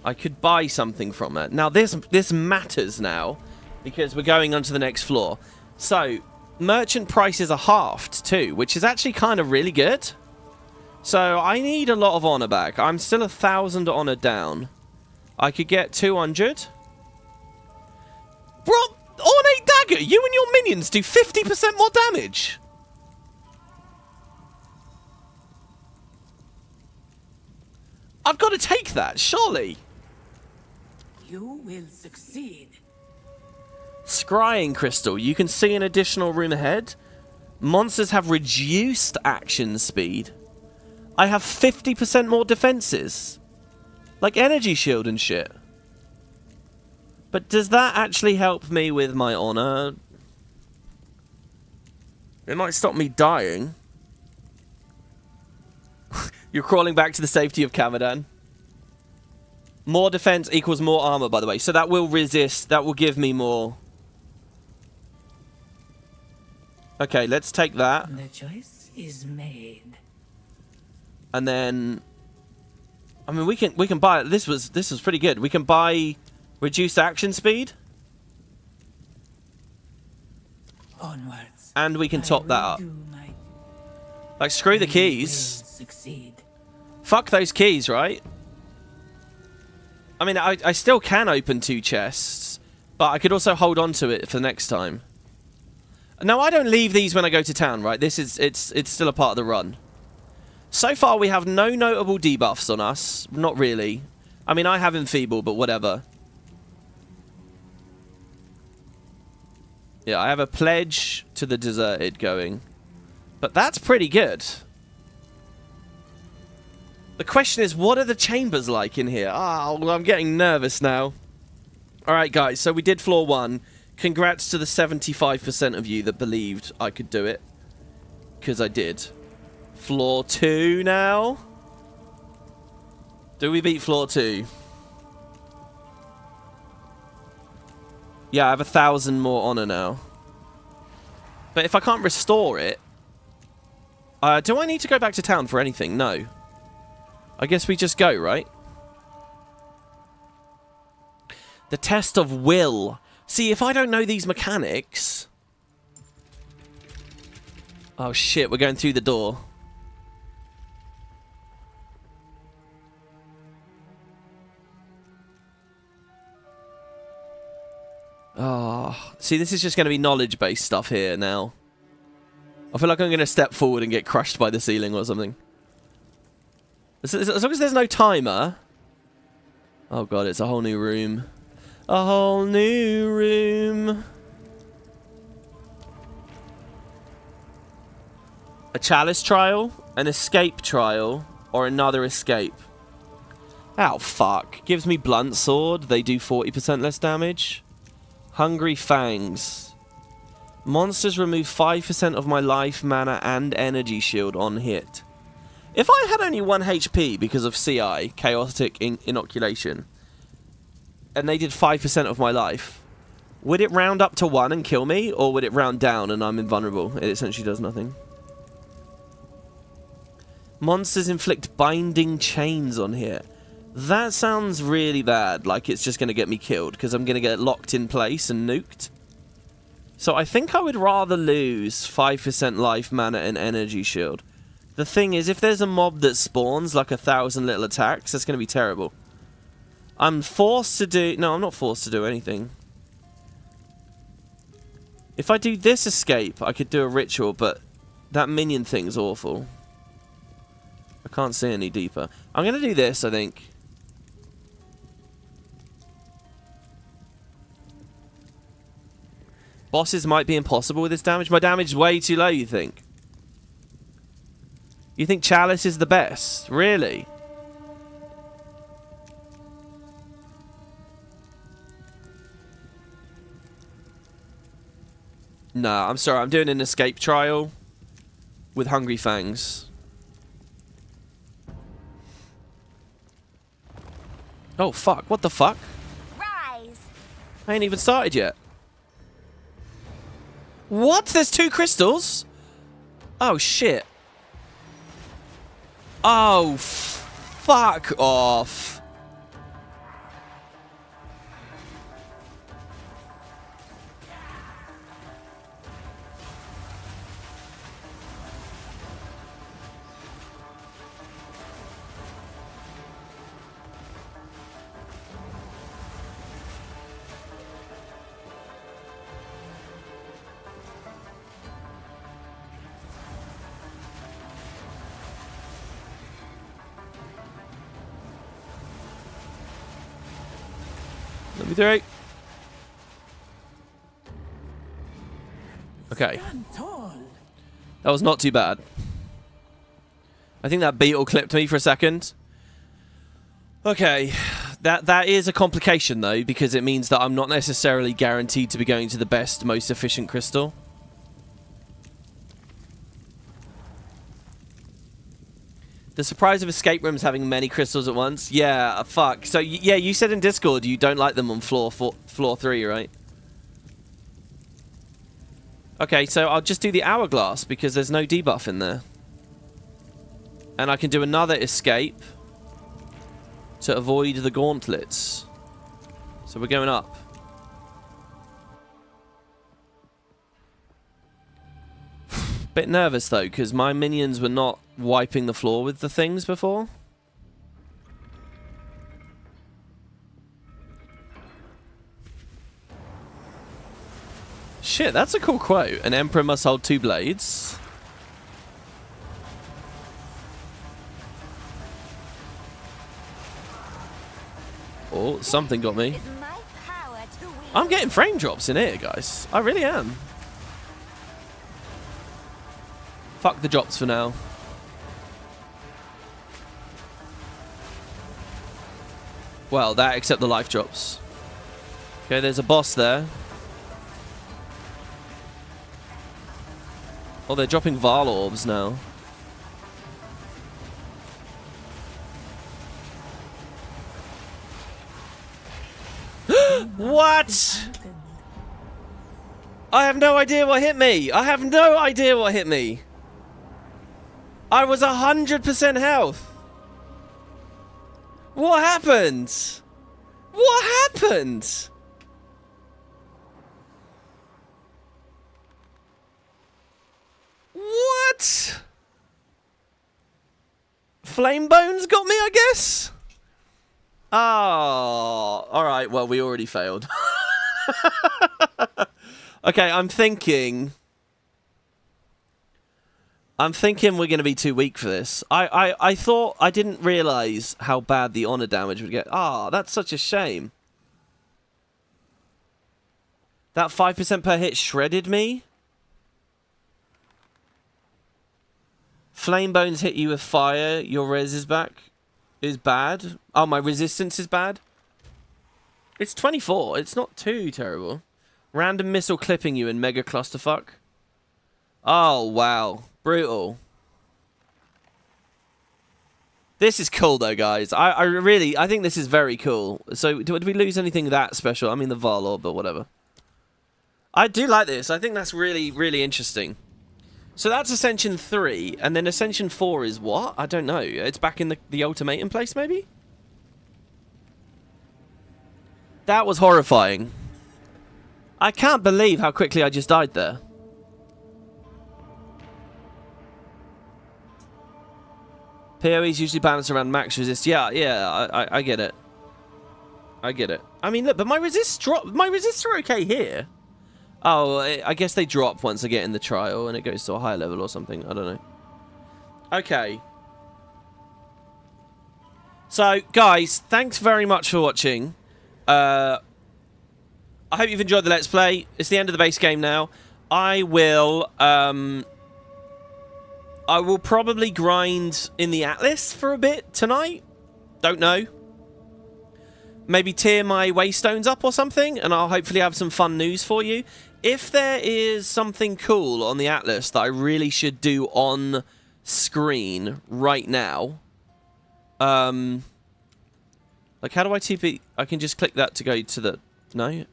I could buy something from it. Now, this matters now. Because we're going on to the next floor. So, merchant prices are halved too, which is actually kind of really good. So, I need a lot of honor back. I'm still 1,000 honor down. I could get 200. Bro, Ornate Dagger, you and your minions do 50% more damage. I've got to take that, surely. You will succeed. Scrying Crystal. You can see an additional room ahead. Monsters have reduced action speed. I have 50% more defenses. Like energy shield and shit. But does that actually help me with my honor? It might stop me dying. You're crawling back to the safety of Camadan. More defense equals more armor, by the way. So that will resist. That will give me more. Okay, let's take that. The choice is made. And then, I mean, we can buy. This was pretty good. We can buy reduced action speed. Onwards. And we can top that up. Like, screw the keys. Succeed. Fuck those keys, right? I mean, I still can open 2 chests, but I could also hold on to it for next time. Now, I don't leave these when I go to town, right? It's still a part of the run. So far, we have no notable debuffs on us. Not really. I mean, I have Enfeeble, but whatever. Yeah, I have a Pledge to the Deserted going. But that's pretty good. The question is, what are the chambers like in here? Oh, I'm getting nervous now. Alright, guys, so we did floor 1. Congrats to the 75% of you that believed I could do it. Because I did. Floor 2 now. Do we beat floor 2? Yeah, I have 1,000 more honor now. But if I can't restore it... do I need to go back to town for anything? No. I guess we just go, right? The test of will. See, if I don't know these mechanics... Oh shit, we're going through the door. Oh, see, this is just going to be knowledge-based stuff here now. I feel like I'm going to step forward and get crushed by the ceiling or something. As long as there's no timer. Oh god, it's a whole new room. A whole new room. A chalice trial, an escape trial, or another escape. Oh, fuck. Gives me blunt sword. They do 40% less damage. Hungry fangs. Monsters remove 5% of my life, mana, and energy shield on hit. If I had only 1 HP because of CI, Chaotic Inoculation, and they did 5% of my life, would it round up to 1 and kill me, or would it round down and I'm invulnerable? It essentially does nothing. Monsters inflict binding chains on here. That sounds really bad, like it's just going to get me killed, because I'm going to get locked in place and nuked. So I think I would rather lose 5% life, mana, and energy shield. The thing is, if there's a mob that spawns like 1,000 little attacks, that's going to be terrible. I'm forced to do... No, I'm not forced to do anything. If I do this escape, I could do a ritual, but that minion thing's awful. I can't see any deeper. I'm going to do this, I think. Bosses might be impossible with this damage. My damage is way too low, you think? You think Chalice is the best? Really? No, I'm sorry. I'm doing an escape trial with Hungry Fangs. Oh, fuck. What the fuck? Rise. I ain't even started yet. What? There's 2 crystals? Oh, shit. Oh, fuck off. Let me through. Okay. That was not too bad. I think that beetle clipped me for a second. Okay. That is a complication, though, because it means that I'm not necessarily guaranteed to be going to the best, most efficient crystal. The surprise of escape rooms having many crystals at once? Yeah, fuck. So, yeah, you said in Discord you don't like them on floor 3, right? Okay, so I'll just do the hourglass because there's no debuff in there. And I can do another escape to avoid the gauntlets. So we're going up. Bit nervous though, because my minions were not wiping the floor with the things before. Shit, that's a cool quote. An emperor must hold 2 blades. Oh, something got me. I'm getting frame drops in here, guys. I really am. Fuck the drops for now. Well, that except the life drops. Okay, there's a boss there. Oh, they're dropping Val orbs now. What? I have no idea what hit me. I have no idea what hit me. I was 100% health. What happened? What happened? What? Flame Bones got me, I guess? Oh, alright, well, we already failed. Okay, I'm thinking we're going to be too weak for this. I thought, I didn't realise how bad the honor damage would get. Ah, that's such a shame. That 5% per hit shredded me. Flame bones hit you with fire. Your res is back. Is bad. Oh, my resistance is bad. It's 24. It's not too terrible. Random missile clipping you in mega clusterfuck. Oh, wow. Brutal. This is cool, though, guys. I think this is very cool. So, do we lose anything that special? I mean, the Varlord, but whatever. I do like this. I think that's really, really interesting. So that's Ascension 3, and then Ascension 4 is what? I don't know. It's back in the ultimatum place, maybe? That was horrifying. I can't believe how quickly I just died there. PoE's usually balanced around max resist. Yeah, I get it. I get it. I mean, look, but my resists are okay here. Oh, I guess they drop once I get in the trial and it goes to a higher level or something. I don't know. Okay. So, guys, thanks very much for watching. I hope you've enjoyed the Let's Play. It's the end of the base game now. I will probably grind in the Atlas for a bit tonight. Don't know. Maybe tear my waystones up or something, and I'll hopefully have some fun news for you. If there is something cool on the Atlas that I really should do on screen right now, like how do I TP? I can just click that to go to the... No?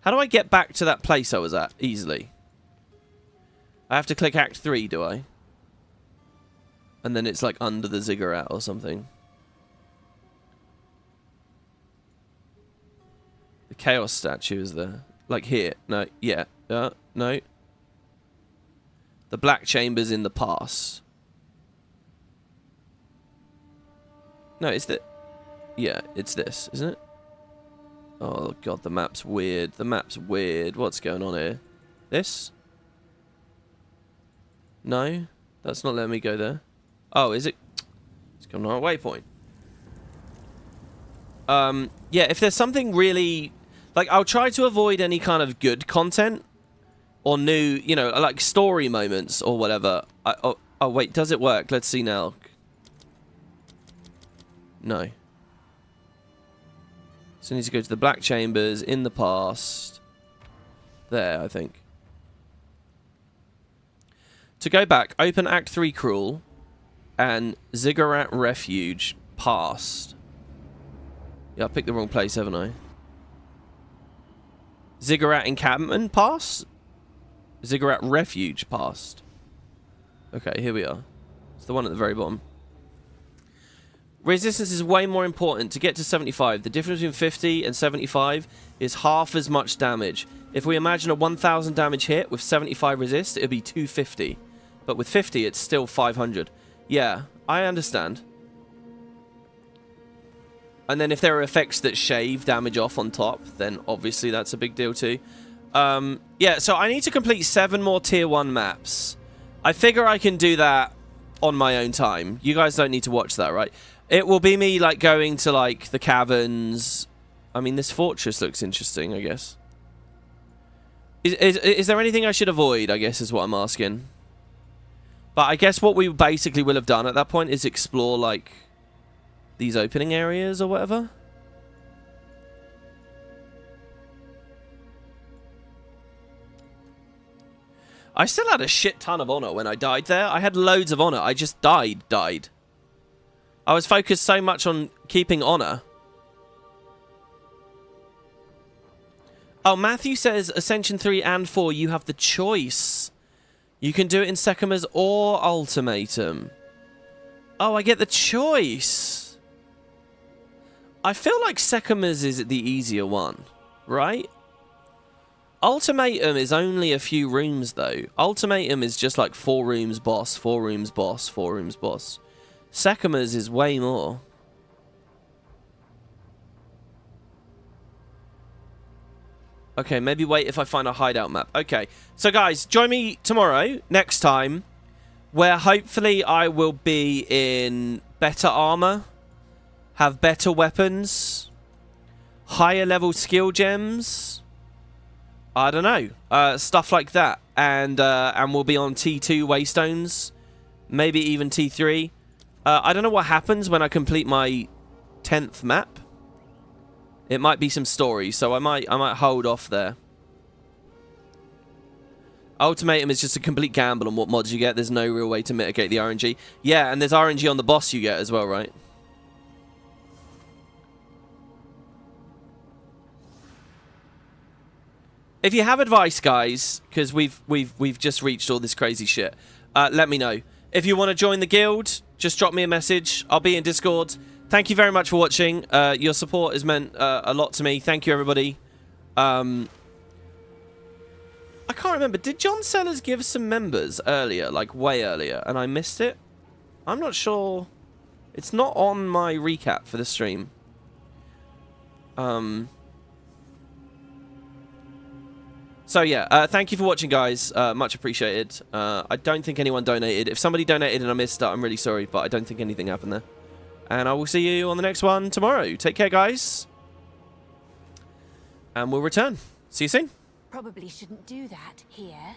How do I get back to that place I was at easily? I have to click Act 3, do I? And then it's like under the Ziggurat or something. The Chaos statue is there. Like here. No. Yeah. No. The Black Chamber's in the past. No, it's the... Yeah, it's this, isn't it? Oh, God, the map's weird. The map's weird. What's going on here? This? No? That's not letting me go there. Oh, is it? It's coming on a waypoint. Yeah, if there's something really... Like, I'll try to avoid any kind of good content or new, you know, like story moments or whatever. Oh, wait, does it work? Let's see now. No. So I need to go to the Black Chambers in the past. There, I think. To go back, open Act 3 Cruel and Ziggurat Refuge past. Yeah, I picked the wrong place, haven't I? Ziggurat Encampment past? Ziggurat Refuge past. Okay, here we are. It's the one at the very bottom. Resistance is way more important. To get to 75, the difference between 50 and 75 is half as much damage. If we imagine a 1000 damage hit with 75 resist, it would be 250. But with 50, it's still 500. Yeah, I understand. And then if there are effects that shave damage off on top, then obviously that's a big deal too. Yeah, so I need to complete 7 more tier 1 maps. I figure I can do that on my own time. You guys don't need to watch that, right? It will be me, like, going to, like, the caverns. I mean, this fortress looks interesting, I guess. Is there anything I should avoid, I guess, is what I'm asking. But I guess what we basically will have done at that point is explore, like, these opening areas or whatever. I still had a shit ton of honor when I died there. I had loads of honor. I just died. I was focused so much on keeping honor. Oh, Matthew says Ascension 3 and 4, you have the choice. You can do it in Sekimas or Ultimatum. Oh, I get the choice. I feel like Sekimas is the easier one, right? Ultimatum is only a few rooms, though. Ultimatum is just like 4 rooms boss, 4 rooms boss, 4 rooms boss. Sekimas is way more. Okay, maybe wait if I find a hideout map. Okay, so guys, join me tomorrow, next time, where hopefully I will be in better armor, have better weapons, higher level skill gems. I don't know, stuff like that, and we'll be on T2 waystones, maybe even T3. I don't know what happens when I complete my 10th map. It might be some story, so I might hold off there. Ultimatum is just a complete gamble on what mods you get. There's no real way to mitigate the RNG. Yeah, and there's RNG on the boss you get as well, right? If you have advice, guys, because we've just reached all this crazy shit, let me know. If you want to join the guild, just drop me a message. I'll be in Discord. Thank you very much for watching. Your support has meant a lot to me. Thank you, everybody. I can't remember. Did John Sellers give some members earlier, like way earlier, and I missed it? I'm not sure. It's not on my recap for the stream. So yeah, thank you for watching, guys. Much appreciated. I don't think anyone donated. If somebody donated and I missed it, I'm really sorry, but I don't think anything happened there. And I will see you on the next one tomorrow. Take care, guys. And we'll return. See you soon. Probably shouldn't do that here.